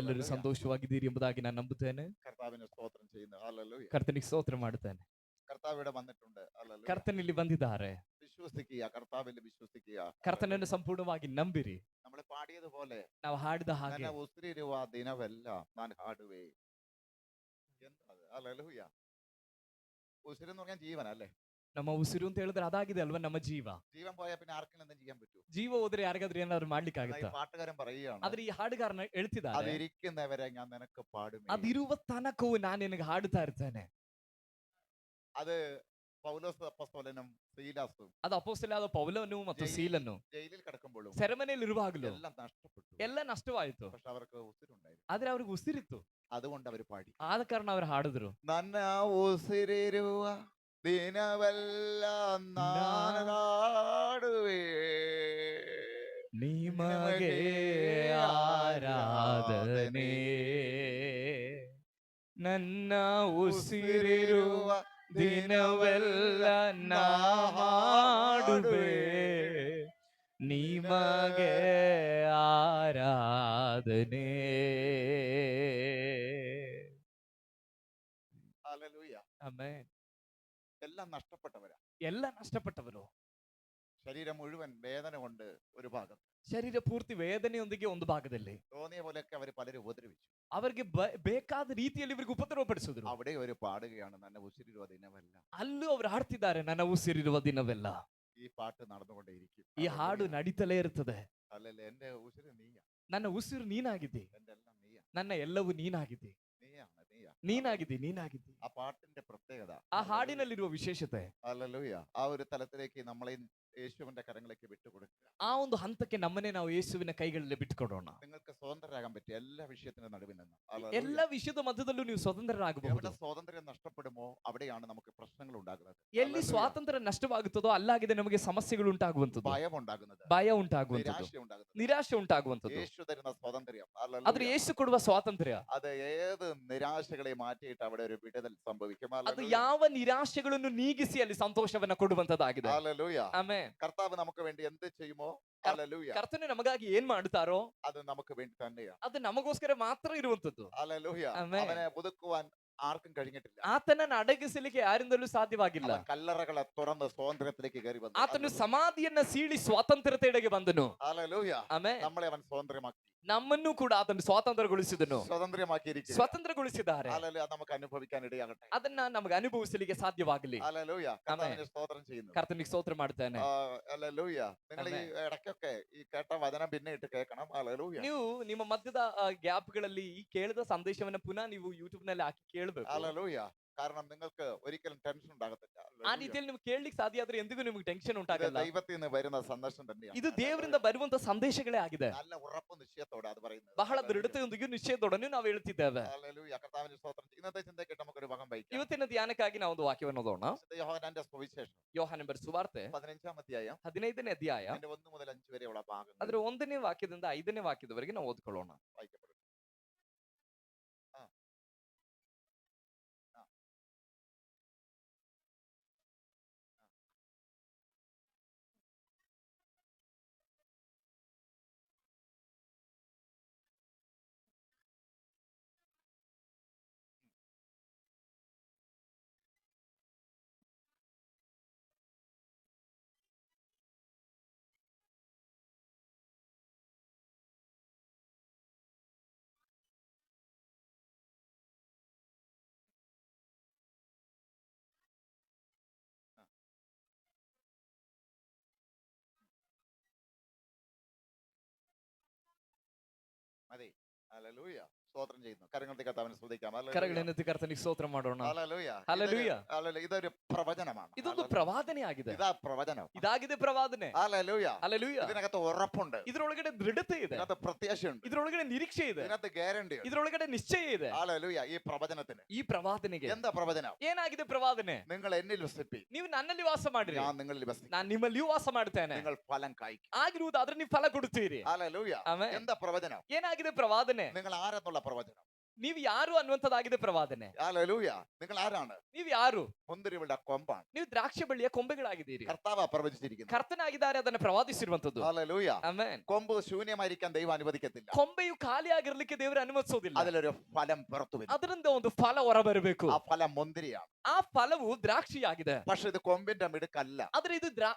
ಎಲ್ಲರೂ ಸಂತೋಷವಾಗಿದ್ದೀರಿ ಎಂಬುದಾಗಿ ನಾನು ನಂಬುತ್ತೇನೆ. കർത്താവിന് സ്തോത്രം ചെയ്യുന്നു. ഹല്ലേലൂയ. ಕರ್ತನಿಗೆ ಸ್ತೋತ್ರ ಮಾಡುತ್ತೇನೆ. കർത്താവ് ഇവിടെ വന്നിട്ടുണ്ട്. ഹല്ലേലൂയ. ಕರ್ತನಲ್ಲಿ ಬಂದಿದ್ದಾರೆ. വിശ്വസിക്കുക, കർത്താവിൽ വിശ്വസിക്കുക. ಕರ್ತನನ್ನು ಸಂಪೂರ್ಣವಾಗಿ ನಂಬಿರಿ. നമ്മൾ പാടിയതുപോലെ ನಾವು ಹಾಡಿದ ಹಾಗೆ ನನ್ನ ಉಸಿರಿರುವ ದಿನವೆಲ್ಲ ನಾನು ಹಾಡುವೆ. എന്താ? ഹല്ലേലൂയ. ഉസിരെന്ന് പറഞ്ഞാൽ ജീവനല്ലേ? ನಮ್ಮ ಉಸಿರು ಅಂತ ಹೇಳಿದ್ರೆ ಅದಾಗಿದೆ ಅಲ್ವಾ ನಮ್ಮ ಜೀವ. ജീവൻ പോയാൽ പിന്നെ ആർക്കെങ്കിലും എന്തും ചെയ്യാൻ പറ്റുമോ? ಜೀವ ಹೋದ್ರೆ ಯಾರಿಗಾದ್ರೂ ಏನಾದ್ರು ಮಾಡ್ಲಿಕ್ಕೆ ഈ ಆಗುತ್ತಾ? പാട്ടുകാരൻ പറയുകയാണ്, ಆದ್ರೆ ಈ ಹಾಡುಗಾರನ ಹೇಳ್ತಿದ್ದಾರೆ, അതിരിക്കുന്നവരെ ഞാൻ നിനക്ക് പാടുമേ. ಅದಿರುವ ತನಕವೂ ನಾನು ನಿನಗೆ ಹಾಡುತ್ತಾ ಇರ್ತೇನೆ. അത് പൗലോസ് അപ്പോസ്തലനും സീലാസും ಅದು ಅಪೊಸ್ತಲನಾದ ಪೌಲನು ಮತ್ತು ಸೀಲನು ജയിലിൽ കിടക്കുമ്പോഴും ಸೆರೆಮನೆಯಲ್ಲಿ ಇರುವಾಗಲೂ എല്ലാം നഷ്ടപ്പെട്ടു. ಎಲ್ಲ ನಷ್ಟವಾಯಿತು. പക്ഷെ അവർക്ക് ഉസിരുണ്ടായിരുന്നു. ಆದ್ರೆ ಅವ್ರಿಗೆ ಉಸಿರಿತ್ತು. അതുകൊണ്ട് അവർ പാടി. ಆದ ಕಾರಣ ಅವರು ಹಾಡಿದ್ರು. ನನ್ನ ಉಸಿರಿರುವ ದಿನವೆಲ್ಲ ನಾನು ಹಾಡುವೆ, ನಿಮಗೆ ಆರಾಧನೆ. ನನ್ನ ಉಸಿರಿರುವ ದಿನವೆಲ್ಲ ನಾ ಹಾಡುವೆ, ನಿಮಗೆ ಆರಾಧನೆ. ഹല്ലേലൂയ. ಆಮೆನ್. എല്ലാം നഷ്ടപ്പെട്ടവരാ. ಎಲ್ಲ ನಷ್ಟಪಟ್ಟವರು. ശരീരം മുഴുവൻ വേദന കൊണ്ട് ഒരു ഭാഗം, ಶರೀರ ಪೂರ್ತಿ ವೇದನೆಯೊಂದಿಗೆ ಒಂದು ಭಾಗದಲ್ಲಿ തോന്നിയ പോലെയൊക്കെ അവർ പലരും ഉപദ്രവിച്ചു. ಅವರಿಗೆ ಬೇಕಾದ ರೀತಿಯಲ್ಲಿ ಇವರಿಗೆ ಉಪದ್ರವ ಪಡಿಸಿದ್ರು. അവിടെ ഒരു പാടുകയാണ്, ನನ್ನ ಉಸಿರಿರುವ ದಿನವೆಲ್ಲ. ಅಲ್ಲೂ ಅವರು ಹಾಡ್ತಿದ್ದಾರೆ, ನನ್ನ ಉಸಿರಿರುವ ದಿನವೆಲ್ಲ. ഈ പാട്ട് നടന്നുകൊണ്ടേയിരിക്കും. ಈ ಹಾಡು ನಡೀತಲೇ ಇರ್ತದೆ. അല്ലല്ലേ, എന്റെ ഉസിര് നീയാ, ನನ್ನ ಉಸಿರು ನೀನಾಗಿದ್ದಿ, എന്റെ എല്ലാം നീയാ, ನನ್ನ ಎಲ್ಲವೂ ನೀನಾಗಿದ್ದಿ, നീയാണ് നീയാ. ನೀನಾಗಿದ್ದಿ, ನೀನಾಗಿದ್ದಿ. ആ പാട്ടിന്റെ പ്രത്യേകത, ಆ ಹಾಡಿನಲ್ಲಿರುವ ವಿಶೇಷತೆ, ഹല്ലേലൂയ, ആ ഒരു തലത്തിലേക്ക് നമ്മളെ യേശുവിന്റെ കരങ്ങളിലേക്ക് വിട്ടുകൊടുക്കുക. ಆ ಒಂದು ಹಂತಕ್ಕೆ ನಮ್ಮನ್ನೇ ನಾವು ಯೇಸುವಿನ ಕೈಗಳಲ್ಲಿ ಬಿಟ್ಟುಕೊಡೋಣ. നിങ്ങൾക്ക് സ്വതന്ത്രരാകാൻ പറ്റിയ എല്ലാ വിഷയത്തിന്റെ നടുവിൽ നിന്ന്. ಎಲ್ಲ ವಿಷಯದ ಮಧ್ಯದಲ್ಲೂ ನೀವು ಸ್ವತಂತ್ರರಾಗಬಹುದು. എവിടെ സ്വാതന്ത്ര്യം നഷ്ടപ്പെടുമോ അവിടെയാണ് നമുക്ക് പ്രശ്നങ്ങൾ ഉണ്ടാകുന്നത്. ಎಲ್ಲಿ ಸ್ವಾತಂತ್ರ್ಯ ನಷ್ಟವಾಗುತ್ತದೋ ಅಲ್ಲಾಗಿದೆ ನಮಗೆ ಸಮಸ್ಯೆಗಳು ಉಂಟಾಗುವಂಥದ್ದು, ഭയം ഉണ്ടാകുന്നത്, ಭಯ ಉಂಟಾಗುವಂಥದ್ದು, നിരാശ ഉണ്ടാകുന്നത്. ನಿರಾಶೆ ಉಂಟಾಗುವಂಥದ್ದು. യേശു തരുന്ന സ്വാതന്ത്ര്യം, ಆದ್ರೆ ಯೇಸು ಕೊಡುವ ಸ್ವಾತಂತ್ರ್ಯ, അത് ഏത് നിരാശകളെ മാറ്റിയിട്ട് അവിടെ ഒരു വിടുതൽ സംഭവിക്കും. ಅದು ಯಾವ ನಿರಾಶೆಗಳನ್ನು ನೀಗಿಸಿ ಅಲ್ಲಿ ಸಂತೋಷವನ್ನ ಕೊಡುವಂತದ್ದಾಗಿದೆ. ഹല്ലേലൂയ. ಆಮೆನ್. കർത്താവ് നമുക്ക് വേണ്ടി എന്ത് ചെയ്യുമോ, ഹല്ലേലൂയ, ಕರ್ತನು ನಮಗಾಗಿ ಏನ್ ಮಾಡ್ತಾರೋ അത് നമുക്ക് വേണ്ടി തന്നെയാണ്. ಅದು ನಮಗೋಸ್ಕರ ಮಾತ್ರ ಇರುವಂತದ್ದು. ഹല്ലേലൂയ. ആമേൻ. അവനെ പുതുക്കുവാൻ ആർക്കും കഴിഞ്ഞിട്ടില്ല. ಆತನನ್ನು ಅಡಗಿಸಲಿಕ್ಕೆ ಯಾರಿಂದಲೂ ಸಾಧ್ಯವಾಗಿಲ್ಲ. അവൻ കല്ലറകളെ തുറന്ന് സ്വാതന്ത്ര്യത്തിലേക്ക് കയറി വന്നു. ಆತನು ಸಮಾಧಿಯನ್ನ ಸೀಳಿ ಸ್ವಾತಂತ್ರ್ಯತೆಡೆಗೆ ಬಂದನು. ഹല്ലേലൂയ. ಆಮೆನ್. നമ്മളെ അവൻ സ്വതന്ത്രമാക്കി, ನಮ್ಮನ್ನು ಕೂಡ ಆತನು ಸ್ವಾತಂತ್ರ್ಯಗೊಳಿಸಿದನು, സ്വതന്ത്രമാക്കിയിരിക്കുന്നു. ಸ್ವತಂತ್ರಗೊಳಿಸಿದ್ದಾರೆ. ഹല്ലേലൂയ. അത് നമുക്ക് അനുഭവിക്കാൻ ഇടയാകട്ടെ. ಅದನ್ನ ನಮಗೆ ಅನುಭವಿಸಲಿಕ್ಕೆ ಸಾಧ್ಯವಾಗಲಿ. ഹല്ലേലൂയ. കർത്താവിനെ സ്തോത്രം ചെയ്യുന്നു. ಕರ್ತನಿಗೆ ಸ್ತೋತ್ರ ಮಾಡ್ತೇನೆ. ഹല്ലേലൂയ. നിങ്ങൾ ഈ ഇടയ്ക്കൊക്കെ ഈ കേട്ട വചനം പിന്നെ ഇട്ട് കേൾക്കണം. ഹല്ലേലൂയ. ನೀವು ನಿಮ್ಮ ಮಧ್ಯದ ಗ್ಯಾಪ್ಗಳಲ್ಲಿ ಈ ಕೇಳಿದ ಸಂದೇಶವನ್ನ ಪುನಃ ನೀವು ಯೂಟ್ಯೂಬ್ ನಲ್ಲಿ ಹಾಕಿ ಕೇಳಬೇಕು. ഹല്ലേലൂയ. കാരണം നിങ്ങൾക്ക് ഒരിക്കലും ടെൻഷൻ ഉണ്ടാകത്തില്ല. ಆ ರೀತಿಯಲ್ಲಿ ನಿಮ್ಗೆ ಕೇಳಲಿಕ್ಕೆ ಸಾಧ್ಯ ಆದ್ರೆ ಎಂದಿಗೂ ನಿಮ್ಗೆ ಟೆನ್ಷನ್ ഇത് ಉಂಟಾಗಲ್ಲ. ദൈവത്തിൽ നിന്ന് വരുന്ന സന്ദേശം തന്നെയാണ്. ಇದು ದೇವರಿಂದ ಬರುವಂತ ಸಂದೇಶಗಳೇ ಆಗಿದೆ. നല്ല ഉറപ്പും നിശ്ചയത്തോടെ അത് പറയുന്നത്. ಬಹಳ ದೃಢತೆಯೊಂದಿಗೆ ನಿಶ್ಚಯದೊಡನೆ ನಾವು ಹೇಳ್ತಿದ್ದೇವೆ. ഹല്ലേലൂയ. കർത്താവിനെ സ്തോത്രം. ഇന്നത്തെ ചിന്തയ്ക്ക് നമുക്കൊരു ഭാഗം വായിക്കാം. ಇವತ್ತಿನ ಧ್ಯಾನಕ್ಕಾಗಿ ನಾವು ಒಂದು ವಾಕ್ಯವನ್ನು ಓದೋಣ. യോഹന്നാന്റെ സുവിശേഷം ಯೋಹಾನನ ಬರೆದ ಸುವಾರ್ತೆ 15ാം അധ്യായം 15ನೇ ಅಧ್ಯಾಯ അതിന്റെ 1 മുതൽ 5 വരെയുള്ള ഭാഗങ്ങൾ ಅದರ 1ನೇ ವಾಕ್ಯದಿಂದ 5ನೇ ವಾಕ್ಯದವರೆಗೆ ನಾವು ಓದ್ಕೊಳ್ಳೋಣ. വായിക്കപ്പെടും. മതി. ഹല്ലേലൂയ. സ്തോത്രം ചെയ്യുന്നു. കരങ്ങളുടെ കർത്താവിനെ സ്തുതിക്കാം. ಕರಗಳೆನ್ನೆತ್ತಿ ಕರ್ತನಿಗೆ ಸ್ತೋತ್ರ ಮಾಡೋಣ. ഹല്ലേലൂയ. ഹല്ലേലൂയ. ഹല്ലേലൂയ. ഇതൊരു പ്രവചനമാണ്. ಇದೊಂದು ಪ್ರವಾದನೆ ಆಗಿದೆ. ഇതാ പ്രവചനം. ಇದಾಗಿದೆ ಪ್ರವಾದನೆ. ഹല്ലേലൂയ. ಹಲ್ಲೆಲೂಯ. ഇതിനകത്ത് ഉറപ്പുണ്ട്, ಇದರೊಳಗಡೆ ದೃಢತೆ ಇದೆ, ഇതിനകത്ത് പ്രത്യാശയുണ്ട്, ಇದರೊಳಗಡೆ ನಿರೀಕ್ಷೆ ಇದೆ, ഇതിനകത്ത് ഗ്യാരണ്ടി ഉണ്ട്. ಇದರೊಳಗಡೆ ನಿಶ್ಚಯ ಇದೆ. ഹല്ലേലൂയ. ഈ പ്രവചനത്തിന് ಈ ಪ್ರವಾದನೆಗೆ എന്താ പ്രവചനം? ಏನಾಗಿದೆ ಪ್ರವಾದನೆ? നിങ്ങൾ എന്നിൽ വസിപ്പീൻ, ನೀವು ನನ್ನಲ್ಲಿ ವಾಸ ಮಾಡಿರಿ, ഞാൻ നിങ്ങളിൽ വസിക്കും, ನಾನು ನಿಮ್ಮಲ್ಲಿಯೂ ವಾಸ ಮಾಡ್ತೇನೆ. നിങ്ങൾ ഫലം കായ്ക്കും. ಆಗಿರುವುದಾದ್ರೆ ನೀವು ಫಲ ಕೊಡುತ್ತೀರಿ. ഹല്ലേലൂയ. ಆಮೆನ್. എന്താ പ്രവചനം? ಏನಾಗಿದೆ ಪ್ರವಾದನೆ? നിങ്ങൾ ആരെന്നുള്ള പ്രവചനം? ನೀವು ಯಾರು ಅನ್ನುವಂಥದ್ದಾಗಿದೆ ಪ್ರವಾದನೆ. ഹല്ലേലൂയ. നിങ്ങൾ ആരാണ്? ನೀವು ಯಾರು? മുന്തിരിവള്ളിയുടെ കൊമ്പാണ്. ನೀವು ದ್ರಾಕ್ಷಿ ಬಳ್ಳಿಯ ಕೊಂಬೆಗಳಾಗಿದ್ದೀರಿ. കർത്താവ് പ്രവചിച്ചിരിക്കുന്നത്. ಕರ್ತನಾಗಿದ್ದಾರೆ ಅದನ್ನ ಪ್ರವಾದಿಸಿರುವಂತದ್ದು. ഹല്ലേലൂയ. ಆಮೆನ್. കൊമ്പ് ശൂന്യമായിരിക്കാൻ ദൈവം അനുവദിക്കത്തില്ല. ಕೊಂಬೆಯು ಖಾಲಿಯಾಗಿರ್ಲಿಕ್ಕೆ ದೇವರು ಅನುಮತಿಸೋದಿಲ್ಲ. അതിലൊരു ഫലം പുറത്തു വരും. ಅದರಿಂದ ಒಂದು ಫಲ ಹೊರ ಬರಬೇಕು. ആ ഫലം മുന്തിരിയാണ്. ಆ ಫಲವು ದ್ರಾಕ್ಷಿಯಾಗಿದೆ. പക്ഷെ ഇത് കൊമ്പിന്റെ മിടുക്കല്ല. ಆದ್ರೆ ಇದು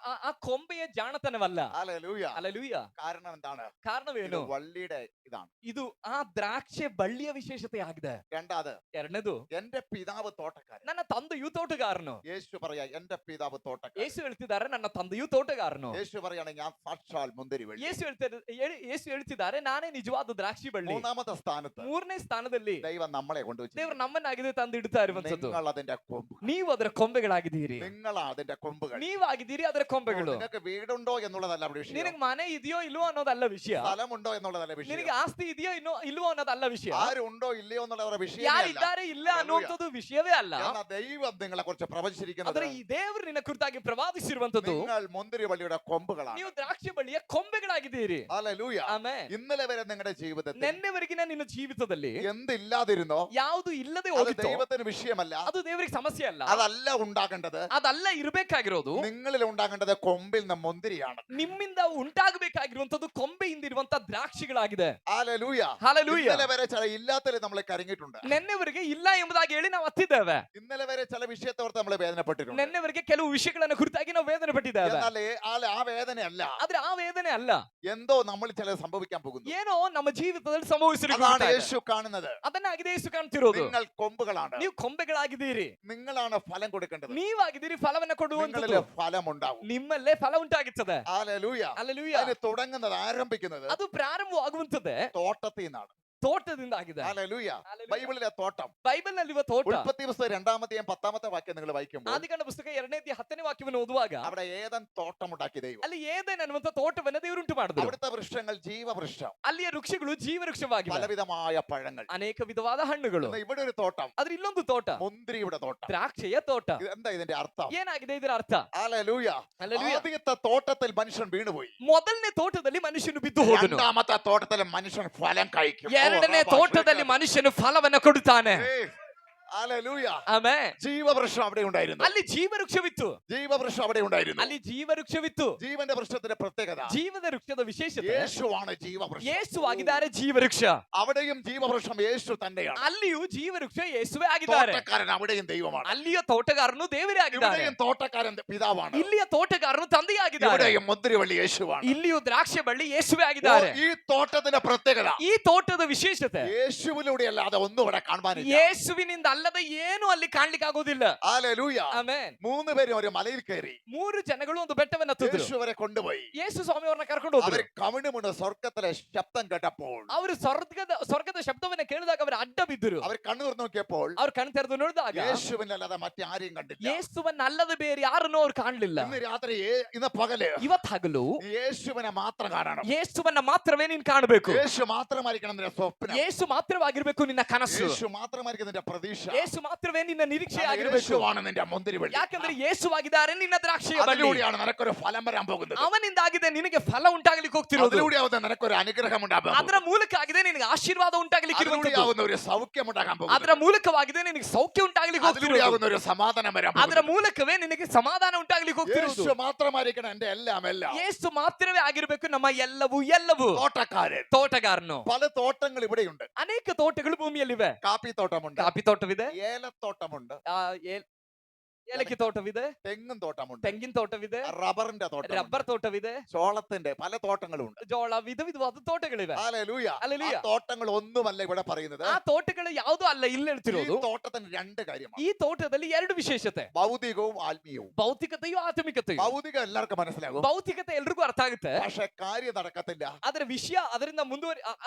ಆ ಕೊಂಬೆಯ ಜಾಣತನವಲ್ಲ. ഹല്ലേലൂയ. ಅಲ್ಲೂಯ. കാരണം എന്താണ്? ഇത് ಕಾರಣವೇನು? വള്ളിയുടെ ഇതാണ്. ಇದು ಆ ದ್ರಾಕ್ಷಿ ಬಳ್ಳಿಯ ವಿಶೇಷತೆ ಆಗಿದೆ. രണ്ടാമത്, ಎರಡನೇದು, എന്റെ പിതാവ് തോട്ടക്കാരൻ. ನನ್ನ ತಂದೆಯು ತೋಟಗಾರನು. യേശു പറയാ എന്റെ പിതാവ് തോട്ടക്കാരൻ. ಯೇಸು ಹೇಳ್ತಿದ್ದಾರೆ ನನ್ನ ತಂದೆಯು ತೋಟಗಾರನು. യേശു പറയാണ് ഞാൻ സാക്ഷാൽ മുന്തിരിവള്ളി. ಯೇಸು ಹೇಳ್ತಿದ್ದಾರೆ ನಾನೇ ನಿಜವಾದ ದ್ರಾಕ್ಷಿ ಬಳ್ಳಿ. മൂന്നാമത്തെ സ്ഥാനത്ത് ಮೂರನೇ ಸ್ಥಾನದಲ್ಲಿ ദൈവം നമ്മളെ കൊണ്ടുവച്ചു. ದೇವರು ನಮ್ಮನ್ನಾಗಿದೆ ತಂದು ಇಡ್ತಾ ಇರುವಂತದ್ದು. നിങ്ങൾ അതിന്റെ കൊമ്പ്. ನೀವು ಅದರ ಕೊಂಬೆಗಳಾಗಿದ್ದೀರಿ. നിങ്ങളാ അതിന്റെ കൊമ്പുകൾ. ನೀವಾಗಿದ್ದೀರಿ ಅದರ ಕೊಂಬೆಗಳು. നിങ്ങൾക്ക് വീടുണ്ടോ എന്നുള്ളതല്ല വിഷയം. ನಿನಗೆ ಮನೆ ಇದೆಯೋ ಇಲ್ವೋ ಅನ್ನೋದಲ್ಲ ವಿಷಯ. സ്ഥലമുണ്ടോ എന്നുള്ളതല്ല വിഷയം. ನಿನಗೆ ಆಸ್ತಿ ಇದೆಯೋ ಇಲ್ವೋ ಅನ್ನೋದಲ್ಲ ವಿಷಯ. ആരുണ്ടോ ഇല്ലയോ എന്നുള്ള വിഷയം. ಯಾರಿದ್ದಾರೆ ಇಲ್ಲ ಅನ್ನುವಂಥದ್ದು ವಿಷಯವೇ ಅಲ್ಲ. ദൈവം നിങ്ങളെ കുറിച്ച് പ്രവചിച്ചിരിക്കുന്നത്. ಆದ್ರೆ ಈ ದೇವರು ನಿನ್ನ ಕುರಿತಾಗಿ ಪ್ರವಾದಿಸಿರುವಂತದ್ದು നിങ്ങൾ മുന്തിരിവള്ളിയുടെ കൊമ്പുകളാണ്. ನೀವು ದ್ರಾಕ್ಷಿ ಬಳ್ಳಿಯ ಕೊಂಬೆಗಳಾಗಿದ್ದೀರಿ. ഹല്ലേലൂയ. ಆಮೆನ್. ഇന്നലെ വരെ നിങ്ങളുടെ ജീവിതത്തിൽ ನೆನ್ನೆವರೆಗಿನ ನಿನ್ನ ಜೀವಿತದಲ್ಲಿ എന്തില്ലാതിരുന്നോ ಯಾವುದು ಇಲ್ಲದೆ അത് ಹೋಗಿತ್ತು ദൈവത്തിന് വിഷയമല്ല. ಅದು ದೇವರಿಗೆ ಸಮಸ್ಯೆ ಅಲ್ಲ. അതല്ല ഉണ്ടാകേണ്ടത്. ಅದಲ್ಲ ಇರಬೇಕಾಗಿರೋದು. നിങ്ങളിൽ ഉണ്ടാകേണ്ടത് കൊമ്പിൽ നിന്ന് മുന്തിരിയാണ്. ನಿಮ್ಮಿಂದ ಉಂಟಾಗಬೇಕಾಗಿರುವಂತದ್ದು ಕೊಂಬೆಯಿಂದ ಇರುವಂತ ದ್ರಾಕ್ಷಿಗಳಾಗಿದೆ. ഹല്ലേലൂയ. ಹಲ್ಲೆಲೂಯ. ഇന്നലെ വരെ ചില ഇല്ലാത്തതിൽ നമ്മൾ കരങ്ങിയിട്ടുണ്ട്. ನೆನ್ನೆವರೆಗೆ ಇಲ್ಲ ಎಂಬುದಾಗಿ ಹೇಳಿ ನಾವು ಹತ್ತಿದ್ದೇವೆ. ഇന്നലെ വരെ ചില വിഷയത്തെ ഓർത്ത് നമ്മൾ വേദനപ്പെട്ടിട്ടുണ്ട്. ನೆನ್ನೆವರೆಗೆ ಕೆಲವು ವಿಷಯಗಳನ್ನು ಕುರಿತಾಗಿ ನಾವು ವೇದನೆ ಪಟ್ಟಿದ್ದೇವೆ. എന്നാൽ ആ വേദനയല്ല, ಆದ್ರೆ ಆ ವೇದನೆ ಅಲ್ಲ, എന്തോ നമ്മൾ ചിലത് സംഭവിക്കാൻ പോകുന്നു. ಏನೋ ನಮ್ಮ ಜೀವಿತದಲ್ಲಿ അതാണ് ಸಂಭವಿಸಿರುತ್ತದೆ. യേശു കാണുന്നത്. ಅದನ್ನಾಗಿದೆ ಯೇಸು ಕಾಣ್ತಿರೋದು. നിങ്ങൾ കൊമ്പുകളാണ്. ನೀವು ಕೊಂಬೆಗಳಾಗಿದ್ದೀರಿ. നിങ്ങളാണ് ഫലം കൊടുക്കേണ്ടത്. ನೀವಾಗಿದ್ದೀರಿ ಫಲವನ್ನ ಕೊಡುವಂತದ್ದು. നിങ്ങളിൽ ഫലം ഉണ്ടാവും. ನಿಮ್ಮಲ್ಲೇ ಫಲ ಉಂಟಾಗುತ್ತದೆ. ഹല്ലേലൂയ. ಹಲ್ಲೆಲೂಯ. അതിന് തുടങ്ങുന്നത് ആരംഭിക്കുന്നത് ಅದು ಪ್ರಾರಂಭವಾಗುವಂತದ್ದೇ തോട്ടത്തിൽ നിന്നാണ്. ತೋಟದಿಂದ ಆಗಿದೆ. ഹല്ലേലൂയ. ಹಲ್ಲೆಲೂಯ. ബൈബിളിലെ തോട്ടം. ಬೈಬಲ್ ನಲ್ಲಿರುವ ತೋಟ. ഉൽപ്പത്തി പുസ്തകം 2-ാമത്തെയും 10-ാമത്തെ വാക്യം നിങ്ങൾ വായിക്കുമ്പോൾ ಆದಿಕಾಂಡ ಪುಸ್ತಕ 2ನೇ ಅಧ್ಯಾಯ 10ನೇ ವಾಕ್ಯವನ್ನು ಓದುವಾಗ അവിടെ ഏതൻ തോട്ടമുണ്ടാക്കി ദൈവം. ಅಲ್ಲಿ ಏದೇನ್ ಅನ್ನುವಂತ ತೋಟವನ್ನ ದೇವರುಂಟು ಮಾಡಿದ್ರು. അവിടുത്തെ വൃക്ഷങ്ങൾ ജീവവൃക്ഷം. ಅಲ್ಲಿಯ ವೃಕ್ಷಗಳು ಜೀವವೃಕ್ಷವಾಗಿವೆ. പലവിധമായ പഴങ്ങൾ. ಅನೇಕ ವಿಧವಾದ ಹಣ್ಣುಗಳು. എന്നാൽ ഇവിടെ ഒരു തോട്ടം. ಆದ್ರೆ ಇಲ್ಲೊಂದು ತೋಟ, മുന്തിരിയുടെ തോട്ടം. ದ್ರಾಕ್ಷಿಯ ತೋಟ. എന്താ ഇതിന്റെ അർത്ഥം? ಏನಾಗಿದೆ ಇದರ ಅರ್ಥ? ഹല്ലേലൂയ. ಹಲ್ಲೆಲೂಯ. ആദ്യത്തെ തോട്ടത്തിൽ മനുഷ്യൻ വീണുപോയി. ಮೊದಲನೇ ತೋಟದಲ್ಲಿ ಮನುಷ್ಯನು ಬಿದ್ದು ಹೋದನು. രണ്ടാമത്തെ തോട്ടത്തിൽ മനുഷ്യൻ ഫലം കഴിക്കും. ಎರಡನೇ ತೋಟದಲ್ಲಿ ಮನುಷ್ಯನು ಫಲವನ್ನ ಕೊಡುತ್ತಾನೆ. ഹല്ലേലൂയ. ಆಮೆನ್. ജീവവൃക്ഷം അവിടെ ഉണ്ടായിരുന്നു. ಅಲ್ಲಿ ಜೀವವೃಕ್ಷವಿತ್ತು. ജീവവൃക്ഷം അവിടെ ഉണ്ടായിരുന്നു. ಅಲ್ಲಿ ಜೀವವೃಕ್ಷವಿತ್ತು. ജീവന്റെ വൃക്ഷത്തിന്റെ പ്രത്യേകത ಜೀವದ ವೃಕ್ಷದ ವಿಶೇಷತೆ യേശുവാണ് ജീവവൃക്ഷം. ಯೇಸುವಾಗಿದ್ದಾರೆ ಜೀವವೃಕ್ಷ. അവിടെയും ജീവവൃക്ഷം യേശു തന്നെയാണ്. ಅಲ್ಲಿಯೂ ಜೀವವೃಕ್ಷ ಯೇಸುವೇ ಆಗಿದ್ದಾರೆ. തോട്ടക്കാരൻ അവിടെയും ദൈവമാണ്. ಅಲ್ಲಿಯ ತೋಟಗಾರನು ದೇವರೇ ಆಗಿದ್ದಾರೆ. ഇവിടെയും തോട്ടക്കാരൻ പിതാവാണ്. ಇಲ್ಲಿಯ ತೋಟಗಾರನು ತಂದೆಯಾಗಿದ್ದಾರೆ. ഇവിടെയും മുന്തിരിവള്ളി യേശുവാണ്. ಇಲ್ಲಿಯೂ ദ്ರಾಕ್ಷಿ ಬಳ್ಳಿ ಯೇಸುವೇ ಆಗಿದ್ದಾರೆ. ഈ തോട്ടത്തിന്റെ പ്രത്യേകത ಈ ತೋಟದ ವಿಶೇಷತೆ യേശുവിലൂടെ അല്ലാതെ ഒന്നും ഇവിടെ കാണാനില്ല. ಯೇಸುವಿನಿಂದ ಅಲ್ಲದೆ ಏನು ಅಲ್ಲಿ ಕಾಣ್ಲಿಕ್ಕೆ ಆಗೋದಿಲ್ಲ. ഹല്ലേലൂയ. ಆಮೆನ್. 3 പേരും ഒരു മലയിൽ കയറി. 3 ಜನಗಳು ಒಂದು ಬೆಟ್ಟವನ್ನು ಹತ್ತಿದ್ರು. യേശു അവരെ കൊണ്ടുപോയി. ಯೇಸು ಸ್ವಾಮಿ ಅವರನ್ನ ಕರ್ಕೊಂಡು അവർ ಹೋದ್ರು. കവിണുമുണ്ട് സ്വർഗത്തിലെ ശബ്ദം കേട്ടപ്പോൾ ಅವರು ಸ್ವರ್ಗದ ಶಬ್ದವನ್ನ ಕೇಳಿದಾಗ ಅವರು ಅಡ್ಡ ಬಿದ್ದರು. അവർ കണ്ണു തുറന്നു നോക്കിയപ്പോൾ ಅವ್ರು ಕಣ್ ತೆರೆದು ನೋಡಿದಾಗ യേശുവിനല്ലാതെ മറ്റാരെയും കണ്ടില്ല. ಯೇಸುವನ್ನಲ್ಲದೆ ಬೇರೆ ಯಾರನ್ನೂ ಅವ್ರು ಕಾಣಲಿಲ್ಲ. ഇന്ന് രാത്രി ഇന്ന് പകല് ಇವತ್ತು ಹಗಲು യേശുവിനെ മാത്രം കാണണം. ಯೇಸುವನ್ನ ಮಾತ್ರವೇ ನೀನ್ ಕಾಣಬೇಕು. യേശു മാത്രമായിരിക്കണം നിന്റെ സ്വപ്നം. ಯೇಸು ಮಾತ್ರವಾಗಿರ್ಬೇಕು ನಿನ್ನ ಕನಸು. യേശു മാത്രമായിരിക്കും നിന്റെ പ്രതീക്ഷ. ಯೇಸು ಮಾತ್ರವೇ ನಿನ್ನ ನಿರೀಕ್ಷೆ ಆಗಿರ್ಬೇಕು. യേശുവാണ് നിന്റെ മുന്തിരിവള്ളി. ಯಾಕಂದ್ರೆ ಯೇಸುವಾಗಿದ್ದಾರೆ ನಿನ್ನ ദ്രാಕ್ಷಿಯ ಬಳ್ಳಿ. അതിലൂടെയാണ് നിനക്കൊരു ഫലം വരാൻ പോകുന്നത്. ಅವನಿಂದಾಗಿದೆ ನಿನಗೆ ಫಲ ಉಂಟಾಗಲಿಕ್ಕೆ ಹೋಗ್ತಿರೋದು. അതിലൂടെയാവുന്ന നിനക്കൊരു അനുഗ്രഹം ഉണ്ടാകാൻ ಅದರ ಮೂಲಕ ಆಗಿದೆ ನಿನಗೆ ಆಶೀರ್ವಾದ ಉಂಟಾಗಲಿಕ್ಕೆ ಇರುವಂತದ್ದು. അതിലൂടെയാവുന്ന ഒരു സൗഖ്യം ഉണ്ടാകാൻ പോകുന്നത്. ಅದರ ಮೂಲಕವಾಗಿದೆ ನಿನಗೆ ಸೌಖ್ಯ ಉಂಟಾಗಲಿಕ್ಕೆ ಹೋಗ್ತಿರೋದು. അതിലൂടെയാവുന്ന ഒരു സമാധാനം വരാൻ ಅದರ പോകുന്നത്. ಮೂಲಕವೇ ನಿನಗೆ ಸಮಾಧಾನ ಉಂಟಾಗಲಿಕ್ಕೆ ಹೋಗ್ತಿರೋದು. യേശു മാത്രമായിരിക്കണം എന്റെ എല്ലാം. ಯೇಸು ಮಾತ್ರವೇ ಆಗಿರ್ಬೇಕು ನಮ್ಮ ಎಲ್ಲವೂ ಎಲ್ಲವೂ. തോട്ടക്കാരൻ. ತೋಟಗಾರನು. പല തോട്ടങ്ങൾ ഇവിടെയുണ്ട്. ಅನೇಕ ತೋಟಗಳು ಭೂಮಿಯಲ್ಲಿವೆ. കാപ്പി തോട്ടമുണ്ട്. ಕಾಫಿ ತೋಟವಿದೆ. ഏലത്തോട്ടമുണ്ട്. ಏಲಕ್ಕಿ ತೋಟವಿದೆ. തെങ്ങും തോട്ടമുണ്ട്. ತೆಂಗಿನ ತೋಟವಿದೆ. റബ്ബറിന്റെ തോട്ടം. ರಬ್ಬರ್ ತೋಟವಿದೆ. ചോളത്തിന്റെ പല തോട്ടങ്ങളും ഉണ്ട്. ಜೋಳ ವಿಧ ವಿಧವಾದ ತೋಟಗಳಿವೆ. ഹല്ലേലൂയ. ഹല്ലേലൂയ. ആ തോട്ടങ്ങൾ ഒന്നുമല്ല ഇവിടെ പറയുന്നത്. ಆ ತೋಟಗಳು ಯಾವುದು ಅಲ್ಲ ಇಲ್ಲಿ ഈ ಹೇಳ್ತಿರೋದು. തോട്ടത്തിന് 2 കാര്യമാണ്. ಈ ತೋಟದಲ್ಲಿ 2 ವಿಶೇಷತೆ, ഭൗതികവും ആത്മീയവും. ಭೌತಿಕತೆಯು ಆತ್ಮಿಕತೆಯು. ഭൗതികം എല്ലാവർക്കും മനസ്സിലാകും. ಭೌತಿಕತೆ ಎಲ್ರಿಗೂ ಅರ್ಥ ಆಗುತ್ತೆ. പക്ഷെ കാര്യം നടക്കത്തില്ല. ಅದರ ವಿಷಯ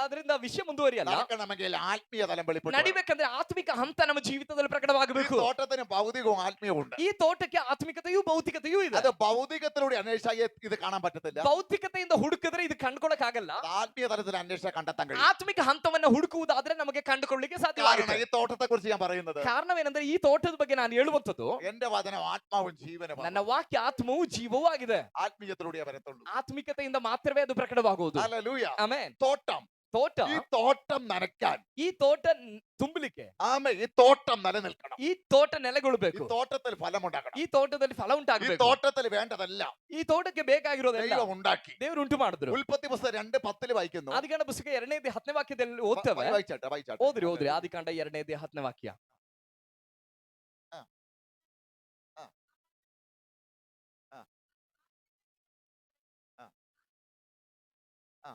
ಅದರಿಂದ ವಿಷಯ ಮುಂದುವರಿಯಲ್ಲ. നടക്കണമെങ്കിൽ ആത്മീയ തലം വെളിപ്പെട്ടു. ನಡಿಬೇಕಂದ್ರೆ ಆತ್ಮಿಕ ಹಂತ ನಮ್ಮ ಜೀವಿತದಲ್ಲಿ ഈ ಪ್ರಕಟವಾಗಬೇಕು. തോട്ടത്തിന് ഭൗതികവും ആത്മീയവും ഉണ്ട്. ಈ ತೋಟಕ್ಕೆ ಆತ್ಮಿಕತೆಯು ಭೌತಿಕತೆಯೂ ಇದೆ. അത് ഭൗതികത്തിലൂടെ അന്വേഷിച്ചാൽ ഇത് കാണാൻ പറ്റത്തില്ല. ಭೌತಿಕತೆಯಿಂದ ಹುಡುಕಿದ್ರೆ ಇದು ಕಂಡುಕೊಳ್ಳಕ್ ಆಗಲ್ಲ. ആത്മീയ തലത്തിൽ അന്വേഷിച്ചാൽ കണ്ടെത്താൻ കഴിയും. ಆತ್ಮಿಕ ಹಂತವನ್ನ ಹುಡುಕುವುದಾದ್ರೆ ನಮಗೆ ಕಂಡುಕೊಳ್ಳಲಿಕ್ಕೆ കാരണം ಸಾಧ್ಯವಾಗುತ್ತೆ. ഈ തോട്ടത്തെ കുറിച്ച് ഞാൻ പറയുന്നത് ಕಾರಣವೇನೆಂದ್ರೆ ಈ ತೋಟದ ಬಗ್ಗೆ ನಾನು ಹೇಳುವಂತದ್ದು എന്റെ വചനം ആത്മാവും ജീവനും ನನ್ನ ವಾಕ್ಯ ಆತ್ಮವು ಜೀವವೂ ಆಗಿದೆ. ആത്മീയത്തിലൂടെ വരത്തുള്ളൂ. ಆತ್ಮಿಕತೆಯಿಂದ ಮಾತ್ರವೇ ಅದು ಪ್ರಕಟವಾಗುವುದು. ഹല്ലേലൂയ. ಆಮೆನ್. തോട്ടം ತೋಟ ഈ തോട്ടം നനയ്ക്കാൻ ಈ ತೋಟ ತುಂಬಲಿಕ್ಕೆ ആമേ ഈ തോട്ടം നിലനിൽക്കണം. ಈ ತೋಟ ഈ ನೆಲೆಗೊಳ್ಳಬೇಕು. തോട്ടത്തിൽ ഫലമുണ്ടാകണം. ಈ ತೋಟದಲ್ಲಿ ಫಲ ഈ ಉಂಟಾಗಬೇಕು. തോട്ടത്തിൽ വേണ്ടതെല്ലാം ಈ ತೋಟಕ್ಕೆ ಬೇಕಾಗಿರೋದೆಲ್ಲ ദൈവം ഉണ്ടാക്കി. ದೇವರು ಉಂಟು ಮಾಡಿದ್ರು. ഉൽപ്പത്തി പുസ്തകം 2:10 വായിക്കുന്നു. ಆದಿಕಾಂಡ ಪುಸ್ತಕ 2:10 ವಾಕ್ಯದಲ್ಲಿ ಓದ್ತೇವೆ. വായിച്ചാട്ടെ. ಓದ್ರಿ ಆದಿಕಾಂಡ 2:10 ವಾಕ್ಯ. ആ, ആ, ആ, ആ, ആ,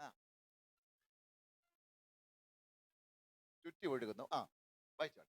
ആ. ചുറ്റി ഒഴുകുന്നു. വായിച്ചാട്ടെ.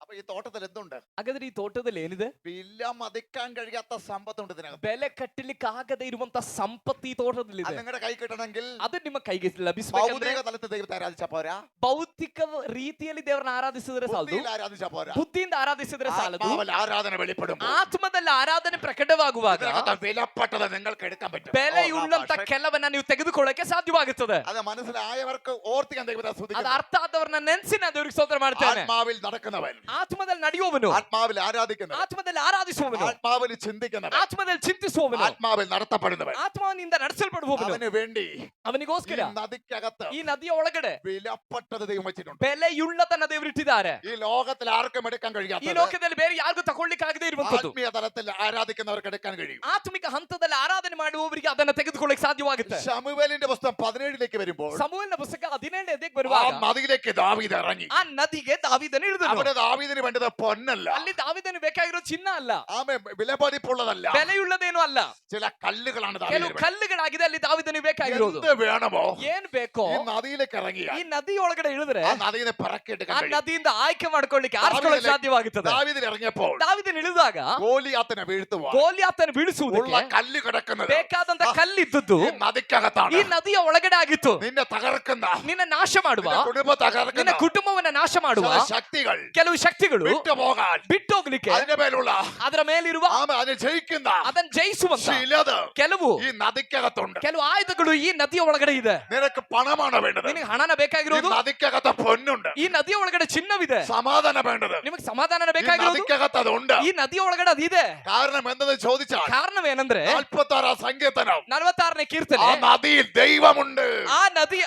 അപ്പൊ ഈ തോട്ടത്തിൽ എന്തുണ്ട്? ಹಾಗಾದ್ರೆ ಈ ತೋಟದಲ್ಲಿ ಏನಿದೆ? വില മതിക്കാൻ കഴിയാത്ത സമ്പത്തുണ്ട് ഇതിനകത്ത്. ಬೆಲೆ ಕಟ್ಟಲಿಕ್ಕೆ ಆಗದೆ ಇರುವಂತ ಸಂಪತ್ತಿ ಈ അത് ತೋಟದಲ್ಲಿದೆ. നിങ്ങളുടെ കൈ കിട്ടണമെങ്കിൽ ಅದು ನಿಮ್ಮ ಕೈಗೆ ಲಭಿಸಬೇಕಂದ್ರೆ ഭൗതിക തലത്തിൽ ദൈവത്തെ ആരാധിച്ചാ പോരാ, ಭೌತಿಕ ರೀತಿಯಲ್ಲಿ ದೇವರನ್ನ ಆರಾಧಿಸಿದ್ರೆ ಸಾಲದು, ബുദ്ധിയിൽ ആരാധിച്ചാ പോരാ. ಬುದ್ಧಿಯಿಂದ ಆರಾಧಿಸಿದ್ರೆ ಸಾಲದು. ആത്മാവിൽ ആരാധന വെളിപ്പെടുമ്പോൾ ಆತ್ಮದಲ್ಲಿ ಆರಾಧನೆ ಪ್ರಕಟವಾಗುವಾಗ ഇതിനകത്ത് വിലപ്പെട്ടത് നിങ്ങൾക്ക് എടുക്കാൻ പറ്റും. ಬೆಲೆಯುಳ್ಳಂತ ಕೆಲವನ್ನ ನೀವು ತೆಗೆದುಕೊಳ್ಳಕ್ಕೆ ಸಾಧ್ಯವಾಗುತ್ತದೆ. അത് മനസ്സിലായവർക്ക് ഓർത്തിക്കാൻ ദൈവത്തെ ಅದು സ്തുതിക്കുന്നു. ಅರ್ಥ ಆದವರನ್ನ ನೆನೆಸಿ ನಾನು ದೇವರಿಗೆ ಸ್ತೋತ್ರ ಮಾಡ್ತೇನೆ. ആത്മാവിൽ നടക്കുന്നവൻ, ಆತ್ಮದಲ್ಲಿ ನಡೆಯುವವನು, ആത്മാവിൽ ആരാധിക്കുന്നവൻ, ಆತ್ಮದಲ್ಲಿ ಆರಾಧಿಸುವವನು, ആത്മാവിൽ ചിന്തിക്കുന്നവൻ, ಆತ್ಮದಲ್ಲಿ ಚಿಂತಿಸುವವನು, ആത്മാവിൽ നടത്തപ്പെടുന്നവൻ, ಆತ್ಮನಿಂದ ನಡೆಸಲ್ಪಡುವವನು, അവന് വേണ്ടി ഈ ಅವನಿಗೋಸ್ಕರ നദിക്കകത്ത് ಈ ನದಿಯ ಒಳಗಡೆ വിലപ്പെട്ടത് ദൈവം വെച്ചിട്ടുണ്ട്. ಬೆಲೆಯುಳ್ಳತನ್ನ ದೇವರಿಟ್ಟಿದ್ದಾರೆ. ഈ ലോകത്തിൽ ആർക്കും എടുക്കാൻ ಈ കഴിയാത്തത് ಲೋಕದಲ್ಲಿ ಬೇರೆ ಯಾರಿಗೂ ತಗೊಳ್ಳಿಕ್ಕಾಗದೇ ಇರುವಂತದ್ದು ആത്മീയ തലത്തിൽ ആരാധിക്കുന്നവർക്ക് എടുക്കാൻ കഴിയും. ಆತ್ಮಿಕ ಹಂತದಲ್ಲಿ ಆರಾಧನೆ ಮಾಡುವವರಿಗೆ ಅದನ್ನ ತೆಗೆದುಕೊಳ್ಳಕ್ಕೆ ಸಾಧ್ಯವಾಗುತ್ತೆ. ശമൂവേലിന്റെ പുസ്തകം 17 വരുമ്പോൾ ಸಮುವೇಲನ ಪುಸ್ತಕ 17 ആ ಬರುವಾಗ നദിയിലേക്ക് ദാവീദ് ഇറങ്ങി. ಆ ನದಿಗೆ ದಾವೀದನು ಇಳಿದನು. അവിടെ ദാവീദിന് വേണ്ടത് പൊന്നല്ല, ಅಲ್ಲಿ ದಾವೀದನು ಬೇಕಾಗಿರೋ ಚಿನ್ನ ಅಲ್ಲ, ആമേ വിലപതിപ്പുള്ളതല്ല, ಬೆಲೆಯುಳ್ಳದೇನು ಅಲ್ಲ, ചില കല്ലുകളാണ് ಕೆಲವು ദാവീദിന് വേണ്ടത്. ಕಲ್ಲುಗಳಾಗಿದೆ ಅಲ್ಲಿ ದಾವೀದನು ಬೇಕಾಗಿರೋದು. എന്ത് വേണമോ ಏನ್ ಬೇಕೋ ഈ നദിയിലേക്ക് ഇറങ്ങിയ ಈ ನದಿಯೊಳಗಡೆ ಇಳಿದ್ರೆ ആ നദിയെ ಆ പിറക്കിയെടുക്കാൻ കഴിയും. ನದಿಯಿಂದ ಆಯ್ಕೆ ಮಾಡ್ಕೊಳ್ಳಿಕ್ಕೆ ಆರಿಸ್ಕೊಳ್ಳಕ್ಕೆ ಸಾಧ್ಯವಾಗುತ್ತದೆ. ദാവീദിൽ ഇറങ്ങിയപ്പോൾ ದಾವೀದನು ಇಳಿದಾಗ ഗോലിയാത്തിനെ വീഴ്ത്തുവാൻ ಗೋಲಿಯಾತನ ഉള്ള ಬೀಳಿಸುವುದಕ್ಕೆ കല്ല് കിടക്കുന്നത് ಬೇಕಾದಂತ ಕಲ್ಲಿದ್ದದ್ದು ഈ നദിക്കകത്താണ്. ಈ ನದಿಯ ಒಳಗಡೆ ಆಗಿತ್ತು. നിന്നെ തകർക്കുന്ന, ನಿನ್ನ ನಾಶ ಮಾಡುವ, നിന്റെ കുടുംബം ನಿನ್ನ തകർക്കുന്ന ಕುಟುಂಬವನ್ನ ನಾಶ ಮಾಡುವ ചില ശക്തികൾ ಕೆಲವು ಶಕ್ತಿಗಳು വിട്ടുപോകാൻ ಬಿಟ್ಟೋಗ್ಲಿಕ್ಕೆ അതിന്റെ മേലുള്ള ಅದರ ಮೇಲಿರುವ ആമേ അതിനെ ജയിക്കുന്ന ಅದನ್ನ ಜಯಿಸುವಂತ ചിലത് ಕೆಲವು ഈ നദിക്കകത്തുണ്ട്. ಕೆಲವು ಆಯುಧಗಳು ಈ ನದಿಯ ಒಳಗಡೆ ಇದೆ. നിനക്ക് പണമാണ് വേണ്ടത്, ನಿನಗೆ ಹಣನ ഈ ಬೇಕಾಗಿರೋದು, നദിക്കകത്ത് പൊന്നുണ്ട്. ಈ ನದಿಯ ಒಳಗಡೆ ಚಿನ್ನವಿದೆ. സമാധാനം വേണ്ടത്, ನಿಮಗೆ ಸಮಾಧಾನ ഈ ಬೇಕಾಗಿರೋದು, നദിക്കകത്ത് അതുണ്ട്. ಈ ನದಿಯ ಒಳಗಡೆ ಅದಿದೆ. കാരണം എന്തെന്ന് ചോദിച്ചാൽ ಕಾರಣವೇನೆಂದ್ರೆ 46 സങ്കീർത്തനം 46ನೇ ആ ಕೀರ್ತನೆ, നദിയിൽ ദൈവമുണ്ട്. ಆ ನದಿ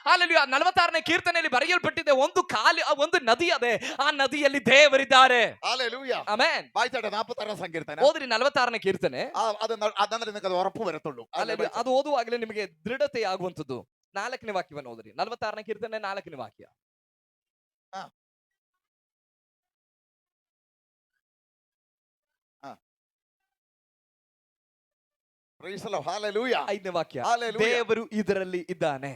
ಹಾಲೆಲೂಯಾ 46ನೇ ಕೀರ್ತನೆಯಲ್ಲಿ ಬರೆಯಲ್ಪಟ್ಟಿದೆ, ಒಂದು ನದಿ ಅದೇ, ಆ ನದಿಯಲ್ಲಿ ದೇವರಿದ್ದಾರೆ. ഹല്ലേലൂയ. ಆಮೆನ್. വായിച്ചാട്ടെ 46 സങ്കീർത്തനം. ಓದ್ರಿ 46ನೇ ಕೀರ್ತನೆ. അതാണ് നിങ്ങൾക്ക് അത് ഉറപ്പ് വരത്തുള്ളൂ. ಹಾಲೆಲೂಯಾ. ಅದು ಓದುವಾಗಲೇ ನಿಮಗೆ ದೃಢತೆ ಆಗುವಂತದ್ದು. 4ನೇ ವಾಕ್ಯವನ್ನು ಓದ್ರಿ. 46ನೇ ಕೀರ್ತನೆ 4ನೇ ವಾಕ್ಯ. Praise the Lord. Hallelujah. 5ನೇ ವಾಕ್ಯ. Hallelujah. ದೇವರು ಇದರಲ್ಲಿ ಇದ್ದಾನೆ.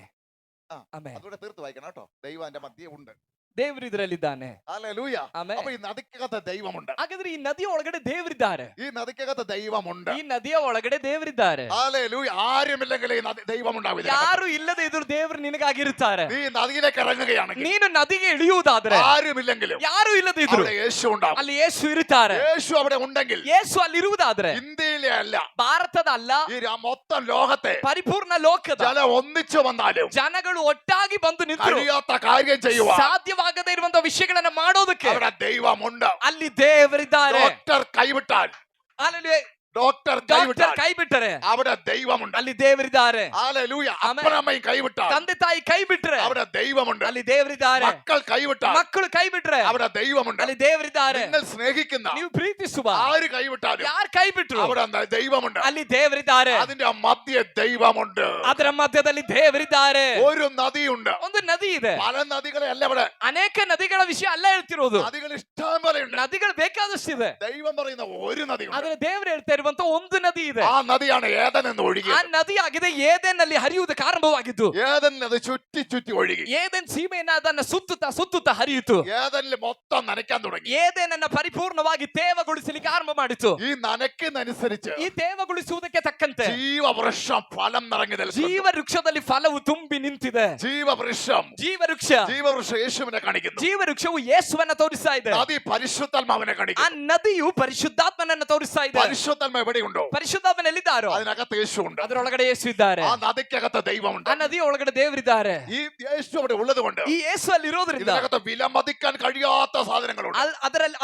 ആ, ಆಮೆನ್. അതുകൂടെ തീർത്ത് വായിക്കണം കേട്ടോ. ദൈവം എന്റെ മധ്യേ ഉണ്ട്. ದೇವರು ಇದರಲ್ಲಿ ಇದ್ದಾನೆ. ഹല്ലേലൂയ. ಆಮೆನ್. അപ്പൊ ഈ നദിക്കകത്ത് ദൈവമുണ്ട്. ಹಾಗಾದ್ರೆ ಈ ನದಿಯ ಒಳಗಡೆ ದೇವರಿದ್ದಾರೆ. ഈ നദിക്കകത്ത് ദൈവമുണ്ട്. ಈ ನದಿಯ ಒಳಗಡೆ ದೇವರಿದ್ದಾರೆ. ഹല്ലേലൂയ. ആരുമില്ലെങ്കിൽ ഈ ദൈവം ഉണ്ടാവില്ല. ಯಾರು ಇಲ್ಲದೆ ಇದ್ರು ದೇವರು ನಿನಗಾಗಿರುತ್ತಾರೆ. നീ നദിയിലേക്ക് ഇറങ്ങുകയാണെങ്കിൽ ನೀನು ನದಿಗೆ ಇಳಿಯುವುದಾದ್ರೆ ആരുമില്ലെങ്കിലും ಯಾರು ಇಲ್ಲದೆ ಇದ್ರು അവിടെ യേശു ഉണ്ടാവും. ಅಲ್ಲಿ ಯೇಸು ಇರುತ್ತಾರೆ. യേശു അവിടെ ഉണ്ടെങ്കിൽ ಯೇಸು ಅಲ್ಲಿ ಇರುವುದಾದ್ರೆ ഇന്ത്യയിലെ അല്ല, ಭಾರತದ ಅಲ್ಲ, ഈ മൊത്തം ലോകത്തെ ಪರಿಪೂರ್ಣ ಲೋಕದ ജല ഒന്നിച്ചു വന്നാലും ಜನಗಳು ಒಟ್ಟಾಗಿ ಬಂದು ನಿಂತರು കഴിയാത്ത കാര്യം ചെയ്യുവാൻ ಸಾಧ್ಯವಾಗದೇ ಇರುವಂತ ವಿಷಯಗಳನ್ನ ಮಾಡೋದಕ್ಕೆ അവിടെ ദൈവമുണ്ട്. ಅಲ್ಲಿ ದೇವರಿದ್ದಾರೆ. ഡോക്ടർ കൈവിട്ടാൽ, ಅಲ್ಲಿ ഡോക്ടർ ಡಾಕ್ಟರ್ കൈവിട്ടാൽ ಕೈ ಬಿಟ್ಟರೆ അവിടെ ദൈവമുണ്ട്. ಅಲ್ಲಿ ದೇವರಿದ್ದಾರೆ. ഹല്ലേലൂയ. ആമേൻ. അപ്പനമ്മയും കൈവിട്ടാൽ ತಂದೆ ತಾಯಿ ಕೈ ಬಿಟ್ರೆ അവിടെ ദൈവമുണ്ട്. ಅಲ್ಲಿ ದೇವರಿದ್ದಾರೆ. മക്കൾ കൈവിട്ടാൽ ಮಕ್ಕಳು ಕೈ ಬಿಟ್ರೆ അവിടെ ദൈവമുണ്ട്. ಅಲ್ಲಿ ದೇವರಿದ್ದಾರೆ. നിങ്ങൾ സ്നേഹിക്കുന്ന ನೀವು ಪ್ರೀತಿಸುವ ആര് കൈവിട്ടാലും ಯಾರು ಕೈ ಬಿಟ್ರು അവിടെ ദൈവമുണ്ട്. ಅಲ್ಲಿ ದೇವರಿದ್ದಾರೆ. അതിന്റെ മധ്യ ദൈവമുണ്ട്. ಅದರ ಮಧ್ಯದಲ್ಲಿ ದೇವರಿದ್ದಾರೆ. ഒരു നദിയുണ്ട്. ಒಂದು ನದಿ ಇದೆ. പല നദികളെ അല്ല ഇവിടെ, ಅನೇಕ ನದಿಗಳ ವಿಷಯ ಅಲ್ಲ ಹೇಳ್ತಿರೋದು. നദികൾ ഇഷ്ടം പോലെ ഉണ്ട്. ನದಿಗಳು ಬೇಕಾದಷ್ಟಿದೆ. ദൈവം പറയുന്ന ഒരു നദിയുണ്ട്. ಆದ್ರೆ ದೇವರು ಹೇಳ್ತಾ ಇರುವಂತ ಒಂದು ನದಿ ಇದೆ. ആ നദിയാണ് ഏദൻ എന്ന് ഒഴുകി. ಆ ನದಿ ಆಗಿದೆ ಏದೆನ್ನಲ್ಲಿ ಹರಿಯುವುದಕ್ಕೆ ಆರಂಭವಾಗಿದ್ದು. ഏദനിൽ അത് ചുറ്റി ചുറ്റി ഒഴുകി. ಏದೆನ್ ಸೀಮೆಯನ್ನ ಅದನ್ನ ಸುತ್ತುತ್ತಾ ಹರಿಯಿತು. ഏദനിൽ മൊത്തം നനയ്ക്കാൻ തുടങ്ങി. ಏದೆನನ್ನ ಪರಿಪೂರ್ಣವಾಗಿ ತೇವಗೊಳಿಸಲಿಕ್ಕೆ ಆರಂಭ ಮಾಡಿತು. ഈ നനയ്ക്കുന്നനുസരിച്ച് ಈ ತೇವಗೊಳಿಸುವುದಕ್ಕೆ ತಕ್ಕಂತೆ ജീവവൃക്ഷം ഫലം നിറഞ്ഞു നിൽക്കുന്നു. ಜೀವ ವೃಕ್ಷದಲ್ಲಿ ಫಲವು ತುಂಬಿ ನಿಂತಿದೆ. ജീവവൃക്ഷം ജീവവൃക്ഷം യേശുവിനെ കാണിക്കുന്നു. ಜೀವ ವೃಕ್ಷವು ಯೇಸುವನ್ನ ತೋರಿಸ್ತಾ ಇದೆ. നദി പരിശുദ്ധാത്മാവിനെ ಆ കാണിക്കുന്നു. ನದಿಯು ಪರಿಶುದ್ಧಾತ್ಮನನ್ನ ತೋರಿಸ್ತಾ ಇದೆ. പരിശുദ്ധാത്മാവ് പരിശുദ്ധാത്മ എവിടെയുണ്ടോ ಪರಿಶುದ್ಧಾತ್ಮನ ಎಲ್ಲಿದ್ದಾರೋ അതിനകത്ത് യേശു ഉണ്ട്. ಅದರೊಳಗಡೆ ಯೇಸು ಇದ್ದಾರೆ. ആ ನದಿക്കകത്ത് ദൈവമുണ്ട്. ಆ ನದಿಯ ಒಳಗಡೆ ದೇವರಿದ್ದಾರೆ. ഈ യേശു അവിടെ ഉള്ളത് കൊണ്ട് ಈ ಯೇಸು ಅಲ್ಲಿ ಇರೋದ್ರಿಂದ ഇതിനകത്ത് വിലമതിക്കാൻ കഴിയാത്ത സാധനങ്ങളുണ്ട്.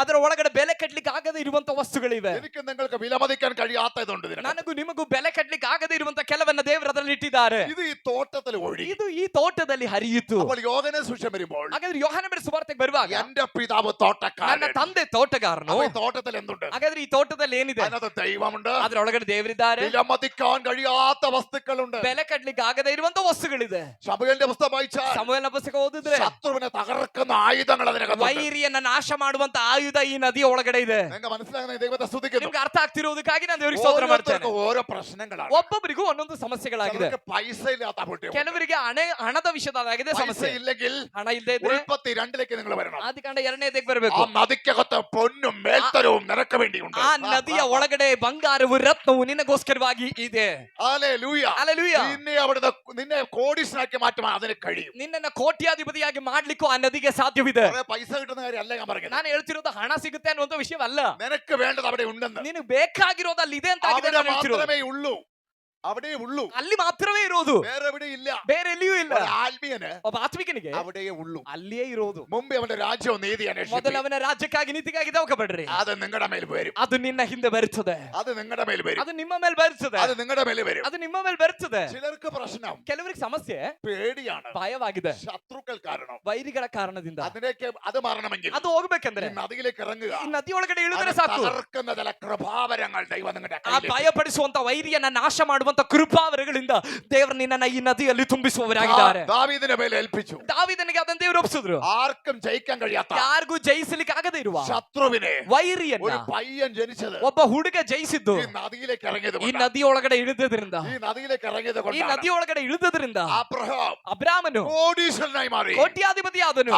ಅದರ ಒಳಗಡೆ ಬೆಲೆ ಕಟ್ಟಲಿಕ್ಕೆ ಆಗದೆ ಇರುವಂತ ವಸ್ತುಗಳಿವೆ. എനിക്ക് നിങ്ങൾക്ക് വിലമതിക്കാൻ കഴിയാത്തതുണ്ട്. ನನಗೂ ನಿಮಗೂ ಬೆಲೆ ಕಟ್ಟಲಿಕ್ಕೆ ಆಗದೆ ಇರುವಂತ ಕೆಲವನ್ನ ದೇವರು ಅದರಲ್ಲಿ ಇಟ್ಟಿದ್ದಾರೆ. ഇത് ഈ തോട്ടത്തിൽ ഒഴുകി. ಇದು ಈ ತೋಟದಲ್ಲಿ ಹರಿಯಿತು. അപ്പോൾ യോഹന്ന സുവിശേഷം വരുമ്പോൾ ಹಾಗಾದ್ರೆ ಯೋಹಾನ ಬರೆದ ಸುವಾರ್ತೆಗೆ ಬರುವಾಗ എന്റെ പിതാവ് ನನ್ನ തോട്ടക്കാരൻ. ತಂದೆ ತೋಟಗಾರನು. അപ്പോൾ ഈ തോട്ടത്തിൽ എന്തുണ്ട്? ಹಾಗಾದ್ರೆ ಈ ತೋಟದಲ್ಲಿ ಏನಿದೆ? അതിനകത്ത് ദൈവമുണ്ട്. ಅದರೊಳಗಡೆ ದೇವರಿದ್ದಾರೆ. വിലമതിക്കാൻ കഴിയാത്ത വസ്തുക്കളുണ്ട്. ಬೆಲೆ ಕಟ್ಟಲಿಕ್ಕೆ ಆಗದೆ ಇರುವಂತ ವಸ್ತುಗಳಿದೆ. ശമൂവേലിന്റെ പുസ്തകം വായിച്ചാൽ ಸಮುವೇಲನ ಪುಸ್ತಕ ಓದಿದ್ರೆ ശത്രുവിനെ തകർക്കുന്ന ആയുധങ്ങൾ അതിനകത്ത് ವೈರಿಯನ್ನ ನಾಶ ಮಾಡುವಂತ ಆಯುಧ ಈ ನದಿಯ ಒಳಗಡೆ ಇದೆ. നിങ്ങൾ മനസ്സിലാകുന്ന ദൈവത്തെ സ്തുതിക്കുന്നു. ನಿಮ್ಗೆ ಅರ್ಥ ಆಗ್ತಿರೋದಕ್ಕಾಗಿ ನಾನು ದೇವರಿಗೆ ಸ್ತೋತ್ರ ಮಾಡ್ತೇನೆ. ഓരോരുത്തർക്കും ഓരോ പ്രശ്നങ്ങളാണ്. ಒಬ್ಬೊಬ್ಬರಿಗೂ ಒಂದೊಂದು ಸಮಸ್ಯೆಗಳಾಗಿದೆ. ചിലർക്ക് പൈസ ഇല്ലാത്ത കുട്ടികൾ. ಕೆಲವರಿಗೆ ಹಣದ ವಿಷಯದಾಗಿದೆ പൈസ ಸಮಸ್ಯೆ. ഇല്ലെങ്കിൽ ಹಣ ಇಲ್ಲದೆ ಇದ್ರೆ ഉൽപ്പത്തി 2 നിങ്ങൾ വരണം. ಆದಿಕಾಂಡ 2 ആ ಬರಬೇಕು. നദിക്കകത്ത് പൊന്നും മേൽത്തരവും നിനക്ക് വേണ്ടിയുണ്ട്. ಆ ನದಿಯ ಒಳಗಡೆ ಬಂಗಾರವು ರತ್ನವು ನಿನಗೋಸ್ಕರವಾಗಿ ಇದೆ. ഹല്ലേലൂയ. ಹಲ್ಲೆಲೂಯ. നിന്നെ കോടീശ്വരനാക്കി മാറ്റുവാൻ അതിന് കഴിയും. ನಿನ್ನನ್ನ ಕೋಟ್ಯಾಧಿಪತಿಯಾಗಿ ಮಾಡ್ಲಿಕ್ಕೂ ಆ ನದಿಗೆ ಸಾಧ್ಯವಿದೆ. കുറെ പൈസ കിട്ടുന്ന കാര്യമല്ല ഞാൻ പറയുന്നത്. ನಾನು ಹೇಳ್ತಿರೋದು ಹಣ ಸಿಗುತ್ತೆ ಅನ್ನುವಂತ ವಿಷಯವಲ್ಲ. നിനക്ക് വേണ്ടത് അവിടെ ഉണ്ടെന്ന്. ನಿನಗೆ ಬೇಕಾಗಿರೋದು ಅಲ್ಲಿ ಇದೆ ಅಂತ ಆಗಿದೆ അവിടെ ನಾನು ಹೇಳ್ತಿರೋದು. മാത്രമേ ഉള്ളൂ. അവിടെ ഉള്ളൂ. ಅಲ್ಲಿ ಮಾತ್ರವೇ ಇರೋದು, വേറെ എവിടെ ഇല്ല. ಬೇರೆ ಎಲ್ಲಿಯೂ ಇಲ್ಲ. ഒരു ആത്മീയന് ಒಬ್ಬ ಆತ್ಮಿಕನಿಗೆ അവിടെ ഉള്ളൂ. ಅಲ್ಲಿಯೇ ಇರೋದು. മുമ്പേ അവന്റെ രാജ്യവും നീതി ಮೊದಲು അന്വേഷിക്കും. ಅವನ ರಾಜ್ಯಕ್ಕಾಗಿ ನೀತಿಗಾಗಿ ದವಕಬೇಡ್ರಿ. അത് നിങ്ങളുടെ മേൽ വരും. ಅದು ನಿನ್ನ ಹಿಂದೆ ಬರುತ್ತದೆ. അത് നിങ്ങളുടെ മേൽ വരും. ಅದು ನಿಮ್ಮ ಮೇಲೆ ಬರುತ್ತದೆ. അത് നിങ്ങളുടെ മേൽ വരും. ಅದು ನಿಮ್ಮ ಮೇಲೆ ಬರುತ್ತದೆ. ചിലർക്ക് പ്രശ്നം ಕೆಲವರಿಗೆ ಸಮಸ್ಯೆ പേടിയാണ്. ಭಯವಾಗಿದೆ, ശത്രുക്കൾ കാരണം. ವೈರಿಗಳ ಕಾರಣದಿಂದ. അതിലേക്ക് അത് മാറണമെങ്കിൽ ಅದು ಹೋಗ್ಬೇಕಂದ್ರೆ ഈ നദിയിലേക്ക് ഇറങ്ങുക. ಈ ನದಿಯೊಳಗಡೆ ಇಳಿದ್ರೆ അത് ಸಾಕು. തകർക്കുന്ന ചില കൃപാവരങ്ങൾ ദൈവം നിങ്ങളുടെ ಆ കയ്യിലേക്ക് ಭಯಪಡಿಸುವಂತ ವೈರಿಯನ್ನ ನಾಶ ಮಾಡುವಂತ ಕೃಪಾವರಗಳಿಂದ ದೇವರು ನಿನ್ನನ್ನ ಈ ನದಿಯಲ್ಲಿ ತುಂಬಿಸುವವರಾಗಿದ್ದಾರೆ. ദാവീദിന്റെ മേൽ ഏൽപ്പിച്ചു. ದಾವೀದನಿಗೆ ಅದನ್ನ ದೇವರು ಒಪ್ಪಿಸಿದ್ರು. ആർക്കും ജയിക്കാൻ കഴിയാത്ത ಯಾರಿಗೂ ಜಯಿಸಲಿಕ್ಕೆ ಆಗದೆ ಇರುವ ശത്രുവിനെ ವೈರಿಯನ್ನ ഒരു പയ്യൻ ജനിച്ചത് ಒಬ್ಬ ಹುಡುಗ ಜಯಿಸಿದ್ದು ഈ നദിയിലേക്ക് ഇറങ്ങിയത് ಈ കൊണ്ടാണ്. ನದಿಯೊಳಗಡೆ ಇಳಿದದ್ರಿಂದ. ഈ നദിയിലേക്ക് ഇറങ്ങിയത് ಈ കൊണ്ടാണ് ನದಿಯೊಳಗಡೆ ಇಳಿದದ್ರಿಂದ അബ്രഹാം ಅಬ್ರಾಮನು കോടീശ്വരനായി മാറി. ಕೋಟ್ಯಾಧಿಪತಿ ಆದನು.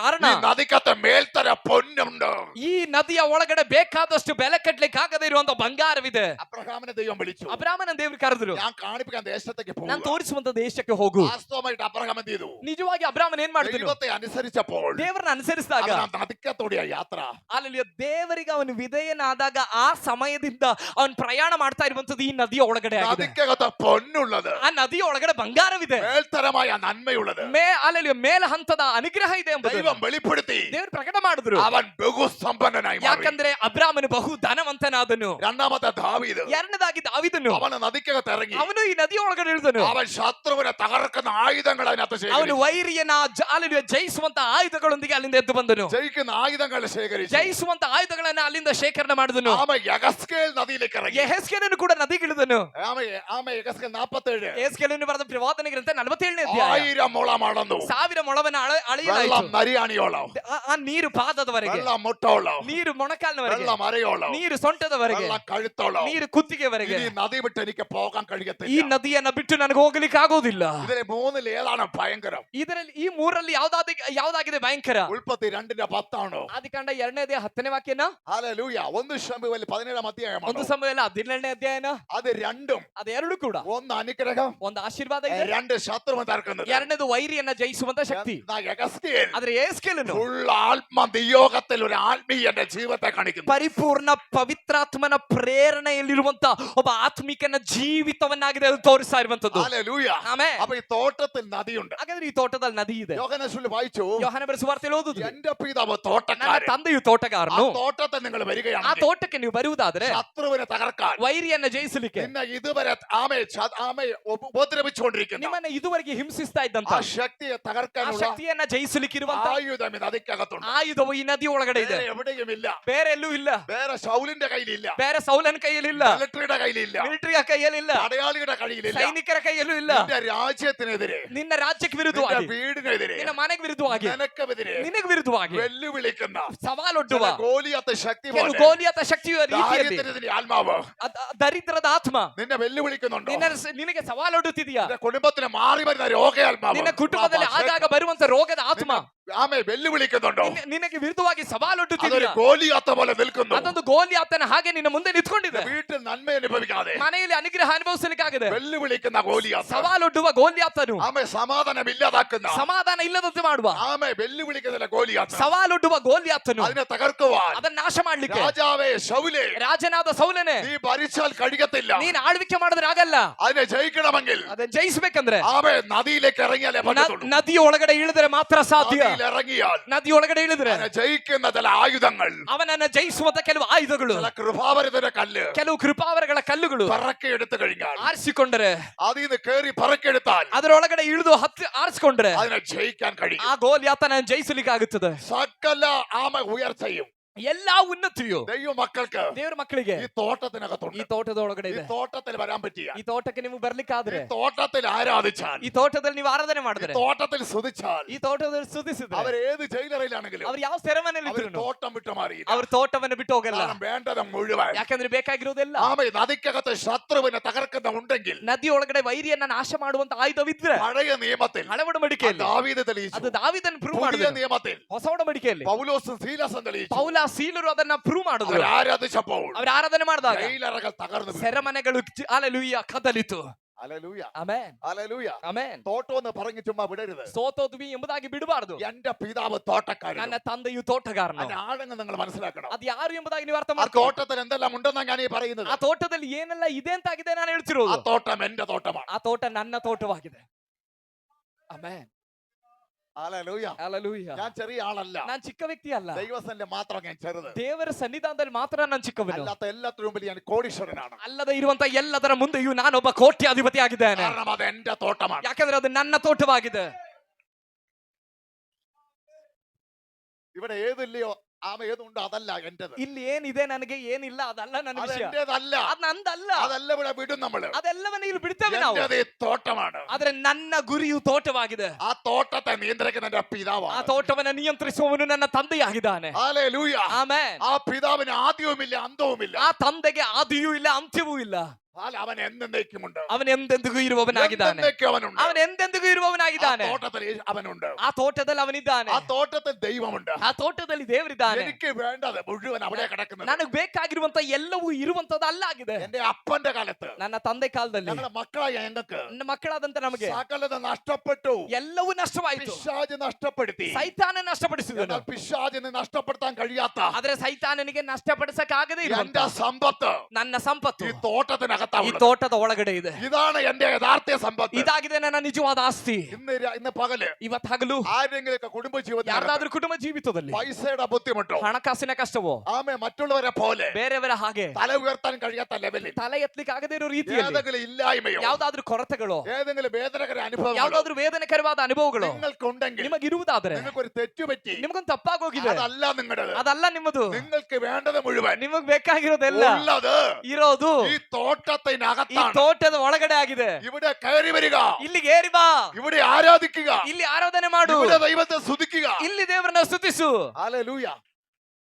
കാരണം ഈ നദിക്കകത്ത് മേൽത്തര പൊന്നുണ്ട്. ಈ ನದಿಯ ಒಳಗಡೆ ಬೇಕಾದಷ್ಟು ಬೆಲೆ ಕಟ್ಟಲಿಕ್ಕೆ ಆಗದೆ ಇರುವಂತ ಬಂಗಾರವಿದೆ. അബ്രഹാമിനെ ദൈവം വിളിച്ചു. ಅಬ್ರಾಮನ ದೇವರು ಕರೆದ್ರು. ഞാൻ കാണിപ്പിക്കാൻ ദേശത്തേക്ക് ನಾನು പോകുക. ತೋರಿಸುವಂತ ದೇಶಕ್ಕೆ ಹೋಗು. വാസ്തവമായിട്ട് അബ്രഹാം എന്ത് ചെയ്തു? ನಿಜವಾಗಿ ಅಬ್ರಾಮನ್ ಏನ್ ಮಾಡ್ತಿದ್ರು? ദൈവത്തെ അനുസരിച്ചപ്പോൾ ದೇವರನ್ನ ಅನುಸರಿಸಿದಾಗ അവൻ ആ നദിക്കത്തോടെയ യാത്ര. ಅಲ್ಲಿ ದೇವರಿಗೆ ಅವನು ವಿಧೇಯನಾದಾಗ ಆ ಸಮಯದಿಂದ ಅವನು ಪ್ರಯಾಣ ಮಾಡ್ತಾ ಇರುವಂತದ್ದು ಈ ನದಿಯ ಒಳಗಡೆ ಆಗಿದೆ. നദിക്കകത്ത് പൊന്നുള്ളത്, ಆ ನದಿಯ ಒಳಗಡೆ ಬಂಗಾರವಿದೆ, മേൽത്തരമായ നന്മയുള്ളത് ಅಲ್ಲಿ ಮೇಲ ಹಂತದ ಅನುಗ್ರಹ ಇದೆ ಎಂಬುದು ദൈവം വെളിപ്പെടുത്തി. ದೇವರು ಪ್ರಕಟ ಮಾಡಿದ್ರು. അവൻ ബഹുസമ്പന്നനായി മാറി. ಯಾಕಂದ್ರೆ ಅಬ್ರಾಮನು ಬಹು ಧನವಂತನಾದನು. രണ്ടാമത്തെ ദാവീദ്, ಎರಡನೇದಾಗಿ ದಾವೀದನು, അവന് നദിക്കകത്ത് ഇറങ്ങി. ಅವನು ಈ ನದಿಯ ಒಳಗಡೆ ಇಳಿದನು. അവൻ ശത്രുവിനെ തകർക്കുന്ന ആയുധങ്ങൾ അതിനകത്ത് ಅವನು ശേഖരിച്ചു. ವೈರಿಯನ್ನ ಜಯಿಸುವಂತ ಆಯುಧಗಳೊಂದಿಗೆ ಅಲ್ಲಿಂದ ಎದ್ದು ಬಂದನು. ജയിക്കുന്ന ആയുധങ്ങൾ ശേഖരിച്ചു. ಜಯಿಸುವಂತ ಆಯುಧಗಳನ್ನ ಅಲ್ಲಿಂದ ಶೇಖರಣೆ ಮಾಡಿದನು. ആമ യഗസ്കേൽ നദിയിലേക്ക് ഇറങ്ങി. ಯೆಹೆಸ್ಕೇಲನು ಕೂಡ ನದಿಗಿಳಿದನು. ആമ യഗസ്കേൽ 47 ಯೆಹೆಸ್ಕೇಲನು ಬರೆದ ಪ್ರವಾದನೆ ಗ್ರಂಥ 47ನೇ ಅಧ್ಯಾಯ. 1000 മുളം അളന്നു. 1000 ಮೊಳವನ್ನ ಅಳೆಯಲಾಯಿತು. വെള്ളം നരിയാണിയോളം, ಆ ನೀರು ಪಾದದವರೆಗೆ, വെള്ളം മുട്ടോളം, ನೀರು ಮೊಣಕಾಲಿನವರೆಗೆ, വെള്ളം അരയോളം, ನೀರು ಸೊಂಟದವರೆಗೆ, വെള്ളം കഴുത്തോളം. ನೀರು ಕುತ್ತಿಗೆವರೆಗೆ. ഈ നദി വിട്ട് എനിക്ക് പോകാൻ ಈ കഴിയത്തില്ല. ನದಿಯನ್ನ ಬಿಟ್ಟು ನನಗೆ ಹೋಗ್ಲಿಕ್ಕೆ ಆಗೋದಿಲ್ಲ. ഇതിലെ മൂന്നിൽ ഏതാണ് ഭയങ്കരം? ಇದರಲ್ಲಿ ಈ ಮೂರಲ್ಲಿ ಯಾವ್ದಾಗಿದೆ ಭಯಂಕರ? ഉൽപ്പത്തി 2:10 ആണോ? ಆದಿಕಾಂಡ 2ನೇ 10ನೇ ವಾಕ್ಯನ, ഹല്ലേലൂയ. 1 ശമൂവേൽ 17 അധ്യായമാണ്. 1 ಸಮುವೇಲ 17ನೇ ಅಧ್ಯಾಯನ. അത് രണ്ടും, ಅದೆರಡು ಕೂಡ ഒന്ന് അനുഗ്രഹം, ಒಂದು ಆಶೀರ್ವಾದ ಇದೆ, രണ്ട് ശത്രുവിനെ തകർക്കുന്നത്. ಎರಡನೇದು ವೈರಿಯನ್ನ ಜಯಿಸುವಂತ ಶಕ್ತಿ. യഗസ്കേൽ ಆದ್ರೆ ಯೆಹೆಸ್ಕೇಲನು ഫുൾ ആത്മനിയോഗത്തിൽ ഒരു ആത്മീയന്റെ ജീവിതത്തെ കാണിക്കുന്നു. ಪರಿಪೂರ್ಣ ಪವಿತ್ರಾತ್ಮನ ಪ್ರೇರಣೆಯಲ್ಲಿರುವಂತ ಒಬ್ಬ ಆತ್ಮಿಕನ ಜೀವಿತವನ್ನಾಗಿದೆ ಅದು ತೋರಿಸ್ತಾ ಇರುವಂತದ್ದು. ഹല്ലേലൂയ. ಆಮೆನ್. അപ്പൊ ഈ തോട്ടത്തിൽ നദിയുണ്ട്. ಹಾಗಾದ್ರೆ ಈ ತೋಟದಲ್ಲಿ ನದಿ ಇದೆ. യോഹന്നാനിൽ വായിച്ചു, ಯೋಹಾನ ಬರೆದ ಸುವಾರ್ತೆಯಲ್ಲಿ ಓದುದು, എന്റെ പിതാവ് ನನ್ನ തോട്ടക്കാരൻ. ತಂದೆಯು ആ ತೋಟಗಾರನು. തോട്ടത്തിൽ നിങ്ങൾ ಆ വരികയാണെങ്കിൽ ತೋಟಕ್ಕೆ ನೀವು ಬರುವುದಾದ್ರೆ ശത്രുവിനെ തകർക്കാൻ, ವೈರಿಯನ್ನ ಜಯಿಸಲಿಕ್ಕೆ, നിന്നെ ഇതുവരെ ആമയെ ഉപദ്രവിച്ചുകൊണ്ടിരിക്കുന്ന ನಿಮ್ಮನ್ನ ಇದುವರೆಗೆ ಹಿಂಸಿಸ್ತಾ ಇದ್ದಂತ ആ ശക്തിയെ ಆ തകർക്കാനുള്ള ಶಕ್ತಿಯನ್ನ ಜಯಿಸಲಿಕ್ಕೆ ಇರುವಂತ ആയുധം ഈ നദിക്കകത്തുണ്ട്. ಆಯುಧವು ಈ ನದಿ ಒಳಗಡೆ ಇದೆ. വേറെ എവിടെയുമില്ല. ಬೇರೆ ಎಲ್ಲೂ ಇಲ್ಲ. വേറെ ശൗലിന്റെ കയ്യിലില്ല, ಬೇರೆ ಸೌಲನ ಕೈಯಲ್ಲಿಲ್ಲ, മിലിറ്ററിയുടെ കയ്യിലില്ല, ಮಿಲಿಟರಿಯ ಕೈಯಲ್ಲಿಲ್ಲ, പടയാളിയുടെ കയ്യിലില്ല. ಸೈನಿಕರ ಕೈಯಲ್ಲೂ ಇಲ್ಲ. നിന്റെ രാജ്യത്തിനെതിരെ, ನಿನ್ನ ರಾಜ್ಯಕ್ಕೆ നിന്റെ ವಿರುದ್ಧವಾಗಿ, വീടിനെതിരെ, ನಿನ್ನ ಮನೆಗೆ ವಿರುದ್ಧವಾಗಿ, നിനക്കെതിരെ ನಿನಗೆ ವಿರುದ್ಧವಾಗಿ വെല്ലുവിളിക്കുന്ന ಸವಾಲೊಡ್ಡುವ ചില ഗോലിയാത്ത ശക്തി ಕೆಲವು പോലെ ಗೋಲಿಯಾತ ಶಕ್ತಿಯ ರೀತಿಯಲ್ಲಿ ദാരിദ്ര്യത്തിന്റെ ആത്മാവ് ದರಿದ್ರದ ಆತ್ಮ നിന്നെ വെല്ലുവിളിക്കുന്നുണ്ടോ? ನಿನಗೆ ಸವಾಲೊಡ್ಡುತ್ತಿದೆಯಾ? നിന്റെ കുടുംബത്തിന് മാറി വരുന്ന രോഗാത്മാവ്, ನಿನ್ನ ಕುಟುಂಬದಲ್ಲಿ ಆಗಾಗ ಬರುವಂತ ರೋಗದ ಆತ್ಮ, ആമേ വെല്ലുവിളിക്കുന്നുണ്ടോ? ನಿನಗೆ ವಿರುದ್ಧವಾಗಿ അതൊരു ಸವಾಲೊಡ್ಡುತ್ತಿದೆಯಾ? ഗോലിയാത്ത പോലെ നിൽക്കുന്നു. ಅದೊಂದು ಗೋಲಿಯಾತನ ಹಾಗೆ ನಿನ್ನ ಮುಂದೆ ನಿಂತ್ಕೊಂಡಿದೆ. വീട്ടിൽ നന്മ അനുഭവിക്കാതെ ಮನೆಯಲ್ಲಿ ಅನುಗ್ರಹ ಅನುಭವಿಸಲಿಕ್ಕಾಗದೆ വെല്ലുവിളിക്കുന്ന ഗോലിയാത്ത, ಸವಾಲೊಡ್ಡುವ ಗೋಲಿಯಾತನು, ആമേ സമാധാനം ഇല്ലാതാക്കുന്ന, ಸಮಾಧಾನ ಇಲ್ಲದಂತೆ ಮಾಡುವ ആമേ വെല്ലുവിളിക്കുന്ന ഗോലിയാത്ത, ಸವಾಲೊಡ್ಡುವ ಗೋಲಿಯಾತನು, അതിനെ തകർക്കുവാൻ ಅದನ್ನ ನಾಶ ಮಾಡ್ಲಿಕ್ಕೆ രാജാവേ ശൗലേ ರಾಜನಾದ ಸೌಲನೆ നീ ഭരിച്ചാൽ കഴിയത്തില്ല. ನೀನ್ ಆಳ್ವಿಕೆ ಮಾಡಿದ್ರೆ ಆಗಲ್ಲ. അതിനെ ജയിക്കണമെങ്കിൽ ಅದನ್ನ ಜಯಿಸ್ಬೇಕಂದ್ರೆ ആമേ നദിയിലേക്ക് ഇറങ്ങിയാലേ പറ്റത്തുള്ളൂ. ನದಿ ಒಳಗಡೆ ಇಳಿದ್ರೆ ಮಾತ್ರ ಸಾಧ್ಯ. നദിയിൽ ഇറങ്ങിയാൽ ನದಿ ಒಳಗಡೆ ಇಳಿದ್ರೆ അതിനെ ജയിക്കുന്ന ചില ആയുധങ്ങൾ, ಅವನನ್ನ ಜಯಿಸುವಂತ ಕೆಲವು ಆಯುಧಗಳು, ചില കൃപാവരത്തിന്റെ കല്ല് ಕೆಲವು ಕೃಪಾವರಗಳ ಕಲ್ಲುಗಳು പറക്കി എടുത്തു കഴിഞ്ഞാൽ, ಆರಿಸಿಕೊಂಡ್ರೆ, അതിൽ നിന്ന് കയറി പറക്കെടുത്താൽ ಅದರೊಳಗಡೆ ಇಳಿದು ಹತ್ತಿ ಆರಿಸಿಕೊಂಡ್ರೆ അതിനെ ജയിക്കാൻ കഴിയും. ಆ ಗೋಲಿಯಾತನ ಜಯಿಸಲಿಕ್ಕಾಗುತ್ತದೆ. സകല ആമ ഉയർച്ചയും ಎಲ್ಲಾ ಉನ್ನತಿಯು ദൈവ മക്കൾക്ക് ದೇವರ ಮಕ್ಕಳಿಗೆ ഈ തോട്ടത്തിനകത്തുണ്ട്. ಈ ತೋಟದ ಒಳಗಡೆ ഈ ಇದೆ. തോട്ടത്തിൽ വരാൻ പറ്റിയ, ಈ ತೋಟಕ್ಕೆ ನೀವು ಬರ್ಲಿಕ್ಕಾದ್ರೆ, ഈ തോട്ടത്തിൽ ആരാധിച്ചാൽ, ಈ ತೋಟದಲ್ಲಿ ನೀವು ಆರಾಧನೆ ഈ ಮಾಡಿದ್ರೆ, തോട്ടത്തിൽ സ്തുതിച്ചാൽ, ಈ ತೋಟದಲ್ಲಿ ಸ್ತುತಿಸಿದ್ರೆ, അവർ ഏത് ജയിലറയിലാണെങ്കിലും ಅವ್ರು ಯಾವ ಸೆರೆಮನೆಯಲ್ಲಿ അവർ ಇದ್ರು തോട്ടം വിട്ടു മാറിയില്ല. ಅವ್ರ ತೋಟವನ್ನು ಬಿಟ್ಟು ಹೋಗಲ್ಲ. കാരണം വേണ്ടത് മുഴുവൻ. ಯಾಕಂದ್ರೆ ಬೇಕಾಗಿರೋದೆಲ್ಲ ആമേ നദിക്കകത്ത് ശത്രുവിനെ തകർക്കുന്ന ഉണ്ടെങ്കിൽ ನದಿ ಒಳಗಡೆ ವೈರಿಯನ್ನ ನಾಶ ಮಾಡುವಂತ ಆಯುಧವಿದ್ರೆ പഴയ നിയമത്തിൽ ಹಳೆ ಒಡಂಬಡಿಕೆಯಲ್ಲಿ ദാവീദ് തെളിയിച്ചു. ಅದು ದಾವಿದನ್ ಪ್ರೂವ್ പുതിയ ಮಾಡಿದ್ರು. നിയമത്തിൽ ಹೊಸ ಒಡಂಬಡಿಕೆಯಲ್ಲಿ പൗലോസും സീലാസും തെളിയിച്ചു. ಪೌಲ ಸೀಲರು ಅದನ್ನ ಪ್ರೂವ್ ಮಾಡಿದ್ರು. അവർ ആരാധിച്ചപ്പോൾ ಅವ್ರ ಆರಾಧನೆ ಮಾಡಿದಾಗ ജയിലറകൾ തകർന്നു വീണു. ಸೆರೆಮನೆಗಳು ಅಲೆಲೂಯ ಕದಲಿತು. Hallelujah amen hallelujah. ಆಮೆನ್. തോട്ടം എന്ന് പറഞ്ഞു ചുമ്മാ വിടരുത്. ಸೋತೋದ್ವಿ ಎಂಬುದಾಗಿ ಬಿಡಬಾರದು. എന്റെ പിതാവ് തോട്ടക്കാരൻ. ನನ್ನ ತಂದೆಯು ತೋಟಗಾರನು. അതിന്റെ ആഴങ്ങൾ നിങ്ങൾ മനസ്സിലാക്കണം. ಅದು ಯಾರು ಎಂಬುದಾಗಿ ನೀವು ಅರ್ಥ ആ ಮಾಡ್ಕೊ. തോട്ടത്തിൽ എന്തെല്ലാം ഉണ്ടെന്നാണ് ഞാൻ ഈ പറയുന്നത്. ಆ ತೋಟದಲ್ಲಿ ಏನೆಲ್ಲ ಇದೆ ಅಂತ ಆಗಿದೆ ನಾನು ആ ಹೇಳ್ತಿರೋದು. തോട്ടം എന്റെ തോട്ടമാണ്. ಆ ತೋಟ ನನ್ನ ತೋಟವಾಗಿದೆ. Amen hallelujah. ಹಲ್ಲೆಲೂಯ. ഞാൻ ചെറിയ ആളല്ല. ನಾನು ಚಿಕ್ಕ ವ್ಯಕ್ತಿ ಅಲ್ಲ. ദൈവസന്നിധിയിൽ മാത്രം ഞാൻ ചെറുത്. ದೇವರ ಸನ್ನಿಧಾನದಲ್ಲಿ ಮಾತ್ರ ನಾನು ಚಿಕ್ಕವನು. അല്ലാത്ത എല്ലാത്തിനും മുമ്പിൽ ഞാൻ കോടീശ്വരനാണ്. ಅಲ್ಲದೆ ಇರುವಂತ ಎಲ್ಲದರ ಮುಂದೆಯೂ ನಾನೊಬ್ಬ ಕೋಟ್ಯಾಧಿಪತಿ ಆಗಿದ್ದೇನೆ. കാരണം അത് എന്റെ തോട്ടമാണ്. ಯಾಕಂದ್ರೆ ಅದು ನನ್ನ ತೋಟವಾಗಿದೆ. ഇവിടെ ഏതില്ലയോ ആമ ഏതുണ്ടോ അതല്ല എന്റേത്. ಇಲ್ಲಿ ಏನಿದೆ ನನಗೆ ಏನಿಲ್ಲ ಅದಲ್ಲ ನನ್ನ അത് ವಿಷಯ. എന്റേതല്ല. ಅದು ನಂದಲ್ಲ. അതല്ല ഇവിടെ വിടും നമ്മള്. ಅದೆಲ್ಲವನ್ನ ಇಲ್ಲಿ ಬಿಡ್ತೇವೆ ನಾವು. എന്റേത് ഈ തോട്ടമാണ്. ಆದ್ರೆ ನನ್ನ ಗುರಿಯು ತೋಟವಾಗಿದೆ. ആ തോട്ടത്തെ നിയന്ത്രിക്കുന്ന എന്റെ ಆ പിതാവാണ്. ತೋಟವನ್ನ ನಿಯಂತ್ರಿಸುವವನು ನನ್ನ ತಂದೆಯಾಗಿದ್ದಾನೆ. ഹല്ലേലൂയ. ಆಮೆನ್. ആ പിതാവിന് ആദ്യവുമില്ല അന്തവുമില്ല. ಆ ತಂದೆಗೆ ಆದಿಯೂ ಇಲ್ಲ ಅಂತ್ಯವೂ ಇಲ್ಲ. അവൻ എന്നേക്കുമുണ്ട്. ಅವನು ಎಂದೆಂದಿಗೂ ಇರುವವನಾಗಿದ್ದಾನೆ. എന്നേക്കും അവനുണ്ട്. ಅವನು ಎಂದೆಂದಿಗೂ ആ ಇರುವವನಾಗಿದ್ದಾನೆ. തോട്ടത്തിൽ അവനുണ്ട്. ಆ ತೋಟದಲ್ಲಿ ಅವನಿದ್ದಾನೆ. ആ തോട്ടത്തിൽ ദൈവമുണ്ട്. ಆ ತೋಟದಲ್ಲಿ ದೇವರಿದ್ದಾನೆ. എനിക്ക് വേണ്ടത് മുഴുവൻ അവിടെ കിടക്കുന്നത്. ನನಗೆ ಬೇಕಾಗಿರುವಂತ ಎಲ್ಲವೂ ಇರುವಂತದ್ದು ಅಲ್ಲಾಗಿದೆ. എന്റെ അപ്പന്റെ കാലത്ത് ನನ್ನ ತಂದೆ ಕಾಲದಲ್ಲಿ ഞങ്ങളുടെ മക്കളായ ഞങ്ങൾക്ക് ನನ್ನ ಮಕ್ಕಳಾದಂತ ನಮಗೆ സകലത നഷ്ടപ്പെട്ടു. ಎಲ್ಲವೂ ನಷ್ಟವಾಯಿತು. പിശാച് നഷ്ടപ്പെടുത്തി. ಸೈತಾನ ನಷ್ಟಪಡಿಸಿದನು. എന്നാൽ പിശാചിന് നഷ്ടപ്പെടുത്താൻ കഴിയാത്ത ಆದ್ರೆ ಸೈತಾನನಿಗೆ ನಷ್ಟಪಡಿಸಕ್ಕಾಗದೇ ಇರುವಂತ എന്റെ സമ്പത്ത് ನನ್ನ ಸಂಪತ್ತು ഈ തോട്ടത്തിനകത്താണ് ಈ ഉള്ളത്. ತೋಟದ ಒಳಗಡೆ ಇದೆ. ഇതാണ് എന്റെ യഥാർത്ഥ സമ്പത്ത്. ಇದಾಗಿದೆ ನನ್ನ ನಿಜವಾದ ಆಸ್ತಿ. ഇന്ന് പകല് ಇವತ್ತು ಹಗಲು ആരെങ്കിലും കുടുംബ ജീവിതത്തിൽ ಯಾರ್ದಾದ್ರೂ ಕುಟುಂಬ ಜೀವಿತದಲ್ಲಿ പൈസയുടെ ബുദ്ധിമുട്ടോ ಹಣಕಾಸಿನ ಕಷ್ಟವೋ ആമേ മറ്റുള്ളവരെ പോലെ ಬೇರೆಯವರ ಹಾಗೆ തല ഉയർത്താൻ കഴിയാത്ത ലെവലിൽ ತಲೆ ಎತ್ತಲಿಕ್ಕೆ ಆಗದೇ ಇರೋ ರೀತಿಯಲ್ಲಿ ഏതെങ്കിലും ഇല്ലായ്മയോ ಯಾವ್ದಾದ್ರೂ ಕೊರತೆಗಳೋ ഏതെങ്കിലും വേദനകര അനുഭവങ്ങളോ ಯಾವ್ದಾದ್ರೂ ವೇದನೆಕರವಾದ ಅನುಭವಗಳು നിങ്ങൾക്കുണ്ടെങ്കിൽ ನಿಮಗಿರುವುದಾದ್ರೆ നിങ്ങൾക്കൊരു തെറ്റുപറ്റി ನಿಮಗೊಂದು ತಪ್ಪಾಗೋಗಿದೆ. അതല്ല നിങ്ങളുടേത്. ಅದಲ್ಲ ನಿಮ್ಮದು. നിങ്ങൾക്ക് വേണ്ടത് മുഴുവൻ ನಿಮಗ್ ಬೇಕಾಗಿರೋದೆಲ್ಲ ഉള്ളത് ಇರೋದು ഈ ಈ തോട്ടത്തിനകത്താണ്. ತೋಟದ ಒಳಗಡೆ ಆಗಿದೆ. ഇവിടെ കയറി വരിക, ಇಲ್ಲಿಗೆ ಏರಿ ಬಾ. ഇവിടെ ആരാധിക്കുക, ಇಲ್ಲಿ ಆರಾಧನೆ ಮಾಡು. ഇവിടെ ദൈവത്തെ സ്തുതിക്കുക. ಇಲ್ಲಿ ದೇವರನ್ನ ಸ್ತುತಿಸು. Hallelujah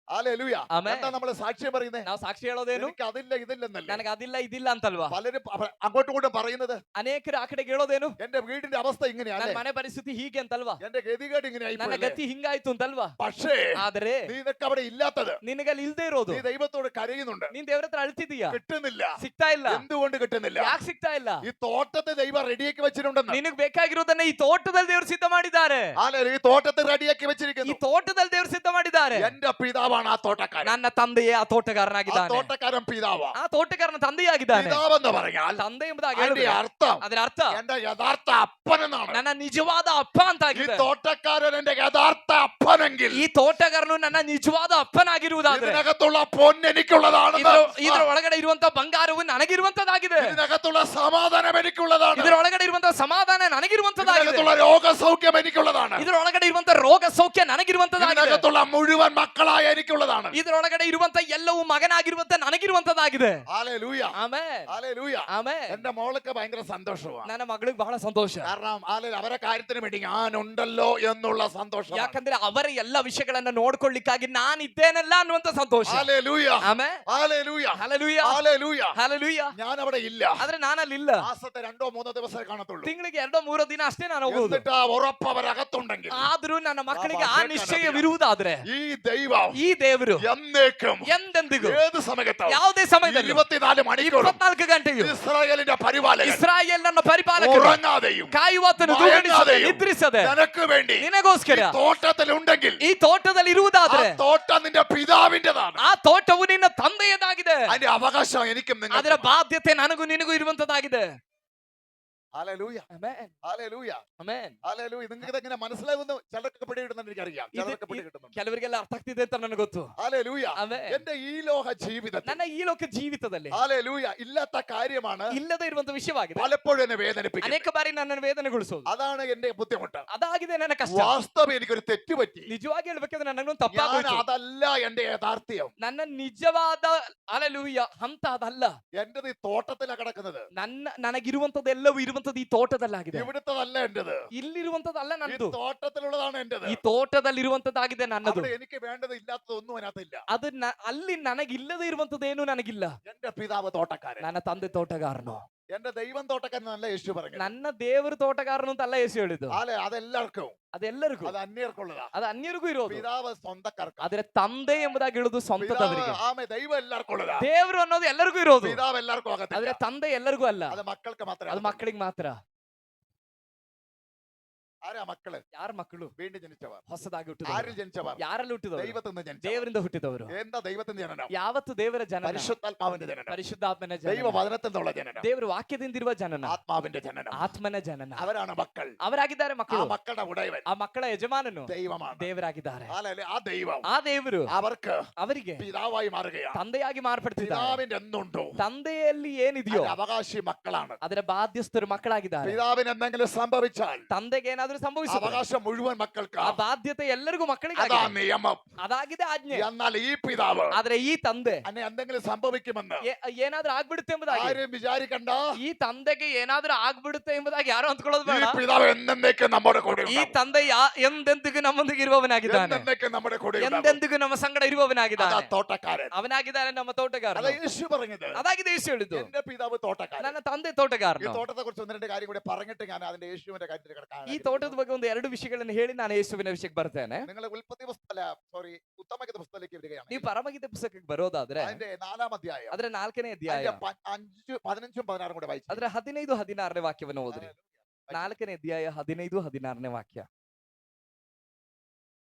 hallelujah. ആമേൻ. എന്താ നമ്മള് സാക്ഷ്യം പറയുന്നത്? ನಾವು ಸಾಕ್ಷಿ ಹೇಳೋದೇನು? എനിക്ക് അതില്ല ഇതില്ലെന്നല്ലേ ನನಗೆ ಅದಿಲ್ಲ ಇದಿಲ್ಲ ಅಂತಲ್ವಾ? പലരും അങ്ങോട്ടും ഇങ്ങോട്ടും പറയുന്നത്? ಅನೇಕರು ಆ ಕಡೆಗೆ ಹೇಳೋದೇನು? എന്റെ വീടിന്റെ അവസ്ഥ ഇങ്ങനെയാണ്, ನನ್ನ ಮನೆ ಪರಿಸ್ಥಿತಿ ಹೀಗೆ ಅಂತಲ್ವಾ? എന്റെ ഗതികേട് ഇങ്ങനെയായി ನನ್ನ ಗತಿ ಹಿಂಗಾಯ್ತು ಅಂತಲ್ವಾ? പക്ഷേ ಆದ್ರೆ നീ ഇതൊക്കെ അവിടെ ഇല്ലാത്തത്, ನಿನಗಲ್ಲಿ ಇಲ್ದೇ ಇರೋದು, നീ ദൈവത്തോട് കരയുന്നുണ്ട്, ನೀನ್ ದೇವ್ರ ಹತ್ರ ಅಳ್ತಿದೀಯ, കിട്ടുന്നില്ല. ಸಿಗ್ತಾ ಇಲ್ಲ. എന്തുകൊണ്ട് കിട്ടുന്നില്ല? ಯಾಕೆ ಸಿಗ್ತಾ ಇಲ್ಲ? ഈ തോട്ടത്തെ ദൈവം റെഡിയാക്കി വെച്ചിട്ടുണ്ടെന്ന്. ನಿನಗ್ ಬೇಕಾಗಿರೋದನ್ನ ಈ ತೋಟದಲ್ಲಿ ದೇವ್ರು ಸಿದ್ಧ ಮಾಡಿದ್ದಾರೆ. ഈ തോട്ടത്തെ റെഡിയാക്കി ಈ വെച്ചിരിക്കുന്നു. ತೋಟದಲ್ಲಿ ದೇವ್ರು ಸಿದ್ಧ ಮಾಡಿದ್ದಾರೆ. എന്റെ പിതാവാണ് ആ തോട്ടക്കാരൻ. ನನ್ನ ತಂದೆಯೇ ಆ ആ ತೋಟಗಾರನಾಗಿದ್ದಾನೆ. തോട്ടക്കാരൻ പിതാവാ. ಆ ತೋಟಗಾರನ ತಂದೆಯಾಗಿದ್ದಾನೆ. പിതാവെന്ന് പറഞ്ഞാൽ ತಂದೆ ಎಂಬುದಾಗಿ അതിന്റെ ಹೇಳಿದ್ರೆ അർത്ഥം ಅದರ ಅರ್ಥ എന്റെ യഥാർത്ഥ അപ്പനെന്നാണ്. ನನ್ನ ನಿಜವಾದ ಅಪ್ಪ ಅಂತ ഈ ಆಗಿದೆ. തോട്ടക്കാരൻ എന്റെ യഥാർത്ഥ അപ്പനെങ്കിൽ ಈ ತೋಟಗಾರನು ನನ್ನ ನಿಜವಾದ ಅಪ್ಪನಾಗಿರುವುದಾದ್ರೆ ഇതിനകത്തുള്ള പൊന്ന് എനിക്കുള്ളതാണ്. ಇದರ ಒಳಗಡೆ ಇರುವಂತ ಬಂಗಾರವು ನನಗಿರುವಂತದಾಗಿದೆ. ഇതിനകത്തുള്ള സമാധാനം എനിക്കുള്ളതാണ്. ಇದರ ಒಳಗಡೆ ಇರುವಂತ ಸಮಾಧಾನ ನನಗಿರುವಂತದಾಗಿದೆ. ഇതിനകത്തുള്ള രോഗസൗഖ്യം എനിക്കുള്ളതാണ്. ಇದರ ಒಳಗಡೆ ಇರುವಂತ ರೋಗ ಸೌಖ್ಯ ನನಗಿರುವಂತದಾಗಿದೆ. ഇതിനകത്തുള്ള മുഴുവൻ മക്കളായ എനിക്കുള്ളതാണ്. ಇದರೊಳಗಡೆ ಇರುವಂತ ಎಲ್ಲವೂ ಮಗನಾಗಿರುವಂತ ನನಗಿರುವಂತದ್ದಾಗಿದೆ. ഹല്ലേലൂയ. ಆಮೆನ್. ഹല്ലേലൂയ. ಆಮೆನ್. എന്റെ മോൾക്ക് ഭയങ്കര സന്തോഷമാണ്. ನನ್ನ ಮಗಳಿಗೆ ಬಹಳ ಸಂತೋಷ. കാരണം അവരെ കാര്യത്തിന് വേണ്ടി ഞാനുണ്ടല്ലോ എന്നുള്ള സന്തോഷം. ಯಾಕಂದ್ರೆ ಅವರ ಎಲ್ಲ ವಿಷಯಗಳನ್ನ ನೋಡ್ಕೊಳ್ಳಿಕ್ಕಾಗಿ ನಾನಿದ್ದೇನಲ್ಲ ಅನ್ನುವಂತ ಸಂತೋಷ. Hallelujah. Amen. Hallelujah. Hallelujah. Hallelujah. Hallelujah. ഞാൻ അവിടെ ഇല്ല. ಆದ್ರೆ ನಾನಲ್ಲಿಲ್ಲ. മാസത്തെ 2-3 ദിവസമേ കാണത്തുള്ളൂ. ತಿಂಗಳಿಗೆ 2-3 ದಿನ ಅಷ್ಟೇ ನಾನು ಹೋಗುವುದು. എന്നിട്ട് ആ ഉറപ്പ് അവരകത്തുണ്ടെങ്കിൽ ಆದ್ರೂ ನನ್ನ ಮಕ್ಕಳಿಗೆ ಆ ನಿಶ್ಚಯವಿರುವುದಾದ್ರೆ ഈ ദൈവം ಈ ದೇವರು എന്നേക്കും ಎಂದೆಂದಿಗೂ ഏത് സമയത്തും ಯಾವುದೇ ಸಮಯದಲ್ಲಿ 24 മണിക്കൂറും 24 ಗಂಟೆಯು ഇസ്രായേലിന്റെ പരിപാലകൻ ಇಸ್ರಾಯೇಲನ ಪರಿಪಾಲಕರು ഉറങ്ങാതെയും ಕಾಯುವಾತನು ದೂರನಿಸದೆ ನಿದ್ರಿಸದೆ നിനക്ക് വേണ്ടി ನಿನಗೋಸ್ಕರ ഈ തോട്ടത്തിലുണ്ടെങ്കിൽ ಈ ತೋಟದಲ್ಲಿ ആ ಇರುವುದಾದ್ರೆ തോട്ടം നിന്റെ പിതാവിന്റേതാണ്. ಆ ತೋಟವು ನಿನ್ನ ತಂದೆಯದಾಗಿದೆ. അതിന്റെ അവകാശം എനിക്കും ಅದರ നിങ്ങൾക്കും. ಬಾಧ್ಯತೆ ನನಗೂ ನಿನಗೂ ಇರುವಂತದ್ದಾಗಿದೆ. Hallelujah. Amen. Hallelujah. Amen. Hallelujah. നിങ്ങൾക്ക് ഇതെങ്ങനെ മനസ്സിലാവുന്നു? ചിലർക്ക് പിടികിട്ടുന്നെന്ന് എനിക്കറിയാം. ചിലർക്ക് പിടികിട്ടുന്നുണ്ട്. ಕೆಲವರಿಗೆಲ್ಲ ಅರ್ಥ ಆಗ್ತಿದೆ ಅಂತ ನನಗೆ ಗೊತ್ತು. ഹല്ലേലൂയ. ಆಮೆನ್. എന്റെ ഈ ലോക ജീവിതത്തിൽ ನನ್ನ ಈ ಲೋಕ ಜೀವಿತದಲ್ಲಿ ഹല്ലേലൂയ ഇല്ലാത്ത കാര്യമാണ് ಇಲ್ಲದೆ ಇರುವಂತ ವಿಷಯವಾಗಿದೆ. പലപ്പോഴും എന്നെ വേദനിപ്പിക്കുന്നത്. ಅನೇಕ ಬಾರಿ ನನ್ನನ್ನು ವೇದನೆಗೊಳಿಸೋದು അതാണ് എന്റെ ബുദ്ധിമുട്ട്. ಅದಾಗಿದೆ ನನ್ನ ಕಷ್ಟ. വാസ്തവം എനിക്കൊരു തെറ്റുപറ്റി. ನಿಜವಾಗಿ ಹೇಳ್ಬೇಕಂದ್ರೆ ನನಗೊಂದು ഞാൻ ತಪ್ಪಾಗೋಯ್ತು. അതല്ല എന്റെ യാഥാർത്ഥ്യം. ನನ್ನ ನಿಜವಾದ ಅಲೆಲೂಯ ಹಂತ ಅದಲ್ಲ. എന്റേത് ഈ തോട്ടത്തിലാണ് കിടക്കുന്നത്. ನನಗಿರುವಂತದ್ದೆಲ್ಲವೂ ಇರುವಂತದ್ದು ಈ ತೋಟದಲ್ಲಾಗಿದೆ. ഇവിടുത്തതല്ല എന്റേത്. ಇಲ್ಲಿರುವಂತದ್ದಲ್ಲ ഈ ನನ್ನದು. തോട്ടത്തിലുള്ളതാണ് എന്റേത്. ಈ ತೋಟದಲ್ಲಿರುವಂತದ್ದಾಗಿದೆ ನನ್ನದು. അവിടെ എനിക്ക് വേണ്ടത് ഇല്ലാത്തതൊന്നും അതിനകത്തില്ല. ಅದು ಅಲ್ಲಿ ನನಗಿಲ್ಲದೆ ಇರುವಂತದ್ದೇನು ನನಗಿಲ್ಲ. എന്റെ പിതാവ് തോട്ടക്കാരൻ. ನನ್ನ ತಂದೆ ತೋಟಗಾರನು. എന്റെ ദൈവം തോട്ടക്കാരനല്ല യേശു പറഞ്ഞു. ನನ್ನ ದೇವರು ತೋಟಗಾರನು ಅಂತ ಅಲ್ಲ ಯೇಸು ಹೇಳಿದ್ದು. അതെല്ലാവർക്കും ಅದೆಲ್ಲರಿಗೂ അത് അന്യർക്കുള്ളതാ. ಅದು ಅನ್ಯರಿಗೂ ಇರೋದು. പിതാവ് സ്വന്തക്കാർക്ക്. ಆದ್ರೆ ತಂದೆ ಎಂಬುದಾಗಿ ಹೇಳುದು ಸ್ವಂತದವರಿಗೆ. ആമേ ദൈവം എല്ലാവർക്കും ഉള്ളതാ. ದೇವರು ಅನ್ನೋದು ಎಲ್ಲರಿಗೂ ಇರೋದು. പിതാവ് എല്ലാവർക്കും ಆದ್ರೆ ആകത്തില്ല. ತಂದೆ ಎಲ್ಲರಿಗೂ ಅಲ್ಲ. അത് മക്കൾക്ക് മാത്രമേ. ಅದು ಮಕ್ಕಳಿಗೆ ಮಾತ್ರ. ആരാ മക്കള്? ಯಾರ ಮಕ್ಕಳು? വീണ്ടും ജനിച്ചവർ. ಹೊಸದಾಗಿ ആരിൽ ಹುಟ್ಟಿದವರು. ജനിച്ചവർ? ಯಾರಲ್ಲಿ ಹುಟ್ಟಿದವರು? ദൈവത്തിൽ നിന്ന് ജനിച്ചവർ. ದೇವರಿಂದ ಹುಟ್ಟಿದವರು. എന്താ ദൈവത്തിന്റെ ജനനം? ಯಾವತ್ತು ದೇವರ ಜನನ? പരിശുദ്ധാത്മാവിന്റെ ജനനം. ಪರಿಶುದ್ಧಾತ್ಮನ ദൈവ ಜನನ. വചനത്തിൽ നിന്നുള്ള ജനനം. ದೇವರು ವಾಕ್ಯದಿಂದಿರುವ ಜನನ. ആത്മാവിന്റെ ജനനം. ಆತ್ಮನ ಜನನ. അവരാണ് മക്കൾ. ಅವರಾಗಿದ್ದಾರೆ ആ ಮಕ್ಕಳು. മക്കളുടെ ഉടയവൻ ಆ ಮಕ್ಕಳ ಯಜಮಾನನು ദൈവമാണ്. ದೇವರಾಗಿದ್ದಾರೆ. ആ ദൈവം ಆ ದೇವರು അവർക്ക് ಅವರಿಗೆ പിതാവായി മാറുകയാണ്. ತಂದೆಯಾಗಿ ಮಾರ್ಪಡ್ತಿದ್ದಾರೆ. പിതാവിന്റെ എന്തുണ്ടോ ತಂದೆಯಲ್ಲಿ ಏನಿದೆಯೋ അതിന്റെ അവകാശി മക്കളാണ്. ಅದರ ಬಾಧ್ಯಸ್ಥರು ಮಕ್ಕಳಾಗಿದ್ದಾರೆ. പിതാവിന് എന്തെങ്കിലും സംഭവിച്ചാൽ ತಂದೆಗೆ ಏನಾದ್ರೂ ಸಂಭವಿಸಿದ್ರೆ അവകാശം മുഴുവൻ മക്കൾക്ക്. ಆ ಬಾಧ್ಯತೆ ಎಲ್ಲರಿಗೂ ಮಕ್ಕಳಿಗೆ അതാ ಆಗಿದೆ. നിയമം. ಅದಾಗಿದೆ ಆಜ್ಞೆ. എന്നാൽ ഈ പിതാവ് ಆದ್ರೆ ಈ ತಂದೆ അന്നെ എന്തെങ്കിലും സംഭവിക്കുമെന്ന് ಏನಾದ್ರೂ ಆಗ್ಬಿಡುತ್ತೆ ಎಂಬುದಾಗಿ ആരും വിചാരിക്കണ്ട. ಈ ತಂದೆಗೆ ಏನಾದ್ರೂ ಆಗ್ಬಿಡುತ್ತೆ ಎಂಬುದಾಗಿ ಯಾರು ಅಂದ್ಕೊಳ್ಳೋದು ഈ ಬೇಡ. പിതാവ് എന്നേക്കും നമ്മുടെ കൂടെ ಈ ഉണ്ടാവും. ತಂದೆ ಎಂದೆಂದಿಗೂ ನಮ್ಮೊಂದಿಗೆ ಇರುವವನಾಗಿದ್ದಾನೆ. എന്നേക്കും നമ്മുടെ കൂടെ ഉണ്ടാവും. ಎಂದೆಂದಿಗೂ ನಮ್ಮ ಸಂಗಡ അതാ ಇರುವವನಾಗಿದ್ದಾನೆ. തോട്ടക്കാരൻ. ಅವನಾಗಿದ್ದಾನೆ ನಮ್ಮ ತೋಟಗಾರ. അതാ യേശു പറഞ്ഞത്. ಅದಾಗಿದೆ ಯೇಸು ಹೇಳಿದ್ದು. എന്റെ പിതാവ് തോട്ടക്കാരൻ. ನನ್ನ ತಂದೆ ഈ ತೋಟಗಾರನು. തോട്ടത്തെ കുറിച്ച് ഒന്ന് രണ്ട് കാര്യം കൂടി പറഞ്ഞിട്ട് ഞാൻ അതിന്റെ യേശുവിന്റെ കാര്യത്തിൽ കിടക്കാൻ. ಈ ತೋಟದ ಬಗ್ಗೆ ಒಂದು 2 ವಿಷಯಗಳನ್ನು ಹೇಳಿ ನಾನು ಯೇಸುವಿನ ವಿಷಯಕ್ಕೆ ಬರ್ತೇನೆ. നിങ്ങൾ ഉൽപ്പത്തി ഉത്തമഗീത പുസ്തകത്തിലേക്ക് വരികയാണ്. ನೀವು ಪರಮಗೀತೆ ಪುಸ್ತಕಕ್ಕೆ ಬರೋದಾದ್ರೆ അതിന്റെ 4-ാം അധ്യായം. ಅದರ 4ನೇ ಅಧ್ಯಾಯ അതിന്റെ 5, 15, 16 കൂടെ വായിച്ചു. ಅದರ 15, 16ನೇ ವಾಕ್ಯವನ್ನು ಓದ್ರಿ. 4ನೇ ಅಧ್ಯಾಯ 15, 16ನೇ ವಾಕ್ಯ.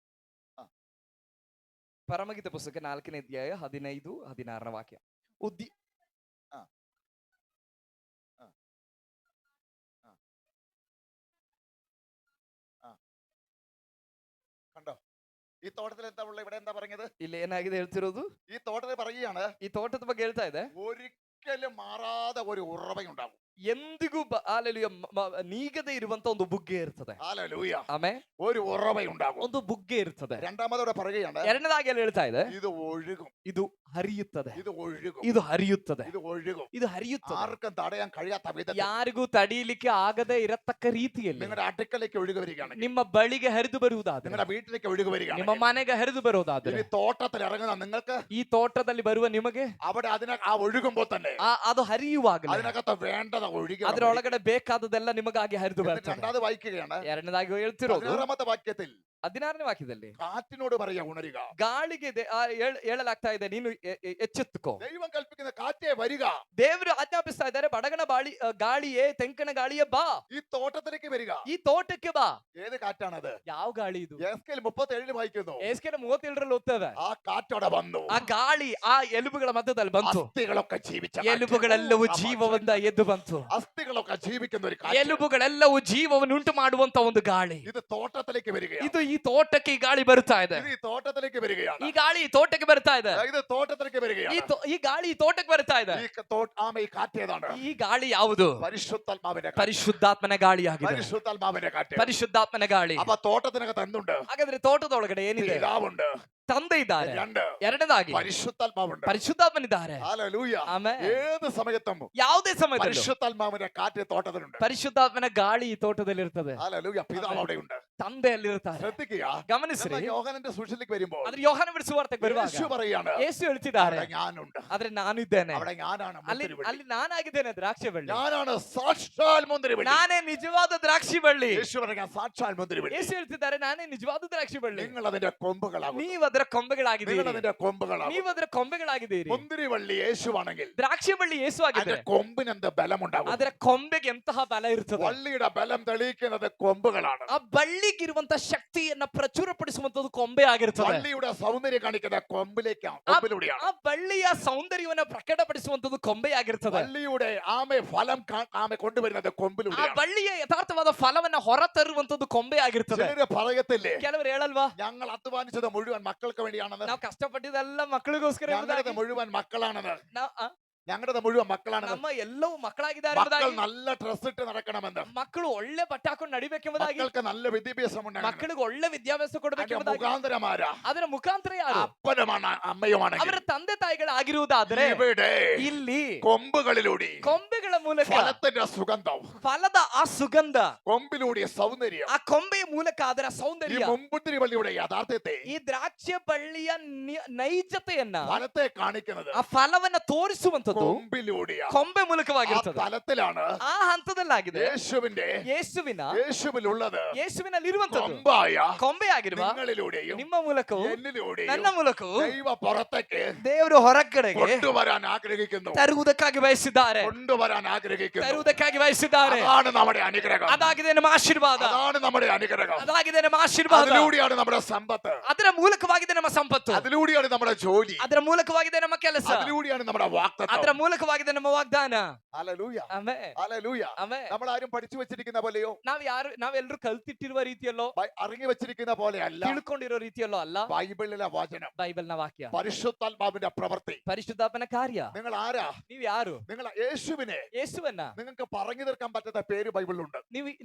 ಪರಮಗೀತೆ ಪುಸ್ತಕ 4ನೇ ಅಧ್ಯಾಯ 15, 16ನೇ ವಾಕ್ಯ. കണ്ടോ? ഈ തോട്ടത്തിൽ എന്താ ഉള്ള? ഇവിടെ എന്താ പറഞ്ഞത്? ಇಲ್ಲಿ ಏನಾಗಿದೆ ಹೇಳ್ತಿರೋದು? ഈ തോട്ടത്തിൽ പറയുകയാണ് ಈ ತೋಟದ ಬಗ್ಗೆ ಹೇಳ್ತಾ ಇದೆ. ഒരിക്കലും മാറാതെ ഒരു ഉറവയുണ്ടാവും. ಎಂದಿಗೂ ನೀಗದೆ ಇರುವಂತ ಒಂದು ಬುಗ್ಗೆ ಇರ್ತದೆ. ഹല്ലേലൂയ. ಆಮೆನ್. ഒരു ഉറവയുണ്ടാവും. ಒಂದು ಬುಗ್ಗೆ ಇರ್ತದೆ. രണ്ടാമതോടെ പറയുകയാണ് ಎರಡನೇದಾಗಿ ಹೇಳ್ತಾ ಇದೆ, ഇത് ഒഴുകും. ಇದು ಹರಿಯುತ್ತದೆ. ഇത് ഒഴുകും. ಇದು ಹರಿಯುತ್ತದೆ. ഇത് ഒഴുകും. ಇದು ಹರಿಯುತ್ತದೆ. ആർക്കും തടയാൻ കഴിയാത്ത വിധത്തിൽ ಯಾರಿಗೂ ತಡೀಲಿಕ್ಕೆ ಆಗದೆ ಇರತಕ್ಕ ರೀತಿಯಲ್ಲಿ നിങ്ങളുടെ അടുക്കലേക്ക് ഒഴുകി വരികയാണെങ്കിൽ, ನಿಮ್ಮ ಬಳಿಗೆ ಹರಿದು ಬರುವುದಾದ್ರೆ, നിങ്ങളുടെ വീട്ടിലേക്ക് ഒഴുകി ನಿಮ್ಮ വരികയാണെങ്കിൽ, ಮನೆಗೆ ಹರಿದು ಬರುವುದಾದ್ರೆ, ഈ തോട്ടത്തിൽ ഇറങ്ങുന്ന നിങ്ങൾക്ക് ಈ ತೋಟದಲ್ಲಿ ಬರುವ ನಿಮಗೆ അവിടെ ആ ഒഴുകുമ്പോൾ തന്നെ ಅದು ಹರಿಯುವಾಗಲೇ അതിനകത്ത് വേണ്ടത് ഒഴുകി ಅದರೊಳಗಡೆ ಬೇಕಾದದೆಲ್ಲ ನಿಮಗಾಗಿ ಹರಿದು ಬರ್ತದೆ. രണ്ടാമത് വായിക്കുകയാണ്. ಎರಡನೇದಾಗಿ ಹೇಳ್ತಿರೋದು 16-ാമത്തെ വാക്യത്തിൽ 16ನೇ ವಾಕ್ಯದಲ್ಲಿ കാറ്റിനോട് പറയാ ഉണരുക. ಗಾಳಿಗೆ ಹೇಳಲಾಗ್ತಾ ಇದೆ, ನೀನು ಎಚ್ಚೆತ್ತುಕೋ. ദൈവം കൽപ്പിക്കുന്ന കാറ്റേ വരിക. ದೇವರು ಆಜ್ಞಾಪಿಸ್ತಾ ಇದ್ದಾರೆ, ಬಡಗನ ಗಾಳಿಯೇ, ತೆಂಕನ ಗಾಳಿಯೇ ಬಾ, ഈ തോട്ടത്തിലേക്ക് വരിക. ಈ ತೋಟಕ್ಕೆ ಬಾ. ഏത് കാറ്റാണത്? ಯಾವ ಗಾಳಿ ಇದು? യെഹെസ്കേൽ 37 വായിക്കുന്നു. ಯೆಹೆಜ್ಕೇಲ 37ರಲ್ಲಿ ಓದ್ತೇವೆ. ആ കാറ്റോടെ വന്നു. ಆ ಗಾಳಿ ಆ ಎಲುಬುಗಳ ಮಧ್ಯದಲ್ಲಿ ಬಂತು. അസ്ഥികളൊക്കെ ജീവിച്ച ಎಲುಬುಗಳೆಲ್ಲವೂ ಜೀವದಿಂದ ಎದ್ದು ಬಂತು. അസ്ഥികളൊക്കെ ജീവിക്കുന്ന ഒരു കാറ്റ്. ಎಲುಬುಗಳೆಲ್ಲವೂ ಜೀವವನ್ನು ಉಂಟು ಮಾಡುವಂತ ಒಂದು ಗಾಳಿ ഇത് തോട്ടത്തിലേക്ക് വരികയാണ്. ಇದು ಈ ಈ ತೋಟಕ್ಕೆ ಈ ಗಾಳಿ ಬರ್ತಾ ಇದೆ. ഇത് ഈ തോട്ടത്തിലേക്ക് വരികയാണ്. ಈ ಗಾಳಿ ಈ ತೋಟಕ್ಕೆ ಬರ್ತಾ ಇದೆ. ഇത് തോട്ടത്തിലേക്ക് ಈ വരികയാണ്. ಈ ಗಾಳಿ ಈ ತೋಟಕ್ಕೆ ಬರ್ತಾ ಇದೆ. ഈ കാറ്റ് ഏതാണ്? ಈ ಗಾಳಿ ಯಾವುದು? പരിശുദ്ധാത്മാവിന്റെ കാറ്റ്. ಪರಿಶುದ್ಧಾತ್ಮನ ಗಾಳಿಯಾಗಿದೆ. പരിശുദ്ധാത്മാവിന്റെ കാറ്റ്. ಪರಿಶುದ್ಧಾತ್ಮನ ಗಾಳಿ. അപ്പൊ തോട്ടത്തിനകത്ത് എന്തുണ്ട്? ಹಾಗಾದ್ರೆ ತೋಟದೊಳಗಡೆ ಏನಿದೆ? പിതാവുണ്ട്. ತಂದೆ ಇದ್ದಾರೆ. രണ്ട് ಎರಡನೇದಾಗಿ പരിശുദ്ധാത്മാവുണ്ട്. ಪರಿಶುದ್ಧಾತ್ಮನಿದ್ದಾರೆ. ഹല്ലേലൂയ. ಆಮೆನ್. ഏത് സമയത്തും ಯಾವುದೇ ಸಮಯದಲ್ಲೂ പരിശുദ്ധാത്മാവിന്റെ കാറ്റ് തോട്ടത്തിലുണ്ട്. ಪರಿಶುದ್ಧಾತ್ಮನ ಗಾಳಿ ಈ ತೋಟದಲ್ಲಿ ಇರ್ತದೆ. ഹല്ലേലൂയ. പിതാവ് അവിടെയുണ്ട്. ತಂದೆ ಅಲ್ಲಿರ್ತಾರೆ. ശ്രദ്ധിക്കുക. ಗಮನಿಸ್ರಿ. എന്നാൽ യോഹന്നാന്റെ സുവിശേഷത്തിലേക്ക് വരുമ്പോൾ ಆದ್ರೆ ಯೋಹಾನ ಬಿಡಿಸುವಾರ್ತೆಗೆ ಬರುವಾಗ യേശു പറയാണ്, ಯೇಸು ಹೇಳ್ತಿದ್ದಾರೆ, അവിടെ ഞാനുണ്ട്. ಆದ್ರೆ ನಾನು ಇದ್ದೇನೆ. അവിടെ ഞാനാണ് ಅಲ್ಲಿ മുന്തിരിവള്ളി. ಅಲ್ಲಿ ನಾನಾಗಿದ್ದೇನೆ ದ್ರಾಕ್ಷಿ ಬಳ್ಳಿ. ഞാനാണ് സാക്ഷാൽ മുന്തിരിവള്ളി. ನಾನೇ ನಿಜವಾದ ದ್ರಾಕ್ಷಿ ಬಳ್ಳಿ. യേശു പറഞ്ഞ സാക്ഷാൽ മുന്തിരിവള്ളി. ಯೇಸು ಹೇಳ್ತಿದ್ದಾರೆ, ನಾನೇ ನಿಜವಾದ ದ್ರಾಕ್ಷಿ ಬಳ್ಳಿ. നിങ്ങൾ അതിന്റെ കൊമ്പുകളാകും. ನೀವು ಅದರ ಕೊಂಬೆಗಳಾಗಿದ್ದೀರಿ. നിങ്ങൾ അതിന്റെ കൊമ്പുകളാകും. ನೀವು ಅದರ ಕೊಂಬೆಗಳಾಗಿದ್ದೀರಿ. മുന്തിരിവള്ളി യേശുവാണെങ്കിൽ ದ್ರಾಕ್ಷಿ ಬಳ್ಳಿ ಯೇಸು ಆಗಿದ್ರೆ അതിന്റെ കൊമ്പിന് എന്ത് ബലമുണ്ടാകും? ಅದರ ಕೊಂಬೆಗೆ ಎಂತಹ ಬಲ ಇರ್ತದೆ? വള്ളിയുടെ ബലം തെളിയിക്കുന്നത് കൊമ്പുകളാണ്. ಆ ಬಳ್ಳಿಗಿರುವಂತ ಶಕ್ತಿಯನ್ನ ಪ್ರಚುರಪಡಿಸುವಂತದ್ದು ಕೊಂಬೆ ಆಗಿರ್ತದೆ. വള്ളിയുടെ സൗന്ദര്യം കാണിക്കുന്ന കൊമ്പിലേക്കാണ്, കൊമ്പിലൂടെയാണ്. ಆ ಬಳ್ಳಿಯ ಸೌಂದರ್ಯವನ್ನ ಪ್ರಕಟಪಡಿಸುವಂತದ್ದು ಕೊಂಬೆ ಆಗಿರ್ತದೆ. വള്ളിയുടെ ആമെ ഫലം ആമെ കൊണ്ടുവരുന്നത് ಆ കൊമ്പിലൂടെയാണ്. ಬಳ್ಳಿಯ ಯಥಾರ್ಥವಾದ ಫಲವನ್ನ ಹೊರ ತರುವಂತದ್ದು ಕೊಂಬೆ ಆಗಿರ್ತದೆ. ചിലര് പറയത്തില്ലേ, ಕೆಲವರು ಹೇಳಲ್ವಾ, ഞങ്ങൾ അധ്വാനിച്ചത് മുഴുവൻ മക്കൾക്ക് വേണ്ടിയാണെന്ന്. ನಾವು ಕಷ್ಟಪಟ್ಟಿದ್ದೆಲ್ಲ ಮಕ್ಕಳಿಗೋಸ್ಕರ ഞങ്ങളുടെ മുഴുവൻ മക്കളാണെന്ന്. ನಾವು ഞങ്ങളുടെ മുഴുവൻ മക്കളാണെന്ന്. ನಮ್ಮ ಎಲ್ಲವೂ ಮಕ್ಕಳಾಗಿದ್ದಾರೆ മക്കൾ ಎಂಬುದಾಗಿ, നല്ല ഡ്രസ് ഇട്ട് നടക്കണമെന്ന്. ಮಕ್ಕಳು ಒಳ್ಳೆ ಬಟ್ಟೆ ಹಾಕೊಂಡು ನಡಿಬೇಕೆಂಬುದಾಗಿ, മക്കൾക്ക് നല്ല വിദ്യാഭ്യാസം ഉണ്ടാകണം. ಮಕ್ಕಳಿಗೆ ಒಳ್ಳೆ ವಿದ್ಯಾಭ್ಯಾಸ ಕೊಡಬೇಕೆಂಬುದಾಗಿ. മുഖാന്തരമാരാ? ಅದರ ಮುಖಾಂತರ ಯಾರು? അപ്പനുമാണ് അമ്മയുമാണെങ്കിൽ ಅವರ ತಂದೆ ತಾಯಿಗಳಾಗಿರುವುದಾದ್ರೆ ഇവിടെ ಇಲ್ಲಿ കൊമ്പുകളിലൂടെ ಕೊಂಬೆಗಳ ಮೂಲಕ ഫലത്തിന്റെ സുഗന്ധം, ಫಲದ ಆ ಸುಗಂಧ, കൊമ്പിലൂടെ സൗന്ദര്യം, ಆ ಕೊಂಬೆಯ ಮೂಲಕ ಅದರ ഈ ಸೌಂದರ್ಯ, മുന്തിരിവള്ളിയുടെ യാഥാർത്ഥ്യത്തെ, ಈ ದ್ರಾಕ್ಷಿ ಬಳ್ಳಿಯ ನೈಜತೆಯನ್ನ, ഫലത്തെ കാണിക്കുന്നത് ಆ ಫಲವನ್ನ ತೋರಿಸುವಂತದ್ದು കൊമ്പിലൂടെയാ. ಕೊಂಬೆ ആ ಮೂಲಕವಾಗಿರ್ತದೆ. ഫലത്തിലാണ് ಆ ಹಂತದಲ್ಲಾಗಿದೆ യേശുവിലുള്ളത് ಯೇಸುವಿನಲ್ಲಿರುವಂತದ್ದು കൊമ്പായ ಕೊಂಬೆಯಾಗಿರುವ നിങ്ങളിലൂടെയും ನಿಮ್ಮ ಮೂಲಕವೂ എന്നിലൂടെയും ನನ್ನ ಮೂಲಕವೂ ദൈവ പുറത്തേക്ക് ದೇವರು ಹೊರಗಡೆಗೆ കൊണ്ടുവരാൻ ആഗ്രഹിക്കുന്നു. ತರುವುದಕ್ಕಾಗಿ ಬಯಸಿದ್ದಾರೆ. കൊണ്ടുവരാൻ ആഗ്രഹിക്കുന്നു. ತರುವುದಕ್ಕಾಗಿ ಬಯಸಿದ್ದಾರೆ. അതാണ് നമ്മുടെ അനുഗ്രഹം. ಅದಾಗಿದೆ ನಮ್ಮ ಆಶೀರ್ವಾದ. അതാണ് നമ്മുടെ അനുഗ്രഹം. ಅದಾಗಿದೆ ನಮ್ಮ ಆಶೀರ್ವಾದ. അതിലൂടെയാണ് നമ്മുടെ സമ്പത്ത്. ಅದರ ಮೂಲಕವಾಗಿದೆ ನಮ್ಮ ಸಂಪತ್ತು. അതിലൂടെയാണ് നമ്മുടെ ജോലി. ಅದರ ಮೂಲಕವಾಗಿದೆ ನಮ್ಮ ಕೆಲಸ. അതിലൂടെയാണ് നമ്മുടെ വാഗ്ദത്തം. ಅದರ ಮೂಲಕವಾಗಿದೆ ನಮ್ಮ ವಾಗ್ದಾನ. ഹല്ലേലൂയ. ಆಮೆನ್. ഹല്ലേലൂയ. ಆಮೆನ್. നമ്മൾ ആരും പഠിച്ചു വെച്ചിരിക്കുന്ന പോലെയോ ನಾವೆಲ್ಲರೂ ಕಲ್ತಿಟ್ಟಿರುವ ರೀತಿಯಲ್ಲೋ, അറിഞ്ഞു വെച്ചിരിക്കുന്ന പോലെയല്ല. ತಿಳ್ಕೊಂಡಿರೋ ರೀತಿಯಲ್ಲೋ ಅಲ್ಲ. ബൈബിളിലെ വചനം, ಬೈಬಲ್ನ ವಾಕ್ಯ, പരിശുദ്ധാത്മാവിന്റെ പ്രവൃത്തി. ಪರಿಶುದ್ಧಾತ್ಮನ ಕಾರ್ಯ. നിങ്ങൾ ആരാ? ನೀವ್ ಯಾರು? നിങ്ങൾ യേശുവിനെ ಯೇಸುವನ್ನ നിങ്ങൾക്ക് പറഞ്ഞു തീർക്കാൻ പറ്റാത്ത പേര് ബൈബിളിലുണ്ട്.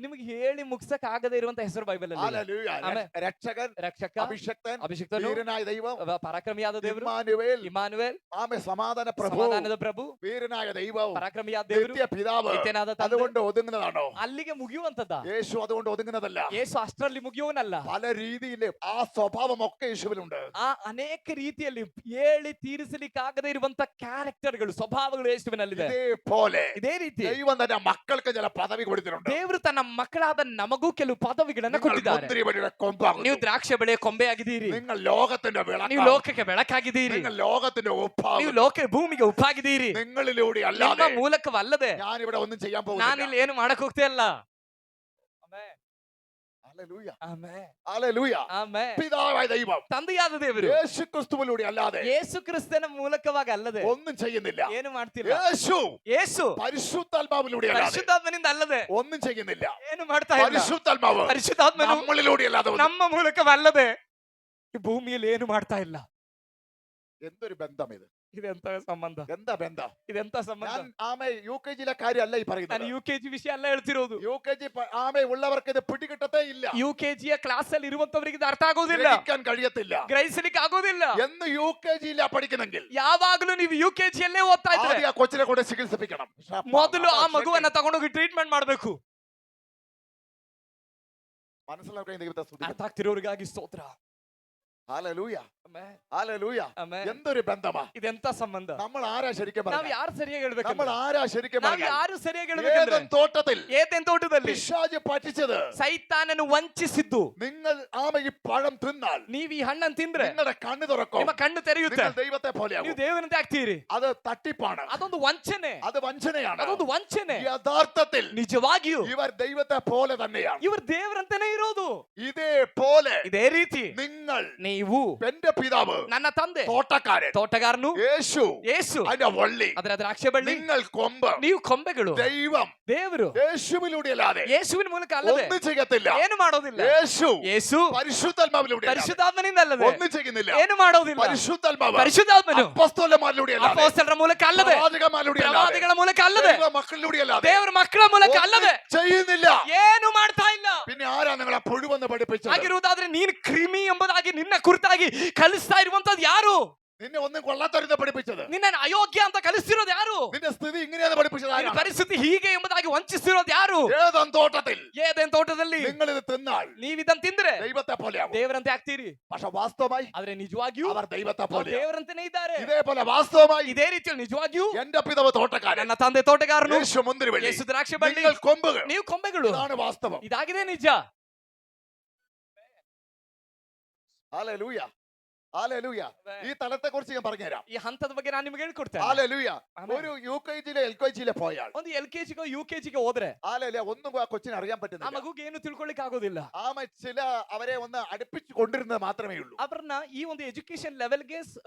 ನಿಮಗೆ ಹೇಳಿ ಮುಗಿಸಕ್ ಆಗದೆ ಇರುವಂತ ಹೆಸರು ಬೈಬಲ್ ಅಲ್ಲಿ. ഹല്ലേലൂയ. ആമേൻ. രക്ഷകൻ, ರಕ್ಷಕ, അഭിഷക്തൻ, ಅಭಿಷಿಕ್ತನು, വീരനായ ദൈവം, ಪರಾಕ್ರಮಿಯಾದ ದೇವರು, ഇമ്മാനുവേൽ, ಇಮಾನುವೇಲ್, ആമേ സമാധാന പ്രഭു, ಸಮಾಧಾನದ ಪ್ರಭು, വീരനായ ദൈവം, ಪರಾಕ್ರಮಿಯಾದ ದೇವರು, നിത്യ പിതാവ്. ನಿತ್ಯನಾದ ತಂದೆ. അതുകൊണ്ട് ഒതുങ്ങുന്നതാണോ? ಅಲ್ಲಿಗೆ ಮುಗಿಯುವಂತದ್ದ? യേശു അതുകൊണ്ട് ഒതുങ്ങുന്നതല്ല. ಯೇಸು ಅಷ್ಟರಲ್ಲಿ ಮುಗಿಯುವನಲ್ಲ. പല രീതിയിൽ ആ സ്വഭാവമൊക്കെ യേശുവിലുണ്ട്. ಆ ಅನೇಕ ರೀತಿಯಲ್ಲಿ ಹೇಳಿ ತೀರಿಸಲಿಕ್ಕಾಗದೆ ಇರುವಂತ ಕ್ಯಾರೆಕ್ಟರ್ಗಳು, ಸ್ವಭಾವಗಳು ಯೇಸುವಿನಲ್ಲಿದೆ. ഇതേപോലെ ಇದೇ ರೀತಿ ദൈവം തന്റെ മക്കൾക്ക് ചില പദവി കൊടുത്തിട്ടുണ്ട്. ದೇವರು ತನ್ನ ಮಕ್ಕಳಾದ ನಮಗೂ ಕೆಲವು ಪದವಿಗಳನ್ನ നിങ്ങൾ ಕೊಟ್ಟಿದ್ದಾರೆ. മുന്തിരിവള്ളിയുടെ കൊമ്പാകുന്നു. ನೀವು ദ്ರಾಕ್ಷಿ ಬೆಳೆಯ ಕೊಂಬೆ ಆಗಿದ್ದೀರಿ. നിങ്ങൾ ലോകത്തിന്റെ ನೀವು വിളക്കാകുന്നു. ಲೋಕಕ್ಕೆ ಬೆಳಕಾಗಿದ್ದೀರಿ. നിങ്ങൾ ലോകത്തിന്റെ ನೀವು ഉപ്പാകുന്നു. ಲೋಕ ಭೂಮಿಗೆ ಉಪ್ಪಾಗಿದ್ದೀರಿ. നിങ്ങളിലൂടെ ನಿಮ್ಮ അല്ലാതെ ಮೂಲಕವಲ್ಲದೆ ഞാനിവിടെ ഒന്നും ചെയ്യാൻ പോകുന്നില്ല. ನಾನಿಲ್ಲಿ ಏನು ಮಾಡಕ್ ಹೋಗ್ತಾ ಇಲ್ಲ. ഹല്ലേലൂയ. ಆಮೆನ್. ഹല്ലേലൂയ. ಆಮೆನ್. പിതാവായ ദൈവം ತಂದೆಯಾದ ದೇವರು യേശു ക്രിസ്തുവിലൂടെ അല്ലാതെ ಯೇಸು ಕ್ರಿಸ್ತನ ಮೂಲಕವಾಗಿ ಅಲ್ಲದೆ ഒന്നും ചെയ്യുന്നില്ല. ಏನು ಮಾಡ್ತಿಲ್ಲ. യേശു ಯೇಸು പരിശുദ്ധാത്മാവിലൂടെ അല്ലാതെ ಪರಿಶುದ್ಧಾತ್ಮನಿಂದ ಅಲ್ಲದೆ ഒന്നും ചെയ്യുന്നില്ല. ಏನು ಮಾಡ್ತಾ ಇಲ್ಲ. പരിശുദ്ധാത്മാവ് ಪರಿಶುದ್ಧಾತ್ಮನು നമ്മളിലൂടെ അല്ലാതെ ഒന്നും. ನಮ್ಮ ಮೂಲಕವಲ್ಲದೆ ಈ ಭೂಮಿಯಲ್ಲಿ ಏನು ಮಾಡ್ತಾ ಇಲ್ಲ. എന്തൊരു ബന്ധം ഇത്? ಇದೆಂತ ಸಂಬಂಧ? എന്താ ബന്ധം? ಇದೆಂತ ಸಂಬಂಧ? ഞാൻ ആമേ UKG-ലെ കാര്യമല്ല ഈ ನಾನು പറയുന്നത്. UKG ವಿಷಯ ಅಲ್ಲ ಹೇಳ್ತಿರೋದು. UKG ആമേ ഉള്ളവർക്ക് ഇത് പിടികിട്ടത്തേ ഇല്ല. UKG ಕ್ಲಾಸ್ ಅಲ್ಲಿ ಇರುವಂತವರಿಗೆ ಇದು ಅರ್ಥ ಆಗೋದಿಲ್ಲ, ഗ്രഹിക്കാൻ കഴിയത്തില്ല. ಗ್ರಹಿಸಲಿಕ್ಕೆ ಆಗೋದಿಲ್ಲ. എന്ന് UKG-ല പഠിക്കുന്നെങ്കിൽ ಯಾವಾಗಲೂ ನೀವು UKG ಯಲ್ಲೇ ಓದ್ತಾ ಇದ್ರೆ ആദ്യം ആ കൊച്ചിനെ കൊണ്ട് ചികിത്സിപ്പിക്കണം. ಮೊದಲು ಆ ಮಗುವನ್ನ ತಗೊಂಡೋಗಿ ಟ್ರೀಟ್ಮೆಂಟ್ ಮಾಡಬೇಕು. മനസ്സിലാക്കാൻ ദൈവത്തെ സ്തുതിക്കുന്നു. ಅರ್ಥ ಆಗ್ತಿರೋರಿಗಾಗಿ ಸ್ತೋತ್ರ. ഹല്ലേലൂയ. ಆಮೆನ್. ഹല്ലേലൂയ. ಆಮೆನ್. എന്തൊരു ബന്ധമാ? ಇದೆಂತ ಸಂಬಂಧ? നമ്മൾ ആരാ ശരിക്കും ನಾವು പറഞ്ഞാൽ? ಯಾರು ಸರಿಯಾಗಿ നമ്മൾ ಹೇಳ್ಬೇಕಂದ್ರೆ ആരാ ശരിക്കും ನಾವು പറഞ്ഞാൽ? ಯಾರು ಸರಿಯಾಗಿ ಹೇಳ್ಬೇಕಂದ್ರೆ ഏദൻ തോട്ടത്തിൽ ಏದೆನ್ ತೋಟದಲ್ಲಿ പിശാച് പറ്റിച്ചത് ಸೈತಾನನು ವಂಚಿಸಿದ್ದು. നിങ്ങൾ ആമ ഈ പഴം തിന്നാൽ ನೀವು ಈ ಹಣ್ಣನ್ನು ತಿಂದ್ರೆ നിങ്ങളുടെ കണ്ണ് തുറക്കും. ನಿಮ್ಮ ಕಣ್ಣು ತೆರೆಯುತ್ತೆ. നിങ്ങൾ ദൈവത്തെ ನೀವು പോലെയാകും. ದೇವರಂತೆ ಆಗ್ತೀರಿ. അത് തട്ടിപ്പാണ്. ಅದೊಂದು ವಂಚನೆ, അത് വഞ്ചനയാണ്. ಅದೊಂದು ವಂಚನೆ. യഥാർത്ഥത്തിൽ ನಿಜವಾಗಿಯೂ ഇവർ ദൈവത്തെ പോലെ തന്നെയാണ്. ಇವರು ದೇವರಂತೆನೇ ಇರೋದು. ഇതേ പോലെ ಇದೇ ರೀತಿ നിങ്ങൾ ನೀವು എന്റെ പിതാവ് ನನ್ನ ತಂದೆ തോട്ടക്കാരൻ, ತೋಟಗಾರನು, യേശു ಯೇಸು അതിന്റെ വള്ളി, ಅದರ ದ್ರಾಕ್ಷೆ ಬಳ್ಳಿ, നിങ്ങൾ കൊമ്പ്. ನೀವು ಕೊಂಬೆಗಳು. ദൈവം ದೇವರು യേശുവിലൂടെ അല്ലാതെ ಯೇಸುವಿನ ಮೂಲಕ ಅಲ್ಲದೆ ഒന്നും ചെയ്യത്തില്ല. ಏನು ಮಾಡೋದಿಲ್ಲ. യേശു ಯೇಸು പരിശുദ്ധാത്മാവിലൂടെ അല്ലാതെ ಪರಿಶುದ್ಧಾತ್ಮನಿಂದ ಅಲ್ಲದೆ ഒന്നും ചെയ്യുന്നില്ല. ಏನು ಮಾಡೋದಿಲ್ಲ. പരിശുദ്ധാത്മാവ് ಪರಿಶುದ್ಧಾತ್ಮನು അപ്പോസ്തലന്മാരിലൂടെ അല്ലാതെ ಅಪೊಸ್ತಲರ ಮೂಲಕ ಅಲ್ಲದೆ, പ്രവാചകന്മാരിലൂടെ അല്ലാതെ ಪ್ರವಾದಿಗಳ ಮೂಲಕ ಅಲ್ಲದೆ, ദൈവ മക്കളിലൂടെ അല്ലാതെ ದೇವರ ಮಕ್ಕಳ ಮೂಲಕ ಅಲ್ಲದೆ ഒന്നും ചെയ്യുന്നില്ല. ಏನು ಮಾಡ್ತಾ ಇಲ್ಲ. പിന്നെ ആരാ നിങ്ങളെ പുഴുവെന്ന് പഠിപ്പിച്ചത്? ಆಗಿರುವುದಾದ್ರೆ ನೀನು ಕ್ರಿಮಿ ಎಂಬುದಾಗಿ ನಿನ್ನ ಕುರಿತಾಗಿ ಕಲಿಸ್ತಾ ಇರುವಂತದ್ದು ಯಾರು? നിന്നെ ഒന്നും കൊള്ളാത്തവരെന്ന് പഠിപ്പിച്ചത്? ನಿನ್ನ ಅಯೋಗ್ಯ ಅಂತ ಕಲಿಸ್ತಿರೋದು ಯಾರು? നിന്റെ സ്ഥിതി ഇങ്ങനെയാണ് പഠിപ്പിച്ചത് ನಿನ್ನ ആരാ? ಪರಿಸ್ಥಿತಿ ಹೀಗೆ ಎಂಬುದಾಗಿ ವಂಚಿಸ್ತಿರೋದು ಯಾರು? ഏതൻ തോട്ടത്തിൽ ಏದೇನ್ ತೋಟದಲ್ಲಿ നിങ്ങൾ ഇത് തിന്നാൽ ನೀವಿದನ್ ತಿಂದ್ರೆ ദൈവത്തെ പോലെയാവും. ದೇವರಂತೆ ಆಗ್ತೀರಿ. പക്ഷെ വാസ്തവമായി ಆದ್ರೆ ನಿಜವಾಗಿಯೂ അവർ ദൈവത്തെ ಅವ್ರು പോലെ ದೇವರಂತೆನೇ ಇದ್ದಾರೆ. ഇതേപോലെ വാസ്തവമായി ಇದೇ ರೀತಿಯಲ್ಲಿ ನಿಜವಾಗಿಯೂ എന്റെ പിതാവ് തോട്ടക്കാരൻ, ನನ್ನ ತಂದೆ ತೋಟಗಾರನು, യേശു മുന്തിരിവള്ളി, ಯೇಸು ದ್ರಾಕ್ಷಿ ಬಳ್ಳಿ, നിങ്ങൾ കൊമ്പുകൾ. ನೀವು ಕೊಂಬೆಗಳು. ഇതാണ് വാസ്തവം. ಇದಾಗಿದೆ ನಿಜ. Hallelujah, hallelujah. ഈ തലത്തെ കുറിച്ച് ഞാൻ പറഞ്ഞുതരാം. ಈ ಹಂತದ ಬಗ್ಗೆ ನಾನು ನಿಮಗೆ ಹೇಳ್ಕೊಡ್ತೇನೆ. ഹല്ലേലൂയ. ആമേൻ. ഒരു യുകെജിയിലെ എൽകെജിയിലെ പോയാൽ ಒಂದು LKG ಗೋ UKG ಗೆ ಹೋದ್ರೆ ഹല്ലേലൂയ ഒന്നും ആ കൊച്ചിന് അറിയാൻ ಆ പറ്റുന്നില്ല. ಮಗುಗೆ ಏನು ತಿಳ್ಕೊಳ್ಳಿಕ್ಕೆ ಆಗೋದಿಲ್ಲ. ചില അവരെ ഒന്ന് അടുപ്പിച്ചു കൊണ്ടിരുന്നത് മാത്രമേ ഉള്ളൂ. ಅವ್ರನ್ನ ಈ ಒಂದು ಎಜುಕೇಶನ್ ಲೆವೆಲ್ಗೆ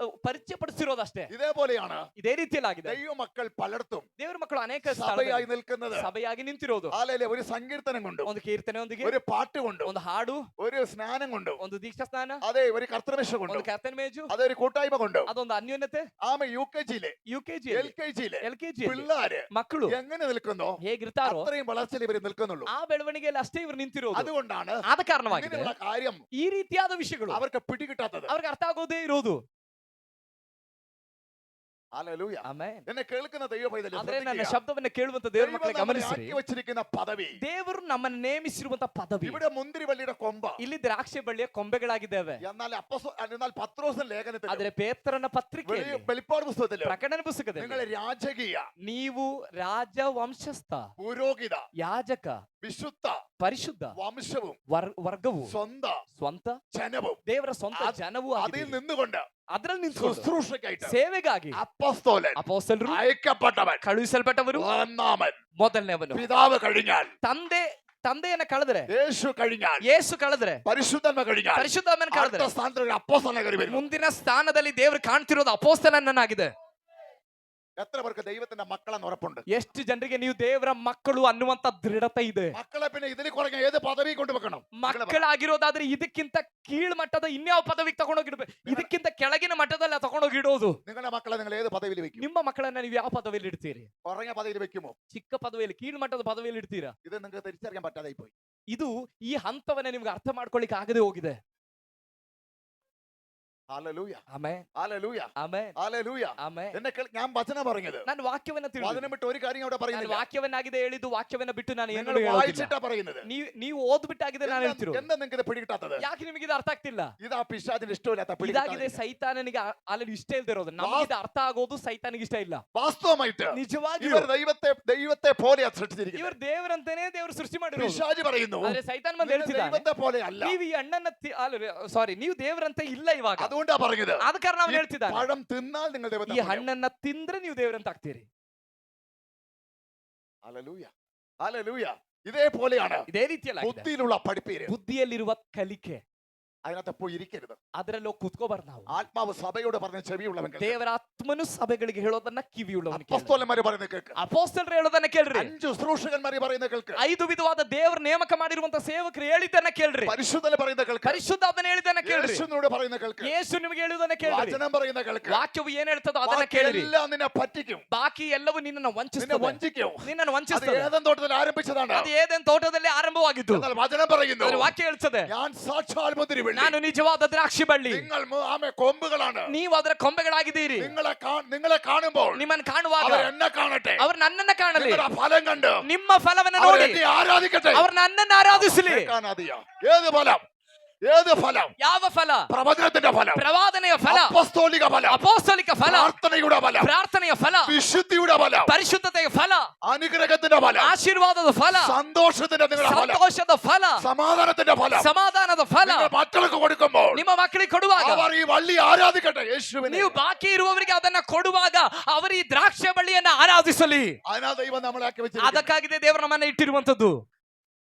ಪರಿಚಯ ಪಡಿಸಿರೋದಷ್ಟೇ. ഇതേപോലെയാണ് ಇದೇ ರೀತಿಯಲ್ಲಿ ಆಗಿದೆ. ദൈവ മക്കൾ പലയിടത്തും ದೇವರ ಮಕ್ಕಳು ಅನೇಕ സഭയായി നിൽക്കുന്നത്. ಸಭೆಯಾಗಿ ನಿಂತಿರೋದು. ഹല്ലേലൂയ. ഒരു സങ്കീർത്തനം കൊണ്ടും, ಒಂದು ಕೀರ್ತನೆಯೊಂದಿಗೆ, ഒരു പാട്ട് കൊണ്ടും, ಒಂದು ಹಾಡು, ഒരു സ്നാനം കൊണ്ടും, ಒಂದು ದೀಕ್ಷಾ ಸ್ನಾನ, അതെ ഒരു കർത്തൃമേശ കൊണ്ടും, ಒಂದು ಕರ್ತನ ಮೇಜು, അതെ ഒരു കൂട്ടായ്മ കൊണ്ടും, ಅದೊಂದು ಅನ್ಯೋನ್ಯತೆ. ആമ യുകെജിയിലെ UKG എൽകെജിയിലെ LKG പിള്ളേര് ಮಕ್ಕಳು എങ്ങനെ നിൽക്കുന്നോ ಹೇಗಿರ್ತಾರೋ അത്രയും വളർച്ചയിൽ ഇവർ നിൽക്കുന്നുള്ളൂ. ಆ ಬೆಳವಣಿಗೆಯಲ್ಲಿ ಅಷ್ಟೇ ಇವರು ನಿಂತಿರೋದು. അതുകൊണ്ടാണ് ಆದ ಕಾರಣವಾಗಿದೆ ഇങ്ങനെയുള്ള കാര്യം ಈ ರೀತಿಯಾದ ವಿಷಯಗಳು അവർക്ക് പിടികിട്ടാത്തത്. ಅವ್ರಿಗೆ ಅರ್ಥ ಆಗೋದೇ ಇರೋದು. ഹല്ലേലൂയ. ಆಮೆನ್. എന്നെ കേൾക്കുന്ന ദൈവ പൈതലേ, ಆದ್ರೆ ನನ್ನ ശ്രദ്ധിക്കുക. ಶಬ್ದವನ್ನ ಕೇಳುವಂತ ದೇವರ ദൈവം ಮಕ್ಕಳೇ നമ്മളെ ಗಮನಿಸಿರಿ. ആക്കി വച്ചിരിക്കുന്ന പദവി, ದೇವರು ನಮ್ಮನ್ನು ನೇಮಿಸಿರುವಂತ ಪದವಿ ഇവിടെ മുന്തിരിവള്ളിയുടെ കൊമ്പ, ಇಲ್ಲಿ ದ್ರಾಕ್ಷಿ ಬಳ್ಳಿಯ ಕೊಂಬೆಗಳಾಗಿದ್ದೇವೆ. എന്നാൽ പത്രോസിന്റെ ലേഖനത്തിൽ, ಆದ್ರೆ ಪೇತ್ರನ ಪತ್ರಿಕೆಯಲ್ಲಿ, വെളിപ്പാട് പുസ്തകത്തില് ಪ್ರಕಟಣೆ ಪುಸ್ತಕದಲ್ಲಿ നിങ്ങൾ രാജകീയ, ನೀವು ರಾಜ ವಂಶಸ್ಥ, പുരോഹിത, ಯಾಜಕ, വിശുദ്ധ, ಪರಿಶುದ್ಧ വംശവും ವರ್ಗವು, സ്ವಂತ ಜನവും, ದೇವರ ಸ್ವಂತ ಜನವೂ അതിൽ ಆಗಿದ್ದೀರಿ. നിന്നുകൊണ്ട് ಅದ್ರಲ್ಲಿ ನಿಂತ್ಕೊಂಡು ശുശ്രൂഷയ്ക്കായിട്ട് ಸೇವೆಗಾಗಿ അപ്പോസ്തലൻ, ಅಪೊಸ್ತಲರು, അയക്കപ്പെട്ടവൻ, ಕಳುಹಿಸಲ್ಪಟ್ಟವರು, ഒന്നാമൻ, ಮೊದಲನೇವನು. പിതാവ് കഴിഞ്ഞാൽ, ತಂದೆಯನ್ನ ಕಳೆದ್ರೆ, യേശു കഴിഞ്ഞാൽ, ಯೇಸು ಕಳೆದ್ರೆ, പരിശുദ്ധന്മ കഴിഞ്ഞാൽ, ಪರಿಶುದ್ಧಾತ್ಮನ ಕಳೆದ್ರೆ, അടുത്ത സ്ഥാനത്ത് അപ്പോസ്തലൻ കയറി വരും. ಮುಂದಿನ ಸ್ಥಾನದಲ್ಲಿ ದೇವರು ಕಾಣ್ತಿರೋದು ಅಪೊಸ್ತಲನನ್ನಾಗಿದೆ. എത്ര പേർക്ക് ദൈവത്തിന്റെ മക്കളെന്ന് ഉറപ്പുണ്ട്? ಎಷ್ಟು ಜನರಿಗೆ ನೀವು ದೇವರ ಮಕ್ಕಳು ಅನ್ನುವಂತ ದೃಢತೆ ಇದೆ? മക്കളെ പിന്നെ ഇതിൽ കുറഞ്ഞ ഏത് പദവി കൊണ്ടുവെക്കണം? ಮಕ್ಕಳಾಗಿರೋದಾದ್ರೆ ಇದಕ್ಕಿಂತ ಕೀಳ್ ಮಟ್ಟದ ಇನ್ಯಾವ ಪದವಿಗೆ ತಗೊಂಡೋಗಿಡ್ಬೇಕು? ಇದಕ್ಕಿಂತ ಕೆಳಗಿನ ಮಟ್ಟದಲ್ಲ ತಗೊಂಡೋಗಿಡೋದು. നിങ്ങളുടെ മക്കളെ നിങ്ങൾ ഏത് പദവിയിൽ വെക്കും? ನಿಮ್ಮ ಮಕ್ಕಳನ್ನ ನೀವು ಯಾವ ಪದವಿಯಲ್ಲಿ ಇಡ್ತೀರಿ? കുറഞ്ഞ പദവിയിൽ വെക്കുമോ? ಚಿಕ್ಕ ಪದವಿಯಲ್ಲಿ, ಕೀಳ್ ಮಟ್ಟದ ಪದವಿಯಲ್ಲಿ ಇಡ್ತೀರಾ? ഇത് നിങ്ങൾക്ക് തിരിച്ചറിയാൻ പറ്റാതെ പോയി. ಇದು ಈ ಹಂತವನ್ನ ನಿಮ್ಗೆ ಅರ್ಥ ಮಾಡ್ಕೊಳ್ಳಿಕ್ಕೆ ಆಗದೆ ಹೋಗಿದೆ. Hallelujah, amen, hallelujah, amen, hallelujah. Amen. ഞാൻ വചനം പറഞ്ഞത്, ನಾನು ವಾಕ್ಯವನ್ನ ತಿಳಿದು, വചനം വിട്ട് ഒരു കാര്യം അവിടെ ನಾನು പറയുന്നില്ല. ವಾಕ್ಯವನ್ನಾಗಿದೆ ಹೇಳಿದ್ದು, ವಾಕ್ಯವನ್ನ ಬಿಟ್ಟು ನಾನು ಏನು നിങ്ങൾ ಹೇಳೋದಿಲ್ಲ. വായിച്ചിട്ടാ പറയുന്നത്. ನೀವು ಓದ್ಬಿಟ್ಟಾಗಿದೆ ನಾನು ಹೇಳ್ತಿರೋ. എന്താ നിങ്ങൾക്ക് ഇത് പിടികിട്ടാത്തത്? ಯಾಕೆ ನಿಮಗೆ ಇದು ಅರ್ಥ ಆಗ್ತಿಲ್ಲ? ഇതാ പിശാചിന് ഇഷ്ടമില്ലാത്ത ಇದಾಗಿದೆ ಸೈತಾನನಿಗೆ ಅಲ್ಲಿ ಇಷ್ಟ ಇಲ್ದೇ ಇರೋದು. ನಮಗೆ ಇದು ಅರ್ಥ ಆಗೋದು ಸೈತಾನಿಗೆ ಇಷ್ಟ ಇಲ್ಲ. വാസ്തവമായിട്ട് ನಿಜವಾಗಿ ഇവർ ദൈവത്തെ പോലെയാ സൃഷ്ടിച്ചിരിക്കുന്നത്. ಇವರು ದೇವರಂತಾನೆ ದೇವರು ಸೃಷ್ಟಿ ಮಾಡಿರೋದು. പിശാച് പറയുന്നു, ಆದ್ರೆ ಸೈತಾನ್ ಬಂದು നിങ്ങൾ ಹೇಳ್ತಿದ್ದಾನೆ, ദൈവത്തെ പോലെ അല്ല. ನೀವು ಈ ಅಣ್ಣನ ಸಾರಿ, ನೀವು ದೇವರಂತೆ ಇಲ್ಲ ಇವಾಗ. അതുകൊണ്ടാ പറഞ്ഞത്, ಆದ ಕಾರಣ ಅವನು ഈ ಹೇಳ್ತಿದ್ದಾನೆ, പഴം തിന്നാൽ നിങ്ങൾ ಈ ദൈവത്തെ പോലെയാവും. ಹಣ್ಣನ್ನ ತಿಂದ್ರೆ ನೀವು ದೇವರಂತ ಆಗ್ತೀರಿ. Hallelujah, hallelujah. ഇതേപോലെയാണ് ಇದೇ ರೀತಿಯಲ್ಲಿ ബുദ്ധിയിലുള്ള പഠിപ്പീര്. ಬುದ್ಧಿಯಲ್ಲಿರುವ ಕಲಿಕೆ. അതിനകത്ത് പോയി ഇരിക്കരുത്. ಅದರಲ್ಲಿ ಕೂತ್ಕೋಬಾರ್ದು ನಾವು. ആത്മാവ് സഭയോട് പറഞ്ഞ ചെവിയുള്ളവൻ കേൾക്കണം. ದೇವರ ಆತ್ಮನು ಸಭೆಗಳಿಗೆ ಹೇಳೋದನ್ನ ಕಿವಿಯುಳ್ಳವನು ಕೇಳು. അപ്പോസ്തലന്മാര് പറയുന്നത് കേൾക്ക്. ಅಪೊಸ್ತಲರು ಹೇಳೋದನ್ನ ಕೇಳ್ರಿ. 5 ശുശ്രൂഷകന്മാര് പറയുന്നത് കേൾക്ക്. 5 ವಿಧವಾದ ದೇವರು ನೇಮಕ ಮಾಡಿರುವಂತ ಸೇವಕರು ಹೇಳಿದ್ದನ್ನ ಕೇಳ್ರಿ. പരിശുദ്ധന് പറയുന്നത് കേൾക്ക്. ಪರಿಶುದ್ಧಾತ್ಮನ ಹೇಳಿದ್ದನ್ನ ಕೇಳ್ರಿ. യേശുവിനോട് പറയുന്നത് കേൾക്ക്. ಯೇಸು ನಿಮಗೆ ಹೇಳುವುದನ್ನ ಕೇಳ್ರಿ. വചനം പറയുന്നത് കേൾക്ക്. ವಾಕ್ಯವು ಏನ್ ಹೇಳ್ತದೋ ಅದನ್ನ ಕೇಳ್ರಿ. എല്ലാം നിന്നെ പറ്റിക്കും. ಬಾಕಿ ಎಲ್ಲವೂ ನಿನ್ನನ್ನು നിന്നെ ವಂಚಿಸುತ್ತದೆ. വഞ്ചിക്കും. ನಿನ್ನನ್ನು അത് ವಂಚಿಸುತ್ತದೆ. ഏദൻ തോട്ടത്തിൽ ആരംഭിച്ചതാണ്. ಅದು ಏದೆನ್ ತೋಟದಲ್ಲಿ ಆರಂಭವಾಗಿದ್ದು. എന്നാൽ വചനം പറയുന്നു, ಅದರ ವಾಕ್ಯ ಹೇಳ್ತದೆ, ഞാൻ സാക്ഷാൽ മുന്തിരിവള്ളി, ನಾನು ನಿಜವಾದ ದ್ರಾಕ್ಷಿ ಬಳ್ಳಿ, നിങ്ങൾ ആമേ കൊമ്പുകളാണ്. ನೀವು ಅದರ ಕೊಂಬೆಗಳಾಗಿದ್ದೀರಿ. നിങ്ങളെ കാണുമ്പോൾ ನಿಮ್ಮನ್ನು ಕಾಣುವಾಗ അവർ എന്നെ കാണട്ടെ. ಅವರು ನನ್ನನ್ನ ಕಾಣಲಿ. നിങ്ങളുടെ ഫലം കണ്ട് ನಿಮ್ಮ ಫಲವನ್ನು അവർ ನೋಡಿ എന്നെ ആരാധിക്കട്ടെ. ಅವರು ನನ್ನನ್ನು ಆರಾಧಿಸಲಿ. ഏത് ഫലം? ഏത് ഫലം? ಯಾವ ಫಲ? പ്രവചനത്തിന്റെ ഫലം, ಪ್ರವಾದನೆಯ ಫಲ, അപ്പോസ്തോലിക ഫലം, ಅಪೊಸ್ತಲಿಕ ಫಲ, പ്രാർത്ഥനയുടെ ഫലം, ಪ್ರಾರ್ಥನೆಯ ಫಲ, വിശുദ്ധിയുടെ ഫലം, ಪರಿಶುದ್ಧತೆಯ ಫಲ, അനുഗ്രഹത്തിന്റെ ഫലം, ಆಶೀರ್ವಾದದ ಫಲ, സന്തോഷത്തിന്റെ നിങ്ങളുടെ ഫലം, ಸಂತೋಷದ ಫಲ, സമാധാനത്തിന്റെ ഫലം ಸಮಾಧಾನದ ಫಲ നിങ്ങൾ മക്കൾക്ക് കൊടുക്കുമ്പോൾ ನಿಮ್ಮ ಮಕ್ಕಳಿಗೆ ಕೊಡುವಾಗ, അവർ ഈ വള്ളി ആരാധിക്കട്ടെ. യേശുവിനെ. ನೀವು ಬಾಕಿ ಇರುವವರಿಗೆ ಅದನ್ನ ಕೊಡುವಾಗ ಅವರು ಈ ದ್ರಾಕ್ಷಿ ಬಳ್ಳಿಯನ್ನ ಆರಾಧಿಸಲಿ. അതിനാ ദൈവം നമ്മളെ ആക്കി വെച്ചിരിക്കുന്നത്. ಅದಕ್ಕಾಗಿದೆ ದೇವರು ನಮ್ಮನ್ನ ಇಟ್ಟಿರುವಂತದ್ದು.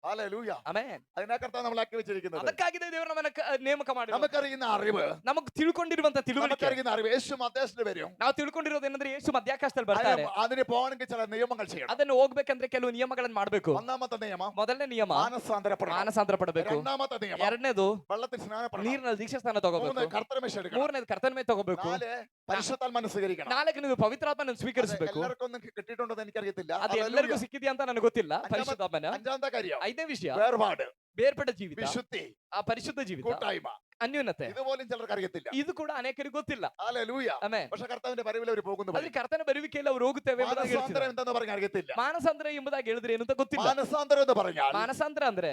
ഹല്ലേലൂയ. ಆಮೆನ್. അതിനകത്താണ് നമ്മൾ ആക്കി വെച്ചിരിക്കുന്നത്. ಅದಕ್ಕಾಗಿದೆ ದೇವರು ನಮ್ಮನ್ನ ನೇಮಕ ಮಾಡಿರೋದು. നമുക്കറിയുന്ന അറിവ്, ನಮಗೆ ತಿಳ್ಕೊಂಡಿರುವಂತ ತಿಳುವಳಿಕೆ, നമുക്കറിയുന്ന അറിവ് യേശു മധ്യസ്ഥന് വരും. ನಾವು ತಿಳ್ಕೊಂಡಿರೋದು ಏನಂದ್ರೆ ಯೇಸು ಮಧ್ಯಾಕಾಶದಲ್ಲಿ ಬರ್ತಾರೆ. അതിന് പോകണമെങ്കിൽ ചില നിയമങ്ങൾ ചെയ്യണം. ಅದನ್ನು ಹೋಗ್ಬೇಕಂದ್ರೆ ಕೆಲವು ನಿಯಮಗಳನ್ನು ಮಾಡಬೇಕು. ഒന്നാമത്തെ നിയമം ಮೊದಲನೇ ನಿಯಮ മാനസാന്തരപ്പെടണം. ಪಡಬೇಕು. രണ്ടാമത്തെ നിയമം ಎರಡನೇದು വെള്ളത്തിൽ സ്നാനപ്പെടണം. ನೀರಿನಲ್ಲಿ ದೀಕ್ಷಾ ಸ್ನಾನ ತಗೋಬೇಕು. മൂന്ന് കർത്തൃമേശ എടുക്കണം. ಮೂರನೇದು ಕರ್ತನ ಮೇಲೆ ತಗೋಬೇಕು. നാല് പരിശുദ്ധാത്മാവിനെ സ്വീകരിക്കണം. ನಾಲ್ಕನೇದು ಪವಿತ್ರಾತ್ಮನ ಸ್ವೀಕರಿಸಬೇಕು. എല്ലാവർക്കും ഒന്നും കിട്ടിയിട്ടുണ്ടോ എനിക്കറിയത്തില്ല. ಅದು ಎಲ್ಲರಿಗೂ ಸಿಕ್ಕಿದೆಯಾ ಅಂತ ನನಗೆ ಗೊತ್ತಿಲ್ಲ. ಪರಿಶುದ್ಧಾತ್ಮನ അഞ്ചാമത്തെ കാര്യം ಐದನೇ ವಿಷಯ വേർപാട്, ಬೇರ್ಪಟ್ಟ ಜೀವಿತ, വിശുദ്ധി, ಆ ಪರಿಶುದ್ಧ ಜೀವಿತ, കൂട്ടായ്മ. ಅನ್ಯೋನ್ಯತೆ. ഇതുപോലും ചിലർക്ക് അറിയത്തില്ല. ಇದು ಕೂಡ ಅನೇಕರಿಗೆ ಗೊತ್ತಿಲ್ಲ. ഹല്ലേലൂയ. ಆಮೆನ್. പക്ഷെ കർത്താവിന്റെ വരവിൽ അവർ പോകുന്നു. ಆದ್ರೆ ಕರ್ತನ ಬರುವಿಕೆಯಲ್ಲಿ ಅವರು ಹೋಗುತ್ತೇವೆ ಎಂಬುದಾಗಿ ಹೇಳ್ತಾರೆ. മാനസാന്തരം എന്താന്ന് പറഞ്ഞാൽ അറിയത്തില്ല. ಮಾನಸಾಂತರ ಎಂಬುದಾಗಿ ಹೇಳಿದ್ರೆ ಏನು ಅಂತ ಗೊತ್ತಿಲ್ಲ. മാനസാന്തരം എന്ന് പറഞ്ഞാൽ ಮಾನಸಾಂತರ ಅಂದ್ರೆ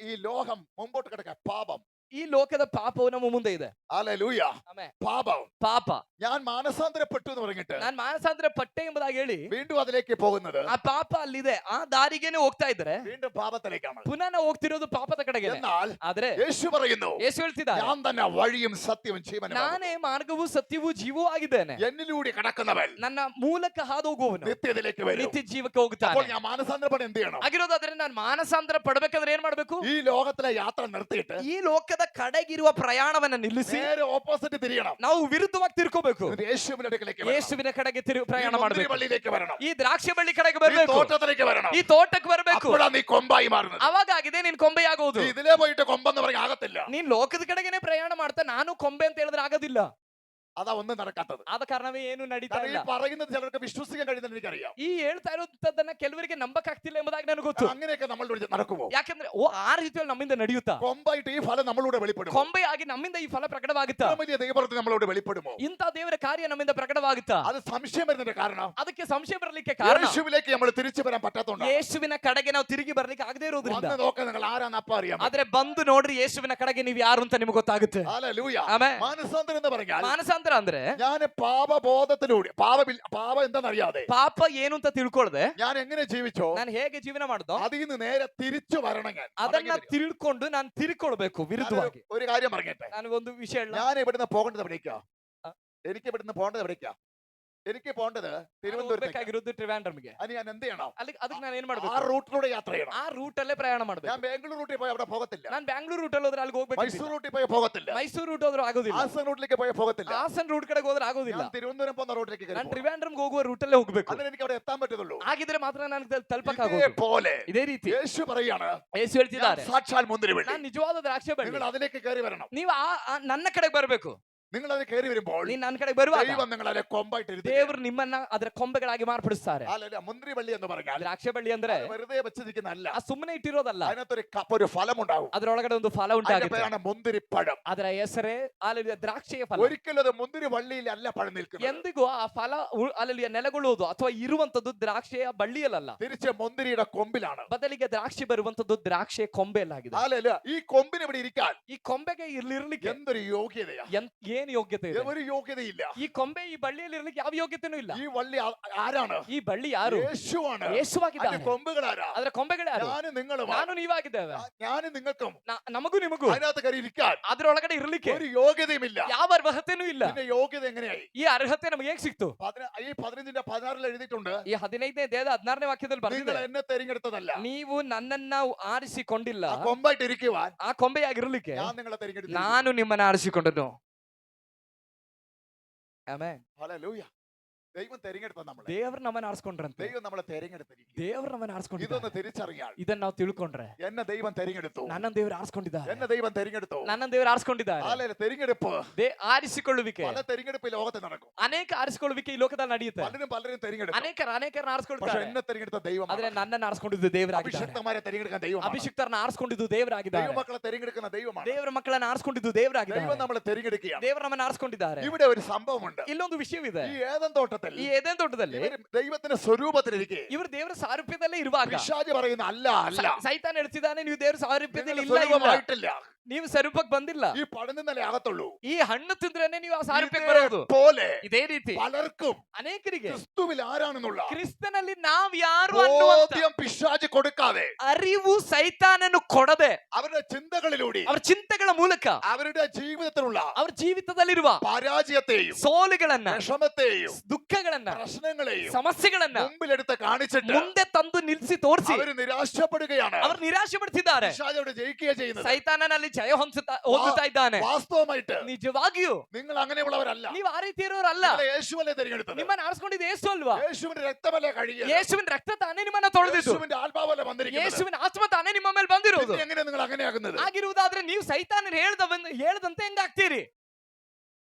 ഈ ലോകം മുമ്പോട്ട് കിടക്കാൻ പാപം, ಈ ಲೋಕದ ಪಾಪವು ನಮ್ಮ ಮುಂದೆ ಇದೆ. ഹല്ലേലൂയ. ಆಮೆನ್. പാപം. ಪಾಪ. ഞാൻ മാനസാന്തരപ്പെട്ടു എന്ന് പറഞ്ഞിട്ട് ನಾನು ಮಾನಸಾಂತರ ಪಟ್ಟೆ ಎಂಬುದಾಗಿ ಹೇಳಿ വീണ്ടും അതിലേക്ക് പോകുന്നത് ಆ ಪಾಪ ಅಲ್ಲಿದೆ, ಆ ದಾರಿಗೇನೆ ಹೋಗ್ತಾ ಇದ್ರೆ വീണ്ടും പാപത്തിലേക്കാണ്. ಪುನಃ ನಾವು ಹೋಗ್ತಿರೋದು ಪಾಪದ ಕಡೆಗೆ. എന്നാൽ ಆದ್ರೆ യേശു പറയുന്നു, ಯೇಸು ಹೇಳ್ತಿದ್ದಾರೆ, ഞാൻ തന്നെ വഴിയും സത്യവും ജീവനും ನಾನೇ ಮಾರ್ಗವೂ ಸತ್ಯವೂ ಜೀವವೂ ಆಗಿದ್ದೇನೆ. എന്നിലൂടെ കടക്കുന്നവൻ ನನ್ನ ಮೂಲಕ ಹಾದು ಹೋಗುವವನು നിത്യത്തിലേക്ക് വരും. ನಿತ್ಯ ಜೀವಕ್ಕೆ അപ്പോൾ ಹೋಗುತ್ತಾನೆ. ഞാൻ മാനസാന്തരപ്പെടാൻ എന്ത് ചെയ്യണം? ಆಗಿರೋದಾದ್ರೆ ನಾನು ಮಾನಸಾಂತರ ಪಡಬೇಕಾದ್ರೆ ಏನ್ ಮಾಡ್ಬೇಕು? ഈ ലോകത്തിലെ യാത്ര നിർത്തിയിട്ട് ಈ ಲೋಕದ ಕಡೆಗಿರುವ ಪ್ರಯಾಣವನ್ನ ನಿಲ್ಲಿಸಿ നേരെ ഓപ്പോസിറ്റ് തിരിയണം. ನಾವು ವಿರುದ್ಧವಾಗಿ ತಿರ್ಕೋಬೇಕು. എന്നിട്ട് യേശുവിന്റെ അടുക്കലേക്ക് വരണം. ಯೇಸುವಿನ ಕಡೆಗೆ ಪ್ರಯಾಣ ഈ ಮಾಡಬೇಕು. മുന്തിരിവള്ളിയിലേക്ക് വരണം. ಈ ದ್ರಾಕ್ಷಿ ಬಳ್ಳಿ ಕಡೆಗೆ ഈ ಬರಬೇಕು. തോട്ടത്തിലേക്ക് വരണം. ಈ ತೋಟಕ್ಕೆ ಬರಬೇಕು. അപ്പോഴാ നീ കൊമ്പായി മാറുന്നത്. ಅವಾಗಿದೆ ನೀನ್ ಕೊಂಬೆಯಾಗುವುದು. നീ ഇതിലേ പോയിട്ട് കൊമ്പെന്ന് പറയാൻ ಆಗത്തില്ല. ನೀನ್ ಲೋಕದ ಕಡೆಗೇನೆ ಪ್ರಯಾಣ ಮಾಡ್ತಾ ನಾನು ಕೊಂಬೆ ಅಂತ ಹೇಳಿದ್ರೆ ಆಗೋದಿಲ್ಲ. അതാ ഒന്നും നടക്കാത്തത്. ಆದ ಕಾರಣವೇ ಏನು ನಡೀತಾ കാരണം ഈ ಇಲ್ಲ. പറയുന്നത് ചിലർക്ക് വിശ്വസിക്കാൻ കഴിയുന്നത് എനിക്കറിയാം. ಈ ಹೇಳ್ತಾ ಇರುವಂತದ್ದನ್ನ ಕೆಲವರಿಗೆ ನಂಬಕ್ಕಾಗ್ತಿಲ್ಲ ಎಂಬುದಾಗಿ ನನಗೆ ಗೊತ್ತು. അങ്ങനെയൊക്കെ നമ്മളുടെ നടക്കുമോ? ಯಾಕಂದ್ರೆ ಆ ರೀತಿಯಲ್ಲಿ ನಮ್ಮಿಂದ ನಡೆಯುತ್ತಾ കൊമ്പായിട്ട് ഈ ഫലം നമ്മളോട് വെളിപ്പെടും. ಕೊಂಬೆಯಾಗಿ ನಮ್ಮಿಂದ ಈ ಫಲ ಪ್ರಕಟವಾಗುತ್ತಾ? വലിയ ദൈവപ്രവൃത്തി നമ്മളോട് വെളിപ്പെടുമോ? ಇಂಥ ದೇವರ ಕಾರ್ಯ ನಮ್ಮಿಂದ ಪ್ರಕಟವಾಗುತ್ತಾ? അത് സംശയം വരുന്നതിന്റെ കാരണം ಅದಕ್ಕೆ ಸಂಶಯ ಬರಲಿಕ್ಕೆ ಕಾರಣ യേശുവിലേക്ക് നമ്മൾ തിരിച്ചു വരാൻ പറ്റാത്തതുകൊണ്ടാണ്. ಯೇಸುವಿನ ಕಡೆಗೆ ನಾವು ತಿರುಗಿ ಬರ್ಲಿಕ್ಕೆ ಆಗದೇ ಇರೋದ್ರಿಂದ. വന്ന് നോക്കാൻ നിങ്ങൾ ആരാന്ന് അപ്പ അറിയാം. ಆದ್ರೆ ಬಂದು ನೋಡ್ರಿ ಯೇಸುವಿನ ಕಡೆಗೆ ನೀವು ಯಾರು ಅಂತ ನಿಮ್ಗೆ ಗೊತ್ತಾಗುತ್ತೆ. ഹല്ലേലൂയ. ಆಮೆನ್. മാനസാന്തരം എന്ന് പറഞ്ഞാൽ ಮಾನಸಾಂತರ ಅಂದ್ರೆ ഞാൻ പാപബോധത്തിലൂടെ പാപം എന്താണെന്നറിയാതെ ಪಾಪ ಏನು ಅಂತ ತಿಳ್ಕೊಳ್ದೆ ഞാൻ എങ്ങനെ ജീവിച്ചോ ನಾನು ಹೇಗೆ ಜೀವನ ಮಾಡುದೋ അതിൽ നിന്ന് നേരെ തിരിച്ചു വരണം. ഞാൻ ಅದನ್ನ ತಿಳ್ಕೊಂಡು ನಾನು ತಿರ್ಕೊಳ್ಬೇಕು ವಿರುದ್ಧವಾಗಿ. ഒരു കാര്യം പറഞ്ഞിട്ടെ, ನಾನು ಒಂದು ವಿಷಯ ಹೇಳ. ഞാൻ ഇവിടുന്ന് പോകേണ്ടത് എവിടേക്കാ? എനിക്ക് ഇവിടുന്ന് പോകേണ്ടത് എവിടേക്കാ? എനിക്ക് പോകേണ്ടത് തിരുവനന്തപുരത്തേക്ക്. ಹೋಗ್ಬೇಕಾಗಿರೋದು ಟ್ರಿವಾಂಡ್ರಮ್ಗೆ. അത് ഞാൻ എന്ത് ചെയ്യണം? ಅದಕ್ಕೆ ನಾನು ಏನ್ ആ ಮಾಡ್ಬೇಕು? റൂട്ടിലൂടെ യാത്ര ചെയ്യണം. ಆ ರೂಟ್ ಅಲ್ಲೇ ಪ್ರಯಾಣ ಮಾಡ್ಬೇಕು. ഞാൻ ബാംഗ്ലൂർ റൂട്ടിൽ പോയി അവിടെ പോകത്തില്ല. ನಾನು ಬ್ಯಾಂಗ್ಳೂರ್ ರೂಟ್ ಅಲ್ಲಿ ಹೋದ್ರೆ ಅಲ್ಲಿಗೆ ಹೋಗ್ಬೇಕು. മൈസൂർ റൂട്ടിൽ പോയി പോകത്തില്ല. ಮೈಸೂರು ರೂಟ್ ಹೋದ್ರೆ ಆಗೋದಿಲ್ಲ. ഹാസൻ റൂട്ടിലേക്ക് പോയി പോകത്തില്ല. ಹಾಸನ್ ರೂಟ್ ಕಡೆಗೆ ಹೋದ್ರೆ ಆಗೋದಿಲ್ಲ. ഞാൻ തിരുവനന്തപുരം പോകുന്ന റൂട്ടിലേക്ക് ನಾನು ಟ್ರಿವಾಂಡ್ರಮ್ಗೆ ಹೋಗುವ ರೂಟ್ ಅಲ್ಲೇ ಹೋಗ್ಬೇಕು. അതിന് എനിക്ക് അവിടെ എത്താൻ പറ്റത്തുള്ളൂ. ಆಗಿದ್ರೆ ಮಾತ್ರ ನಾನು ತಲುಪಕ್ಕಾಗೋದು. പോലെ ಇದೇ ರೀತಿ യേശു പറയാണ്, ಯೇಸು ಹೇಳ್ತಿದ್ದಾರೆ, സാക്ഷാൽ മുന്തിരിവള്ളി, ನಾನು ನಿಜವಾದ ದ್ರಾಕ್ಷಿ ಬಳ್ಳಿ. നിങ്ങൾ അതിലേക്ക് കയറി വരണം. ನೀವು ನನ್ನ ಕಡೆಗೆ ಬರಬೇಕು. നിങ്ങൾ അതിൽ കയറി വരുമ്പോൾ ನೀನ್ ನನ್ನ ಕಡೆಗೆ ಬರುವಾಗ ദൈവം നിങ്ങളെ കൊമ്പായിട്ട് ഇരുത്തും. ದೇವರು ನಿಮ್ಮನ್ನ ಅದರ ಕೊಂಬೆಗಳಾಗಿ ಮಾರ್ಪಡಿಸ್ತಾರೆ. മുന്തിരിവള്ളി എന്ന് പറഞ്ഞാൽ ದ್ರಾಕ್ಷಿ ಬಳ್ಳಿ ಅಂದ್ರೆ വെറുതെ വെച്ചിരിക്കുന്നതല്ല. ಆ ಸುಮ್ಮನೆ ಇಟ್ಟಿರೋದಲ್ಲ. അതിനകത്തൊരു ഫലം ഉണ്ടാവും. ಅದರೊಳಗಡೆ ಒಂದು ಫಲ അതിന്റെ ಉಂಟಾಗುತ್ತೆ. പേരാണ് മുന്തിരിപ്പഴം. ಅದರ ಹೆಸರೇ ಅಲ್ಲಿ ದ್ರಾಕ್ಷಿಯ ಫಲ. ഒരിക്കലും അത് മുന്തിരിവള്ളിയിലല്ല പഴം നിൽക്കുന്നത്. ಎಂದಿಗೂ ಆ ಫಲ ಅಲ್ಲಿ ನೆಲೆಗೊಳ್ಳುವುದು ಅಥವಾ ಇರುವಂತದ್ದು ದ್ರಾಕ್ಷಿಯ ಬಳ್ಳಿಯಲ್ಲ, തിരിച്ച് മുന്തിരിയുടെ കൊമ്പിലാണ്. ಬದಲಿಗೆ ದ್ರಾಕ್ಷಿ ಬರುವಂತದ್ದು ದ್ರಾಕ್ಷಿಯ ಕೊಂಬೆಯಲ್ಲಾಗಿದೆ. ഈ കൊമ്പിന് ഇവിടെ ഇരിക്കാൻ ಈ ಕೊಂಬೆಗೆ ಇರ್ಲಿಕ್ಕೆ എന്തൊരു യോഗ്യതയാ? ಏನ್ ಯೋಗ್ಯತೆ ಇದೆ? ഒരു യോഗ്യതയില്ല. ಈ ಕೊಂಬೆ ಈ ಬಳ್ಳಿಯಲ್ಲಿ ಇರ್ಲಿಕ್ಕೆ ಯಾವ ಯೋಗ್ಯತೆನೂ ಇಲ್ಲ. ഈ വള്ളി ആരാണ്? ಈ ಬಳ್ಳಿ ಯಾರು? യേശുവാണ്. ಯೇಸುವಾಗಿದ್ದಾನೆ. അതിന്റെ കൊമ്പുകളാരാ? ಅದರ ಕೊಂಬೆಗಳು ಯಾರು? ഞാനും നിങ്ങളും. ನಾನು ನೀವಾಗಿದ್ದೇವೆ. ഞാനും നിങ്ങൾക്കും ನಮಗೂ ನಿಮಗೂ അതിനകത്ത് കയറി ഇരിക്കാൻ ಅದ್ರೊಳಗಡೆ ಇರ್ಲಿಕ್ಕೆ ഒരു യോഗ്യതയുമില്ല. ಯಾವ ಅರ್ಹತೆನೂ ಇಲ್ಲ. പിന്നെ യോഗ്യത എങ്ങനെയായി? ಈ ಅರ್ಹತೆ ನಮಗೆ ಹೇಗೆ ಸಿಕ್ತು? ഈ 15:16 ಎഴുതിയിട്ടുണ്ട്, ಈ 15ನೇ ದೇಹದ 16ನೇ ವಾಕ್ಯದಲ್ಲಿ നിങ്ങൾ ಬರ್ತಿದೆ, എന്നെ തെരഞ്ഞെടുത്തതല്ല, ನೀವು ನನ್ನನ್ನ ಆರಿಸಿಕೊಂಡಿಲ್ಲ, ആ കൊമ്പായിട്ട് ഇരിക്കുവാൻ ಆ ಕೊಂಬೆಯಾಗಿರ್ಲಿಕ್ಕೆ ഞാൻ നിങ്ങളെ തെരഞ്ഞെടുത്തു. ನಾನು ನಿಮ್ಮನ್ನ ಆರಿಸಿಕೊಂಡನು. ಆಮೆನ್. ഹല്ലേലൂയ. ദൈവം തെരഞ്ഞെടുത്ത നമ്മളെ. ದೇವರು ನಮ್ಮನ್ನ ಆರಿಸಿಕೊಂಡ್ರಂತೆ. ദൈവം നമ്മളെ തെരഞ്ഞെടുത്തിരിക്കുന്നു. ದೇವರು ನಮ್ಮನ್ನ ಆರಿಸಿಕೊಂಡಿದ್ದಾರೆ. ഇതൊന്ന് തിരിച്ചറിയാൻ ಇದನ್ನ ನಾವು ತಿಳ್ಕೊಂಡ್ರೆ എന്നെ ദൈവം തെരഞ്ഞെടുത്തു. ನನ್ನ ದೇವರು ಆರಿಸಿಕೊಂಡಿದ್ದಾರೆ. എന്നെ ദൈവം തെരഞ്ഞെടുത്തു. ನನ್ನ ದೇವರು ಆರಿಸಿಕೊಂಡಿದ್ದಾರೆ. ഹല്ലേലൂയ. തെരഞ്ഞെടുപ്പ്, ಆರಿಸಿಕೊಳ್ಳುವಿಕೆ, പല തെരഞ്ഞെടുപ്പ് ലോകത്ത് നടക്കും. ಅನೇಕ ಆರಿಸಿಕೊಳ್ಳುವಿಕೆ ಈ ಲೋಕದಲ್ಲಿ ನಡೆಯುತ್ತೆ. പലരും തെരഞ്ഞെടുക്കും. ಅನೇಕರನ್ನ പക്ഷെ ಆರಿಸಿಕೊಳ್ತಾರೆ. എന്നെ തെരഞ്ഞെടുത്ത ദൈവം. ಆದ್ರೆ ನನ್ನನ್ನು ಆರಿಸಿಕೊಂಡಿದ್ದು ದೇವರಾಗಿದ್ದಾರೆ. അഭിഷിക്തന്മാരെ തെരഞ്ഞെടുക്കാൻ ദൈവം. ಅಭಿಷಿಕ್ತರನ್ನ ಆರಿಸಿಕೊಂಡಿದ್ದು ದೇವರಾಗಿದ್ದಾರೆ. ദൈവമക്കളെ തെരഞ്ഞെടുക്കുന്ന ദൈവമാണ്. ದೇವರ ಮಕ್ಕಳನ್ನ ಆರಿಸಿಕೊಂಡಿದ್ದು ದೇವರಾಗಿದ್ದಾರೆ. ദൈവം നമ്മളെ തെരഞ്ഞെടുക്കുകയാണ്. ದೇವರು ನಮ್ಮನ್ನ ಆರಿಸಿಕೊಂಡಿದ್ದಾರೆ. ഇവിടെ ഒരു സംഭവമുണ്ട്. ಇಲ್ಲೊಂದು ವಿಷಯವಿದೆ. ഈ ഏദൻ തോട്ടത്തിൽ ಈ ಏದೆನ್ ತೋಟದಲ್ಲಿ ഇവര് ദൈവത്തിന്റെ സ്വരൂപത്തിലിരിക്കെ ಇವರು ದೇವರ ಸಾರೂಪ್ಯದಲ್ಲೇ ಇರುವಾಗ പിശാച് പറയുന്ന അല്ല ಸೈತಾನ್ ಹೇಳ್ತಿದ್ದಾನೆ, ನೀವು ದೇವರ ಸಾರೂಪ್ಯದಲ್ಲಿ നിങ്ങളുടെ ಇಲ್ಲ, ಇಲ್ಲ, സ്വരൂപമായിട്ടില്ല. ನೀವು ಸ್ವರೂಪಕ್ಕೆ ಬಂದಿಲ್ಲ. ഈ പടനിന്നലേ ആകത്തുള്ളൂ. ಈ ಹಣ್ಣು ತಿಂದ್ರೇನೆ ನೀವು ಆ ಸಾರೂಪ್ಯಕ್ಕೆ ಬರೋದು. പോലെ ಇದೇ ರೀತಿ പലർക്കും ಅನೇಕರಿಗೆ ക്രിസ്തുവിൽ ആരാണെന്നുള്ള ಕ್ರಿಸ್ತನಲ್ಲಿ ನಾವ್ ಯಾರು ಅನ್ನುವಂತ ബോധ്യം പിശാച് കൊടുക്കാതെ ಅರಿವು ಸೈತಾನನು ಕೊಡದೆ അവരുടെ ചിന്തകളിലൂടെ ಅವರ ಚಿಂತೆಗಳ ಮೂಲಕ അവരുടെ ജീവിതത്തിലുള്ള ಅವರ ಜೀವಿತದಲ್ಲಿರುವ പരാജയത്തെയും ಸೋಲುಗಳನ್ನ വിഷമത്തെയും ದುಃಖಗಳನ್ನ പ്രശ്നങ്ങളെയും ಸಮಸ್ಯೆಗಳನ್ನ മുമ്പിലെടുത്ത് കാണിച്ചിട്ട് ಮುಂದೆ ತಂದು ನಿಲ್ಲಿಸಿ ತೋರಿಸಿ അവര് നിരാശപ്പെടുകയാണ്. ಅವರು ನಿರಾಶೆ ಪಡಿಸಿದ್ದಾರೆ. പിശാച് ജയിക്കുക ചെയ്യുന്നത്. ಸೈತಾನನಲ್ಲಿ ಜಯ ಹೊಂದುತ್ತಾ ಇದ್ದಾನೆ. വാസ്തവമായിട്ട് ನಿಜವಾಗಿಯೂ നിങ്ങൾ അങ്ങനെയുള്ളവരല്ല. ನೀವು ಆ ರೀತಿ ಇರೋರಲ್ಲ. നിങ്ങളെ യേശുവല്ലേ തിരഞ്ഞെടുത്തത്. ನಿಮ್ಮನ್ನ ಆರಿಸಿಕೊಂಡಿದ್ದು ಯೇಸು ಅಲ್ವಾ? യേശുവിന്റെ രക്തമല്ലേ കഴുകിയത്. ಯೇಸುವಿನ ರಕ್ತ ತಾನೇ ನಿಮ್ಮನ್ನ ತೊಳೆದಿದ್ದು. യേശുവിന്റെ ആത്മാവല്ലേ വന്നിരിക്കുന്നത്. ಯೇಸುವಿನ ಆತ್ಮ ತಾನೇ ನಿಮ್ಮ ಮೇಲೆ ಬಂದಿರೋದು. പിന്നെ എങ്ങനെ നിങ്ങൾ അങ്ങനെയാകുന്നത്. ಆಗಿರುವುದಾದ್ರೆ ನೀವು ಸೈತಾನನ ಹೇಳ್ದಂತೆ ಹೆಂಗಾಗ್ತೀರಿ?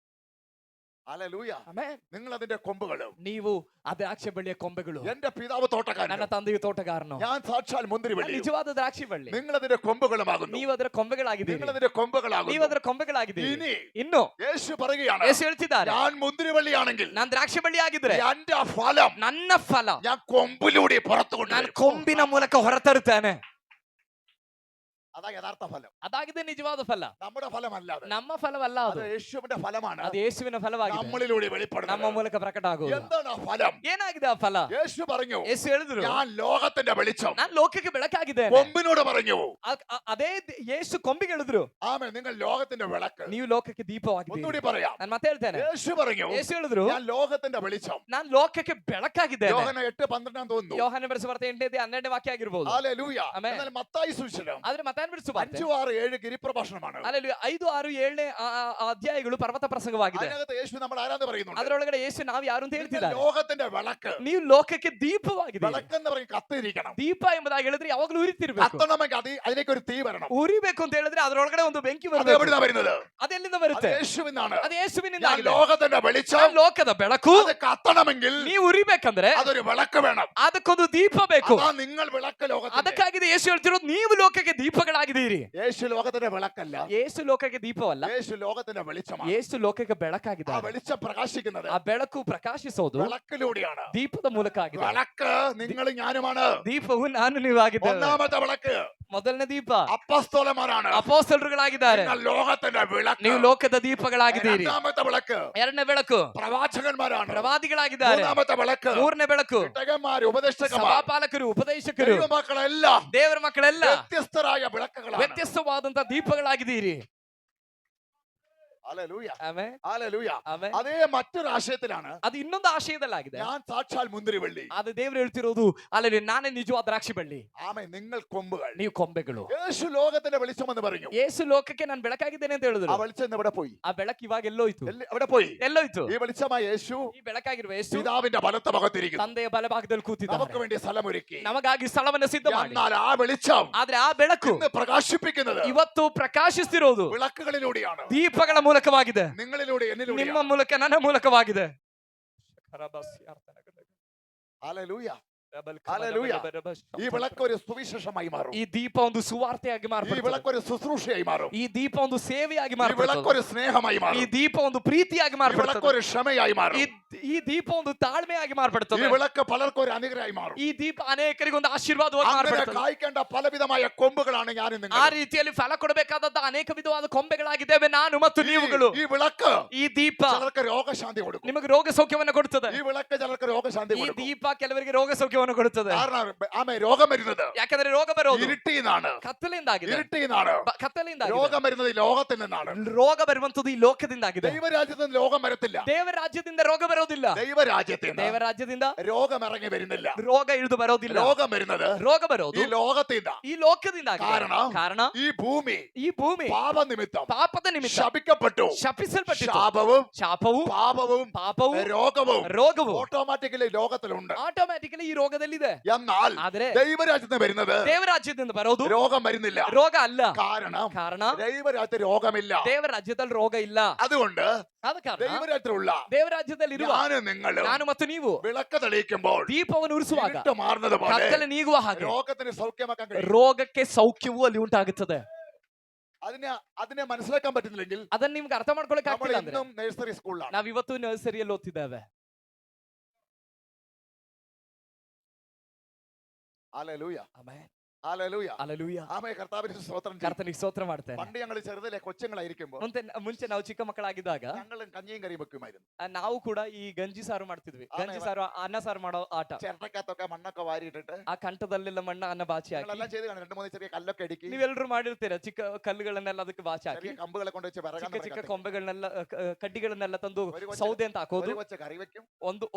ഹല്ലേലൂയ. ಆಮೆನ್. നിങ്ങൾ അതിന്റെ കൊമ്പുകളും ನೀವು ಆ ದ್ರಾಕ್ಷಿ ಬಳ್ಳಿಯ ಕೊಂಬೆಗಳು. എന്റെ പിതാവ് തോട്ടക്കാരൻ, ನನ್ನ ತಂದೆಯು ತೋಟಗಾರನು, ഞാൻ സാക്ഷാൽ മുന്തിരി ನಾನು വള്ളി. ನಿಜವಾದ ದ್ರಾಕ್ಷಿ ಬಳ್ಳಿ. നിങ്ങൾ അതിന്റെ കൊമ്പുകളുമാകുന്നു. ನೀವು ಅದರ ಕೊಂಬೆಗಳಾಗಿದ್ದೀರಿ. നിങ്ങൾ അതിന്റെ ನೀವು കൊമ്പുകളാകുന്നു. ಅದರ ಕೊಂಬೆಗಳಾಗಿದ್ದೀರಿ. ഇനി ಇನ್ನು യേശു പറയുകയാണ്, ಯೇಸು ಹೇಳ್ತಿದ್ದಾರೆ, ഞാൻ മുന്തിരി വള്ളിയാണെങ്കിൽ ನಾನು ದ್ರಾಕ್ಷಿ ಬಳ್ಳಿ ಆಗಿದ್ರೆ എന്റെ ഫലം ನನ್ನ ಫಲ ഞാൻ കൊമ്പിലൂടെ പുറത്തു ನಾನು കൊണ്ടുവരും. ಕೊಂಬಿನ ಮೂಲಕ ಹೊರತರುತ್ತೇನೆ. അതാ യഥാർത്ഥ ഫലം. ಅದಾಗಿದೆ ನಿಜವಾದ ಫಲ. നമ്മുടെ ഫലമല്ല അത്. ನಮ್ಮ ಫಲವಲ್ಲ അത് ಅದು. യേശുവിന്റെ ഫലമാണ്. ಅದು ಯೇಸುವಿನ ಫಲವಾಗಿದೆ. നമ്മളിലൂടെ ನಮ್ಮ വെളിപ്പെടുന്നത്. ಮೂಲಕ ಪ್ರಕಟ ಆಗುವುದು. എന്താണ് ആ ഫലം? ಏನಾಗಿದೆ ಆ ಫಲ? യേശു പറഞ്ഞു, ಯೇಸು ಹೇಳಿದ್ರು, ഞാൻ ലോകത്തിന്റെ വെളിച്ചം. ನಾನು ಲೋಕಕ್ಕೆ ಬೆಳಕಾಗಿದ್ದೇನೆ. കൊമ്പിനോട് പറഞ്ഞു, ಅದೇ ಯೇಸು ಕೊಂಬಿಗೆ ಹೇಳಿದ್ರು, ആമേൻ, നിങ്ങൾ ലോകത്തിന്റെ വിളക്ക്. ನೀವು ಲೋಕಕ್ಕೆ ದೀಪವಾಗಿದ್ದೀರಿ. ഒന്നുകൂടി പറയാം. ನಾನು ಮತ್ತೆ ಹೇಳ್ತೇನೆ, യേശു പറഞ്ഞു, ಯೇಸು ಹೇಳಿದ್ರು, ഞാൻ ലോകത്തിന്റെ വെളിച്ചം. ನಾನು ಲೋಕಕ್ಕೆ ಬೆಳಕಾಗಿದ್ದೇನೆ. യോഹന 8:12 തോന്നുന്നു. ಯೋಹಾನ ಬರೆದ ಸುವಾರ್ತೆ 8:12 ವಾಕ್ಯ ಆಗಿರಬಹುದು. ഹല്ലേലൂയ. ആമേൻ. എന്നാൽ മത്തായി സുവിശേഷം ಆದ್ರೆ ಮತ್ತಾಯನ ಬರೆದ ಸುವಾರ್ತೆ 5:6-7 ഗിരിപ്രഭാഷണമാണ്. ಅಲ್ಲಲ್ಲಿ 5, 6, 7 ಅಧ್ಯಾಯಗಳು ಪರ್ವತ ಪ್ರಸಂಗವಾಗಿದೆ. അതിനകത്ത് യേശു നമ്മൾ ആരാന്ന് പറയുന്നുണ്ട്. ಅದರೊಳಗಡೆ ಯೇಸು ನಾವು ಯಾರು ಅಂತ നിങ്ങൾ ಹೇಳ್ತಿದ್ದಾರೆ. ലോകത്തിന്റെ വിളക്ക്. ನೀವು ಲೋಕಕ್ಕೆ ದೀಪವಾಗಿದೆ. വിളക്കെന്ന് പറയും കത്തിരിക്കണം. ದೀಪ ಎಂಬುದಾಗಿ ಹೇಳಿದ್ರೆ ಯಾವಾಗಲೂ ಉರಿತಿರ್ಬೇಕು. കത്തണമെങ്കിൽ അതിലേക്ക് ഒരു തീ വരണം. ಉರಿಬೇಕು ಅಂತ ಹೇಳಿದ್ರೆ ಅದರೊಳಗಡೆ ಒಂದು ಬೆಂಕಿ അത് ಬರಬೇಕು. എവിടുന്നാ വരുന്നത്? ಅದೆಲ್ಲಿಂದ അത് ಬರುತ್ತೆ? യേശുവിനാണ്. ಅದು ಯೇಸುವಿನಿಂದ ഞാൻ ಆಗಿದೆ. ലോകത്തിന്റെ വെളിച്ചം. ನಾನು ಲೋಕದ ಬೆಳಕು. അത് കത്തണമെങ്കിൽ ನೀವು ಉರಿಬೇಕಂದ್ರೆ അതൊരു വിളക്ക് വേണം. ಅದಕ್ಕೊಂದು ದೀಪ ಬೇಕು. അതാ നിങ്ങൾ വിളക്ക് ലോകത്തിന്റെ. ಅದಕ್ಕಾಗಿದೆ ಯೇಸು ಹೇಳ್ತಿರೋದು, ನೀವು ಲೋಕಕ್ಕೆ ದೀಪಗಳಾಗಿದ್ದೀರಿ. യേശു ലോകത്തിന്റെ വിളക്കല്ല. ಯೇಸು ಲೋಕಕ್ಕೆ ದೀಪವಲ್ಲ, യേശു ലോകത്തിന്റെ വെളിച്ചമാണ്. ಯೇಸು ಲೋಕಕ್ಕೆ ആ ಬೆಳಕಾಗಿದ್ದಾರೆ. വെളിച്ചം പ്രകാശിക്കുന്നത് ಆ ಬೆಳಕು ಪ್ರಕಾಶಿಸೋದು വിളക്കിലൂടെയാണ്. ದೀಪದ ಮೂಲಕ ಆಗಿದೆ. വിളക്ക് നിങ്ങൾ ഞാനുമാണ്. ದೀಪವು ನಾನು ನೀವಾಗಿದ್ದೇವೆ. ഒന്നാമത്തെ വിളക്ക് ಮೊದಲನೇ ದೀಪ അപ്പസ്തോലന്മാരാണ്. ಅಪೊಸ್ತಲರುಗಳಾಗಿದ್ದಾರೆ. നിങ്ങൾ ലോകത്തിന്റെ വിളക്ക്. ನೀವು ಲೋಕದ ದೀಪಗಳಾಗಿದ್ದೀರಿ. രണ്ടാമത്തെ വിളക്ക് ಎರಡನೇ ಬೆಳಕು പ്രവാചകന്മാരാണ്. ಪ್ರವಾದಿಗಳಾಗಿದ್ದಾರೆ. മൂന്നാമത്തെ വിളക്ക് ಮೂರನೇ ಬೆಳಕು ഇടയന്മാര്, ഉപദേഷ്ടകന്മാർ, ಸಭಾಪಾಲಕರು, ಉಪದೇಶಕರು, ദൈവമക്കളെല്ലാം ದೇವರ ಮಕ್ಕಳೆಲ್ಲ വ്യത്യസ്തരായ വിളക്കുകളാണ്. ವ್ಯತ್ಯಸ್ತವಾದಂತ ದೀಪಗಳಾಗಿದ್ದೀರಿ. ഹല്ലേലൂയ. ಆಮೆನ್. ഹല്ലേലൂയ. ಆಮೆನ್. അതേ മറ്റൊരു ആശയത്തിലാണ് ಅದು ಇನ್ನೊಂದು ಆಶಯದಲ್ಲಾಗಿದೆ. ഞാൻ സാക്ഷാൽ മുന്തിരി വള്ളി. ಅದು ದೇವರು ಹೇಳ್ತಿರೋದು, ಅಲ್ಲಿ ನಾನೇ ನಿಜವಾದ ದ್ರಾಕ್ಷಿ ಬಳ್ಳಿ, ആമേൻ, നിങ്ങൾ കൊമ്പുകൾ. ನೀವು ಕೊಂಬೆಗಳು. യേശു ലോകത്തിന്റെ വെളിച്ചം എന്ന് പറഞ്ഞു. ಯೇಸು ಲೋಕಕ್ಕೆ ನಾನು ಬೆಳಕಾಗಿದ್ದೇನೆ ಅಂತ ആ ಹೇಳಿದ್ರು. വെളിച്ചം ഇന്ന് എവിടെ പോയി? ಆ ಬೆಳಕು ಇವಾಗ ಎಲ್ಲೋಯ್ತು? എവിടെ പോയി? ಎಲ್ಲೋಯ್ತು? ഈ വെളിച്ചമായ യേശു ಈ ಬೆಳಕಾಗಿರುವ ಯೇಸು പിതാവിന്റെ വലത്ത ഭാഗത്തിരിക്കുന്നു. ತಂದೆಯ ಬಲಭಾಗದಲ್ಲಿ നമുക്ക് ಕೂತಿದ್ದಾರೆ. വേണ്ടി സ്ഥലമൊരുക്കി. ನಮಗಾಗಿ ಸ್ಥಳವನ್ನು ಸಿದ್ಧ ಮಾಡಿ. എന്നാൽ ആ വെളിച്ചം ಆದ್ರೆ ಆ ಬೆಳಕು ഇന്ന് പ്രകാശിപ്പിക്കുന്നത് ಇವತ್ತು ಪ್ರಕಾಶಿಸ್ತಿರೋದು വിളക്കുകളിലൂടെയാണ്. ದೀಪಗಳ ಮೂಲಕವಾಗಿದೆ. നിങ്ങളിലൂടെ, ನಿಮ್ಮ എന്നിലൂടെ. ಮೂಲಕ, ನನ್ನ ಮೂಲಕವಾಗಿದೆ. ഹല്ലേലൂയ. ഹല്ലേലൂയ. ഈ വിളക്ക് ഒരു സുവിശേഷമായി മാറും. ಈ ದೀಪ ಒಂದು ಸುವಾರ್ತೆಯಾಗಿ ഈ ಮಾರ್ಪಡುತ್ತದೆ. വിളക്ക് ഒരു ശുശ്രൂഷയായി മാറും. ಈ ದೀಪ ಒಂದು ಸೇವೆಯಾಗಿ ഈ വിളക്ക് ಮಾರ್ಪಡುತ್ತದೆ. ഒരു സ്നേഹമായി ಈ മാറും. ದೀಪ ಒಂದು ಪ್ರೀತಿಯಾಗಿ ഈ വിളക്ക് ಮಾರ್ಪಡುತ್ತದೆ. ഒരു ക്ഷമയായി മാറും. ಈ ದೀಪ ಒಂದು ತಾಳ್ಮೆಯಾಗಿ ഈ ಮಾರ್ಪಡುತ್ತದೆ. വിളക്ക് പലർക്കും ഒരു അനുഗ്രഹമായി മാറും. ಈ ದೀಪ ಅನೇಕರಿಗೆ ಒಂದು ಆಶೀರ್ವಾದವಾಗಿ അങ്ങനെ ಮಾರ್ಪಡುತ್ತದೆ. കായ്ക്കേണ്ട പലവിധമായ കൊമ്പുകളാണ് ഞാനും ಆ നിങ്ങൾ. ರೀತಿಯಲ್ಲಿ ಫಲ ಕೊಡಬೇಕಾದಂತ ಅನೇಕ ವಿಧವಾದ ಕೊಂಬೆಗಳಾಗಿದ್ದೇವೆ ನಾನು ಮತ್ತು ನೀವುಗಳು. ഈ വിളക്ക് ಈ ದೀಪ ചിലർക്ക് രോഗശാന്തി കൊടുക്കും. ನಿಮಗೆ ರೋಗ ಸೌಖ್ಯವನ್ನು ಕೊಡುತ್ತದೆ. ഈ വിളക്ക് ചിലർക്ക് രോഗശാന്തി ಈ കൊടുക്കും. ದೀಪ ಕೆಲವರಿಗೆ ರೋಗ ಸೌಖ್ಯವನ್ನು ಕೊಡುತ್ತದೆ. കാരണം ആമേ രോഗം വരുന്നത് ಯಾಕಂದ್ರೆ ರೋಗ ಬರೋದು ഇരുട്ടിന്നാണ്. ಕತ್ತಲೆಯಿಂದಾಗಿದೆ. ഇരുട്ടിന്നാണ്. ಕತ್ತಲೆಯಿಂದಾಗಿದೆ. രോഗം വരുന്നത് ഈ ലോകത്തിൽ നിന്നാണ്. ರೋಗ ಬರುವಂತದ್ದು ಈ ಲೋಕದಿಂದಾಗಿದೆ. ദൈവരാജ്യത്തിൽ നിന്ന് രോഗം വരത്തില്ല. ದೇವರಾಜ್ಯದಿಂದ ರೋಗ ಬರೋದಿಲ್ಲ. ദൈവരാജ്യത്തിൽ നിന്ന് ದೇವರಾಜ್ಯದಿಂದ രോഗം ഇറങ്ങി വരുന്നില്ല. ರೋಗ ಇಳಿದು ಬರೋದಿಲ್ಲ. രോഗം വരുന്നത് ರೋಗ ಬರೋದು ഈ ലോകത്തിൽ ಈ ಲೋಕದಿಂದ. ಕಾರಣ ഈ ഭൂമി ಈ ಭೂಮಿ പാപനിമിത്തം ಪಾಪದ ನಿಮಿತ್ತ ശപിക്കപ്പെട്ടു. ಶಪಿಸಲ್ಪಟ್ಟಿತು. ശാപവും ಪಾಪವು പാപവും രോഗവും ಓಟೋಮ್ಯಾಟಿಕಲಿ ലോകത്തിലുണ്ട്. ಈ ರೋಗದಲ್ಲಿದೆ. എന്നാൽ ಆದ್ರೆ ദൈവരാജ്യത്തിന് വരുന്നത് ದೇವರಾಜ್ಯದಿಂದ ಬರೋದು രോഗം വരുന്നില്ല. ರೋಗ ಅಲ್ಲ. കാരണ ദൈവരാജ്യത്തിൽ രോഗമില്ല. ದೇವರಾಜ್ಯದಲ್ಲಿ ರೋಗ ಇಲ್ಲ. അതുകൊണ്ട് ಆದ ಕಾರಣ ദൈവരാജ്യത്തിലുള്ള ದೇವರಾಜ್ಯದಲ್ಲಿರುವ ഞാനും നിങ്ങളും ನಾನು ಮತ್ತು ನೀವು വിളക്ക് തെളിയിക്കുമ്പോൾ ದೀಪವನ್ನು ಉರಿಸುವಾಗ ഇരുട്ട് മാറുന്നത് പോലെ ಕತ್ತಲೆ ನೀಗುವ ಹಾಗೆ രോഗത്തിന് സൗഖ്യമാക്കാൻ കഴിയും. ರೋಗಕ್ಕೆ ಸೌಖ್ಯವೂ ಅಲ್ಲಿ ಉಂಟಾಗುತ್ತದೆ. അതിനെ മനസ്സിലാക്കാൻ പറ്റുന്നില്ലെങ്കിൽ ಅದನ್ನ ನಿಮ್ಗೆ ಅರ್ಥ ಮಾಡ್ಕೊಳಕ್ നമ്മൾ ಆಗ್ತಿಲ್ಲ ಅಂದ್ರೆ ഇന്നും നഴ്സറി സ്കൂളിലാണ്. ನಾವ್ ಇವತ್ತು ನರ್ಸರಿಯಲ್ಲಿ ಓದ್ತಿದ್ದೇವೆ. ഹല്ലേലൂയ. ಆಮೆನ್. ഹല്ലേലൂയ. ಅಲೆಲೂಯ. ആമേ കർത്താവിന് സ്തോത്രം ചെയ്യും. ಕರ್ತನಿಗೆ ಸ್ತೋತ್ರ ಮಾಡ್ತೇನೆ. പണ്ട് ഞങ്ങൾ ചെറുതിലെ കൊച്ചുങ്ങളായിരിക്കുമ്പോൾ ಮುಂಚೆ ನಾವು ಚಿಕ್ಕ ಮಕ್ಕಳಾಗಿದ್ದಾಗ ഞങ്ങളും കഞ്ഞിയും കറിയും വെക്കുമായിരുന്നു. ನಾವು ಕೂಡ ಈ ಗಂಜಿ ಸಾರು ಮಾಡ್ತಿದ್ವಿ. ಆಮೇಲೆ ಗಂಜಿ ಸಾರು ಅನ್ನ ಸಾರು ಮಾಡೋ ಆಟ. ചിരട്ടക്കകത്തൊക്കെ മണ്ണൊക്കെ വാരിയിട്ടിട്ട് ಆ ಕಂಠದಲ್ಲೆಲ್ಲ ಮಣ್ಣ ಅನ್ನ ಬಾಚಿ ಹಾಕಿ ഞങ്ങളെല്ലാം ചെയ്ത് കാണും. 2-3 ചെറിയ കല്ലൊക്കെ അടുക്കി ನೀವೆಲ್ಲರೂ ಮಾಡಿರ್ತೀರ. ಚಿಕ್ಕ ಕಲ್ಲುಗಳನ್ನೆಲ್ಲ ಅದಕ್ಕೆ ಬಾಚಿ ಹಾಕಿ ചെറിയ കമ്പുകളെ കൊണ്ട് വെച്ച് വിറകാൻ ಚಿಕ್ಕ ಚಿಕ್ಕ കത്തിക്കും. ಕೊಂಬೆಗಳನ್ನೆಲ್ಲ ಕಡ್ಡಿಗಳನ್ನೆಲ್ಲ ತಂದು ഒരു കൊച്ച് ಸೌದೆ ಅಂತ ಹಾಕೋದು. ഒരു കൊച്ച് കറി വെക്കും,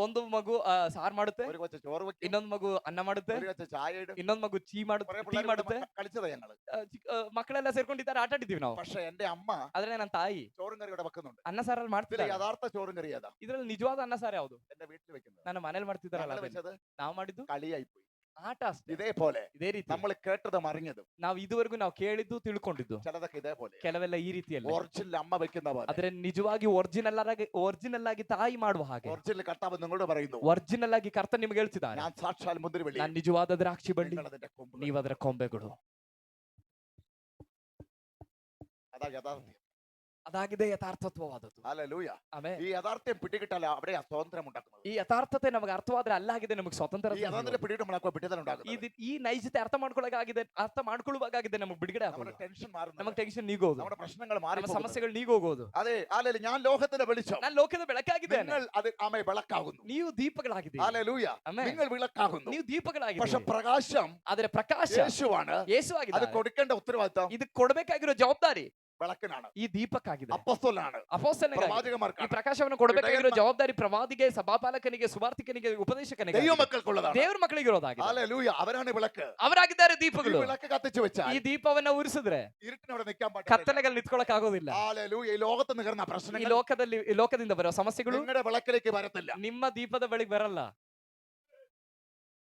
ಒಂದು ಮಗು ಸಾರು ಮಾಡುತ್ತೆ, ഒരു കൊച്ച് ചോറ് വെക്കും, ಇನ್ನೊಂದು ಮಗು ಅನ್ನ ಮಾಡುತ್ತೆ, ഒരു കൊച്ച് ചായ ഇടും. ಇನ್ನೊಂದು ಮಗು ಟೀ കുറെ പിള്ളേർ ಮಾಡುತ್ತೆ. കളിച്ചതാ ഞങ്ങള്. ಮಕ್ಕಳೆಲ್ಲ ಸೇರ್ಕೊಂಡಿದ್ದಾರೆ, ಆಟ ಆಡಿದ್ದೀವಿ ನಾವು. പക്ഷെ എന്റെ അമ്മ ಆದ್ರೆ ನನ್ನ ತಾಯಿ ചോറും കറി ഇവിടെ വെക്കുന്നുണ്ട്. ಅನ್ನ ಸಾರಲ್ಲಿ ഇതിൽ ಮಾಡ್ತಿದ್ದಾರೆ. യഥാർത്ഥ ചോറും കറി ഏതാ? ಇದ್ರಲ್ಲಿ ನಿಜವಾದ ಅನ್ನ ಸಾರು ಯಾವುದು? എന്റെ വീട്ടിൽ വെക്കുന്നത്. ನನ್ನ ಮನೇಲಿ ಮಾಡ್ತಿದ್ದಾರಲ್ಲ ഞങ്ങള് ಅದನ್ನ. വെച്ചത് ನಾವು ಮಾಡಿದ್ದು കളിയായി പോയി. ಆಟ ಅಷ್ಟೇ. ഇതേപോലെ ಇದೇ ರೀತಿ നമ്മൾ കേട്ടതും അറിഞ്ഞതും ನಾವು ಇದುವರೆಗೂ ನಾವು ಕೇಳಿದ್ದು ತಿಳ್ಕೊಂಡಿದ್ದು ചിലതൊക്കെ ഇതേപോലെ ಕೆಲವೆಲ್ಲ ಈ ರೀತಿಯಲ್ಲಿ. ഒറിജിനൽ അമ്മ വെക്കുന്ന പോലെ. ಆದ್ರೆ ನಿಜವಾಗಿ ಒರಿಜಿನಲ್ ಆಗಿ ತಾಯಿ ಮಾಡುವ ಹಾಗೆ, ഒറിജിനൽ കർത്താവ് നിങ്ങളോട് പറയുന്നു, ಒರಿಜಿನಲ್ ಆಗಿ ಕರ್ತ ನಿಮ್ಗೆ ಹೇಳ್ತಿದ್ದಾನೆ, ഞാൻ സാക്ഷാൽ മുന്തിരിവള്ളി, ನಾನು ನಿಜವಾದ ದ್ರಾಕ್ಷಿ ಬಳ್ಳಿ, നിങ്ങൾ അതിന്റെ കൊമ്പുകൾ. ನೀವು ಅದರ ಕೊಂಬೆಗಳು. അതാ യഥാർത്ഥ്യം. ಅದಾಗಿದೆ ಯಥಾರ್ಥತ್ವವಾದದ್ದು. ഹല്ലേലൂയ. ಆಮೇಲೆ ഈ യാഥാർത്ഥ്യം പിടികിട്ടാല അവിടെ സ്വാതന്ത്ര്യം ഉണ്ടാക്കുന്നത്. ಈ ಯಥಾರ್ಥತೆ ನಮಗೆ ಅರ್ಥವಾದ್ರೆ ಅಲ್ಲಾಗಿದೆ ನಮಗೆ ಸ್ವಾತಂತ್ರ್ಯ. ഈ യാഥാർത്ഥ്യം പിടികിട്ടുമ്പോൾ ಬಿಡುದಲೆ ഉണ്ടാകുന്നത്. ಈ ನೈಜತೆ ಅರ್ಥ ಮಾಡ್ಕೊಳ್ಳುವಾಗಿದೆ ನಮಗೆ ಬಿಡುಗಡೆ നമ്മുടെ ಆಗೋದು, ടെൻഷൻ മാറുന്നത്, ನಮಗೆ ಟೆನ್ಷನ್ ನೀಗೋದು, നമ്മുടെ പ്രശ്നങ്ങൾ മാറി ನಮ್ಮ ಸಮಸ್ಯೆಗಳು ನೀಗೋಗೋದು. അതെ. ഹല്ലേലൂയ. ഞാൻ ലോകത്തിന്റെ വെളിച്ചം, ನಾನು ಲೋಕದ ಬೆಳಕಾಗಿದ್ದೇನೆ, നിങ്ങൾ അത് ആമേ വിളക്കാകുന്നു. ನೀವು ದೀಪಗಳಾಗಿದ್ದೀರಿ. ഹല്ലേലൂയ. ಆಮೆನ್. നിങ്ങൾ വിളക്കാകുന്നു. ನೀವು പക്ഷെ ದೀಪಗಳಾಗಿದ್ದೀರಿ. പ്രകാശം ಆದ್ರೆ ಪ್ರಕಾಶ യേശുവാണ്. ಯೇಸು അത് ಆಗಿದ್ದಾರೆ. കൊടുക്കേണ്ട ഉത്തരവാദിത്തം ಇದು ಕೊಡಬೇಕಾಗಿರೋ ಜವಾಬ್ದಾರಿ വിളക്കിനാണ്, ಈ ದೀಪಕ್ಕಾಗಿದೆ, അപ്പോസ്തലനാണ്, ಅಪೊಸ್ತಲನಿಗೆ. ಈ പ്രവാചകന്മാർക്കാണ്, ಪ್ರಕಾಶವನ್ನು ಕೊಡಬೇಕಾಗಿರೋ ಜವಾಬ್ದಾರಿ ಪ್ರವಾದಿಗೆ, ಸಭಾಪಾಲಕನಿಗೆ, ಸುವಾರ್ತಿಕನಿಗೆ, ಉಪದೇಶಕನಿಗೆ, ദൈവമക്കൾക്കുള്ളതാണ്. ದೇವರ ಮಕ್ಕಳಿಗೆ ಇರೋದಾಗಿದೆ. ഹല്ലേലൂയ. അവരാണ് വിളക്ക്. ಅವರಾಗಿದ್ದಾರೆ ഈ ದೀಪಗಳು. വിളക്ക് കത്തിച്ചു വെച്ചാൽ ಈ ದೀಪವನ್ನ ಉರಿಸಿದ್ರೆ ഇരുട്ടിനവിടെ നിൽക്കാൻ പറ്റില്ല. ಕತ್ತಲೆಗಳು ನಿಂತ್ಕೊಳಕ್ ಆಗೋದಿಲ್ಲ. ഹല്ലേലൂയ. ഈ ലോകത്ത് നികർന്ന ಈ പ്രശ്നങ്ങൾ ಲೋಕದಿಂದ ಬರೋ ಸಮಸ್ಯೆಗಳು നിങ്ങളുടെ വിളക്കിലേക്ക് വരത്തില്ല. ನಿಮ್ಮ ದೀಪದ ಬಳಿಗೆ ಬರಲ್ಲ.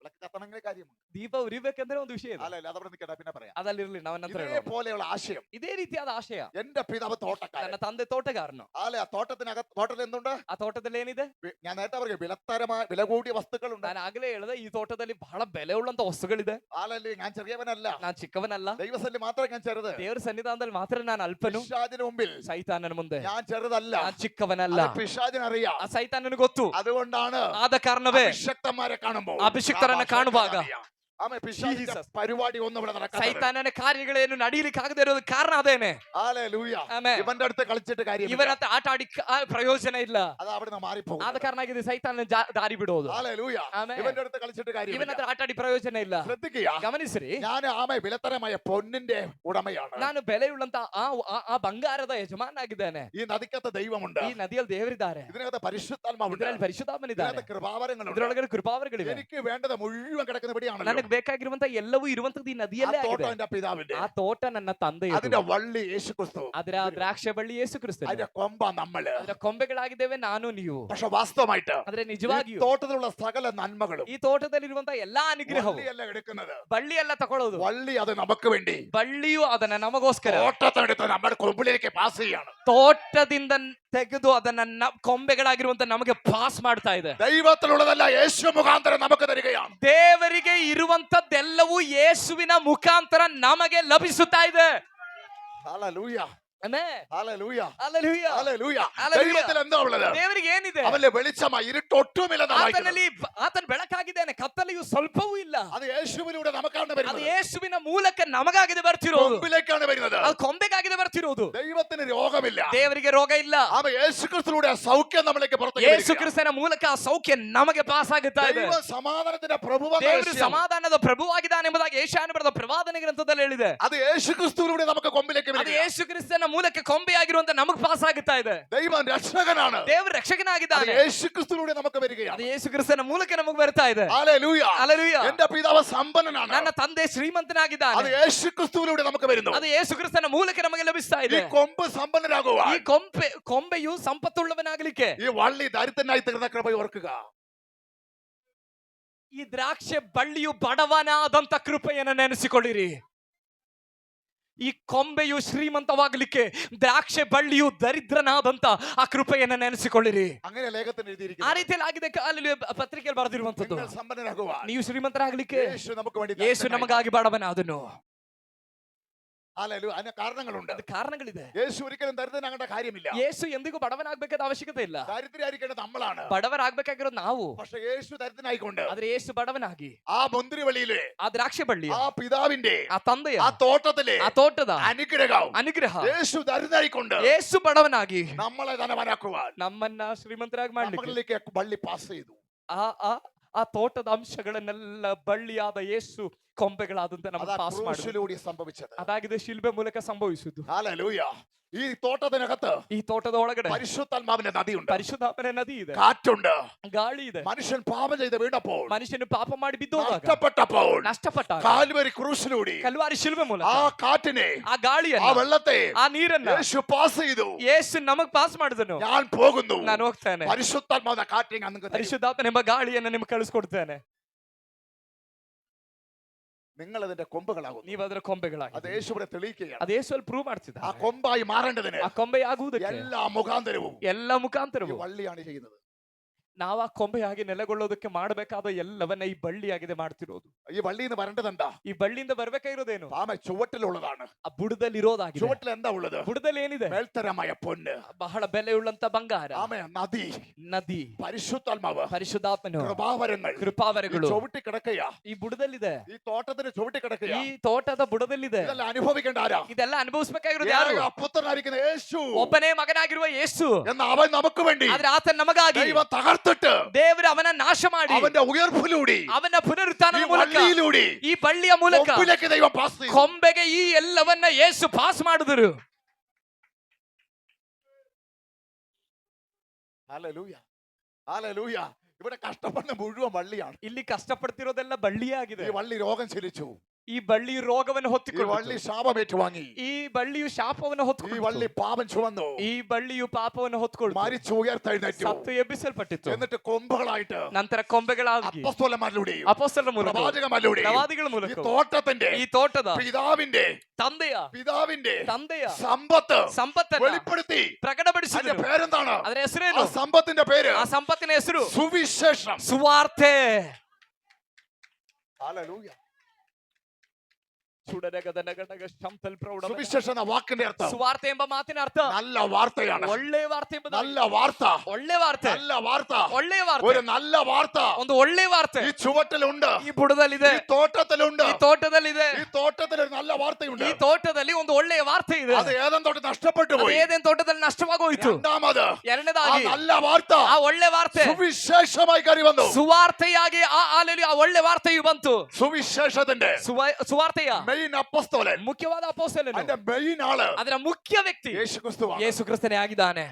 വിളക്ക് കത്തണമെങ്കിൽ കാര്യമുണ്ട്. ದೀಪ ಉರಿಬೇಕಂದ್ರೆ ಒಂದು ವಿಷಯ ಇದೆ. അല്ല അതവിടെ നിൽക്കട്ടെ, പിന്നെ പറയാം. ಅದಲ್ಲಿರ್ಲಿ, ನಾವು ನಂತರ ಹೇಳೋಣ. ഇതേപോലെയുള്ള ആശയം ಇದೇ ರೀತಿಯಾದ ಆಶಯ. എന്റെ പിതാവ് തോട്ടക്കാരൻ. ನನ್ನ ತಂದೆ ತೋಟಗಾರನು. ആ തോട്ടത്തിനകത്ത് തോട്ടത്തിൽ എന്തുണ്ട്? ಆ ತೋಟದಲ್ಲಿ ಏನಿದೆ? ഞാൻ നേരത്തെ പറഞ്ഞു, വില കൂടിയ വസ്തുക്കളുണ്ട്. ನಾನು ಆಗಲೇ ಹೇಳಿದೆ, ಈ ತೋಟದಲ್ಲಿ ಬಹಳ ಬೆಲೆ ಉಳ್ಳಂತ ವಸ್ತುಗಳಿದೆ. ആലല്ലേ, ഞാൻ ചെറിയവനല്ല, ನಾನು ಚಿಕ್ಕವನಲ್ಲ. ദൈവസന്നിധി മാത്രമേ ഞാൻ ചെറുത്. ದೇವರ ಸನ್ನಿಧಾನದಲ್ಲಿ ಮಾತ್ರ ನಾನು ಅಲ್ಪನು. പിശാചിന് മുമ്പിൽ ಸೈತಾನನ ಮುಂದೆ ഞാൻ ചെറുതല്ല. ನಾನು ಚಿಕ್ಕವನല്ല. അത് പിശാചിനറിയാം. ಆ ಸೈತಾನನ ಗೊತ್ತು. അതുകൊണ്ടാണ് ಆದ ಕಾರಣವೇ അഭിഷക്തന്മാരെ കാണുമ്പോൾ, ಅಭಿಷಿಕ್ತರನ್ನ ಕಾಣುವಾಗ ആമേ, പിശാചിന്റെ പരിപാടി ഒന്നും ഇവിടെ നടക്കാതെ, ಸೈತಾನನ ಕಾರ್ಯಗಳೇನು ನಡೀಲಿಕ್ಕೆ ಆಗದೆ ಇರೋದು ಕಾರಣ ಅದೇನೆ. ഹല്ലേലൂയ. ಆಮೆನ್. ഇവന്റെ അടുത്ത് കളിച്ചിട്ട് കാര്യമില്ല. ಇವನತ್ತ ಆಟ ಆಡಿ ಪ್ರಯೋಜನ ಇಲ್ಲ. അത് അവിടുന്ന് മാറിപ്പോകും. ಆದ ಕಾರಣ ಆಗಿದೆ ಸೈತಾನ ದಾರಿ ಬಿಡೋದು. ഹല്ലേലൂയ. ಆಮೆನ್. ഇവന്റെ അടുത്ത് കളിച്ചിട്ട് കാര്യമില്ല. ಇವನತ್ರ ಆಟ ಆಡಿ ಪ್ರಯೋಜನ ಇಲ್ಲ. ശ്രദ്ധിക്കുക, ಗಮನಿಸ್ರಿ, ഞാൻ ആമേ വിലത്തരമായ പൊന്നിന്റെ ഉടമയാണ്. ನಾನು ಬೆಲೆಯುಳ್ಳಂತ ಆ ಬಂಗಾರದ ಯಜಮಾನಾಗಿದ್ದೇನೆ. ഈ നദിക്കകത്ത് ദൈവമുണ്ട്. ಈ ನದಿಯಲ್ಲಿ ದೇವರಿದ್ದಾರೆ. ഇതിനകത്ത് പരിശുദ്ധാത്മാവുണ്ട്. ಇದರಲ್ಲಿ ಪರಿಶುದ್ಧಾತ್ಮನಿದ್ದಾನೆ. ഇതിനകത്ത് കൃപാവരങ്ങളുണ്ട്. ಇದರೊಳಗಡೆ ಕೃಪಾವರಗಳಿವೆ. എനിക്ക് വേണ്ടത് മുഴുവൻ കിടക്കുന്ന ഇവിടെയാണല്ലോ. ನನಗೆ ಬೇಕಾಗಿರುವಂತ ಎಲ್ಲವೂ ಇರುವಂತದ್ದು ಈ ആ ನದಿಯಲ್ಲೇ തോട്ടം ಆಗಿದೆ. എന്റെ പിതാവിന്റെ. ಆ ತೋಟ ನನ್ನ ತಂದೆಯದು. അതിന്റെ വള്ളി യേശു ക്രിസ്തു. ಅದರ ದ್ರಾಕ್ಷೆ ಬಳ್ಳಿ ಯೇಸು ಕ್ರಿಸ್ತನು. അതിന്റെ കൊമ്പ നമ്മള്. ಅದರ ಕೊಂಬೆಗಳಾಗಿದ್ದೇವೆ ನಾನು ನೀವು. പക്ഷെ വാസ്തവമായിട്ട് ಆದ್ರೆ ഈ ನಿಜವಾಗಿಯೂ തോട്ടത്തിലുള്ള സകല നന്മകളും ಈ ತೋಟದಲ್ಲಿರುವಂತ ಎಲ್ಲಾ ಅನುಗ್ರಹವು വള്ളിയല്ല എടുക്കുന്നത്. ಬಳ್ಳಿ ಎಲ್ಲ ತಕೊಳ್ಳೋದು. വള്ളി അത് നമുക്ക് വേണ്ടി ಬಳ್ಳಿಯು ಅದನ್ನ ನಮಗೋಸ್ಕರ തോട്ടത്തെടുത്ത് നമ്മുടെ കൊമ്പിലേക്ക് പാസ് ചെയ്യാണ്. ತೋಟದಿಂದ ತೆಗೆದು ಅದನ್ನ ಕೊಂಬೆಗಳಾಗಿರುವಂತ ನಮಗೆ ಪಾಸ್ ಮಾಡ್ತಾ ಇದೆ. ദൈവത്തിലുള്ളതല്ല യേശു മുഖാന്തരം നമുക്ക് തരികയാണ്. ದೇವರಿಗೆ ಇರುವಂತದ್ದೆಲ್ಲವೂ ಯೇಸುವಿನ ಮುಖಾಂತರ ನಮಗೆ ಲಭಿಸುತ್ತಾ ಇದೆ. Hallelujah. Amen. Hallelujah. Hallelujah. Hallelujah. Hallelujah. ദൈവത്തിൽ എന്താ ഉള്ളത്? ದೇವರಿಗೆ ಏನಿದೆ? അവന്റെ വെളിച്ചമായി ഇരുട്ടൊട്ടുമില്ലെന്ന് വായിക്കുന്നു. ಆತನಲ್ಲಿ ಆತನ ಬೆಳಕಾಗಿದ್ದಾನೆ, ಕತ್ತಲೆಯು ಸ್ವಲ್ಪವೂ ಇಲ್ಲ. അത് യേശുവിലൂടെ നമുക്കാണ് ಅದು വരുന്നത്. ಯೇಸುವಿನ ಮೂಲಕ ನಮಗಾಗಿದೆ ಬರ್ತಿರೋದು. കൊമ്പിലേക്കാണ് വരുന്നത്. ಅದು ಕೊಂಬೆಗಾಗಿದೆ ಬರ್ತಿರೋದು. ദൈവത്തിന് രോഗമില്ല. ದೇವರಿಗೆ ರೋಗ ಇಲ್ಲ. അവൻ യേശുക്രിസ്തുവിലൂടെ സൗഖ്യം നമ്മളിലേക്ക് പുറത്തേക്ക് ಯೇಸು വരികയാണ്. ಕ್ರಿಸ್ತನ ಮೂಲಕ ಆ ಸೌಖ್ಯ ನಮಗೆ ಪಾಸ್ ಆಗುತ್ತಾ ಇದೆ. ദൈവം സമാധാനത്തിന്റെ പ്രഭുവാണ്. ದೇವರು ಸಮಾಧಾನದ ಪ್ರಭುವಾಗಿದ್ದಾನೆ ಎಂಬುದಾಗಿ ಯೆಶಾಯನ ಬರೆದ ಪ್ರವಾದನ ಗ್ರಂಥದಲ್ಲಿ ಹೇಳಿದೆ. അത് യേശുക്രിസ്തുവിലൂടെ നമുക്ക് കൊമ്പിലേക്ക് ಅದು വരികയാണ്. ಯೇಸು ಕ್ರಿಸ್ತನ ಮೂಲಕ ಕೊಂಬೆಯಾಗಿರುವಂತ ನಮಗೆ ಪಾಸ್ ಆಗುತ್ತಾ ಇದೆ. ദൈവം രക്ഷകനാണ്. ದೇವರು അത് ರಕ್ಷಕನಾಗಿದ್ದಾನೆ. യേശുക്രിസ്തുവിലൂടെ നമുക്ക് ಅದು വരികയാണ്. ಯೇಸು ಕ್ರಿಸ್ತನ ಮೂಲಕ ನಮಗೆ ಬರ್ತಾ ಇದೆ. ഹല്ലേലൂയ. ಹಲ್ಲೆಲೂಯ. എന്റെ പിതാവ് സമ്പന്നനാണ്. ನನ್ನ ತಂದೆ അത് ಶ್ರೀಮಂತನಾಗಿದ್ದಾನೆ. യേശുക്രിസ്തുവിലൂടെ നമുക്ക് വരുന്നു. ಅದು ಯೇಸು ಕ್ರಿಸ್ತನ ಮೂಲಕ ನಮಗೆ ಲಭಿಸ್ತಾ ഈ ಇದೆ. കൊമ്പ് സമ്പന്നരാകുവാൻ ಈ ಕೊಂಬೆಯು ಸಂಪತ್ತುಳ್ಳವನಾಗಲಿಕ್ಕೆ ഈ വള്ളി ദരിദ്രനായി തീർന്ന കൃപ ഓർക്കുക. ಈ ದ್ರಾಕ್ಷೆ ಬಳ್ಳಿಯು ಬಡವನಾದಂತ ಕೃಪೆಯನ್ನು ನೆನೆಸಿಕೊಳ್ಳಿರಿ. ಈ ಕೊಂಬೆಯು ಶ್ರೀಮಂತವಾಗಲಿಕ್ಕೆ ದ್ರಾಕ್ಷೆ ಬಳ್ಳಿಯು ದರಿದ್ರನಾದಂತ ಆ ಕೃಪೆಯನ್ನು ನೆನೆಸಿಕೊಳ್ಳಿರಿ. അങ്ങനെ ലേഖനത്തിൽ ಆ എഴുതിയിരിക്കുന്നു. ರೀತಿಯಲ್ಲಿ ಆಗಿದೆ ಅಲ್ಲಿ ಪತ್ರಿಕೆಯಲ್ಲಿ ಬರೆದಿರುವಂತದ್ದು. നിങ്ങൾ സമ്പന്നരാകുവാൻ ನೀವು ಶ್ರೀಮಂತರಾಗಲಿಕ್ಕೆ യേശു നമുക്ക് വേണ്ടി ಯೇಸು ನಮಗಾಗಿ ಬಡವನಾದನು. ഹല്ലേലൂയ. അതിന് കാരണങ്ങളുണ്ട്. ಅದು ಕಾರಣಗಳಿದೆ. യേശു ഒരിക്കലും ദരിദ്രനാകേണ്ട കാര്യമില്ല. ಯೇಸು ಎಂದಿಗೂ ಬಡವನಾಗಬೇಕಾದ ಅವಶ್ಯಕತೆ ಇಲ್ಲ. ദരിദ്രരായിരിക്കേണ്ടത് നമ്മളാണ്. ಬಡವರಾಗಬೇಕಾಗಿರೋದು ನಾವು. പക്ഷെ യേശു ദരിദ്രനായിക്കൊണ്ട് ಆದ್ರೆ ಯೇಸು ಬಡವನಾಗಿ ആ മുന്തിരിവള്ളിയിലെ ಆ ದ್ರಾಕ್ಷಿ ಬಳ್ಳಿ ആ പിതാവിന്റെ ಆ ತಂದೆಯ ആ തോട്ടത്തിലെ ಆ ತೋಟದ അനുഗ്രഹം ಅನುಗ್ರಹ യേശു ദരിദ്രനായിക്കൊണ്ട് ಯೇಸು ಬಡವನಾಗಿ നമ്മളെ ധനവാനാക്കുവാൻ ನಮ್ಮನ್ನ ಶ್ರೀಮಂತರಾಗಿ ಮಾಡ್ಲಿಕ್ಕೆ നമ്മളിലേക്ക് വള്ളി പാസ് ചെയ്തു. ಆ ಆ ಆ ತೋಟದ ಅಂಶಗಳನ್ನೆಲ್ಲ ಬಳ್ಳಿಯಾದ ಯೇಸು ಕೊಂಬೆಗಳಾದಂತೆ ನಮ್ಮ അതാ ಪಾಸ್ ಮಾಡಿದ್ರು. ക്രൂശിലൂടെ സംഭവിച്ചത്. ಅದಾಗಿದೆ ಶಿಲ್ಬೆ ಮೂಲಕ ಸಂಭವಿಸಿದ್ದು. ഹല്ലേലൂയ. ഈ തോട്ടത്തിനകത്ത് ಈ ತೋಟದ ಒಳಗಡೆ പരിശുദ്ധാത്മാവിന്റെ നദിയുണ്ട്, ಪರಿಶುದ್ಧಾತ್ಮನ ನದಿ ಇದೆ, കാറ്റുണ്ട്. ಗಾಳಿ ಇದೆ. മനുഷ്യൻ പാപം ചെയ്ത് വീണപ്പോൾ, ಮನುಷ್ಯನು ಪಾಪ ಮಾಡಿ ಬಿದ್ದೋದಾಗ, നഷ്ടപ്പെട്ടപ്പോൾ, ನಷ್ಟಪಟ್ಟಾಗ കാൽവരി ക്രൂശിലൂടെ ಕಲ್ವಾರಿ ಶಿಲ್ಬೆ ಮೂಲಕ ആ കാറ്റിനെ, ಆ ಗಾಳಿಯನ್ನ, ആ വെള്ളത്തെ ಆ ನೀರನ್ನ യേശു പാസ് ചെയ്തു. ಯೇಸು ನಮಗ್ ಪಾಸ್ ಮಾಡಿದನು. ഞാൻ പോകുന്നു, ನಾನು ಹೋಗ್ತೇನೆ, പരിശുദ്ധാത്മാവിന്റെ കാറ്റിനെ അങ്ങ് തരും. ಪರಿಶುದ್ಧಾತ್ಮನೆಂಬ ಗಾಳಿಯನ್ನ ನಿಮ್ಗೆ ಕಳಿಸ್ಕೊಡ್ತೇನೆ. നിങ്ങൾ അതിന്റെ കൊമ്പുകളാകുന്നു. ನೀವು ಅದರ ಕೊಂಬೆಗಳಾಗಿ. അത് യേശു ഇവിടെ തെളിയിക്കുകയാണ്. ಅದು ಯೇಸು ಅಲ್ಲಿ ಪ್ರೂವ್ ಮಾಡ್ತಿದ್ದ. ആ കൊമ്പായി മാറേണ്ടതിന് ಆ ಕೊಂಬೆ ಆಗುವುದಕ್ಕೆ എല്ലാ മുഖാന്തരവും ಎಲ್ಲ ಮುಖಾಂತರವು ഈ വള്ളിയാണ് ചെയ്യുന്നത്. ನಾವು ಆ ಕೊಂಬೆಯಾಗಿ ನೆಲೆಗೊಳ್ಳೋದಕ್ಕೆ ಮಾಡಬೇಕಾದ ಎಲ್ಲವನ್ನ ಈ ಬಳ್ಳಿಯಾಗಿದೆ ಮಾಡ್ತಿರೋದು. ഈ വള്ളി എന്ന് പറയേണ്ടത് എന്താ? ಈ ಬಳ್ಳಿಯಿಂದ ಬರ್ಬೇಕಾಗಿರೋದೇನು? ആമ ചുവട്ടിലുള്ളതാണ്. ಆ ಬುಡದಲ್ಲಿ ಇರೋದಾಗಿದೆ. ചുവട്ടിൽ എന്താ ഉള്ളത്? ಬುಡದಲ್ಲಿ ಏನಿದೆ? മേൽത്തരമായ പൊന്ന്, ಬಹಳ ಬೆಲೆಯುಳ್ಳಂತ ಬಂಗಾರ, ആമ നദി, ನದಿ, പരിശുദ്ധാത്മാവ്, ಪರಿಶುದ್ಧಾತ್ಮನು, കൃപാവരങ്ങൾ ಕೃಪಾವರಗಳು ചുവട്ടി കിടക്കയാ. ಈ ಬುಡದಲ್ಲಿದೆ. ഈ തോട്ടത്തിന് ചുവട്ടി കിടക്കയാ. ಈ ತೋಟದ ಬುಡದಲ್ಲಿದೆ. ഇതെല്ലാം അനുഭവിക്കേണ്ട ആരാ? ಇದೆಲ್ಲ ಅನುಭವಿಸಬೇಕಾಗಿರೋದು ಯಾರು? പുത്രനായിരിക്കുന്ന യേശു, ಒಬ್ಬನೇ ಮಗನಾಗಿರುವ ಯೇಸು. എന്ന അവൻ നമുക്ക് വേണ്ടി ಆದ್ರೆ ಆತನ ನಮಗಾಗಿ ദൈവം തകർത്തിട്ട് ದೇವರು ಅವನ ನಾಶ ಮಾಡಿ അവന്റെ ഉയർപ്പിലൂടെ ಅವನ ಪುನರುತ್ಥಾನದ ഈ ಮೂಲಕ വള്ളിയിലൂടെ ಈ ಬಳ್ಳಿಯ ಮೂಲಕ കൊമ്പിലേക്ക് ദൈവം പാസ് ചെയ്തു. ಕೊಂಬೆಗೆ ಈ ಎಲ್ಲವನ್ನ ಯೇಸು ಪಾಸ್ ಮಾಡಿದ್ರು. Hallelujah, hallelujah. ഇവിടെ കഷ്ടപ്പെടുന്ന മുഴുവൻ വള്ളിയാണ്. ಇಲ್ಲಿ ಕಷ್ಟಪಡ್ತಿರೋದೆಲ್ಲ ಬಳ್ಳಿಯೇ ಆಗಿದೆ. ഈ വള്ളി രോഗം ചലിച്ചു. ಈ ಬಳ್ಳಿ ರೋಗವನ್ನು ഈ ಹೊತ್ತಿಕೊಂಡು, വള്ളി ശാപമേറ്റു വാങ്ങി. ಈ ಬಳ್ಳಿಯು ಶಾಪವನ್ನು ഈ ಹೊತ್ತುಕೊಂಡು, വള്ളി പാപം ചുവന്നു, ಈ ಬಳ್ಳಿಯು ಪಾಪವನ್ನು ಹೊತ್ತುಕೊಂಡು മരിച്ചു ഉയർത്തെഴുന്നേറ്റു. ಸತ್ತು ಎಬ್ಬಿಸಲ್ಪಟ್ಟಿತ್ತು. എന്നിട്ട് കൊമ്പുകളായിട്ട് ನಂತರ ಕೊಂಬೆಗಳಾಗಿ അപ്പോസ്തലന്മാരിലൂടെയും ಅಪೊಸ್ತಲರ ಮೂಲಕ, പ്രവാചകന്മാരിലൂടെയും ಪ್ರವಾದಿಗಳ ഈ ಮೂಲಕ തോട്ടത്തിന്റെ ಈ ತೋಟದ പിതാവിന്റെ ತಂದೆಯ സമ്പത്ത് ಸಂಪತ್ತನ್ನು വെളിപ്പെടുത്തി. അതിന്റെ ಪ್ರಕಟಪಡಿಸಿದ್ರು. പേരെന്താണ്? ಅದರ ആ ಹೆಸರೇನು? സമ്പത്തിന്റെ പേര് ಆ ಸಂಪತ್ತಿನ ಹೆಸರು സുവിശേഷം. ಸುವಾರ್ತೆ. ഹല്ലേലൂയ. ಸುಡನಗದನಗನಗ ಶಂತಲ್ ಪ್ರೌಢ. സുവിശേഷം എന്ന വാക്കിന്റെ അർത്ഥം ಸುವಾರ್ತೆ ಎಂಬ ಮಾತಿನ ಅರ್ಥ നല്ല വാർത്തയാണ്. ಒಳ್ಳೆ ವಾರ್ತೆ ಎಂಬುದು. നല്ല വാർത്ത, ಒಳ್ಳೆ ವಾರ್ತೆ, നല്ല വാർത്ത, ಒಳ್ಳೆ ವಾರ್ತೆ, ഒരു നല്ല വാർത്ത ಒಂದು ಒಳ್ಳೆ ವಾರ್ತೆ ഈ ചുവട്ടിലുണ്ട്, ಈ ಬುಡದಲ್ಲಿದೆ, ഈ തോട്ടത്തിലുണ്ട്, ಈ ತೋಟದಲ್ಲಿದೆ. ഈ തോട്ടത്തിൽ ഒരു നല്ല വാർത്തയുണ്ട്. ಈ ತೋಟದಲ್ಲಿ ಒಂದು ಒಳ್ಳೆಯ ವಾರ್ತೆ ಇದೆ. അത് ഏതൻ തോട്ടം നഷ്ടപ്പെട്ടു ಅದು പോയി. ಏದೇನ್ ತೋಟದಲ್ಲಿ ನಷ್ಟವಾಗೋಯ್ತು. രണ്ടാമത് ആ ಎರಡನೇದಾಗಿ നല്ല വാർത്ത ಆ ಒಳ್ಳೆ ವಾರ್ತೆ സുവിശേഷമായി കയറി വന്നു. ಸುವಾರ್ತೆಯಾಗಿ ಆ ಒಳ್ಳೆ ವಾರ್ತೆಯು ಬಂತು. സുവിശേഷത്തിന്റെ ಸುವಾರ್ತೆಯ മെയിൻ അപ്പോസ്തലൻ, ಮುಖ್ಯವಾದ ಅಪೊಸ್ತಲನು, അതിന്റെ മെയിൻ ആള് ಅದರ ಮುಖ್ಯ ವ್ಯಕ್ತಿ യേശു ക്രിസ്തുവാണ്. ಯೇಸು ಕ್ರಿಸ್ತನೇ ಆಗಿದ್ದಾನೆ.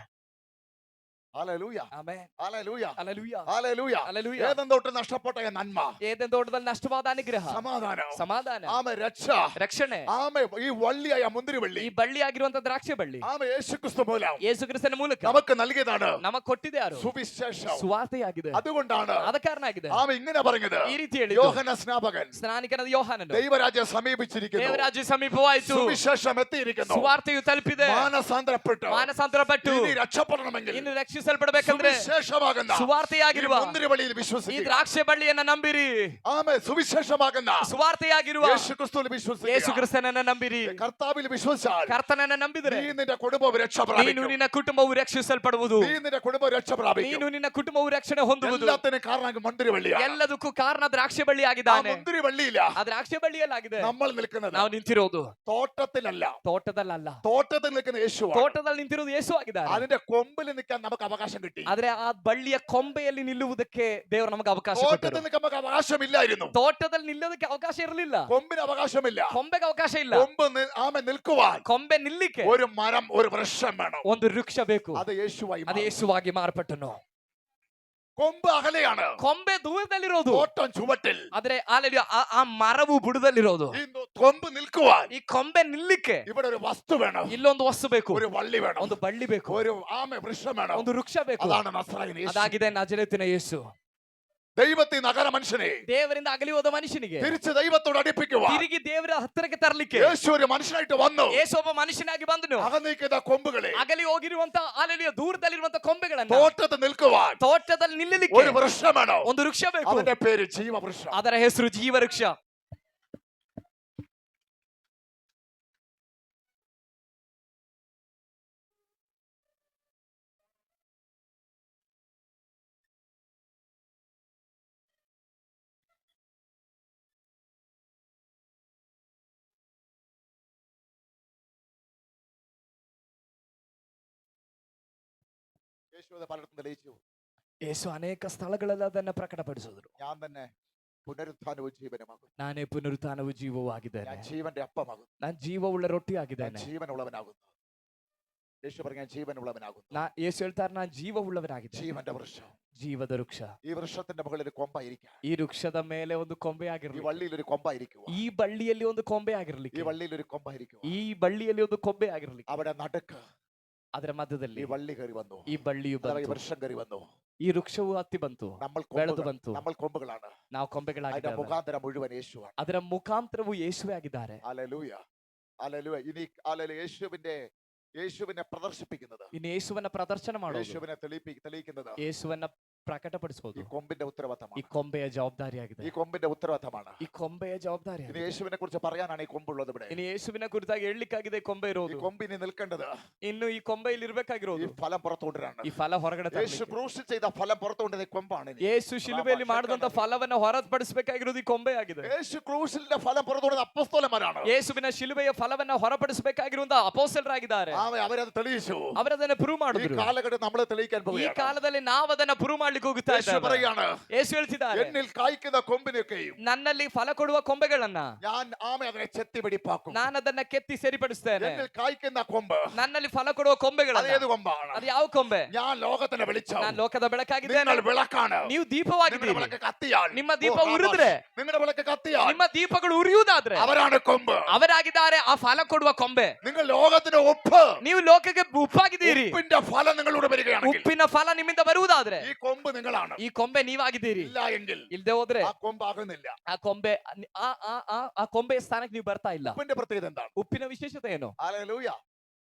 Hallelujah, amen, hallelujah, hallelujah, hallelujah. Hallelujah. ഏതൻ തോട്ടം നഷ്ടപ്പെട്ട നന്മ, ഏദേൻ തോട്ടದಲ್ಲಿ ನಷ್ಟವಾದ ಅನುಗ್ರಹ, സമാധാനം, ಸಮಾಧಾನ, ആമ രക്ഷ, ರಕ್ಷಣೆ, ആമ ഈ വള്ളിയായ മുന്തിരിവള്ളി, ಈ ಬಳ್ಳಿಯಾಗಿರುವಂತ ದ್ರಾಕ್ಷಿ ಬಳ್ಳಿ ആമ യേശു ക്രിസ്തു മൂലം ಯೇಸು ಕ್ರಿಸ್ತನ ಮೂಲಕ നമുക്ക് നൽകിയതാണ് ನಮಗ್ ಕೊಟ್ಟಿದೆ ಯಾರು? സുവിശേഷം. ಸುವಾರ್ತೆಯಾಗಿದೆ. അതുകൊണ്ടാണ് ಆದ ಕಾರಣ ಆಗಿದೆ ആമ ഇങ്ങനെ പറഞ്ഞത്. ಈ ರೀತಿ ಹೇಳಿದ್ದು. യോഹന്നാൻ സ്നാപകൻ, ಸ್ನಾನಿಕನಾದ ಯೋಹಾನನು, ദൈവരാജ്യം സമീപിച്ചിരിക്കുന്നു, ದೇವರಾಜ್ಯ ಸಮೀಪವಾಯಿತು, സുവിശേഷം എത്തിയിരിക്കുന്നു, ಸುವಾರ್ತೆಯು ತಲುಪಿದೆ, മാനസാന്തരപ്പെട്ടു, ಮಾನಸಾಂತರಪಟ್ಟು ഇനി രക്ഷപ്പെടണമെങ്കിൽ ಇನ್ನು ರಕ್ಷಿಸಲ್ಪಡಬೇಕಂದ್ರೆ സുവിശേഷമാകുന്ന ಸುವಾರ್ತೆಯಾಗಿರುವ ഈ മുന്തിരിവള്ളിയിൽ ಈ വിശ്വസിക്കുക. ದ್ರಾಕ್ಷಿ ಬಳ್ಳಿಯನ್ನ ನಂಬಿರಿ. ആമ സുവിശേഷമാകുന്ന ಸುವಾರ್ತೆಯಾಗಿರುವ യേശു ക്രിസ്തുവിൽ ಯೇಸು വിശ്വസിക്കുക. ಕ್ರಿಸ್ತನನ್ನ ನಂಬಿರಿ. കർത്താവിൽ വിശ്വസിച്ചാൽ ಕರ್ತನನ್ನ ನಂಬಿದರೆ നീ നിന്റെ കുടുംബവും രക്ഷ ನೀನು പ്രാപിക്കും. ನಿನ್ನ ಕುಟುಂಬವು ರಕ್ಷಿಸಲ್ಪಡುವುದು. നീ നിന്റെ കുടുംബവും രക്ഷ പ്രാപിക്കും. ನೀನು ನಿನ್ನ ಕುಟುಂಬವು ರಕ್ಷಣೆ ಹೊಂದುವುದು. എല്ലാത്തിനും കാരണം മുന്തിരിവള്ളിയാണ്. ಎಲ್ಲದಕ್ಕೂ ಕಾರಣ ದ್ರಾಕ್ಷಿ ಬಳ್ಳಿ ആ ಆಗಿದ್ದಾನೆ. മുന്തിരിവള്ളിയില്ല ಆ ದ್ರಾಕ್ಷಿ ಬಳ್ಳಿಯಲ್ಲಾಗಿದೆ നമ്മൾ നിൽക്കുന്നത്. ನಾವು ನಿಂತಿರೋದು. തോട്ടത്തിലല്ല, ತೋಟದಲ್ಲ, തോട്ടത്തിൽ നിൽക്കുന്ന യേശുവാണ്. ತೋಟದಲ್ಲಿ ನಿಂತಿರೋದು ಯೇಸು ಆಗಿದ್ದಾರೆ. അതിന്റെ കൊമ്പിൽ നിൽക്കാൻ നമുക്ക് അവകാശം കിട്ടി. ಆದ್ರೆ ಆ ಬಳ್ಳಿಯ ಕೊಂಬೆಯಲ್ಲಿ ನಿಲ್ಲುವುದಕ್ಕೆ ದೇವರು ನಮಗೆ ಅವಕಾಶ തോട്ടത്തിൽ ಕೊಟ್ಟರು. നിൽക്കാൻ നമുക്ക് അവകാശമില്ലായിരുന്നു. ತೋಟದಲ್ಲಿ ನಿಲ್ಲೋದಕ್ಕೆ ಅವಕಾಶ ಇರಲಿಲ್ಲ. കൊമ്പിന് അവകാശമില്ല. ಕೊಂಬೆಗೆ ಅವಕಾಶ ಇಲ್ಲ. കൊമ്പ് ആമ നിൽക്കുവാൻ ಕೊಂಬೆ ನಿಲ್ಲಿಕ್ಕೆ ഒരു മരം, ഒരു വൃക്ഷം വേണം. ಒಂದು ವೃಕ್ಷ ಬೇಕು. അത് യേശുവായി ಅದು മാറി. ಯೇಸುವಾಗಿ ಮಾರ್ಪಟ್ಟನು. കൊമ്പ് അകലെയാണ്, ಕೊಂಬೆ ದೂರದಲ್ಲಿರೋದು, തോട്ടം ചുവട്ടിൽ. ಆದ್ರೆ ಆ ಮರವು ಬುಡದಲ್ಲಿರೋದು. ഈ കൊമ്പ് നിൽക്കുവാൻ ಈ ಕೊಂಬೆ ನಿಲ್ಲಿಕ್ಕೆ ഇവിടെ ഒരു വസ്തു വേണം, ಇಲ್ಲೊಂದು ವಸ್ತು ಬೇಕು, ഒരു വള്ളി വേണം, ಒಂದು ಬಳ್ಳಿ ಬೇಕು, ഒരു ആമ വൃക്ഷം വേണം. ಒಂದು ವೃಕ್ಷ ಬೇಕು. അതാണ് നസ്രായൻ യേശു. ಅದಾಗಿದೆ ನಜರೇತಿನ ಯೇಸು. ദൈവത്തിൽ നഗര മനുഷ്യനെ ದೇವರಿಂದ ಅಗಲಿ ಹೋದ ಮನುಷ್ಯನಿಗೆ തിരിച്ച് ദൈവത്തോട് അടുപ്പിക്കുവാൻ ತಿರುಗಿ ದೇವರ ಹತ್ತಿರಕ್ಕೆ ತರಲಿಕ್ಕೆ യേശു ഒരു മനുഷ്യനായിട്ട് വന്നു. ಯೇಸು ಒಬ್ಬ ಮನುಷ್ಯನಾಗಿ ಬಂದನು. അകന്നിരിക്കുന്ന കൊമ്പുകളെ ಅಗಲಿ ಹೋಗಿರುವಂತ ಅಲೆಲಿಯ ದೂರದಲ್ಲಿರುವಂತ ಕೊಂಬೆಗಳನ್ನ തോട്ടത്തിൽ നിൽക്കുവാൻ ತೋಟದಲ್ಲಿ ನಿಲ್ಲಲಿಕ್ಕೆ ഒരു വൃക്ഷം വേണം. ಒಂದು ವೃಕ್ಷ ಬೇಕು. അവന്റെ പേര് ജീവവൃക്ഷം. ಅದರ ಹೆಸರು ಜೀವ ವೃಕ್ಷ. യേശു അത് പലയിടത്തും തെളിയിച്ചു. ಯೇಸು ಅನೇಕ ಸ್ಥಳಗಳೆಲ್ಲ ಅದನ್ನ ಪ್ರಕಟಪಡಿಸಿದ್ರು. ഞാൻ തന്നെ പുനരുത്ഥാനവും ജീവനുമാകും. ನಾನೇ ಪುನರುತ್ಥಾನವು ಜೀವವೂ ಆಗಿದ್ದೇನೆ. ഞാൻ ജീവന്റെ അപ്പമാകും. ನಾನು ಜೀವವುಳ್ಳ ರೊಟ್ಟಿ ഞാൻ ಆಗಿದ್ದೇನೆ. ജീവനുള്ളവനാകുന്നു. യേശു പറഞ്ഞ ജീവനുള്ളവനാകുന്നു. ಯೇಸು ಹೇಳ್ತಾರೆ ನಾನು ಜೀವವುಳ್ಳವನಾಗಿದ್ದೇನೆ. ജീവന്റെ വൃക്ഷം. ಜೀವದ ವೃಕ್ಷ. ഈ വൃക്ഷത്തിന്റെ മുകളിൽ ഒരു കൊമ്പായിരിക്കുക. ಈ ವೃಕ್ಷದ ಮೇಲೆ ಒಂದು ಕೊಂಬೆ ഈ ಆಗಿರ್ಲಿ. വള്ളിയിൽ ഒരു കൊമ്പായിരിക്കുക. ಈ ಬಳ್ಳಿಯಲ್ಲಿ ಒಂದು ಕೊಂಬೆ ഈ ಆಗಿರ್ಲಿಕ್ಕೆ. വള്ളിയിൽ ഒരു കൊമ്പായിരിക്കുക. ಈ ಬಳ್ಳಿಯಲ್ಲಿ ಒಂದು ಕೊಂಬೆ ಆಗಿರ್ಲಿಕ್ಕೆ. അവിടെ നടുക്ക് ಅದರ ಮಧ್ಯದಲ್ಲಿ ഈ വള്ളി കയറി വന്നു. ಈ ಬಳ್ಳಿಯು അഥവാ ഈ ಬಂತು. വൃക്ഷം കയറി വന്നു. ಈ ವೃಕ್ಷವು ಹತ್ತಿ ಬಂತು. നമ്മൾ ಬೆಳೆದು കൊമ്പുകൾ- ಬಂತು. നമ്മൾ കൊമ്പുകളാണ്. ನಾವು അതിന്റെ ಕೊಂಬೆಗಳಾಗಿದ್ದೇವೆ. മുഖാന്തരം മുഴുവൻ യേശുവാണ്. ಅದರ ಮುಖಾಂತರವು ಯೇಸುವೇ ಆಗಿದ್ದಾರೆ. Hallelujah, hallelujah. ഇനി ഹല്ലേലൂയ, യേശുവിനെ പ്രദർശിപ്പിക്കുന്നത്, ಇನ್ನು ಯೇಸುವನ್ನ ಪ್ರದರ್ಶನ ಮಾಡೋದು, യേശുവിനെ തെളിയിക്കുന്നത് ಯೇಸುವನ್ನ ಪ್ರಕಟಪಡಿಸೋದು ഈ കൊമ്പിന്റെ ಈ ഉത്തരവാദിത്തമാണ്. ಕೊಂಬೆಯ ಜವಾಬ್ದಾರಿಯಾಗಿದೆ. ഈ കൊമ്പിന്റെ ഉത്തരവാദിത്തമാണ്. ಈ ಕೊಂಬೆಯ ഇനി ಜವಾಬ್ದಾರಿಯಾಗಿದೆ. യേശുവിനെ കുറിച്ച് പറയാനാണ് ഈ കൊമ്പുള്ളത് ഇവിടെ. ಇನ್ನು ಯೇಸುವಿನ ಕುರಿತಾಗಿ ಹೇಳಲಿಕ್ಕಾಗಿದೆ ಈ ಕೊಂಬೆ ഈ ಇರೋದು. കൊമ്പിനി നിൽക്കേണ്ടത് ಇನ್ನು ಈ ಕೊಂಬೆಯಲ್ಲಿ ഈ ಇರ್ಬೇಕಾಗಿರೋದು ഫലം പുറത്തുകൊണ്ടിരാണ്. ಈ ಫಲ ಹೊರಗಡೆ യേശു ತರಲಿಕ್ಕೆ. ക്രൂശിൽ ചെയ്ത ഫലം പുറത്തുകൊണ്ടത് കൊമ്പാണ്. ഇനി ಯೇಸು ಶಿಲುಬೆಯಲ್ಲಿ ಮಾಡಿದಂತ ಫಲವನ್ನ ಹೊರಪಡಿಸಬೇಕಾಗಿರೋದು ಈ ಕೊಂಬೆ ಆಗಿದೆ. യേശു ക്രൂശിന്റെ ഫലം പുറത്തുകൊണ്ടത് അപ്പോസ്തലന്മാരാണ്. ಯೇಸುವಿನ ಶಿಲುಬೆಯ ಫಲವನ್ನ ಹೊರಪಡಿಸಬೇಕಾಗಿರುವಂತಹ ಅಪೋಸ್ತಲರಾಗಿದ್ದಾರೆ. അവരത് തെളിയിച്ചു. ಅವರದನ್ನ ಪ್ರೂವ್ ഈ ಮಾಡಿದ್ರು. കാലഘട്ടം നമ്മളെ തെളിയിക്കാൻ ಈ പോവുകയാണ്. ಕಾಲದಲ್ಲಿ ನಾವು ಅದನ್ನ ಪ್ರೂವ್ ಮಾಡ್ಲಿಕ್ಕೆ ಹೋಗುತ್ತಾ യേശു ಇದ್ದೇವೆ. പറയാണ്, ಯೇಸು ಹೇಳ್ತಿದ್ದಾರೆ, എന്നിൽ കായ്ക്കുന്ന കൊമ്പിനൊക്കെയും ನನ್ನಲ್ಲಿ ಫಲ ಕೊಡುವ ಕೊಂಬೆಗಳನ್ನ ഞാൻ അതിനെ ചെത്തി വെടിപ്പാക്കും. ನಾನು ಅದನ್ನ ಕೆತ್ತಿ ಸರಿಪಡಿಸ್ತೇನೆ. എന്നിൽ കായ്ക്കുന്ന കൊമ്പ്, ನನ್ನಲ್ಲಿ ಫಲ ಕೊಡುವ ಕೊಂಬೆಗಳನ್ನ, അതേത് കൊമ്പാണ്? ಅದು ಯಾವ ಕೊಂಬೆ? ഞാൻ ലോകത്തിന്റെ വെളിച്ചം. ನಾನು ಲೋಕದ ಬೆಳಕಾಗಿದ್ದೇನೆ. നിങ്ങൾ വിളക്കാണ്. ನೀವು നിങ്ങളുടെ ದೀಪವಾಗಿದ್ದೀರಿ. വിളക്ക് കത്തിയാൽ, ನಿಮ್ಮ ದೀಪ ಉರಿದ್ರೆ, നിങ്ങളുടെ വിളക്ക് കത്തിയാൽ ನಿಮ್ಮ ದೀಪಗಳು ಉರಿಯುವುದಾದ್ರೆ അവരാണ് കൊമ്പ്. ಅವರಾಗಿದ್ದಾರೆ ಆ ಫಲ ಕೊಡುವ ಕೊಂಬೆ. നിങ്ങൾ ലോകത്തിന്റെ ഉപ്പ്. ನೀವು ಲೋಕಕ್ಕೆ ಉಪ್ಪಾಗಿದ್ದೀರಿ. ഉപ്പിന്റെ ഫലം നിങ്ങളുടെ വരികയാണെങ്കിൽ ಉಪ್ಪಿನ ಫಲ ನಿಮ್ಮಿಂದ ಬರುವುದಾದ್ರೆ ഈ കൊമ്പ് നിങ്ങളാണ്. ಈ ಕೊಂಬೆ ನೀವಾಗಿದ್ದೀರಿ. ഇല്ല എങ്കിൽ ಇಲ್ದೆ ಹೋದ್ರೆ ആ കൊമ്പാകുന്നില്ല. ಆ ಕೊಂಬೆ ಆ ಕೊಂಬೆಯ ಸ್ಥಾನಕ್ಕೆ ನೀವು ಬರ್ತಾ ಇಲ್ಲ. ഉപ്പിന്റെ പ്രത്യേകത എന്താണ്? ಉಪ್ಪಿನ ವಿಶೇಷತೆ ಏನು? ഹല്ലേലൂയ.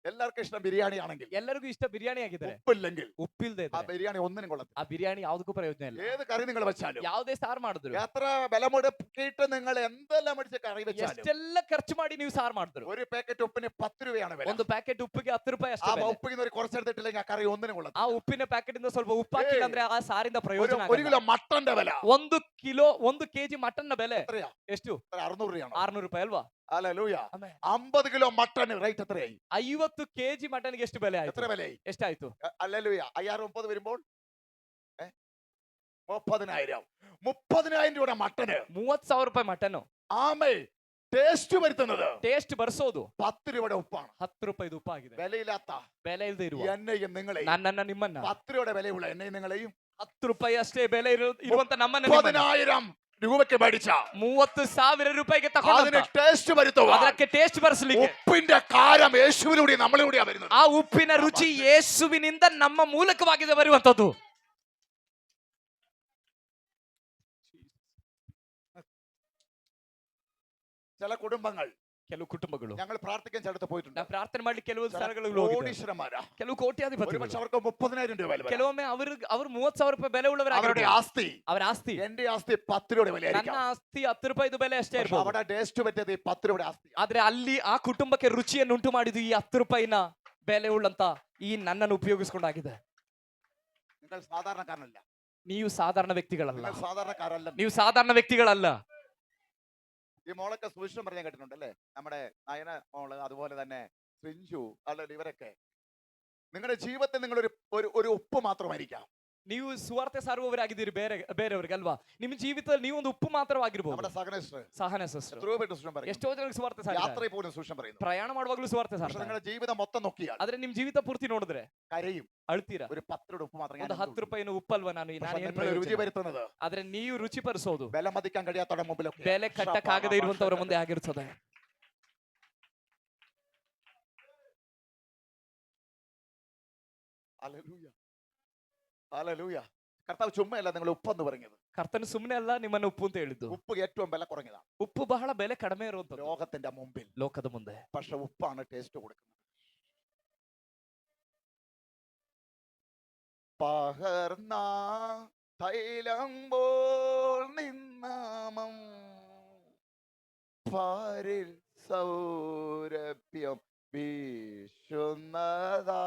എല്ലാവർക്കും ഇഷ്ടം ബിരിയാണി ആണെങ്കിൽ, ಎಲ್ಲರಿಗೂ ಇಷ್ಟ ಬಿರಿಯಾನಿ ಆಗಿದ್ರೆ, ഉപ്പില്ലെങ്കിൽ ಉಪ್ಪಿಲ್ದೆ ആ ಇದ್ರೆ ബിരിയാണി ഒന്നിനും കൊള്ളത്തില്ല. ಆ ಬಿರಿಯಾನಿ ಯಾವ್ದಕ್ಕೂ ಪ್ರಯೋಜನ ಇಲ್ಲ. ഏത് കറി നിങ്ങൾ വെച്ചാലും, ಯಾವುದೇ ಸಾರು ಮಾಡಿದ್ರು, എത്ര വിലമുടക്കിയിട്ട് നിങ്ങൾ എന്തെല്ലാം അടിച്ച് കറി വെച്ചാലും, ಎಷ್ಟೆಲ್ಲ ಖರ್ಚು ಮಾಡಿ ನೀವು ಸಾರು ಮಾಡಿದ್ರು, ഒരു പാക്കറ്റ് ഉപ്പിന് 10 രൂപയാണ് വില. ಒಂದು ಪ್ಯಾಕೆಟ್ ಉಪ್ಪಿಗೆ 10 ರೂಪಾಯಿ ആ ಅಷ್ಟೇ ಬೆಲೆ. ഉപ്പിന് ഒരു കുറച്ചെടുത്തിട്ടില്ലെങ്കിൽ ആ കറി ഒന്നിനും ಆ കൊള്ളത്തില്ല. ಉಪ್ಪಿನ ಪ್ಯಾಕೆಟ್ ಇಂದ ಸ್ವಲ್ಪ ಉಪ್ಪು ಹಾಕಿಲ್ಲ ಅಂದ್ರೆ ಆ ಸಾರಿಂದ ಪ್ರಯೋಜನ ഒരു ಆಗಲ್ಲ. കിലോ മട്ടന്റെ വില 1 ಕೆಜಿ ಮಟನ್ ನ ಬೆಲೆ എത്രയാ? ಎಷ್ಟು? 600 രൂപയാണ്. 600 ರೂಪಾಯಿ ಅಲ್ವಾ? ഹല്ലേലൂയ. ಆಮೇಲೆ 50 കിലോ മട്ടൻ റേറ്റ് എത്രയായി? 50 ಕೆಜಿ ಮಟನ್ಗೆ ಎಷ್ಟು ಬೆಲೆ ಆಯ್ತು? എത്ര വിലയായി? ಎಷ್ಟಾಯ್ತು? ഹല്ലേലൂയ. 5000 വരുമ്പോൾ 30,000. 30,000 രൂപയുടെ മട്ടന് 30,000 ರೂಪಾಯಿ ಮಟನ್ ആമേ ടേസ്റ്റ് വരുത്തുന്നത് ಟೇಸ್ಟ್ ಬರ್ಸೋದು 10 രൂപയുടെ ഉപ്പാണ്. 10 ರೂಪಾಯಿ ಉಪ್ಪು ಆಗಿದೆ. വിലയില്ലാത്ത ಬೆಲೆ ಇಲ್ಲದೆ ಇರುವ എന്നെയും നിങ്ങളെയും, ನನ್ನನ್ನ ನಿಮ್ಮನ್ನ 10 രൂപയുടെ വിലയുള്ള എന്നെയും നിങ്ങളെയും 10 ರೂಪಾಯಿ ಅಷ್ಟೇ ಬೆಲೆ ಇರುವಂತ ನಮ್ಮನ್ನ ನಿಮ್ಮನ್ನ 30,000 രൂപയ്ക്ക് മേടിച്ച 30,000 ರೂಪಾಯಿಗೆ അതിന് ತಗೊಂಡ ടേസ്റ്റ് വരുത്തുക. ಅದಕ್ಕೆ ಟೇಸ್ಟ್ ಬರ್ಸಲಿಕ್ಕೆ ഉപ്പിന്റെ കാരം യേശുവിലൂടെ നമ്മളിലൂടെയാ വരുന്നത്. ಆ ಉಪ್ಪಿನ ರುಚಿ ಯೇಸುವಿನಿಂದ ನಮ್ಮ ಮೂಲಕವಾಗಿ ಬರುವಂತದ್ದು. ചില കുടുംബങ്ങൾ, ಕೆಲವು ಕುಟುಂಬಗಳು ഞങ്ങൾ പ്രാർത്ഥിക്കാൻ ചിലത്ത് പോയിട്ടുണ്ട്. ನಾವು ಪ್ರಾರ್ಥನೆ ಮಾಡ್ಲಿಕ್ಕೆ ಕೆಲವು ചില ಸ್ಥಳಗಳಿಗೆ ಹೋಗಿದ್ದೇವೆ. കോടീശ്വരന്മാരാ. ಕೆಲವು ಕೋಟ್ಯಾಧಿಪತಿಗಳು, ഒരുപക്ഷെ അവർക്ക് 30,000 രൂപ വില വരാം. ಕೆಲವೊಮ್ಮೆ ಅವರು 30,000 ರೂಪಾಯಿ ಬೆಲೆ അവരുടെ ಉಳ್ಳವರಾಗಿದ್ದಾರೆ. ആസ്തി, ಅವರ ಆಸ್ತಿ, എന്റെ ആസ്തി 10 രൂപയുടെ ನನ್ನ വിലയായിരിക്കാം. ಆಸ್ತಿ 10 ರೂಪಾಯಿದು ಬೆಲೆ ಅಷ್ಟೇ പക്ഷെ ಇರ್ಬೋದು. അവിടെ ടേസ്റ്റ് പറ്റിയത് ഈ 10 രൂപയുടെ ആസ്തി. ಆದ್ರೆ ಅಲ್ಲಿ ಆ ಕುಟುಂಬಕ್ಕೆ ರುಚಿಯನ್ನು ಉಂಟು ಮಾಡಿದ್ದು ಈ 10 ರೂಪಾಯಿನ ಬೆಲೆ ಉಳ್ಳಂತ ಈ ನನ್ನನ್ನು ಉಪಯೋಗಿಸಿಕೊಂಡಾಗಿದೆ. നിങ്ങൾ സാധാരണക്കാരനല്ല. ನೀವು ಸಾಧಾರಣ ವ್ಯಕ್ತಿಗಳಲ್ಲ. നിങ്ങൾ സാധാരണക്കാരല്ല. ನೀವು ಸಾಧಾರಣ ವ್ಯಕ್ತಿಗಳಲ್ಲ. ഈ മോളൊക്കെ സുവിശേഷം പറഞ്ഞാൽ കേട്ടിട്ടുണ്ട് അല്ലേ? നമ്മുടെ നയന മോള്, അതുപോലെ തന്നെ ശ്രിഞ്ചു, അല്ലെങ്കിൽ ഇവരൊക്കെ നിങ്ങളുടെ ജീവിതത്തിൽ നിങ്ങൾ ഒരു ഉപ്പ് മാത്രമായിരിക്കാം. ನೀವು ಸುವಾರ್ತೆ ಸಾರುವವರಾಗಿದ್ದೀರಿ ಬೇರೆಯವರಿಗೆ ಅಲ್ವಾ? ನಿಮ್ಮ ಜೀವಿತದಲ್ಲಿ ನೀವು ಒಂದು ಉಪ್ಪು ಮಾತ್ರವಾಗಿರ್ಬೋದು. നമ്മുടെ സഹനേശ്വർ ಸಹನ ಸಿಸ್ಟರ್ എത്രയോ പേര് സുവിശേഷം പറയും. ಎಷ್ಟೋ ಜನಕ್ಕೆ ಸುವಾರ್ತೆ ಸಾರಿದ್ದಾರೆ. യാത്രയിൽ പോലും സുവിശേഷം പറയുന്നു. ಪ್ರಯಾಣ ಮಾಡುವಾಗಲೂ ಸುವಾರ್ತೆ പക്ഷെ ಸಾರ್ತಾರೆ. നിങ്ങളുടെ ജീവിതം മൊത്തം നോക്കിയാൽ ಆದ್ರೆ ನಿಮ್ ಜೀವಿತ ಪೂರ್ತಿ ನೋಡಿದ್ರೆ കരയും. ಅಳ್ತೀರಾ. ഒരു 10 രൂപ ഉപ്പ് മാത്രം. ಒಂದು 10 ರೂಪಾಯಿನ ಉಪ್ಪಲ್ವಾ ನಾನು ಏನ್ നിങ്ങൾ രുചി ಪ್ರಯೋಜನ? വരുത്തുന്നത് ಆದ್ರೆ ನೀವು ರುಚಿ ಪರಿಸೋದು വില മതിക്കാൻ കഴിയാത്തവരുടെ മുമ്പിലൊക്കെ ಬೆಲೆ ಕಟ್ಟಕ್ಕಾಗದೇ ಇರುವಂತವರ ಮುಂದೆ ಆಗಿರುತ್ತದೆ. ഹല്ലേലൂയ. ഹല്ലേലൂയ. കർത്താവ് ചുമ്മയല്ല നിങ്ങൾ ഉപ്പെന്ന് പറഞ്ഞത്. ಕರ್ತನು ಸುಮ್ಮನೆ ಅಲ್ಲ ನಿಮ್ಮನ್ನು ಉಪ್ಪು ಅಂತ ಹೇಳಿದ್ದು. ഉപ്പ് ഏറ്റവും വില കുറഞ്ഞതാണ് ಉಪ್ಪು ಬಹಳ ಬೆಲೆ ಕಡಿಮೆ ಇರುವಂತದ್ದು ലോകത്തിന്റെ മുമ്പിൽ. ಲೋಕದ ಮುಂದೆ. പക്ഷെ ഉപ്പാണ് ടേസ്റ്റ് കൊടുക്കുന്നത്. പകർന്ന തൈലം പോൽ നിന്നാമം പാരിൽ സൗരഭ്യം വീശുന്നതാ.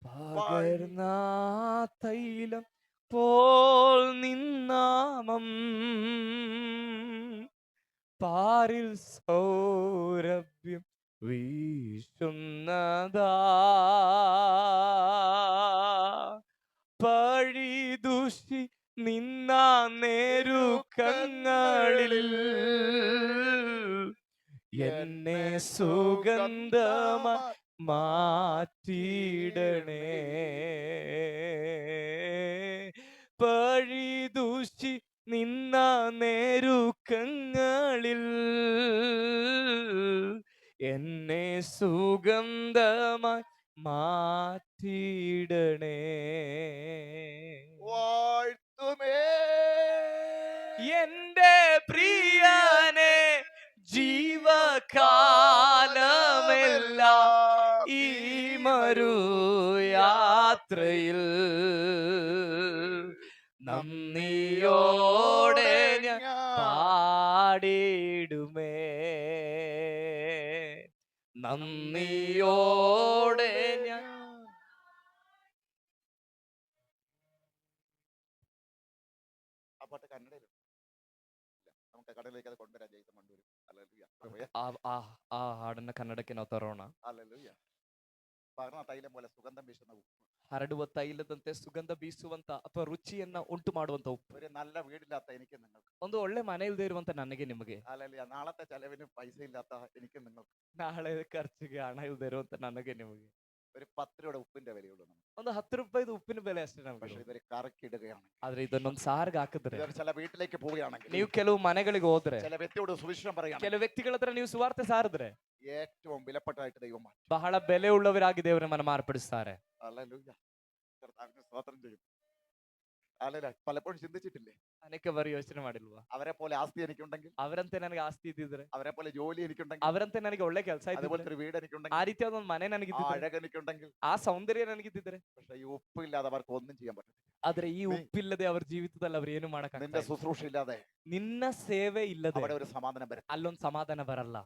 പകർന്ന തൈലം പോൽ നിന്നാമം പാരിൽ സൗരഭ്യം വീശുന്നതാ. എന്നെ സുഗന്ധമായി മാറ്റിയിടണേ. പഴിദൂഷി നിന്ന നേരുക്കങ്ങളിൽ എന്നെ സുഗന്ധമായി മാറ്റിയിടണേ. വാഴ്ത്തുമേ എന്റെ പ്രിയനെ ജീവകാലമെല്ലാം ഈ മരുയാത്രയിൽ നന്ദിയോടെ ഞാൻ പാടിയിടുമേ. നന്ദിയോടെ ഞാൻ ആ പാട്ട് കന്നഡയിലുണ്ട്. ഇല്ല, നമുക്ക് കടലിലേക്ക് അത് കൊണ്ടുവരാൻ ജയിച്ച മണ്ടൂരും. ഹല്ലേലൂയ. ಆ ಹಾಡನ್ನ ಕನ್ನಡಕ್ಕೆ ನಾವು ತರೋಣ. ഹല്ലേലൂയ. പകർന്ന തൈലം പോലെ സുഗന്ധം വീശുന്ന ഉപ്പ്. ಹರಡುವ ತೈಲದಂತೆ ಸುಗಂಧ ಬೀಸುವಂತ ಅಥವಾ ರುಚಿಯನ್ನ ಉಂಟು ಮಾಡುವಂತ ಉಪ್ಪು. ഒരു നല്ല വീടില്ലാത്ത എനിക്ക് നിങ്ങൾക്ക്, ಒಂದು ಒಳ್ಳೆ ಮನೆ ಇಲ್ಲದೆ ಇರುವಂತ ನನಗೆ ನಿಮಗೆ, ഹല്ലേലൂയ, നാളത്തെ ചെലവിന് പൈസ ഇല്ലാത്ത എനിക്ക് നിങ്ങൾക്ക്, ನಾಳೆ ಖರ್ಚಿಗೆ ಹಣ ಇಲ್ಲದೆ ಇರುವಂತ ನನಗೆ ನಿಮಗೆ, ഒരു 10 രൂപയുടെ ഉപ്പിന്റെ വിലയുള്ളൂ നമുക്ക്. ಒಂದು 10 ರೂಪಾಯಿದು ಉಪ್ಪಿನ ಬೆಲೆ ಅಷ್ಟೇ പക്ഷെ ನಮಗೆ. ഇതൊരു കറക്കിടുകയാണ്, ಆದ್ರೆ ಇದನ್ನೊಂದು ಸಾರ್ಗೆ ಹಾಕಿದ್ರೆ, ഇതൊരു ചില വീട്ടിലേക്ക് പോവുകയാണെങ്കിൽ, ನೀವು ಕೆಲವು ಮನೆಗಳಿಗೆ ಹೋದ್ರೆ, ചില വ്യക്തിയോട് സുവിശേഷം പറയുകയാണ്, ಕೆಲವು ವ್ಯಕ್ತಿಗಳ ಹತ್ರ ನೀವು ಸುವಾರ್ತೆ ಸಾರಿದ್ರೆ ഏറ്റവും വിലപ്പെട്ടതായിട്ട് ദൈവം മാറ്റും. ಬಹಳ ಬೆಲೆ ಉಳ್ಳವರಾಗಿ ದೇವರ ಮನ ಮಾರ್ಪಡಿಸ್ತಾರೆ. ഹല്ലേലൂയ. കർത്താവിന് സ്തോത്രം ചെയ്യും. ഹല്ലേലൂയ. പലപ്പോഴും ചിന്തിച്ചിട്ടില്ലേ, ಅನೇಕ ಬಾರಿ ಯೋಚನೆ ಮಾಡಿಲ್ವಾ, അവരെ പോലെ ആസ്തി എനിക്കുണ്ടെങ്കിൽ, ಅವರಂತೆ ನನಗೆ ಆಸ್ತಿ ಇದ್ದಿದ್ರೆ, അവരെ പോലെ ജോലി എനിക്കുണ്ടെങ്കിൽ, ಅವರಂತೆ ನನಗೆ ಒಳ್ಳೆ ಕೆಲಸ ಇದ್ದಿದ್ರೆ, അതുപോലത്തെ ഒരു വീട് ಆ എനിക്കുണ്ടെങ്കിൽ, ರೀತಿಯಾದ ಒಂದು ಮನೆ ആ ನನಗಿದ್ದಿದ್ರೆ, അഴക് എനിക്കുണ്ടെങ്കിൽ, ಆ ಸೌಂದರ್ಯ ನನಗಿದ್ದಿದ್ರೆ, പക്ഷെ ഈ ഉപ്പില്ലാതെ അവർക്ക് ഒന്നും ചെയ്യാൻ പറ്റില്ല. ಆದ್ರೆ ಈ ಉಪ್ಪಿಲ್ಲದೆ ಅವ್ರ ಜೀವಿತದಲ್ಲಿ ಅವ್ರು ಏನು ಮಾಡಕ್ നിന്റെ ശുശ്രൂഷ ഇല്ലാതെ ನಿನ್ನ ಸೇವೆ ಇಲ್ಲದೆ അവിടെ ഒരു സമാധാനം വരും. ಅಲ್ಲೊಂದು ಸಮಾಧಾನ ಬರಲ್ಲ.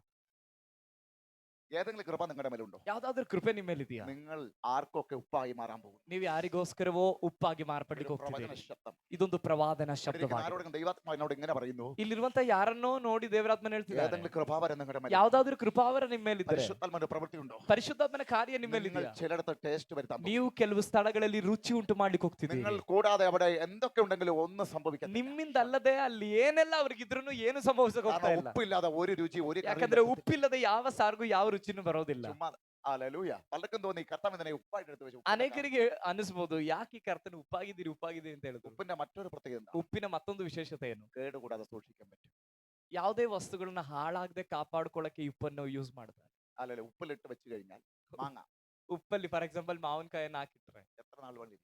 ഏതെങ്കിലും കൃപ നിങ്ങളുടെ മേലുണ്ടോ? ಯಾವ್ದಾದ್ರು ಕೃಪೆ ನಿಮ್ಮ ಮೇಲಿದೆಯಾ? നിങ്ങൾ ആർക്കൊക്കെ ഉപ്പായി മാറാൻ പോകും? ನೀವು ಯಾರಿಗೋಸ್ಕರವೋ ಉಪ್ಪಾಗಿ ಮಾರ್ಪಡ್ಲಿಕ್ಕೆ പ്രവചന ಹೋಗ್ತಿದ್ದೀರಿ. ശബ്ദം. ಇದೊಂದು ಪ್ರವಾದನ ಶಬ್ದವಾಗಿದೆ. ആരോടും ദൈവാത്മാ എന്നോട് ഇങ്ങനെ പറയുന്നു, ಇಲ್ಲಿರುವಂತ ಯಾರನ್ನೋ ನೋಡಿ ದೇವರಾತ್ಮನ ಹೇಳ್ತಿದ್ದಾರೆ, ഏതെങ്കിലും കൃപാവരം നിങ്ങളുടെ മേൽ, ಯಾವ್ದಾದ್ರು ಕೃಪಾವರ ನಿಮ್ಮ ಮೇಲಿದ್ರೆ, പരിശുദ്ധാത്മാവിന്റെ പ്രവൃത്തി ഉണ്ടോ? ಪರಿಶುದ್ಧಾತ್ಮನ ಕಾರ್ಯ ನಿಮ್ಮ നിങ്ങൾ ಮೇಲಿದೆಯಾ? ചിലയിടത്ത് ടേസ്റ്റ് വരുത്താൻ പോകും. ನೀವು ಕೆಲವು ಸ್ಥಳಗಳಲ್ಲಿ ರುಚಿ ಉಂಟು ಮಾಡ್ಲಿಕ್ಕೆ ಹೋಗ್ತಿದ್ದೀರಿ. നിങ്ങൾ കൂടാതെ അവിടെ എന്തൊക്കെ ഉണ്ടെങ്കിലും ഒന്നും സംഭവിക്കത്തില്ല. ನಿಮ್ಮಿಂದ ಅಲ್ಲದೆ ಅಲ್ಲಿ ಏನೆಲ್ಲ ಅವ್ರಿಗಿದ್ರು ಏನು ಸಂಭವಿಸಕ್ ಹೋಗ್ತಾ കാരണം ಇಲ್ಲ. ഉപ്പില്ലാതെ ഒരു രുചി ഒരു കറിയും ಯಾಕಂದ್ರೆ പറ്റത്തില്ല. ಉಪ್ಪಿಲ್ಲದೆ ಯಾವ ಸಾರ್ಗೂ ಯಾವ ರುಚಿನೂ ಬರೋದಿಲ್ಲ. ചുമ്മാ ഹല്ലേലൂയ. പലർക്കും തോന്നി കർത്താവ് ഇതിനെ ഉപ്പായിട്ട് എടുത്ത് വെച്ചു. ಅನೇಕರಿಗೆ ಅನಿಸ್ಬೋದು, ಯಾಕೆ ಈ ಕರ್ತನ ಉಪ್ಪಾಗಿದ್ದೀರಿ ಉಪ್ಪಾಗಿದ್ದೀರಿ ಅಂತ ಹೇಳಿದ್ರು. ഉപ്പിന്റെ മറ്റൊരു പ്രത്യേകത എന്താ? ಉಪ್ಪಿನ ಮತ್ತೊಂದು ವಿಶೇಷತೆ ಏನು? കേടുകൂടാതെ സൂക്ഷിക്കാൻ പറ്റും. ಯಾವುದೇ ವಸ್ತುಗಳನ್ನ ಹಾಳಾಗದೆ ಕಾಪಾಡ್ಕೊಳ್ಳಕ್ಕೆ ಈ ಉಪ್ಪನ್ನು ಯೂಸ್ ಮಾಡ್ತಾರೆ. അല്ലല്ല, ഉപ്പിലിട്ട് വെച്ച് കഴിഞ്ഞാൽ മാങ്ങ ಉಪ್ಪಲ್ಲಿ ಫಾರ್ ಎಕ್ಸಾಂಪಲ್ ಮಾವಿನಕಾಯನ್ನ ಹಾಕಿಟ್ರೆ എത്ര നാൾ വേണ്ടി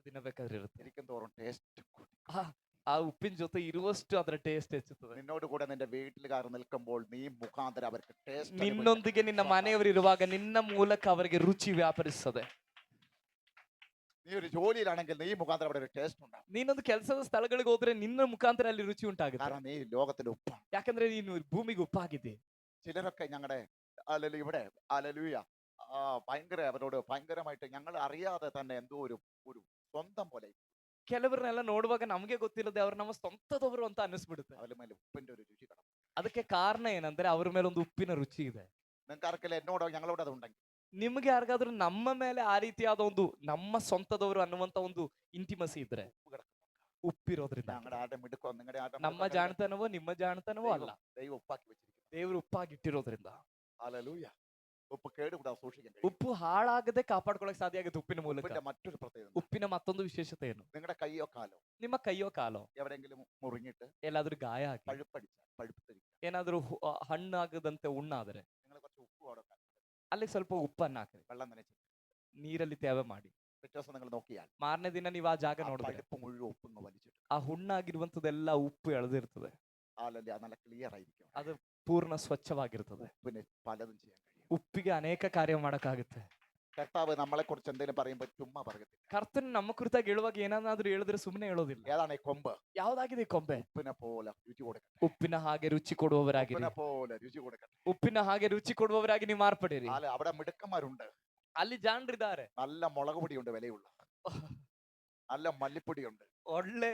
ದಿನ ಬೇಕಾದ್ರೆ ಇರುತ್ತೆ. ഇരിക്കും തോറും ടേസ്റ്റ് കൂടി. ಆ ಉಪ್ಪಿನ ಜೊತೆ ಇರುವಷ್ಟು ಅದರ ಟೇಸ್ಟ್ ಹೆಚ್ಚುತ್ತದೆ. നിന്നോട് കൂടെ നിന്റെ വീട്ടിലുകാർ നിൽക്കുമ്പോൾ നീ മുഖാന്തരം അവർക്ക് ടേസ്റ്റ്. ನಿನ್ನೊಂದಿಗೆ ನಿನ್ನ ಮನೆಯವರು ಇರುವಾಗ ನಿನ್ನ ಮೂಲಕ ಅವರಿಗೆ ರುಚಿ ವ್ಯಾಪರಿಸುತ್ತದೆ. നീ ഒരു ജോലിയിലാണെങ്കിൽ നീ മുഖാന്തരം അവിടെ ഒരു ടേസ്റ്റ് ഉണ്ടാകും. ನೀನೊಂದು ಕೆಲಸದ ಸ್ಥಳಗಳಿಗೆ ಹೋದ್ರೆ ನಿನ್ನ ಮುಖಾಂತರ ಅಲ್ಲಿ ರುಚಿ ಉಂಟಾಗುತ್ತೆ. കാരണം നീ ലോകത്തിന്റെ ഉപ്പാണ്. ಯಾಕಂದ್ರೆ ನೀನು ಭೂಮಿಗೆ ಉಪ್ಪಾಗಿದ್ದೆ. ചിലരൊക്കെ ഞങ്ങളുടെ അല്ലല്ല ഇവിടെ അല്ലലൂയ ഭയങ്കര അവരോട് ഭയങ്കരമായിട്ട് ഞങ്ങൾ അറിയാതെ തന്നെ എന്തോ ഒരു ഒരു സ്വന്തം പോലെ ಕೆಲವರನ್ನೆಲ್ಲ ನೋಡುವಾಗ ನಮಗೆ ಗೊತ್ತಿಲ್ಲದೆ ಅವ್ರು ನಮ್ಮ ಸ್ವಂತದವರು ಅಂತ ಅನಿಸ್ಬಿಡುತ್ತೆ. അവരുടെ മേലെ ഉപ്പിന്റെ ഒരു രുചി കിടക്കും. ಅದಕ್ಕೆ ಕಾರಣ ಏನಂದ್ರೆ ಅವ್ರ ಮೇಲೆ ಒಂದು ಉಪ್ಪಿನ ರುಚಿ ಇದೆ. നിങ്ങൾക്ക് ആർക്കെല്ലാം എന്നോടോ ഞങ്ങളോട് അത് ഉണ്ടെങ്കിൽ, ನಿಮ್ಗೆ ಯಾರಿಗಾದ್ರೂ ನಮ್ಮ ಮೇಲೆ ಆ ರೀತಿಯಾದ ಒಂದು ನಮ್ಮ ಸ್ವಂತದವರು ಅನ್ನುವಂತ ಒಂದು ಇಂಟಿಮಸಿ ಇದ್ರೆ, ഉപ്പ് കിടക്കും. ಉಪ್ಪಿರೋದ್ರಿಂದ ഞങ്ങളുടെ ആരുടെ മിടുക്കോ നിങ്ങളുടെ ആരുടെ ನಮ್ಮ ಜಾಣತನವೋ ನಿಮ್ಮ ಜಾಣತನವೋ ಅಲ್ಲ, ദൈവം ഉപ്പാക്കി വെച്ചിരിക്കുന്നു. ದೇವರು ಉಪ್ಪಾಗಿಟ್ಟಿರೋದ್ರಿಂದ. ഹല്ലേലൂയ. ഉപ്പ് കേടുകൂടാതെ സൂക്ഷിക്കാൻ കഴിയും. ಉಪ್ಪು ಹಾಳಾಗದೆ ಕಾಪಾಡ್ಕೊಳಕ್ ಸಾಧ್ಯ ಆಗುತ್ತೆ ಉಪ್ಪಿನ ಮೂಲಕ. ഉപ്പിന്റെ മറ്റൊരു പ്രത്യേകത, ಉಪ್ಪಿನ ಮತ್ತೊಂದು ವಿಶೇಷತೆ ಏನು? നിങ്ങളുടെ കൈയോ കാലോ ನಿಮ್ಮ ಕೈಯೋ ಕಾಲೋ എവിടെയെങ്കിലും മുറിഞ്ഞിട്ട് ಎಲ್ಲಾದ್ರೂ ಗಾಯ ಆಗಿ പഴുപ്പടിച്ചാൽ പഴുത്തിരിക്കും, ಏನಾದ್ರೂ ಹಣ್ಣಾಗದಂತೆ ಉಣ್ಣಾದ್ರೆ നിങ്ങൾ കുറച്ച് ഉപ്പ് അവിടെ ಅಲ್ಲಿ ಸ್ವಲ್ಪ ಉಪ್ಪನ್ನ ಹಾಕಿ വെള്ളം നനച്ച് ನೀರಲ್ಲಿ ತೇವೆ ಮಾಡಿ പിറ്റേ ദിവസം നിങ്ങൾ നോക്കിയാൽ ಮಾರನೇ ದಿನ ನೀವು ಆ ಜಾಗ ആ ನೋಡಿದ್ರೆ പഴുപ്പ് മുഴുവൻ ഉപ്പ് വലിച്ചിട്ട് ಆ ಹುಣ್ಣಾಗಿರುವಂತದೆಲ್ಲ ಉಪ್ಪು ಎಳೆದಿರ್ತದೆ. ആലല്ലേ അത് നല്ല ക്ലിയർ ആയിരിക്കും. ಅದು ಪೂರ್ಣ ಸ್ವಚ್ಛವಾಗಿರ್ತದೆ. ഉപ്പിന് പലതും ചെയ്യാൻ കഴിയും. ಉಪ್ಪಿಗೆ ಅನೇಕ ಕಾರ್ಯ ಮಾಡಕ್ಕಾಗುತ್ತೆ. കർത്താവ് നമ്മളെ കുറിച്ച് എന്തെങ്കിലും പറയുമ്പോൾ ചുമ്മാ പറയത്തില്ല. ಕರ್ತನ್ ನಮ್ಮ ಕುರಿತಾಗಿ ಹೇಳುವಾಗ ಏನಾದ್ರೂ ಹೇಳಿದ್ರೆ ಸುಮ್ಮನೆ ಹೇಳೋದಿಲ್ಲ. ഏതാണ് ഈ കൊമ്പ്? ಯಾವ್ದಾಗಿದೆ ಈ ಕೊಂಬೆ? ഉപ്പിനെ പോലെ രുചി കൊടുക്കട്ടെ. ಉಪ್ಪಿನ ಹಾಗೆ ರುಚಿ ಕೊಡುವವರಾಗಿರಿ. ഉപ്പിനെ പോലെ രുചി കൊടുക്കട്ടെ. ಉಪ್ಪಿನ ಹಾಗೆ ರುಚಿ ಕೊಡುವವರಾಗಿ ನೀವು ಮಾರ್ಪಡಿರಿ. അവിടെ മിടുക്കന്മാരുണ്ട്. ಅಲ್ಲಿ ಜಾಣರಿದ್ದಾರೆ. നല്ല മുളക് പൊടിയുണ്ട്, വിലയുള്ള നല്ല മല്ലിപ്പൊടിയുണ്ട്. ಒಳ್ಳೆ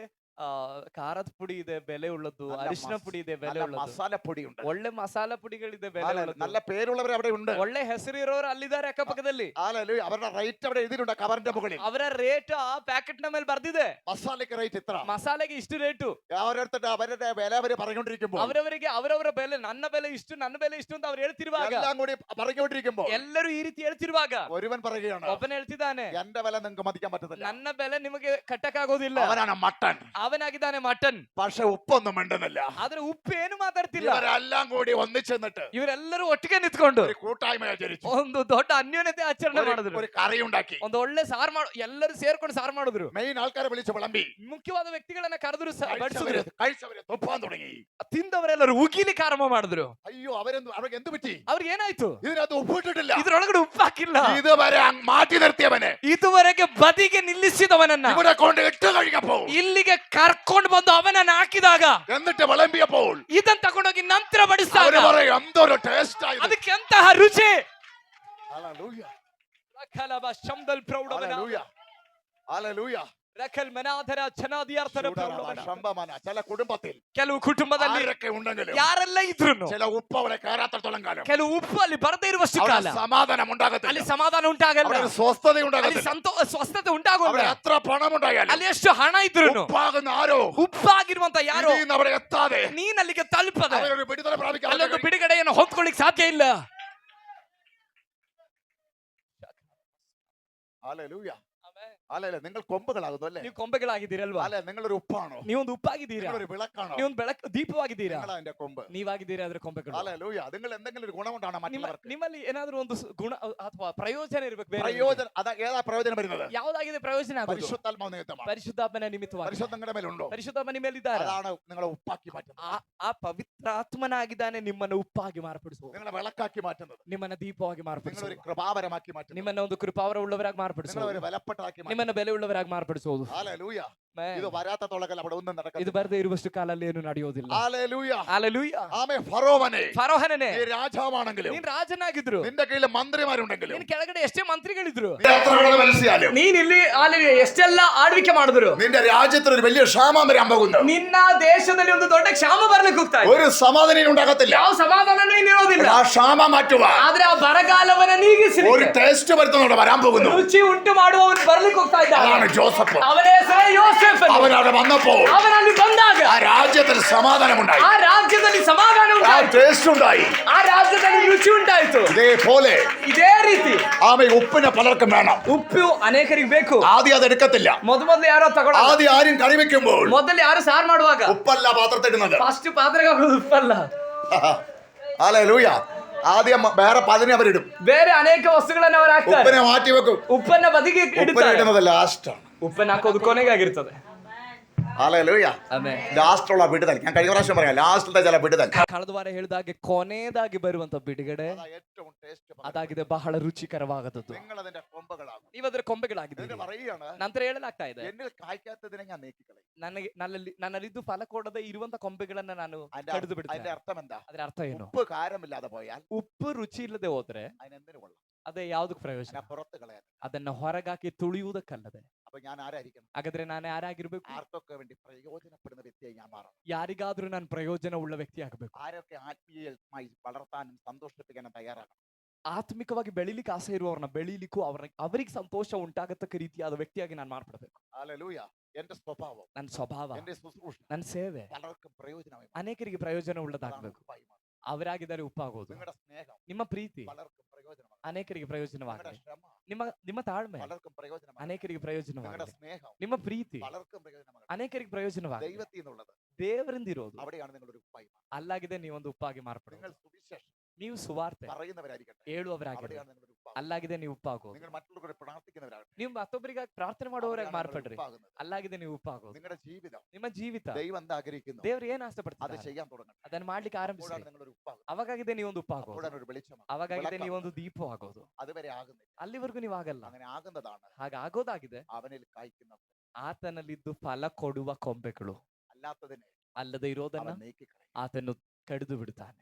ಖಾರದ ಪುಡಿ ಇದೆ ಬೆಲೆ ಉಳ್ಳದ್ದು, നല്ല ಅರಿಶಿನ മസ്- ಪುಡಿ ಇದೆ ಬೆಲೆ നല്ല ಉಳ್ಳದ್ದು, മസാലപ്പൊടി ഉണ്ട്. ಒಳ್ಳೆ ಮಸಾಲ ಪುಡಿಗಳಿದೆ ಬೆಲೆ നല്ല ಉಳ್ಳದ್ದು, നല്ല പേരുള്ളവർ അവിടെ ഉണ്ട്. ಒಳ್ಳೆ ಹೆಸರು ಇರೋರು ಅಲ್ಲಿದ್ದಾರೆ ಅಕ್ಕಪಕ್ಕದಲ್ಲಿ. ഹല്ലേലൂയ. അവരുടെ റേറ്റ് അവിടെ എഴുതിയിട്ടുണ്ട് കവറിന്റെ മുകളിൽ. ಅವರ ರೇಟ್ ಆ ಪ್ಯಾಕೆಟ್ ನ ಮೇಲೆ ಬರ್ದಿದೆ. മസാലയ്ക്ക് റേറ്റ് ഇത്ര. ಮಸಾಲೆಗೆ ಇಷ್ಟು ರೇಟು. അവരെടുത്തിട്ട് അവരുടെ വില അവര് പറഞ്ഞുകൊണ്ടിരിക്കുമ്പോൾ ಅವರವರಿಗೆ ಅವರವರ ಬೆಲೆ, ನನ್ನ ಬೆಲೆ ಇಷ್ಟು, ನನ್ನ ಬೆಲೆ ಇಷ್ಟು ಅಂತ ಅವ್ರು ಹೇಳ್ತಿರುವಾಗ, എല്ലാം കൂടി പറഞ്ഞുകൊണ്ടിരിക്കുമ്പോൾ ಎಲ್ಲರೂ ಈ ರೀತಿ ಹೇಳ್ತಿರುವಾಗ ഒരുവൻ പറയുകയാണ്, ಒಬ್ಬನ ಹೇಳ್ತಿದ್ದಾನೆ, എന്റെ വില നിങ്ങൾക്ക് മതിക്കാൻ പറ്റത്തില്ല. ನನ್ನ ಬೆಲೆ ನಿಮಗೆ ಕಟ್ಟಕ್ಕಾಗೋದಿಲ್ಲ. അവനാണ് മട്ടൻ. ಅವನಾಗಿದ್ದಾನೆ ಮಟನ್. പക്ഷെ ഉപ്പൊന്നും മിണ്ടുന്നില്ല. ಆದ್ರೆ ಉಪ್ಪು ಏನು ಮಾತಾಡ್ತಿಲ್ಲ. ഇവരെല്ലാം കൂടി ഒന്നിച്ചെന്നിട്ട് ಇವರೆಲ್ಲರೂ ಒಟ್ಟಿಗೆ ನಿಂತ್ಕೊಂಡು ഒരു കൂട്ടായ്മ ആചരിച്ചു. ಒಂದು ದೊಡ್ಡ ಅನ್ಯೋನ್ಯತೆ ಆಚರಣೆ ಮಾಡಿದ್ರು. ഒരു കറി ഉണ്ടാക്കി. ಒಂದು ಒಳ್ಳೆ ಸಾರು ಎಲ್ಲರೂ ಸೇರ್ಕೊಂಡು ಸಾರು ಮಾಡಿದ್ರು. മെയിൻ ആൾക്കാരെ വിളിച്ച് വിളമ്പി. ಮುಖ್ಯವಾದ ವ್ಯಕ್ತಿಗಳನ್ನ ಕರೆದ್ರು, ಬಡಿಸಿದ್ರು. കഴിച്ചവരെ തുപ്പാൻ തുടങ്ങി. ತಿಂದವರೆಲ್ಲರೂ ಉಗಿಲಿಕ್ಕೆ ಆರಂಭ ಮಾಡಿದ್ರು. അയ്യോ അവർക്ക് എന്ത് പറ്റി? ಅವ್ರಿಗೆ ಏನಾಯ್ತು? ഇതിനകത്ത് ഉപ്പിട്ടിട്ടില്ല. ಇದ್ರೊಳಗಡೆ ಉಪ್ಪು ಹಾಕಿಲ್ಲ. ഇതുവരെ മാറ്റി നിർത്തിയവനെ ಇದುವರೆಗೆ ಬದಿಗೆ ನಿಲ್ಲಿಸಿದವನನ್ನ ഇവിടെ കൊണ്ട് ഇട്ട് കഴിക്കപ്പോൾ ಇಲ್ಲಿಗೆ ಕರ್ಕೊಂಡು ಬಂದು ಅವನನ್ನ ಹಾಕಿದಾಗ, എന്നിട്ട് വിളമ്പിയപ്പോൾ ಇದನ್ನ ತಗೊಂಡೋಗಿ ನಂತರ ಬಡಿಸಿದಾಗ അവര് പറയും എന്തൊരു ടേസ്റ്റ് ആയത്. ಅದಕ್ಕೆ ಎಂತಹ ರುಚಿ. ഹല്ലേലൂയ. ರಖಲಬ ಶಂದಲ್ ಪ್ರೌಢವನ ഹല്ലേലൂയ. ഹല്ലേലൂയ. ರಖಲ್ ಮನಾಧರ ಛನಾದಿಯಾರ್ಥರ ಪ್ರೌಢವನ. ശമ്പമാന. ചില കുടുംബത്തിൽ ಕೆಲವು ಕುಟುಂಬದಲ್ಲಿ ആരൊക്കെ ഉണ്ടെങ്കിലും ಯಾರೆಲ್ಲ ಇದ್ರು ചില ഉപ്പ് അവിടെ കയറാത്തോളം കാലം ಕೆಲವು ಉಪ್ಪು ಅಲ್ಲಿ ಬರದೇ ಇರುವಷ್ಟು അവിടെ ಕಾಲ സമാധാനം ഉണ്ടാകത്തില്ല. ಅಲ್ಲಿ ಸಮಾಧಾನ ಉಂಟಾಗಲ್ಲ, അവിടെ ഒരു സ്വസ്ഥത ಅಲ್ಲಿ ഉണ്ടാകത്തില്ല. ಸ್ವಸ್ಥತೆ ಉಂಟಾಗೋಲ್ಲ. അവിടെ എത്ര പണം ഉണ്ടായാലും ಅಲ್ಲಿ ಎಷ್ಟು ಹಣ ಇದ್ರು ഉപ്പാകുന്ന ആരോ ಉಪ್ಪಾಗಿರುವಂತ ಯಾರೋ ഇതിൽ നിന്ന് അവിടെ എത്താതെ ನೀನ್ ಅಲ್ಲಿಗೆ ತಲುಪದೆ അവരൊരു വിടുതല പ്രാപിക്കാൻ ಅಲ್ಲೊಂದು ಬಿಡುಗಡೆಯನ್ನು ಹೊಂದ್ಕೊಳ್ಳಿಕ್ ಸಾಧ್ಯ ಇಲ್ಲ. ഹല്ലേലൂയ. ഹല്ലേലൂയ. നിങ്ങൾ കൊമ്പുകളാകുന്നു അല്ലേ? ನೀವು ಕೊಂಬೆಗಳಾಗಿದ್ದೀರಲ್ವಾ? അല്ലെ നിങ്ങളൊരു ഉപ്പാണോ? ನೀವೊಂದು ಉಪ್ಪಾಗಿದ್ದೀರಾ, നിങ്ങളൊരു വിളക്കാണോ? ನೀವೊಂದು ಬೆಳಕು ದೀಪವಾಗಿದ್ದೀರಾ, നിങ്ങളാ അതിന്റെ കൊമ്പ്. ನೀವಾಗಿದ್ದೀರಾ ಅದ್ರ ಕೊಂಬೆಗಳು. ഹല്ലേലൂയ. നിങ്ങൾ എന്തെങ്കിലും ഒരു ഗുണമുണ്ടാണ് മറ്റുള്ളവർക്ക്. ನಿಮ್ಮಲ್ಲಿ ಏನಾದ್ರೂ ಒಂದು ಗುಣ ಅಥವಾ ಪ್ರಯೋಜನ ಇರಬೇಕು. പ്രയോജനം അതാ ഏതാ പ്രയോജനം വരുന്നത്? ಯಾವುದಾಗಿದೆ ಪ್ರಯೋಜನ ಆಗೋದು? പരിശുദ്ധാത്മാവ് നിമിത്തമാണ്. ಪರಿಶುದ್ಧಾತ್ಮನ ನಿಮಿತ್ತವಾಗಿ. പരിശുദ്ധ നിങ്ങളുടെ മേലുണ്ടോ? ಪರಿಶುದ್ಧಾತ್ಮ ನಿಮ್ಮ ಮೇಲಿದ್ದಾರೆ. അതാണ് നിങ്ങളെ ഉപ്പാക്കി മാറ്റുന്നത്. ಆ ಪವಿತ್ರಾತ್ಮನಾಗಿದ್ದಾನೆ ನಿಮ್ಮನ್ನು ಉಪ್ಪಾಗಿ ಮಾರ್ಪಡಿಸುವುದು, നിങ്ങളെ വിളക്കാക്കി മാറ്റുന്നത്. ನಿಮ್ಮನ್ನ ದೀಪವಾಗಿ നിങ്ങളൊരു ಮಾರ್ಪಡಿಸುವುದು, കൃപാവരമാക്കി മാറ്റുന്നത്. ನಿಮ್ಮನ್ನ ಒಂದು ಕೃಪಾವರ ಉಳ್ಳವರಾಗಿ നിങ്ങളൊരു ಮಾರ್ಪಡಿಸುವುದು, വിലപ്പെട്ടതാക്കി മാറ്റുന്നത്. ನಿಮ್ಮನ್ನ ಬೆಲೆ ಉಳ್ಳವರಾಗಿ ಮಾರ್ಪಡಿಸುವುದು. ഹല്ലേലൂയ. ಆಮೆನ್. ഇത് വരാത്തത്തോളം അവിടെ ഒന്നും ಇದು നടക്കത്തില്ല. ಬರದೇ ಇರುವಷ್ಟು ಕಾಲಲ್ಲಿ ಏನು ನಡೆಯೋದಿಲ್ಲ. ഹല്ലേലൂയ. ಹಾಲೆಲೂಯ. ആമേൻ. ഫറോവനെ ಫರೋಹನನೇ, നീ രാജാവാണെങ്കിലും ನೀನ್ ರಾಜನಾಗಿದ್ರು, നിന്റെ കീഴിൽ മന്ത്രിമാരുണ്ടെങ്കിലും ನಿನ್ ಕೆಳಗಡೆ ಎಷ್ಟೇ ಮಂತ್ರಿಗಳಿದ್ರು, നീ എത്ര കടന്ന് മനസ്സിലാലും ನೀನ್ ಇಲ್ಲಿ ಅಲ್ಲಿ ಎಷ್ಟೆಲ್ಲ ಆಳ್ವಿಕೆ ಮಾಡಿದ್ರು, നിന്റെ രാജ്യത്തിന് ഒരു വലിയ ക്ഷാമം വരാൻ പോകുന്നു. ನಿನ್ನ ದೇಶದಲ್ಲಿ ಒಂದು ದೊಡ್ಡ ಕ್ಷಾಮ ಬರ್ಲಿಕ್ಕೆ ಹೋಗ್ತಾ ಇದೆ. ഒരു സമാധാനം ഉണ്ടാകത്തില്ല. ಯಾವ ಸಮಾಧಾನನೂ ಇರೋದಿಲ್ಲ. ആ ക്ഷാമം മാറ്റുവാൻ ಆದ್ರೆ ಆ ಬರಗಾಲವನ್ನ ನೀಗಿಸಿ ഒരു ടേസ്റ്റ് വരുത്തുന്നോട് വരാൻ പോകുന്നു. ರುಚಿ ಉಂಟು ಮಾಡುವವನು ಬರ್ಲಿಕ್ಕೆ ಹೋಗ್ತಾ അതാണ് ಇದ್ದಾನೆ. ജോസഫ്. ಅವನ ಹೆಸರೇ ಯೋಸೇಫ್. അവൻ അവിടെ വന്നപ്പോൾ ಅವನಲ್ಲಿ ಬಂದಾಗ ആ രാജ്യത്തിന് സമാധാനമുണ്ടായി. ಆ ರಾಜ್ಯದಲ್ಲಿ ಸಮಾಧಾನ ആ ಉಂಟಾಯಿತು, ടേസ്റ്റ് ഉണ്ടായി. ಆ ರಾಜ್ಯದಲ್ಲಿ ರುಚಿ ಉಂಟಾಯಿತು. ഇതേപോലെ ಇದೇ ರೀತಿ ആമേ ഉപ്പിനെ പലർക്കും വേണം. ಉಪ್ಪು ಅನೇಕರಿಗೆ ಬೇಕು. ആദ്യം അത് എടുക്കത്തില്ല. ಮೊದಲು ಯಾರೋ ತಗೊಳ್ಳೋದು. ആദ്യം ആരും കറി വെക്കുമ്പോൾ ಮೊದಲು ಯಾರು ಸಾರು ಮಾಡುವಾಗ ഉപ്പല്ല പാത്രത്തിടുന്നത്. ಫಸ್ಟ್ ಪಾತ್ರೆಗೆ ಹಾಕೋದು ಉಪ್ಪಲ್ಲ, ഹല്ലേലൂയ. ആദ്യം വേറെ പതിനെ അവരിടും. ಬೇರೆ ಅನೇಕ ವಸ್ತುಗಳನ್ನ ಅವರು ಹಾಕ್ತಾರೆ. ഉപ്പിനെ മാറ്റി വെക്കും. ಉಪ್ಪನ್ನ ಬದಿಗೆ ഉപ്പിനെ ಇಡುತ್ತಾರೆ. ഇടുന്നത് ലാസ്റ്റാണ്. ಉಪ್ಪನ್ನ ಹಾಕೋದು ಕೊನೆಗಾಗಿರ್ತದೆ. ഹല്ലേലൂയ. ಆಮೆನ್. ലാസ്റ്റുള്ള വിടുതൽ ഞാൻ കഴിഞ്ഞ പ്രാവശ്യം പറയാം. ലാസ്റ്റിലത്തെ ചില വിടുതൽ ಕಳೆದ ವಾರ ಹೇಳಿದಾಗೆ ಕೊನೆಯದಾಗಿ ಬರುವಂತ ಬಿಡುಗಡೆ അതാ ഏറ്റവും ടേസ്റ്റ്. ಅದಾಗಿದೆ, ಬಹಳ ರುಚಿಕರವಾದದ್ದು. നിങ്ങൾ അതിന്റെ കൊമ്പുകളാകും. ನೀವು ಅದರ ಕೊಂಬೆಗಳಾಗಿದ್ದೀರಿ. എന്നിട്ട് പറയുകയാണ്, ನಂತರ ಹೇಳಲಾಗ್ತಾ ಇದೆ, എന്നിൽ കായ്ക്കാത്തതിനെ ഞാൻ നീക്കിക്കളയും. ನನ್ನಲ್ಲಿದ್ದು ಫಲ ಕೊಡದೆ ಇರುವಂತ ಕೊಂಬೆಗಳನ್ನ ನಾನು അതിന്റെ ಕಡಿದು അതിന്റെ ಬಿಡ್ತೇನೆ. അർത്ഥം എന്താ? ಅದರ ಅರ್ಥ ಏನು? ഉപ്പ് കാരമില്ലാതെ പോയാൽ ಉಪ್ಪು ರುಚಿ ಇಲ್ಲದೆ ಹೋದ್ರೆ അതിനെന്തിനു കൊള്ളാം? ಅದೇ ಯಾವ್ದಕ್ ಪ್ರಯೋಜನ? അതിനെ പുറത്ത് കളയാൻ. ಅದನ್ನ ಹೊರಗಾಕಿ ತುಳಿಯುವುದಕ್ಕಲ್ಲದೆ. അപ്പൊ ഞാൻ ആരായിരിക്കണം? ಹಾಗಾದ್ರೆ ನಾನು ಯಾರಾಗಿರ್ಬೇಕು? ആർക്കൊക്കെ വേണ്ടി പ്രയോജനപ്പെടുന്ന വ്യക്തിയായി ഞാൻ മാറണം. ಯಾರಿಗಾದ್ರೂ ನಾನು ಪ್ರಯೋಜನ ಉಳ್ಳ ವ್ಯಕ್ತಿ ಆಗಬೇಕು. ആരൊക്കെ ആത്മീയമായി വളർത്താനും സന്തോഷിപ്പിക്കാനും തയ്യാറാകണം. ಆತ್ಮಿಕವಾಗಿ ಬೆಳಿಲಿಕ್ಕೆ ಆಸೆ ಇರುವವ್ರನ್ನ ಬೆಳಿಲಿಕ್ಕೂ ಅವರಿಗೆ ಸಂತೋಷ ಉಂಟಾಗತಕ್ಕ ರೀತಿಯಾದ ವ್ಯಕ್ತಿಯಾಗಿ ನಾನು ಮಾರ್ಪಡಬೇಕು. ഹല്ലേലൂയ. എന്റെ സ്വഭാവം, ನನ್ನ ಸ್ವಭಾವ, എന്റെ ശുശ്രൂഷ ನನ್ನ ಸೇವೆ പലർക്കും പ്രയോജനമായി മാറണം. ಅನೇಕರಿಗೆ ಪ್ರಯೋಜನ അതാണ് ಉಳ್ಳದಾಗಬೇಕು. ഉപ്പായി മാറുന്നത്. ಅವರಾಗಿದ್ದಾರೆ ಉಪ್ಪಾಗೋದು. നിങ്ങളുടെ സ്നേഹം ನಿಮ್ಮ ಪ್ರೀತಿ പലർക്കും പ്രയോജനമാകും. ಅನೇಕರಿಗೆ നിങ്ങളുടെ ಪ್ರಯೋಜನವಾಗಲಿ. ക്ഷമ ನಿಮ್ಮ ತಾಳ್ಮೆ പലർക്കും പ്രയോജനമാകും. ಅನೇಕರಿಗೆ നിങ്ങളുടെ ಪ್ರಯೋಜನವಾಗಲಿ. സ്നേഹം ನಿಮ್ಮ ಪ್ರೀತಿ പലർക്കും പ്രയോജനമാകും. ಅನೇಕರಿಗೆ ಪ್ರಯೋಜನವಾಗಲಿ. ദൈവത്തിൽ നിന്നുള്ളത് ದೇವರಿಂದ ಇರೋದು അവിടെയാണ് നിങ്ങളൊരു ഉപ്പായി മാറുന്നത്. ಅಲ್ಲಾಗಿದೆ, ನೀವೊಂದು ಉಪ್ಪಾಗಿ ಮಾರ್ಪಡುವುದು. നിങ്ങൾ സുവിശേഷം ನೀವು ಸುವಾರ್ತೆ പറയുന്നവരായിരിക്കട്ടെ. ಹೇಳುವವರಾಗಿರಿ. അവിടെയാണ് നിങ്ങളൊരു ഉപ്പാകുന്നത്. ಅಲ್ಲಾಗಿದೆ ನೀವು ಉಪ್ಪಾಗೋದು. നിങ്ങൾ മറ്റുള്ളവരെ പ്രാർത്ഥിക്കുന്നവരാകട്ടെ. ನೀವು ಮತ್ತೊಬ್ಬರಿಗಾಗಿ ಪ್ರಾರ್ಥನೆ ಮಾಡುವವರಾಗಿ അവിടെയാണ് ಮಾರ್ಪಡ್ರಿ. നിങ്ങൾ ഉപ്പാകുന്നത്. ಅಲ್ಲಾಗಿದೆ ನೀವು ಉಪ್ಪಾಗೋದು. നിങ്ങളുടെ ജീവിതം ನಿಮ್ಮ ಜೀವಿತ ദൈവം എന്താ ആഗ്രഹിക്കുന്നു ದೇವರು ಏನ್ ಆಸೆ അത് ಪಡ್ತಾರೆ ചെയ്യാൻ തുടങ്ങണം. ಅದನ್ನ ಮಾಡ್ಲಿಕ್ಕೆ ಆರಂಭಿಸಿ. അപ്പോഴാണ് നിങ്ങളൊരു ഉപ്പാകുന്നത്. ಅವಾಗಾಗಿದೆ ನೀವೊಂದು ಉಪ್ಪಾಗೋದು. അപ്പോഴാണ് ഒരു വെളിച്ചം. ಅವಾಗಾಗಿದೆ ನೀವೊಂದು ದೀಪ ಆಗೋದು. അതുവരെ ആകുന്നില്ല. ಅಲ್ಲಿವರೆಗೂ ನೀವು ಆಗಲ್ಲ. അങ്ങനെ ആകുന്നതാണ് ಹಾಗಾಗೋದಾಗಿದೆ അവനിൽ കായ്ക്കുന്ന. ಆತನಲ್ಲಿದ್ದು ಫಲ ಕೊಡುವ ಕೊಂಬೆಗಳು. അല്ലാത്തതിനെ ಅಲ್ಲದೆ ಇರೋದನ್ನ അവൻ നീക്കിക്കളയും. ಆತನು ಕಡಿದು ಬಿಡ್ತಾನೆ.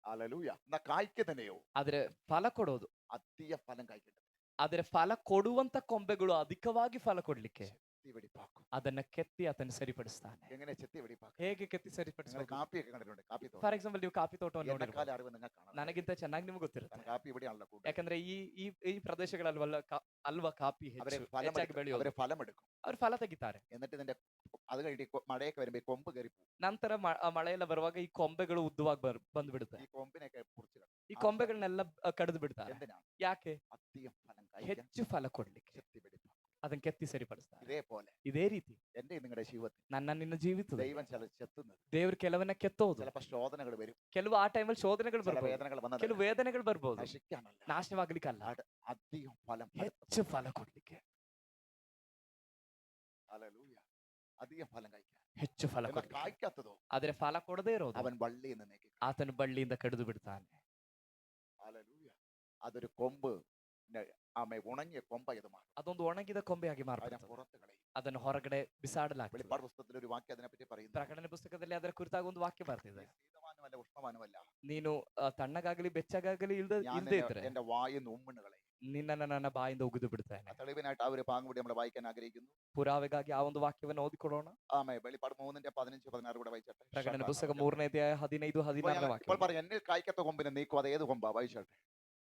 ഹല്ലേലൂയ. എന്നാ കായ്ക്കുന്നതിനെയോ ಆದ್ರೆ ಫಲ ಕೊಡೋದು, അധിക ഫലം കായ്ക്കേണ്ടത്. ಆದ್ರೆ ಫಲ ಕೊಡುವಂತ ಕೊಂಬೆಗಳು ಅಧಿಕವಾಗಿ ಫಲ ಕೊಡ್ಲಿಕ್ಕೆ ചെത്തി വെടിപ്പാക്കും. ಅದನ್ನ ಕೆತ್ತಿ ಆತನು ಸರಿಪಡಿಸ್ತಾನೆ. എങ്ങനെ ചെത്തി വെടിപ്പാക്കും? ಹೇಗೆ ಕೆತ್ತಿ നിങ്ങൾ ಸರಿಪಡಿಸಬೇಕು? കാപ്പിയൊക്കെ കണ്ടിട്ടുണ്ട്, കാപ്പി തോട്ടം. ಫಾರ್ ಎಕ್ಸಾಂಪಲ್ ನೀವು ಕಾಫಿ ತೋಟವನ್ನು ನೋಡಿರ್ಬೋದು. എന്നെക്കാളും അറിവ് നിങ്ങൾക്ക് കാണാം. ನನಗಿಂತ ಚೆನ್ನಾಗಿ ನಿಮ್ಗೆ ಗೊತ್ತಿರುತ್ತೆ. കാരണം കാപ്പി ഇവിടെയാണല്ലോ കൂടുതൽ. ಯಾಕಂದ್ರೆ ಈ ಈ ಈ ಪ್ರದೇಶಗಳಲ್ವಲ್ಲ ಅಲ್ವಾ ಕಾಫಿ അവരെ ಹೆಚ್ಚು ഫലം ಹೆಚ್ಚಾಗಿ എടുക്കും, ಬೆಳೆಯೋದು. അവരെ ഫലമെടുക്കും. ಅವ್ರು ಫಲ ತೆಗಿತಾರೆ. എന്നിട്ട് ഇതിന്റെ അത് കഴിഞ്ഞ് മഴയൊക്കെ വരുമ്പോ ഈ കൊമ്പ് കയറി പോകും. ನಂತರ ಮಳೆಯೆಲ್ಲ ಬರುವಾಗ ಈ ಕೊಂಬೆಗಳು ಉದ್ದವಾಗಿ ಬಂದ್ಬಿಡುತ್ತೆ. ഈ കൊമ്പിനെയൊക്കെ പൊടിച്ചു കളയും. ಈ ಕೊಂಬೆಗಳನ್ನೆಲ್ಲ ಕಡಿದು ಬಿಡ್ತಾರೆ. എന്തിനാണ്? ಯಾಕೆ? അധികം ഫലം കഴിക്കാൻ ಹೆಚ್ಚು ಫಲ ಕೊಡ್ಲಿಕ್ಕೆ ചെത്തി വെടിപ്പാക്കും. ಅದನ್ನ ಕೆತ್ತಿ ಸರಿಪಡಿಸ್ತಾರೆ. ഇതേപോലെ ಇದೇ ರೀತಿ എന്റെ നിങ്ങളുടെ ജീവിതത്തിൽ ನಿನ್ನ ಜೀವಿತದಲ್ಲಿ ദൈവം ചില ചെത്തുന്നത്. ದೇವ್ರು ಕೆಲವನ್ನ ಕೆತ್ತೋದು. ചിലപ്പോ ശോധനകൾ വരും, ಕೆಲವು ಆ ಟೈಮಲ್ಲಿ ಶೋಧನೆಗಳು ചില ಬರ್ಬೋದು, വേദനകൾ വന്നത് ಕೆಲವು ವೇದನೆಗಳು ಬರ್ಬೋದು. നശിക്കാനല്ല, ನಾಶವಾಗ್ಲಿಕ್ಕಲ್ಲ, അധികം ഫലം. ಹೆಚ್ಚು ಫಲ ಕೊಡ್ಲಿಕ್ಕೆ, ഹല്ലേലൂയ. അധികം ഫലം കഴിക്കാൻ. ಹೆಚ್ಚು ಫಲ എന്നാൽ ಕೊಡ್ಲಿಕ್ಕೆ. കായ്ക്കാത്തതോ ಆದ್ರೆ ಫಲ ಕೊಡದೇ ಇರೋದು അവൻ വള്ളിയിൽ നിന്ന് നീക്കി. ಆತನು ಬಳ್ಳಿಯಿಂದ ಕಡಿದು ಬಿಡ್ತಾನೆ. ഹല്ലേലൂയ. അതൊരു കൊമ്പ് ആമേ ഉണങ്ങിയ കൊമ്പായത് മാറും. ಅದೊಂದು ಒಣಗಿದ ಕೊಂಬೆಯಾಗಿ അതിനെ ಮಾರ್ಪಡುತ್ತದೆ. പുറത്ത് കളയും. ಅದನ್ನು ಹೊರಗಡೆ ಬಿಸಾಡಲಾಗ್ತದೆ. വെളിപ്പാട് പുസ്തകത്തിൽ ഒരു വാക്യം അതിനെപ്പറ്റി പറയുന്നു. ಪ್ರಕಟಣೆ ಪುಸ್ತಕದಲ್ಲಿ ಅದರ ಕುರಿತಾಗಿ ಒಂದು ವಾಕ್ಯ ಬರ್ತಿದೆ. ശീതമാനുമല്ല ഉഷ്ണമാനുമല്ല, ನೀನು ತಣ್ಣಗಾಗಲಿ ಬೆಚ್ಚಗಾಗಲಿ ഞാൻ ಇಲ್ದೇ ഇದ್ರೆ എന്റെ വായിൽ നിന്ന് ഉമ്മിണ് കളയും. ನಿನ್ನನ್ನ ನನ್ನ ಬಾಯಿಂದ ಉಗಿದು ಬಿಡ್ತೇನೆ. ആ തെളിവിനായിട്ട് ആ ഒരു പാങ്ങ് കൂടി നമ്മൾ വായിക്കാൻ ആഗ്രഹിക്കുന്നു. ಪುರಾವೆಗಾಗಿ ಆ ಒಂದು ವಾಕ್ಯವನ್ನು ಓದಿಕೊಳ್ಳೋಣ. ആമേ വെളിപ്പാട് 3:15-16 കൂടെ വായിച്ചട്ടെ. ಪ್ರಕಟಣೆ ಪುಸ್ತಕ 3ನೇ ಅಧ್ಯಾಯ 15-16 ഇപ്പോൾ ವಾಕ್ಯ. പറയും എന്നിൽ കായ്ക്കാത്ത കൊമ്പിനെ നീക്കും, അത് ഏത് കൊമ്പാ? വായിച്ചട്ടെ.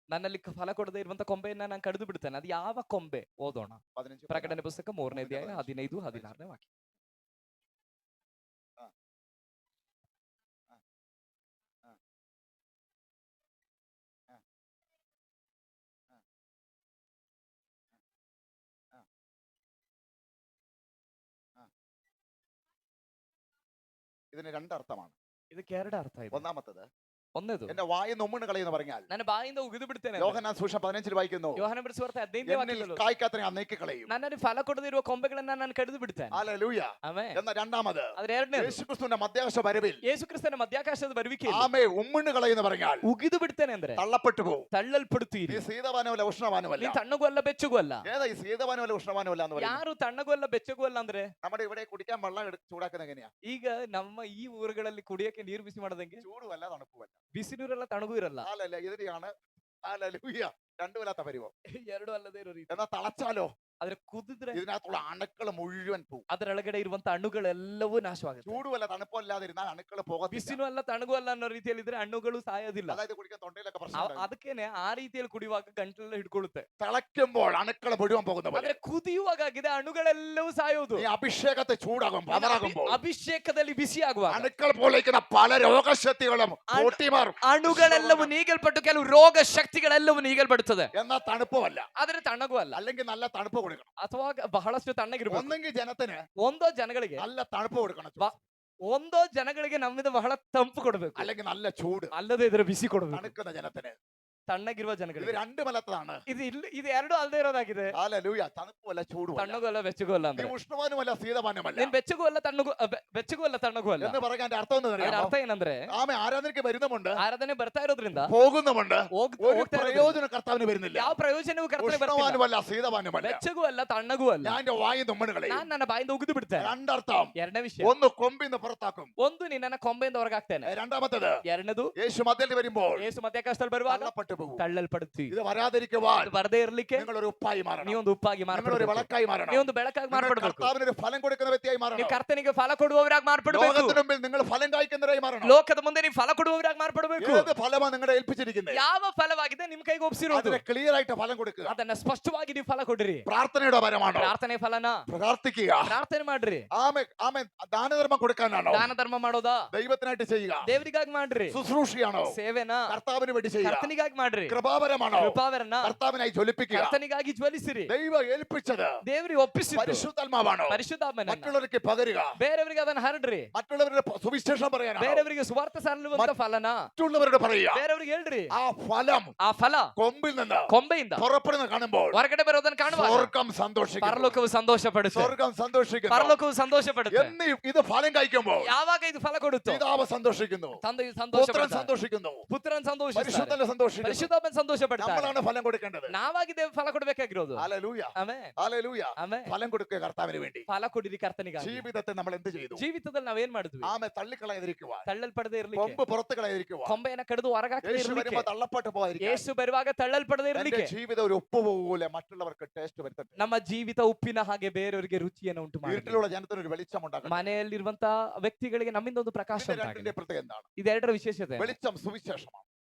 ನನ್ನಲ್ಲಿ ಫಲ ಕೊಡದೇ ಇರುವಂತ ಕೊಂಬೆಯನ್ನ ನಾನು ಕಡಿದು ಬಿಡ್ತೇನೆ. ಅದು ಯಾವ ಕೊಂಬೆ? ಓದೋಣ. 15 ಪ್ರಕಟಣೆ ಪುಸ್ತಕ 3ನೇ ಅಧ್ಯಾಯ 15-16 ವಾಕ್ಯ. ഇതിന് രണ്ടർത്ഥമാണ്. ಇದಕ್ಕೆ ಎರಡು ಅರ್ಥ ಇದೆ. ഒന്നാമത്തത്, ಒಂದೇದು എന്റെ വായിൽ ഉമ്മിണ് കളയെന്ന് പറഞ്ഞാൽ ನನ್ನ ಬಾಯಿಂದ ಉಗಿದು ಬಿಡ್ತೇನೆ. യോഹന്നാൻ സുവിശേഷം 15 വായിക്കുന്നു, ಯೋಹಾನ ಬರೆಸುವಾರ್ತೆ 15ನೇ എന്നിൽ ವಾಕ್ಯದಲ್ಲೂ കായ്ക്കാത്തതിനെ ഞാൻ നീക്കി കളയും. ನನ್ನಲ್ಲಿ ಫಲ ಕೊಡದೇ ಇರುವ ಕೊಂಬೆಗಳನ್ನ ನಾನು ಕಡಿದು ಬಿಡ್ತೇನೆ. ഹല്ലേലൂയ. ಆಮೆನ್. എന്ന രണ്ടാമത്, ಆದ್ರೆ ಎರಡನೇದು യേശുക്രിസ്തുവിന്റെ മധ്യാകാശ വരവിൽ ಯೇಸು ಕ್ರಿಸ್ತನ ಮಧ್ಯಾಕಾಶದ ಬರುವಿಕೆಯಲ್ಲಿ ആമേ ഉമ്മിണ് കളയെന്ന് പറഞ്ഞാൽ ಉಗಿದು ಬಿಡ್ತೇನೆ ಅಂದ್ರೆ തള്ളപ്പെട്ടു പോകും. ತಳ್ಳಲ್ಪಡುತ್ತೀರಿ. നീ ശീതവാനുമല്ല ഉഷ്ണവാനുമല്ല. ನೀ ತಣ್ಣಗೂ ಅಲ್ಲ ಬೆಚ್ಚಗೂ ಅಲ್ಲ. ഏതാ ഈ ശീതവാനുമല്ല ഉഷ്ണവാനുമല്ല എന്ന് പറയുന്നത്? ಯಾರು ತಣ್ಣಗೂ ಅಲ್ಲ ಬೆಚ್ಚಗೂ ಅಲ್ಲ ಅಂದ್ರೆ നമ്മുടെ ഇവിടെ കുടിക്കാൻ വെള്ളം ചൂടാക്കുന്നത് എങ്ങനെയാ? ಈಗ ನಮ್ಮ ಈ ಊರುಗಳಲ್ಲಿ ಕುಡಿಯಕ್ಕೆ ನೀರು ಬಿಸಿ ಮಾಡೋದಂಗೆ ചൂടുമല്ല തണുപ്പുമല്ല. ಬಿಸಿ ನೀರೆಲ್ಲ ತಣ್ಣಗೂ ಇರಲ್ಲ. അല്ലല്ല, ഇതിനെയാണ് ഹല്ലേലൂയ രണ്ടുമല്ലാത്ത പരിവം. ಎರಡು ಅಲ್ಲದೆ ಇರೋ ರೀತಿ. എന്നാ തളച്ചാലോ ಆದ್ರೆ ಕುದಿದ್ರೆ ഇതിനകത്തുള്ള ಅಣുക്കൾ മുഴുവൻ പോകും. ಅದರೊಳಗಡೆ ಇರುವಂತ ಅಣುಗಳೆಲ್ಲವೂ ನಾಶವಾಗುತ್ತೆ. ചൂടുമല്ല തണുപ്പല്ലാതിരുന്നാൽ ಅಣುക്കൾ പോകത്തില്ല. ಬಿಸಿನೂ ಅಲ್ಲ ತಣ್ಣಗೂ ಅಲ್ಲ ಅನ್ನೋ ರೀತಿಯಲ್ಲಿ ಇದ್ರೆ ಹಣ್ಣುಗಳು ಸಾಯೋದಿಲ್ಲ. അതായത് കുടിക്കാൻ തൊണ്ടയിലൊക്കെ പ്രശ്നം. ಅದಕ್ಕೇನೆ ಆ ರೀತಿಯಲ್ಲಿ ಕುಡಿಯುವಾಗ ಗಂಟಲೆಲ್ಲ ಹಿಡ್ಕೊಳ್ಳುತ್ತೆ. തിളയ്ക്കുമ്പോൾ അണുക്കൾ മുഴുവൻ പോകുന്ന പോലെ ಆದ್ರೆ ಕುದಿಯುವಾಗ ಆಗಿದೆ ಅಣುಗಳೆಲ್ಲವೂ ಸಾಯೋದು. നീ അഭിഷേകത്തെ ചൂടാകും പവറാകുമ്പോൾ ಅಭಿಷೇಕದಲ್ಲಿ ಬಿಸಿ ಆಗುವಾಗ അണുക്കൾ പോലിരിക്കുന്ന പല രോഗശക്തികളും പൊട്ടിമാറും. ಅಣುಗಳೆಲ್ಲವೂ ನೀಗಲ್ಪಟ್ಟು ಕೆಲವು ರೋಗ ಶಕ್ತಿಗಳೆಲ್ಲವೂ ನೀಗಲ್ಪಡುತ್ತದೆ. എന്നാ തണുപ്പുമല്ല, ಆದ್ರೆ ತಣ್ಣಗೂ ಅಲ್ಲ. അല്ലെങ്കിൽ നല്ല തണുപ്പ് കൊടുക്കണം. ಅಥವಾ ಬಹಳಷ್ಟು ತಣ್ಣಗಿರ್ಬೇಕು. ഒന്നെങ്കിൽ ജനത്തിന് ಒಂದೋ ಜನಗಳಿಗೆ നല്ല തണുപ്പ് കൊടുക്കണം, ಒಂದೋ ಜನಗಳಿಗೆ ನಮ್ಮಿಂದ ಬಹಳ ತಂಪು ಕೊಡಬೇಕು, അല്ലെങ്കിൽ നല്ല ചൂട്. ಅಲ್ಲದೆ ಇದರ ಬಿಸಿ ಕೊಡಬೇಕು. തണുക്കുന്ന ജനത്തിന് ತಣ್ಣಗಿರುವ ഇത് ಜನಗಳಿಗೆ രണ്ടുമല്ലാത്തതാണ്. ಇದು ಎರಡು ಅಲ್ಲದೆ ಇರೋದಾಗಿದೆ. ഹല്ലേലൂയ. തണുപ്പുമല്ല ചൂടുമല്ല. ತಣ್ಣಗೂ ಅಲ್ಲ ಬೆಚ್ಚಗೂ ಅಲ್ಲ നീ ಅಂದ್ರೆ ഉഷ്ണവാനുമല്ല ശീതവാനുമല്ല ನೀನ್ ಬೆಚ್ಚಗೂ ಅಲ್ಲ ತಣ್ಣಗೂ ಬೆಚ್ಚಗೂ ಅಲ್ಲ ತಣ್ಣಗೂ ಅಲ್ಲ. എന്ന് പറയാൻ എന്റെ അർത്ഥം ಅದರ എന്താ? ಅರ್ಥ ಏನಂದ್ರೆ ആമേ ആരാധനയ്ക്ക് വരുന്നുമുണ്ട്, ಆರಾಧನೆ ಬರ್ತಾ ಇರೋದ್ರಿಂದ പോകുന്നുമുണ്ട്, ഒരു ಹೋಗ್ತಾ ಇರೋದ್ರಿಂದ പ്രയോജനം കർത്താവിന് വരുന്നില്ല. ಯಾವ ಪ್ರಯೋಜನವೂ ಕರ್ತನೆ ಬರ್ತಿಲ್ಲ. ഉഷ്ണവാനുമല്ല ശീതവാനുമല്ല. ಬೆಚ್ಚಗೂ ಅಲ್ಲ ತಣ್ಣಗೂ ಅಲ್ಲ. ഞാൻ എന്റെ വായി തുമ്മണുകളെ ನಾನ್ ನನ್ನ ಬಾಯಿಂದ ಉಗಿದು ಬಿಡ್ತೇನೆ. രണ്ടർത്ഥം. ಎರಡನೇ ವಿಷಯ, ഒന്ന് കൊമ്പിന്ന് പുറത്താക്കും. ಒಂದು ನಿನ್ನ ಕೊಂಬೆಯಿಂದ ಹೊರಗಾಗ್ತೇನೆ. രണ്ടാമത്തേത്, ಎರಡನೇದು യേശു മധ്യത്തിൽ വരുമ്പോൾ ಯೇಸು ಮಧ್ಯಾಕಾಶದಲ್ಲಿ ಬರುವಾಗ തള്ളപ്പെട്ടു പോകും. ತಳ್ಳಲ್ಪಡುತ್ತಿ. ഇത് വരാതിരിക്കുവാൻ ಅದು ಬರದೇ ಇರ್ಲಿಕ್ಕೆ നിങ്ങൾ ഒരു ഉപ്പായി മാറണം. ನೀವೊಂದು ಉಪ್ಪಾಗಿ നിങ്ങൾ ഒരു ಮಾರ್ಪಡಬೇಕು. വിളക്കായി മാറണം. ನೀವೊಂದು ಬೆಳಕಾಗಿ നിങ്ങൾ ಮಾರ್ಪಡಬೇಕು. കർത്താവിന് ഒരു ഫലം കൊടുക്കുന്ന വ്യക്തിയായി മാറണം. ನೀವು ಕರ್ತನಿಗೆ ಫಲ ಕೊಡುವವರಾಗಿ ಮಾರ್ಪಡಬೇಕು. ലോകത്തിന് മുമ്പിൽ നിങ്ങൾ ഫലം കായ്ക്കുന്നവരായി മാറണം. ಲೋಕದ ಮುಂದೆ ನೀವು ಫಲ ಕೊಡುವವರಾಗಿ ಮಾರ್ಪಡಬೇಕು. ഏത് ഫലമാണ് നിങ്ങളെ ഏൽപ്പിച്ചിരിക്കുന്നത്? ಯಾವ ಫಲವಾಗಿದೆ ನಿಮ್ ಕೈಗೆ ಒಪ್ಪಿಸಿರೋದು അതിനെ ക്ലിയർ ആയിട്ട് ഫലം കൊടുക്കുക. ಅದನ್ನ ಸ್ಪಷ್ಟವಾಗಿ ನೀವು ಫಲ ಕೊಡ್ರಿ. പ്രാർത്ഥനയുടെ പരമാണോ? ಪ್ರಾರ್ಥನೆ ಫಲನ പ്രാർത്ഥിക്കുക. ಪ್ರಾರ್ಥನೆ ಮಾಡ್ರಿ. ആമേൻ ആമേൻ. ദാനധർമ്മം കൊടുക്കാനാണോ? ದಾನ ಧರ್ಮ ಮಾಡೋದಾ? ദൈവത്തിനായിട്ട് ചെയ്യുക. ದೇವರಿಗಾಗಿ ಮಾಡ್ರಿ. ശുശ്രൂഷയാണോ? ಸೇವೆನಾ? കർത്താവിന് വേണ്ടി ചെയ്യുക. ಕರ್ತನಿಗಾಗಿ ಮಾಡ್ರಿ. കൃപാപരമാണോ? ಕೃಪಾವರನ കർത്താവിനായി ജ്വലിപ്പിക്കുക. ಕರ್ತನಿಗಾಗಿ ಜ್ವಲಿಸಿರಿ. ദൈവം ഏൽപ്പിച്ചത് ದೇವರಿಗೆ ಒಪ್ಪಿಸಿದ್ದು പരിശുദ്ധാത്മാവാണോ? ಪರಿಶುದ್ಧಾತ್ಮನನ್ನ മറ്റുള്ളവർക്ക് പകരുക. ಬೇರೆಯವರಿಗೆ ಅದನ್ನ ಹರಡ್ರಿ. മറ്റുള്ളവരുടെ സുവിശേഷം പറയാനാണോ? ಬೇರೆಯವರಿಗೆ ಸುವಾರ್ತೆ ಸಾರಲುವಂತ ಫಲನ മറ്റുള്ളവരോട് പറയുക. ಬೇರೆಯವರಿಗೆ ಹೇಳ್ರಿ. ആ ഫലം ಆ ಫಲ കൊമ്പിൽ നിന്ന് ಕೊಂಬೆಯಿಂದ പുറപ്പെടുന്ന കാണുമ്പോൾ ಹೊರಗಡೆ ಬರೋದನ್ನ ಕಾಣುವಾಗ സ്വർഗം സന്തോഷിക്കുന്നു. ಪರಲೋಕವು ಸಂತೋಷ ಪಡುತ್ತೆ. സ്വർഗം സന്തോഷിക്കുന്നു. ಪರಲೋಕವು ಸಂತೋಷ ಪಡುತ್ತೆ. എന്ന് ഇത് ഫലം കഴിക്കുമ്പോൾ ಯಾವಾಗ ಇದು ಫಲ ಕೊಡುತ್ತೋ പിതാവ് സന്തോഷിക്കുന്നു, ತಂದೆ ಸಂತೋಷ പുത്രൻ ಪಡ್ತಾರೆ, സന്തോഷിക്കുന്നു, ಪುತ್ರನ್ ಸಂತೋಷಿಸ್ತಾರೆ, പരിശുദ്ധൻ സന്തോഷിക്കുന്നു. ಪರಿಶುದ್ಧಾತ್ಮ ಸಂತೋಷಪಡ್ತಾರೆ. നമ്മളാണ് ഫലം കൊടുക്കേണ്ടത്. ನಾವಾಗಿದ್ದೇವೆ ಫಲ ಕೊಡಬೇಕಾಗಿರೋದು. Hallelujah, amen, hallelujah. ಆಮೆನ್. ഫലം കൊടുക്കുക കർത്താവിന് വേണ്ടി. ಫಲ ಕೊಡಿರಿ ಕರ್ತನಿಗಾಗಿ. ജീവിതത്തെ നമ്മൾ എന്ത് ചെയ്തു? ಜೀವಿತದಲ್ಲಿ ನಾವೇನ್ ಮಾಡಿದ್ವಿ? ആമെ തള്ളിക്കളയാതിരിക്കുവാൻ, ತಳ್ಳಲ್ಪಡದೆ ಇರ್ಲಿಕ್ಕೆ, കൊമ്പ് പുറത്ത് കളയാതിരിക്കുവാൻ, ಕೊಂಬೆಯನ್ನ ಕಡಿದು ಹೊರಗಾಕದೆ യേശു ಇರ್ಲಿಕ್ಕೆ, വരുമ്പോ തള്ളപ്പെട്ടു പോകാതിരിക്കാൻ, ಯೇಸು ಬರುವಾಗ ತಳ್ಳಲ್ಪಡದೆ എന്റെ ಇರ್ಲಿಕ್ಕೆ, ജീവിതം ഒരു ഉപ്പ് പോലെ മറ്റുള്ളവർക്ക് ടേസ്റ്റ് വരുത്തട്ടെ. ನಮ್ಮ ಜೀವಿತ ಉಪ್ಪಿನ ಹಾಗೆ ಬೇರೆಯವರಿಗೆ ರುಚಿಯನ್ನು ಉಂಟು ಮಾಡಿ, ഇരുട്ടിലുള്ള ജനത്തിന് ഒരു വെളിച്ചം ഉണ്ടാക്കണം. ಮನೆಯಲ್ಲಿರುವಂತ ವ್ಯಕ್ತಿಗಳಿಗೆ ನಮ್ಮಿಂದ ಒಂದು ಪ್ರಕಾಶ ഇതിന്റെ ಉಂಟಾಗಲಿ. രണ്ടിന്റെ പ്രത്യേകത എന്താണ്? ಇದೆರಡರ ವಿಶೇಷತೆ. വെളിച്ചം സുവിശേഷമാണ്.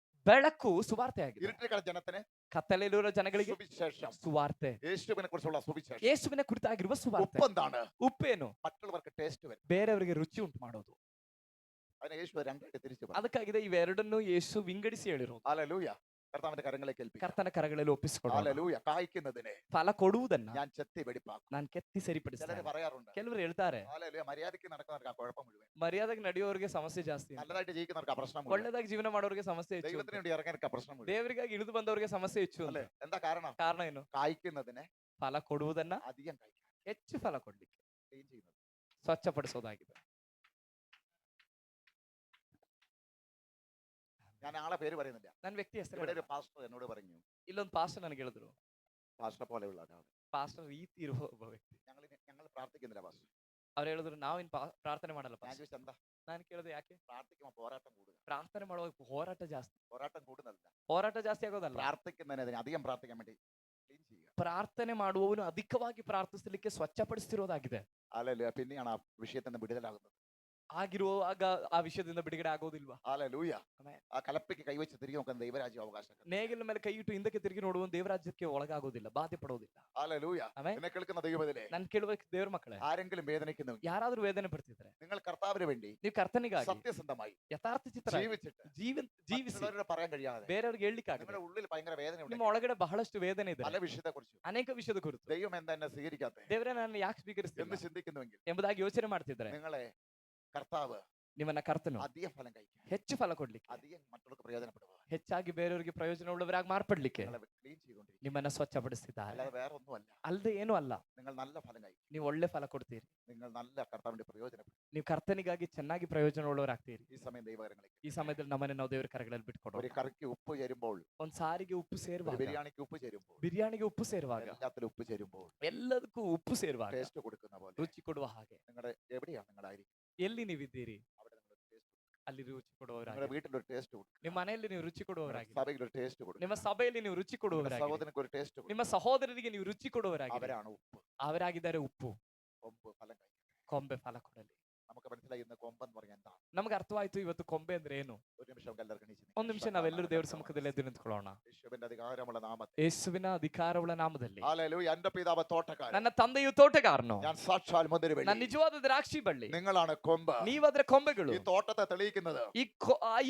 ಬೆಳಕು ಸುವಾರ್ತೆ ಆಗಿದೆ. ഇരുട്ടിലുള്ള ജനത്തിന് ಕತ್ತಲೆಯಲ್ಲಿರುವ ಜನಗಳಿಗೆ സുവിശേഷം, ಸುವಾರ್ತೆ, യേശുവിനെ കുറിച്ചുള്ള സുവിശേഷം. ಯೇಸುವಿನ ಕುರಿತಾಗಿರುವ ಸುವಾರ್ತೆ. ഉപ്പ് എന്താണ്? ಉಪ್ಪೇನು? മറ്റുള്ളവർക്ക് ടേസ്റ്റ് വരും. ಬೇರೆಯವರಿಗೆ ರುಚಿ ಉಂಟು ಮಾಡೋದು. അതിനെ യേശു രണ്ടായിട്ട് തിരിച്ചു പറഞ്ഞു. ಅದಕ್ಕಾಗಿದೆ ಇವೆರಡನ್ನು ಯೇಸು ವಿಂಗಡಿಸಿ ಹೇಳಿರೋದು. ഹല്ലേലൂയ. കർത്താവിന്റെ കരങ്ങളിലേക്ക് ഏൽപ്പിക്കാം. ಕರ್ತನ ಕರಗಳಲ್ಲಿ ಒಪ್ಪಿಸಿಕೊಡೋಣ. ഹല്ലേലൂയ. കായ്ക്കുന്നതിനെ ಫಲ ಕೊಡುವುದನ್ನ ഞാൻ ചെത്തി വെടിപ്പാക്കും. ನಾನು ಕೆತ್ತಿ ചിലര് ಸರಿಪಡಿಸ್ತೇನೆ. പറയാറുണ്ട്, ಕೆಲವರು ಹೇಳ್ತಾರೆ, ഹല്ലേലൂയ, മര്യാദയ്ക്ക് നടക്കുന്നവർക്ക് ആ കുഴപ്പം മുഴുവൻ, ಮರ್ಯಾದೆಗೆ ನಡೆಯೋರಿಗೆ ಸಮಸ್ಯೆ ಜಾಸ್ತಿ ಅಂತ. നല്ലതായിട്ട് ജീവിക്കുന്നവർക്ക് ആ പ്രശ്നം മുഴുവൻ, ಒಳ್ಳೆದಾಗಿ ಜೀವನ ಮಾಡೋರಿಗೆ ಸಮಸ್ಯೆ ಹೆಚ್ಚು ദൈവത്തിന് ಅಂತ. വേണ്ടി ഇറങ്ങാനൊക്കെ ആ പ്രശ്നം മുഴുവൻ. ದೇವರಿಗಾಗಿ ಇಳಿದು ಬಂದವರಿಗೆ ಸಮಸ್ಯೆ ಹೆಚ್ಚು ಅಂತ. അല്ലേ? എന്താ കാരണം? ಕಾರಣ ಏನು? കായ്ക്കുന്നതിനെ ಫಲ ಕೊಡುವುದನ್ನ അധികം കഴിക്കാൻ, ಹೆಚ್ಚು ಫಲ ಕೊಡ್ಲಿಕ್ಕೆ, ക്ലീൻ ചെയ്യുന്നത്. ಸ್ವಚ್ಛಪಡಿಸೋದಾಗಿದೆ. ഞാൻ ആളെ പേര് പറയുന്നില്ല. ನನ್ನ ವ್ಯಕ್ತಿ ಹೆಸರು ഇവിടെ ಹೇಳಲ್ಲ. ഒരു പാസ്റ്റർ എന്നോട് പറഞ്ഞു, ಇಲ್ಲೊಂದು ಪಾಸ್ಟರ್ ನನಗೆ ಹೇಳಿದ್ರು, പാസ്റ്റർ പോലെയുള്ള ഒരാൾ, ಪಾಸ್ಟರ್ ರೀತಿ ಇರುವ ಒಬ್ಬ ವ್ಯಕ್ತಿ. ഞങ്ങൾ പ്രാർത്ഥിക്കുന്നില്ല പാസ്റ്റർ. ಅವ್ರು ಹೇಳಿದ್ರು, ನಾವಿನ್ ಪ್ರಾರ್ಥನೆ ಮಾಡಲ್ಲ ഞാൻ ಪಾಸ್ಟರ್. ചോദിച്ചു എന്താ? ನಾನು ಕೇಳಿದೆ, ಯಾಕೆ? പ്രാർത്ഥിക്കുമ്പോൾ പോരാട്ടം കൂടുക. ಪ್ರಾರ್ಥನೆ ಮಾಡುವಾಗ ಹೋರಾಟ ಜಾಸ್ತಿ. പോരാട്ടം കൂടുന്നതല്ല, ಹೋರಾಟ ಜಾಸ್ತಿ ಆಗೋದಲ್ಲ, പ്രാർത്ഥിക്കുന്നതിന് അധികം പ്രാർത്ഥിക്കാൻ വേണ്ടി ക്ലീൻ ചെയ്യുക. ಪ್ರಾರ್ಥನೆ ಮಾಡುವವನು ಅಧಿಕವಾಗಿ ಪ್ರಾರ್ಥಿಸಲಿಕ್ಕೆ ಸ್ವಚ್ಛಪಡಿಸ್ತಿರೋದಾಗಿದೆ. ഹല്ലേലൂയ. പിന്നെയാണ് ആ വിഷയത്തിൽ നിന്ന് വിടുതലാകുന്നത്. ಆಗಿರುವಾಗ ಆ ವಿಷಯದಿಂದ ಬಿಡುಗಡೆ ಆಗೋದಿಲ್ವಾ? ഹല്ലേലൂയ. ആമേൻ. ആ കലപ്പയ്ക്ക് കൈവച്ച് തിരികെ നോക്കുന്ന ദൈവരാജ്യം അവകാശം. ನೇಗಿಲ ಮೇಲೆ ಕೈ ಇಟ್ಟು ಹಿಂದಕ್ಕೆ ತಿರುಗಿ ನೋಡುವ ದೇವರಾಜ್ಯಕ್ಕೆ ಒಳಗಾಗೋದಿಲ್ಲ, ಬಾಧೆ ಪಡೋದಿಲ್ಲ. ഹല്ലേലൂയ. ആമേൻ. എന്നെ കേൾക്കുന്ന ദൈവത്തിലെ ನಾನು ಕೇಳುವ ದೇವ್ರ ಮಕ್ಕಳೇ, ആരെങ്കിലും വേദനിക്കുന്നു, ಯಾರಾದ್ರೂ ವೇದನೆ ಪಡ್ತಿದ್ರೆ, നിങ്ങൾ കർത്താവിന് വേണ്ടി ನೀವು ಕರ್ತನಿಗಾಗಿ സത്യസന്ധമായി ಯಥಾರ್ಥ ಚಿತ್ರ ജീവിച്ചിട്ട് ಜೀವಿಸಿ മറ്റുള്ളവരോട് പറയാൻ കഴിയാതെ ಬೇರೆಯವ್ರಿಗೆ ಹೇಳಲಿಕ್ಕಾಗದೆ നിങ്ങളുടെ ഉള്ളിൽ ഭയങ്കര വേദന ನಿಮ್ಮ ഉണ്ട്, ಒಳಗಡೆ ಬಹಳಷ್ಟು ವೇದನೆ ಇದೆ, പല വിഷയത്തെ കുറിച്ച് ಅನೇಕ ವಿಷಯದ ಕುರಿತು. ദൈവം എന്താ എന്നെ സ്വീകരിക്കാത്ത ದೇವರೇ ನನ್ನ ಯಾಕೆ ಸ್ವೀಕರಿಸ್ತಿಲ್ಲ എന്ന് ചിന്തിക്കുന്നുവെങ്കിൽ ಎಂಬುದಾಗಿ ಯೋಚನೆ ಮಾಡ್ತಿದ್ರೆ, നിങ്ങളെ കർത്താവ് ನಿಮ್ಮನ್ನ ಕರ್ತನು അധികം ഫലം കഴിക്കാൻ, ಹೆಚ್ಚು ಫಲ ಕೊಡ್ಲಿಕ್ಕೆ, അധികം മറ്റുള്ളവർക്ക് പ്രയോജനപ്പെടുക, ಹೆಚ್ಚಾಗಿ ಬೇರೆಯವರಿಗೆ ಪ್ರಯೋಜನ ಉಳ್ಳವರಾಗಿ ಮಾರ್ಪಡ್ಲಿಕ್ಕೆ നിങ്ങളെ ക്ലീൻ ചെയ്തുകൊണ്ടിരിക്കും. ನಿಮ್ಮನ್ನ ಸ್ವಚ್ಛಪಡಿಸ್ತಿದ್ದಾರೆ. അല്ലാതെ വേറെ ഒന്നുമല്ല. ಅಲ್ಲದೆ ಏನೂ ಅಲ್ಲ, നിങ്ങൾ നല്ല ഫലം കഴിക്കും. ನೀವು ಒಳ್ಳೆ ಫಲ ಕೊಡ್ತೀರಿ, നിങ്ങൾ നല്ല കർത്താവിന്റെ പ്രയോജനപ്പെടും. ನೀವು ಕರ್ತನಿಗಾಗಿ ಚೆನ್ನಾಗಿ ಪ್ರಯೋಜನ ಉಳ್ಳವರಾಗ್ತೀರಿ. ഈ സമയം ദൈവകരങ്ങളിലേക്ക് ಈ ಸಮಯದಲ್ಲಿ ನಮ್ಮನ್ನ ನಾವು ದೇವರ ಕರಗಳಲ್ಲಿ ಬಿಟ್ಕೊಡೋಣ. ഒരു കറിക്ക് ഉപ്പ് ചേരുമ്പോൾ, ಒಂದ್ ಸಾರಿಗೆ ಉಪ್ಪು ഒരു ಸೇರುವಾಗ, ബിരിയാണിക്ക് ഉപ്പ് ചേരുമ്പോൾ, ಬಿರಿಯಾನಿಗೆ ಉಪ್ಪು ಸೇರುವಾಗ, എല്ലാത്തിലും ഉപ്പ് ചേരുമ്പോൾ ಎಲ್ಲದಕ್ಕೂ ಉಪ್ಪು ಸೇರುವಾಗ ടേസ്റ്റ് കൊടുക്കുന്ന പോലെ ರುಚಿ ಕೊಡುವ ಹಾಗೆ നിങ്ങളുടെ എവിടെയാണ് നിങ്ങളായിരിക്കും ಎಲ್ಲಿ ನೀವಿದ್ದೀರಿ അവിടെ നിങ്ങൾ ടേസ്റ്റ്, ಅಲ್ಲಿ ರುಚಿ നിങ്ങളുടെ ಕೊಡುವವರಾಗಿ, വീട്ടിലൊരു ടേസ്റ്റ് കൊടുക്കും, ನಿಮ್ಮ ಮನೆಯಲ್ಲಿ ನೀವು ರುಚಿ ಕೊಡುವವರಾಗಿ, സഭയിൽ ഒരു ടേസ്റ്റ് കൊടുക്കും, ನಿಮ್ಮ ಸಭೆಯಲ್ಲಿ ನೀವು ರುಚಿ ಕೊಡುವವರಾಗಿ, സഹോദരനക്ക് ഒരു ടേസ്റ്റ് കൊടുക്കും. ನಿಮ್ಮ ಸಹೋದರರಿಗೆ ನೀವು ರುಚಿ ಕೊಡುವವರಾಗಿ, അവരാണ് ഉപ്പ്. ಅವರಾಗಿದ್ದಾರೆ ಉಪ್ಪು. കൊമ്പ് ഫലം കഴിക്കും. ಕೊಂಬೆ ಫಲ ಕೊಡಲಿ. നമുക്ക് മനസ്സിലായി ഇന്ന് കൊമ്പെന്ന് പറഞ്ഞാൽ എന്താണ്. ನಮ್ಗೆ ಅರ್ಥವಾಯ್ತು ಇವತ್ತು ಕೊಂಬೆ ಅಂದ್ರೆ ಏನು. ഒരു നിമിഷം എല്ലാവർക്കും എണീച്ച് ಒಂದ್ ನಿಮಿಷ ನಾವೆಲ್ಲರೂ ದೇವರ ಸಮ್ಮುಖದಲ್ಲಿ ಎದ್ದು ನಿಂತ್ಕೊಳ್ಳೋಣ. യേശുവിന്റെ അധികാരമുള്ള നാമത്തിൽ. ಯೇಸುವಿನ ಅಧಿಕಾರವುಳ್ಳ ನಾಮದಲ್ಲಿ. ഹല്ലേലൂയ. എന്റെ പിതാവ് തോട്ടക്കാരൻ, ನನ್ನ ತಂದೆಯು ತೋಟಗಾರನು, ഞാൻ സാക്ഷാൽ മുന്തിരിവള്ളി. ನನ್ನ ನಿಜವಾದ ದ್ರಾಕ್ಷಿ ಬಳ್ಳಿ, നിങ്ങളാണ് കൊമ്പ്. ನೀವಾದ್ರೆ ಕೊಂಬೆಗಳು. ഈ തോട്ടത്തെ തെളിയിക്കുന്നത്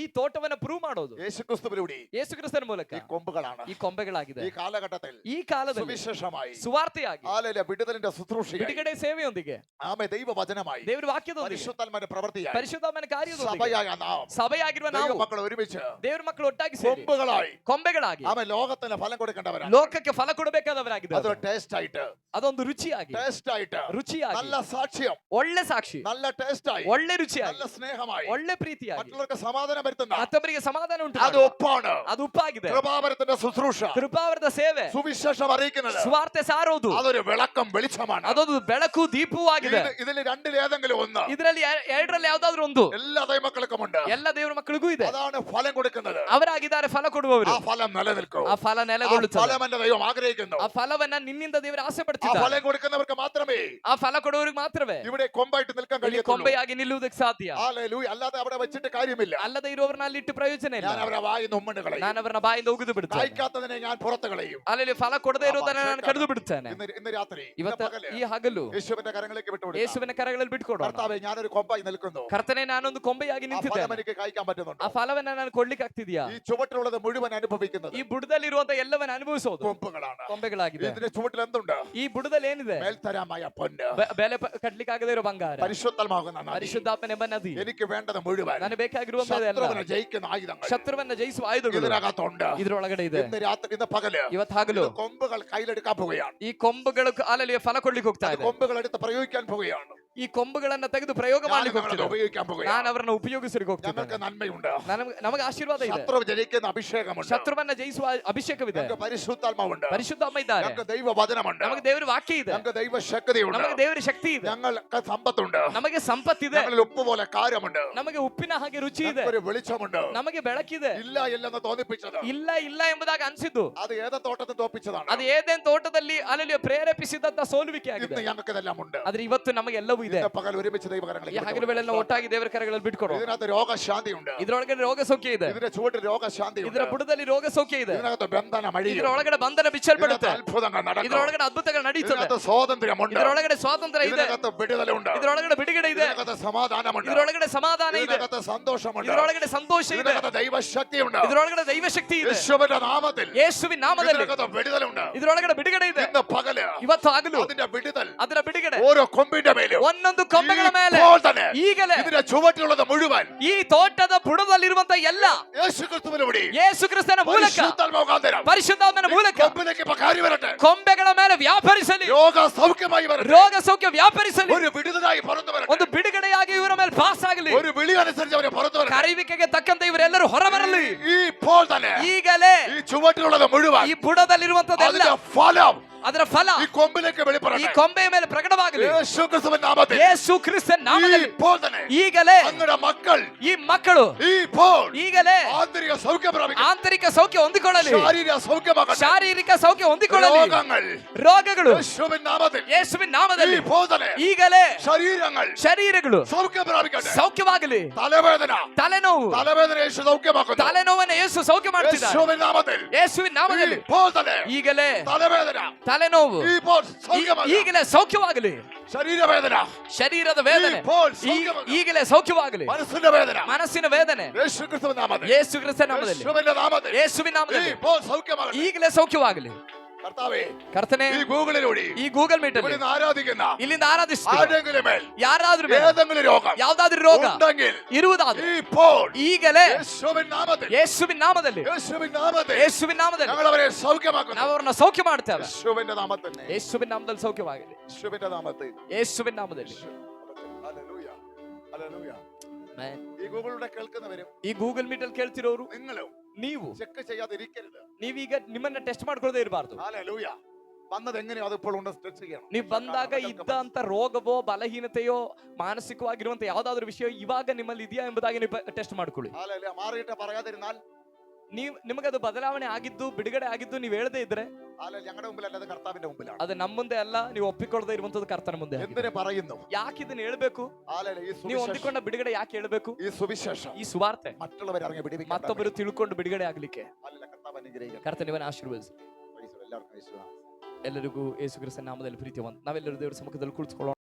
ಈ ತೋಟವನ್ನ ಪ್ರೂವ್ ಮಾಡೋದು യേശുക്രിസ്തുവിലൂടെ ಯೇಸು ಕ್ರಿಸ್ತನ ಮೂಲಕ ഈ കൊമ്പുകളാണ്. ಈ ಕೊಂಬೆಗಳಾಗಿದೆ. ഈ കാലഘട്ടത്തിൽ ಈ കാಲದಲ್ಲಿ സുവിശേഷമായി, ಸುವಾರ್ತೆಯಾಗಿ, ഹല്ലേലൂയ, വിടുതലിന്റെ ശുശ്രൂഷയായി, ಬಿಡುಗಡೆ ಸೇವೆಯೊಂದಿಗೆ, ആമേ, ദൈവവചനമായി, ದೇವರ ವಾಕ್ಯದೊಂದಿಗೆ, പരിശുദ്ധാത്മാവിന്റെ പ്രവൃത്തിയായി, ಪರಿಶುದ್ಧಾತ್ಮನ ಕಾರ್ಯದೊಂದಿಗೆ, സഭയായ നാം, ಸಭೆಯಾಗಿರುವ ನಾವು ദൈവമക്കൾ ഒരുമിച്ച് ದೇವರ ಮಕ್ಕಳು ಒಟ್ಟಾಗಿ ಸೇರಿ കൊമ്പുകളായി, ಕೊಂಬೆಗಳಾಗಿ, ആമേ, ലോകത്തിന് ഫലം കൊടുക്കേണ്ടവരാണ്. ಲೋಕಕ್ಕೆ ಫಲ ಕೊಡಬೇಕಾದವರಾಗಿದ್ದಾರೆ. അതൊരു ടേസ്റ്റ് ആയിട്ട്, ಅದೊಂದು ರುಚಿಯಾಗಿ, ടേസ്റ്റ് ആയിട്ട്, ರುಚಿಯಾಗಿ, നല്ല സാക്ഷ്യം, ಒಳ್ಳೆ ಸಾಕ್ಷಿ, നല്ല ടേസ്റ്റ് ആയി, ಒಳ್ಳೆ ರುಚಿಯಾಗಿ, നല്ല സ്നേഹമായി, ಒಳ್ಳೆ ಪ್ರೀತಿಯಾಗಿ, മറ്റുള്ളവർക്ക് സമാധാനം വരുത്തുന്ന, ಮತ್ತೊಬ್ಬರಿಗೆ ಸಮಾಧಾನ ಉಂಟು അത് ಮಾಡುವ, ഒപ്പാണ്. ಅದು ಉಪ್ಪಾಗಿದೆ. കൃപാവരത്തിന്റെ ശുശ്രൂഷ, ಕೃಪಾವರದ ಸೇವೆ, സുവിശേഷം അറിയിക്കുന്നത്, ಸ್ವಾರ್ಥ ಸಾರೋದು, അതൊരു വിളക്കം വെളിച്ചമാണ്. ಅದೊಂದು ಬೆಳಕು ದೀಪವೂ ಆಗಿದೆ. ഇതിൽ രണ്ടിലേതെങ്കിലും ഒന്ന് ಇದರಲ್ಲಿ ಎರಡರಲ್ಲಿ ಯಾವ್ದಾದ್ರು ಒಂದು എല്ലാ ദൈവമക്കൾക്കും ഉണ്ട്. ಎಲ್ಲ ದೇವರ ಮಕ್ಕಳಿಗೂ ಇದೆ. അതാണ് ഫലം കൊടുക്കുന്നത്. ಅವರಾಗಿದ್ದಾರೆ ಫಲ ಕೊಡುವವರು. ആ ഫലം നിലനിൽക്കും. ಆ ಫಲ ആ ನೆಲೆಗೊಳ್ಳುತ್ತದೆ. ഫലം എന്റെ ദൈവം ആഗ്രഹിക്കുന്നു. ಆ ಫಲವನ್ನ ನಿನ್ನಿಂದ ದೇವರು ಆಸೆ ആ ಪಡ್ತಿದ್ದಾರೆ. ഫലം കൊടുക്കുന്നവർക്ക് മാത്രമേ ಆ ಫಲ ಕೊಡುವವರಿಗೆ ಮಾತ್ರವೇ ഇവിടെ കൊമ്പായിട്ട് നിൽക്കാൻ ಇಲ್ಲಿ കഴിയത്തുള്ളൂ. ಕೊಂಬೆಯಾಗಿ ನಿಲ್ಲುವುದಕ್ಕೆ ಸಾಧ್ಯ. ഹല്ലേലൂയ. അല്ലാതെ അവിടെ വെച്ചിട്ട് കാര്യമില്ല. ಅಲ್ಲದೆ ಇರುವವರನ್ನ ಅಲ್ಲಿ ಇಟ್ಟು ಪ್ರಯೋಜನ ಇಲ್ಲ. ഞാൻ അവരെ വായിന്ന് ഉമ്മണ്ട് കളയും. ನಾನು ಅವರನ್ನ ಬಾಯಿಂದ ಉಗಿದು ಬಿಡ್ತೇನೆ. കായ്ക്കാത്തതിനെ ഞാൻ പുറത്ത് കളയും. ಅಲ್ಲಿ ಫಲ ಕೊಡದೇ ಇರುವುದನ್ನ ನಾನು ಕಡಿದು ಬಿಡ್ತೇನೆ. ഇന്ന് രാത്രി, ഇന്ന് ಇವತ್ತು പകല് ಈ ಹಗಲು യേശുവിന്റെ കരങ്ങളിലേക്ക് വിട്ടുകൊടുക്കാം. ಯೇಸುವಿನ ಕರಗಳಲ್ಲಿ ಬಿಟ್ಕೊಡೋಣ. കർത്താവേ, ഞാനൊരു കൊമ്പായി നിൽക്കുന്നു. ಕರ್ತನೆ, ನಾನೊಂದು ಕೊಂಬೆಯಾಗಿ ആ ನಿಂತಿದ್ದೇನೆ. ഫലം എനിക്ക് കായ്ക്കാൻ പറ്റുന്നുണ്ട്. ಆ ಫಲವನ್ನ ನಾನು ಕೊಡ್ಲಿಕ್ಕೆ ಆಗ್ತಿದ್ಯಾ? ഈ ചുവട്ടിലുള്ളത് മുഴുവൻ അനുഭവിക്കുന്നത് ಈ ಬುಡದಲ್ಲಿರುವಂತ ಎಲ್ಲವನ್ನ ಅನುಭವಿಸೋದು കൊമ്പുകളാണ്. ಕೊಂಬೆಗಳಾಗಿದೆ. ഇതിന്റെ ചുവട്ടിൽ എന്തുണ്ട്? ಈ ಬುಡದಲ್ಲಿ ಏನಿದೆ? മേൽത്തരമായ പൊന്ന്, ಬೆಲೆ ಕಟ್ಲಿಕ್ಕಾಗದೇ ಇರೋ ಬಂಗಾರ, പരിശുദ്ധമാകുന്ന നദി. ಪರಿಶುದ್ಧಾತ್ಮನೆಂಬ ನದಿ. എനിക്ക് വേണ്ടത് മുഴുവൻ ನನಗೆ ಬೇಕಾಗಿರುವಂತದೆಲ್ಲ ശത്രുവിനെ ജയിക്കുന്ന ആയുധങ്ങൾ ಶತ್ರುವನ್ನ ಜಯಿಸುವ ಆಯುಧಗಳು ഇതിനകത്തുണ്ട്. ಇದ್ರೊಳಗಡೆ ಇದೆ. ഇന്ന് രാത്രി, ഇന്ന് പകല് ಇವತ್ತು ಹಗಲು ഇത് കൊമ്പുകൾ കയ്യിലെടുക്കാൻ പോവുകയാണ്. ಈ ಕೊಂಬುಗಳು ಅಲ್ಲಲ್ಲಿ ಫಲ ಕೊಡ್ಲಿಕ್ಕೆ ಹೋಗ್ತಾ അത് ಇದೆ. കൊമ്പുകൾ എടുത്ത് പ്രയോഗിക്കാൻ പോവുകയാണ്. ಈ ಕೊಂಬುಗಳನ್ನ ತೆಗೆದು ಪ್ರಯೋಗ ഞാൻ ಮಾಡ್ಲಿಕ್ಕೆ നിങ്ങളത് ಹೋಗ್ತಿದ್ದಾರೆ. ഉപയോഗിക്കാൻ ನಾನು പോകുകയാണ്. ಅವರನ್ನ ಉಪಯೋಗಿಸಲಿಕ್ಕೆ ಹೋಗ್ತಿದ್ದೇನೆ. ഞങ്ങൾക്ക് നന്മയുണ്ട്, ನಮಗೆ ಆಶೀರ್ವಾದ ಇದೆ, ശത്രു ജയിക്കുന്ന അഭിഷേകമുണ്ട്, ಶತ್ರುವನ್ನ ಜಯಿಸುವ ಅಭಿಷೇಕವಿದೆ, ഞങ്ങൾക്ക് പരിശുദ്ധാത്മാവുണ്ട്, ಪರಿಶುದ್ಧಾತ್ಮ ಇದ್ದಾರೆ, ഞങ്ങൾക്ക് ദൈവവചനമുണ്ട്, ನಮಗೆ ದೇವರ ವಾಕ್ಯ ಇದೆ, ഞങ്ങൾക്ക് ദൈവശക്തിയുണ്ട്, ನಮಗೆ ದೇವರ ಶಕ್ತಿ ಇದೆ, ഞങ്ങൾക്ക് സമ്പത്തുണ്ട്, ನಮಗೆ ಸಂಪತ್ತಿದೆ, ഞങ്ങളിൽ ഉപ്പ് പോലെ കാര്യമുണ്ട്, ನಮಗೆ ಉಪ್ಪಿನ ಹಾಗೆ ರುಚಿ ಇದೆ, ഒരു വെളിച്ചമുണ്ട്. ನಮಗೆ ಬೆಳಕಿದೆ. ഇല്ല ഇല്ലെന്ന് തോന്നിപ്പിച്ചത് ಇಲ್ಲ ಇಲ್ಲ ಎಂಬುದಾಗಿ ಅನ್ಸಿದ್ದು അത് ഏത തോട്ടത്തിൽ തോപ്പിച്ചതാണ്. ಅದು ಏದೇನ್ ತೋಟದಲ್ಲಿ ಅಲ್ಲಿ ಪ್ರೇರೇಪಿಸಿದಂತ ಸೋಲುವಿಕೆ ಆಗಿದೆ. ഇന്ന് ഞങ്ങൾക്ക് ഇതെല്ലാം ഉണ്ട്. ಆದ್ರೆ ಇವತ್ತು ನಮಗೆ ಎಲ್ಲವೂ ಇದೆ. ഇന്ന് പകൽ ഒരുമിച്ച് ദൈവകരങ്ങളിൽ ಈ ಹಗಲು ವೇಳೆಲ್ಲ ಒಟ್ಟಾಗಿ ದೇವರ ಕರಗಳಲ್ಲಿ ಬಿಟ್ಕೊಡು. ഇതിനകത്ത് രോഗശാന്തിയുണ്ട്, ಇದರೊಳಗಡೆ ರೋಗ ಸೌಖ್ಯ ಇದೆ, ഇതിന്റെ ചുവട്ടിൽ രോഗശാന്തിയുണ്ട്, ಇದರ ಬುಡದಲ್ಲಿ ರೋಗ ಸೌಖ್ಯ ಇದೆ, ഇതിനകത്ത് ബന്ധന മഴിയും, ಇದರೊಳಗಡೆ ಬಂಧನ ಬಿಚ್ಚಲ್ಪಡುತ್ತೆ, അത്ഭുതങ്ങൾ നടക്കും, ಇದರೊಳಗಡೆ ಅದ್ಭುತಗಳು ನಡೀತದೆ, ഇതിനകത്ത് സ്വാതന്ത്ര്യമുണ്ട്, ಇದರೊಳಗಡೆ ಸ್ವಾತಂತ್ರ್ಯ ಇದೆ, ഇതിനകത്ത് വിടുതലുണ്ട്, ಇದರೊಳಗಡೆ ಬಿಡುಗಡೆ ಇದೆ, ഇതിനകത്ത് സമാധാനമുണ്ട്, ಇದರೊಳಗಡೆ ಸಮಾಧಾನ ಇದೆ, ഇതിനകത്ത് സന്തോഷമുണ്ട്, ಇದರೊಳಗಡೆ ಸಂತೋಷ ಇದೆ, ഇതിനകത്ത് ദൈവശക്തിയുണ്ട്, ಇದರೊಳಗಡೆ ದೈವ ಶಕ್ತಿ ಇದೆ, യേശുവിന്റെ നാമത്തിൽ ಯೇಸುವಿನ ನಾಮದಲ್ಲಿ ഇതിനകത്ത് വിടുതലുണ്ട്. ಇದರೊಳಗಡೆ ಬಿಡುಗಡೆ ಇದೆ. ഇന്ന് പകല് ಇವತ್ತು ಹಗಲು അതിന്റെ വിടുതൽ ಅದರ ಬಿಡುಗಡೆ ഓരോ കൊമ്പിന്റെ മേലും ಒಂದೊಂದು ಕೊಂಬೆಗಳ ಮೇಲೆ ഇപ്പോൾ തന്നെ ಈಗಲೇ ഇതിന്റെ ചുവട്ടിലുള്ളത് മുഴുവൻ ಈ ತೋಟದ ಬುಡದಲ್ಲಿರುವಂತ ಎಲ್ಲ യേശു ക്രിസ്തുവിലൂടെ ಯೇಸು ಕ್ರಿಸ್ತನ ಮೂಲಕ പരിശുദ്ധാത്മാവ് മുഖാന്തരം ಪರಿಶುದ್ಧಾತ್ಮನ ಮೂಲಕ കൊമ്പിലേക്ക് ഇപ്പൊ കാരി വരട്ടെ, ಕೊಂಬೆಗಳ ಮೇಲೆ ವ್ಯಾಪರಿಸಲಿ, രോഗ സൗഖ്യമായി വരട്ടെ, ರೋಗ ಸೌಖ್ಯ ವ್ಯಾಪರಿಸಲಿ, ഒരു വിടുതലായി പുറത്തു വരട്ടെ, ಒಂದು ಬಿಡುಗಡೆಯಾಗಿ ಇವರ ಮೇಲೆ ಪಾಸ್ ಆಗಲಿ, ഒരു വിളി അനുസരിച്ച് അവരെ പുറത്തു വരട്ടെ. ಕರೆಯುವಿಕೆಗೆ ತಕ್ಕಂತೆ ಇವರೆಲ್ಲರೂ ಹೊರಬರಲಿ. ഈ ഇപ്പോൾ തന്നെ ಈಗಲೇ ഈ ചുവട്ടിലുള്ളത് മുഴുവൻ ಈ ಬುಡದಲ್ಲಿರುವಂತದ್ದೆಲ್ಲ അതിന്റെ ഫലം ಅದರ ಫಲ ഈ കൊമ്പിലേക്ക് ಈ വെളിപ്പെടട്ടെ. ಕೊಂಬೆಯ ಮೇಲೆ ಪ್ರಕಟವಾಗಲಿ. യേശു ക്രിസ്തുവിന്റെ നാമത്തിൽ ಯೇಸು ಕ್ರಿಸ್ತನ ഈ ನಾಮದಲ್ಲಿ ഇപ്പോൾ തന്നെ ಈಗಲೇ അങ്ങയുടെ മക്കൾ ಈ ಮಕ್ಕಳು ഈ ഇപ്പോൾ ಈಗಲೇ ആന്തരിക സൗഖ്യം പ്രാപിക്കും, ಆಂತರಿಕ ಸೌಖ್ಯ ಹೊಂದಿಕೊಳ್ಳಲಿ, ശാരീരിക സൗഖ്യമാകട്ടെ, ಶಾರೀರಿಕ ಸೌಖ್ಯ ಹೊಂದಿಕೊಳ್ಳಲಿ, രോഗങ്ങൾ ರೋಗಗಳು യേശുവിന്റെ നാമത്തിൽ ಯೇಸುವಿನ ഈ ನಾಮದಲ್ಲಿ ഇപ്പോൾ തന്നെ ಈಗಲೇ ശരീരങ്ങൾ ಶರೀರಗಳು സൗഖ്യം പ്രാപിക്കട്ടെ. ಸೌಖ್ಯವಾಗಲಿ. തലവേദന ತಲೆನೋವು തലവേദന യേശു സൗഖ്യമാക്കുന്നു. ತಲೆನೋವನ್ನ ಯೇಸು ಸೌಖ್ಯ ಮಾಡ್ತಿದ್ದಾರೆ. യേശുവിന്റെ നാമത്തിൽ ಯೇಸುವಿನ ഈ ನಾಮದಲ್ಲಿ ഇപ്പോൾ തന്നെ ಈಗಲೇ തലവേദന ತಲೆನೋವು ഈ ഇപ്പോൾ സൗഖ്യമാകട്ടെ. ಈಗಲೇ ಸೌಖ್ಯವಾಗಲಿ, ശരീരവേദന ಶರೀರದ ವೇದನೆ ഇപ്പോൾ സൗഖ്യമാകട്ടെ. ಈಗಲೇ ಸೌಖ್ಯವಾಗಲಿ, മനസ്സിന്റെ വേദന ಮನಸ್ಸಿನ ವೇದನೆ യേശു ക്രിസ്തുവിന്റെ നാമത്തിൽ ಯೇಸು ಕ್ರಿಸ್ತನ ನಾಮದಲ್ಲಿ യേശുവിന്റെ നാമത്തിൽ ಯೇಸುವಿನ ഈ ನಾಮದಲ್ಲಿ ഇപ്പോൾ സൗഖ്യമാകട്ടെ. ಈಗಲೇ ಸೌಖ್ಯವಾಗಲಿ. കർത്താവേ, ಕರ್ತನೆ ഈ ഗൂഗിളിലൂടെ ಈ ಗೂಗಲ್ ಮೀಟ್ ಅಲ್ಲಿ ഇവിടുന്ന് ആരാധിക്കുന്ന ಇಲ್ಲಿಂದ ಆರಾಧಿಸ್ತೀವಿ. ആരെങ്കിലും മേൽ ಯಾರಾದ್ರೂ ಮೇಲೆ ഏതെങ്കിലും രോഗം ಯಾವ್ದಾದ್ರು ರೋಗ ഉണ്ടെങ്കിൽ ಇರುವುದಾದ್ರೆ ഇപ്പോൾ ಈಗಲೇ യേശുവിന്റെ നാമത്തിൽ ಯೇಸುವಿನ ನಾಮದಲ್ಲಿ യേശുവിന്റെ നാമത്തിൽ ಯೇಸುವಿನ ನಾಮದಲ್ಲಿ ഞങ്ങൾ അവരെ സൗഖ്യമാക്കുന്നു. ನಾವು ಅವರನ್ನ ಸೌಖ್ಯ ಮಾಡ್ತೇವೆ. യേശുവിന്റെ നാമത്തിൽ തന്നെ. ಯೇಸುವಿನ ನಾಮದಲ್ಲಿ ಸೌಖ್ಯವಾಗಲಿ. യേശുവിന്റെ നാമത്തിൽ. ಯೇಸುವಿನ ನಾಮದಲ್ಲಿ. ഹല്ലേലൂയ. ഹല്ലേലൂയ. Amen. ഈ ഗൂഗിളിലൂടെ കേൾക്കുന്നവരും ಈ ಗೂಗಲ್ ಮೀಟ್ ಅಲ್ಲಿ ಕೇಳ್ತಿರೋರು നിങ്ങളും ನೀವು ചെക്ക് ചെയ്യാതിരിക്കരുത്. ನೀವೀಗ ನಿಮ್ಮನ್ನ ಟೆಸ್ಟ್ ಮಾಡ್ಕೊಳ್ಳದೆ ಇರಬಾರ್ದು. ഹല്ലേലൂയ. വന്നത് എങ്ങനെയോ അത് ഇപ്പോൾ ഉണ്ട് ടെസ്റ്റ് ചെയ്യണം. ನೀವು ಬಂದಾಗ ಇದ್ದಂತ ರೋಗವೋ ಬಲಹೀನತೆಯೋ ಮಾನಸಿಕವಾಗಿರುವಂತ ಯಾವ್ದಾದ್ರು ವಿಷಯ ಇವಾಗ ನಿಮ್ಮಲ್ಲಿ ಇದೆಯಾ ಎಂಬುದಾಗಿ ನೀವು ಟೆಸ್ಟ್ ಮಾಡ್ಕೊಳ್ಳಿ. ഹല്ലേലൂയ. മാറിയിട്ട് പറയാതിരുന്നാൽ ನಿಮಗದು ಬದಲಾವಣೆ ಆಗಿದ್ದು ಬಿಡುಗಡೆ ಆಗಿದ್ದು ನೀವು ಹೇಳದೇ ಇದ್ರೆ ഹല്ലേലൂയ, ഞങ്ങളുടെ മുമ്പിലല്ല, അത് കർത്താവിന്റെ മുമ്പിലാണ്. ಅದು ನಮ್ಮ ಮುಂದೆ ಅಲ್ಲ, ನೀವು ಒಪ್ಪಿಕೊಳ್ಳದೆ ಇರುವಂತದ್ದು ಕರ್ತನ ಮುಂದೆ. എന്തിനെ പറയുന്നു? ಯಾಕೆ ಇದನ್ನ ಹೇಳ್ಬೇಕು? ഹല്ലേലൂയ. ഈ ನೀವು സുവിശേഷം, ಹೊಂದಿಕೊಂಡ ಬಿಡುಗಡೆ ಯಾಕೆ ಹೇಳ್ಬೇಕು? ഈ സുവിശേഷം ಈ ಸುವಾರ್ತೆ മറ്റുള്ളവരെ അറിഞ്ഞ് പിടിപ്പിക്കാൻ ಮತ್ತೊಬ್ಬರು ತಿಳ್ಕೊಂಡು ಬಿಡುಗಡೆ ಆಗ್ಲಿಕ್ಕೆ ഹല്ലേലൂയ. കർത്താവ് അനുഗ്രഹിക്കട്ടെ. ಕರ್ತನಿವನ ಆಶೀರ್ವದಿಸಿ. പ്രൈസ് എല്ലാവർക്കും യേശുവേ. ಎಲ್ಲರಿಗೂ ಯೇಸು ಕ್ರಿಸ್ತನ ನಾಮದಲ್ಲಿ ಪ್ರೀತಿ ನಾವೆಲ್ಲರೂ ದೇವರ ಸಮ್ಮುಖದಲ್ಲಿ ಕುಳಿತುಕೊಳ್ಳೋಣ.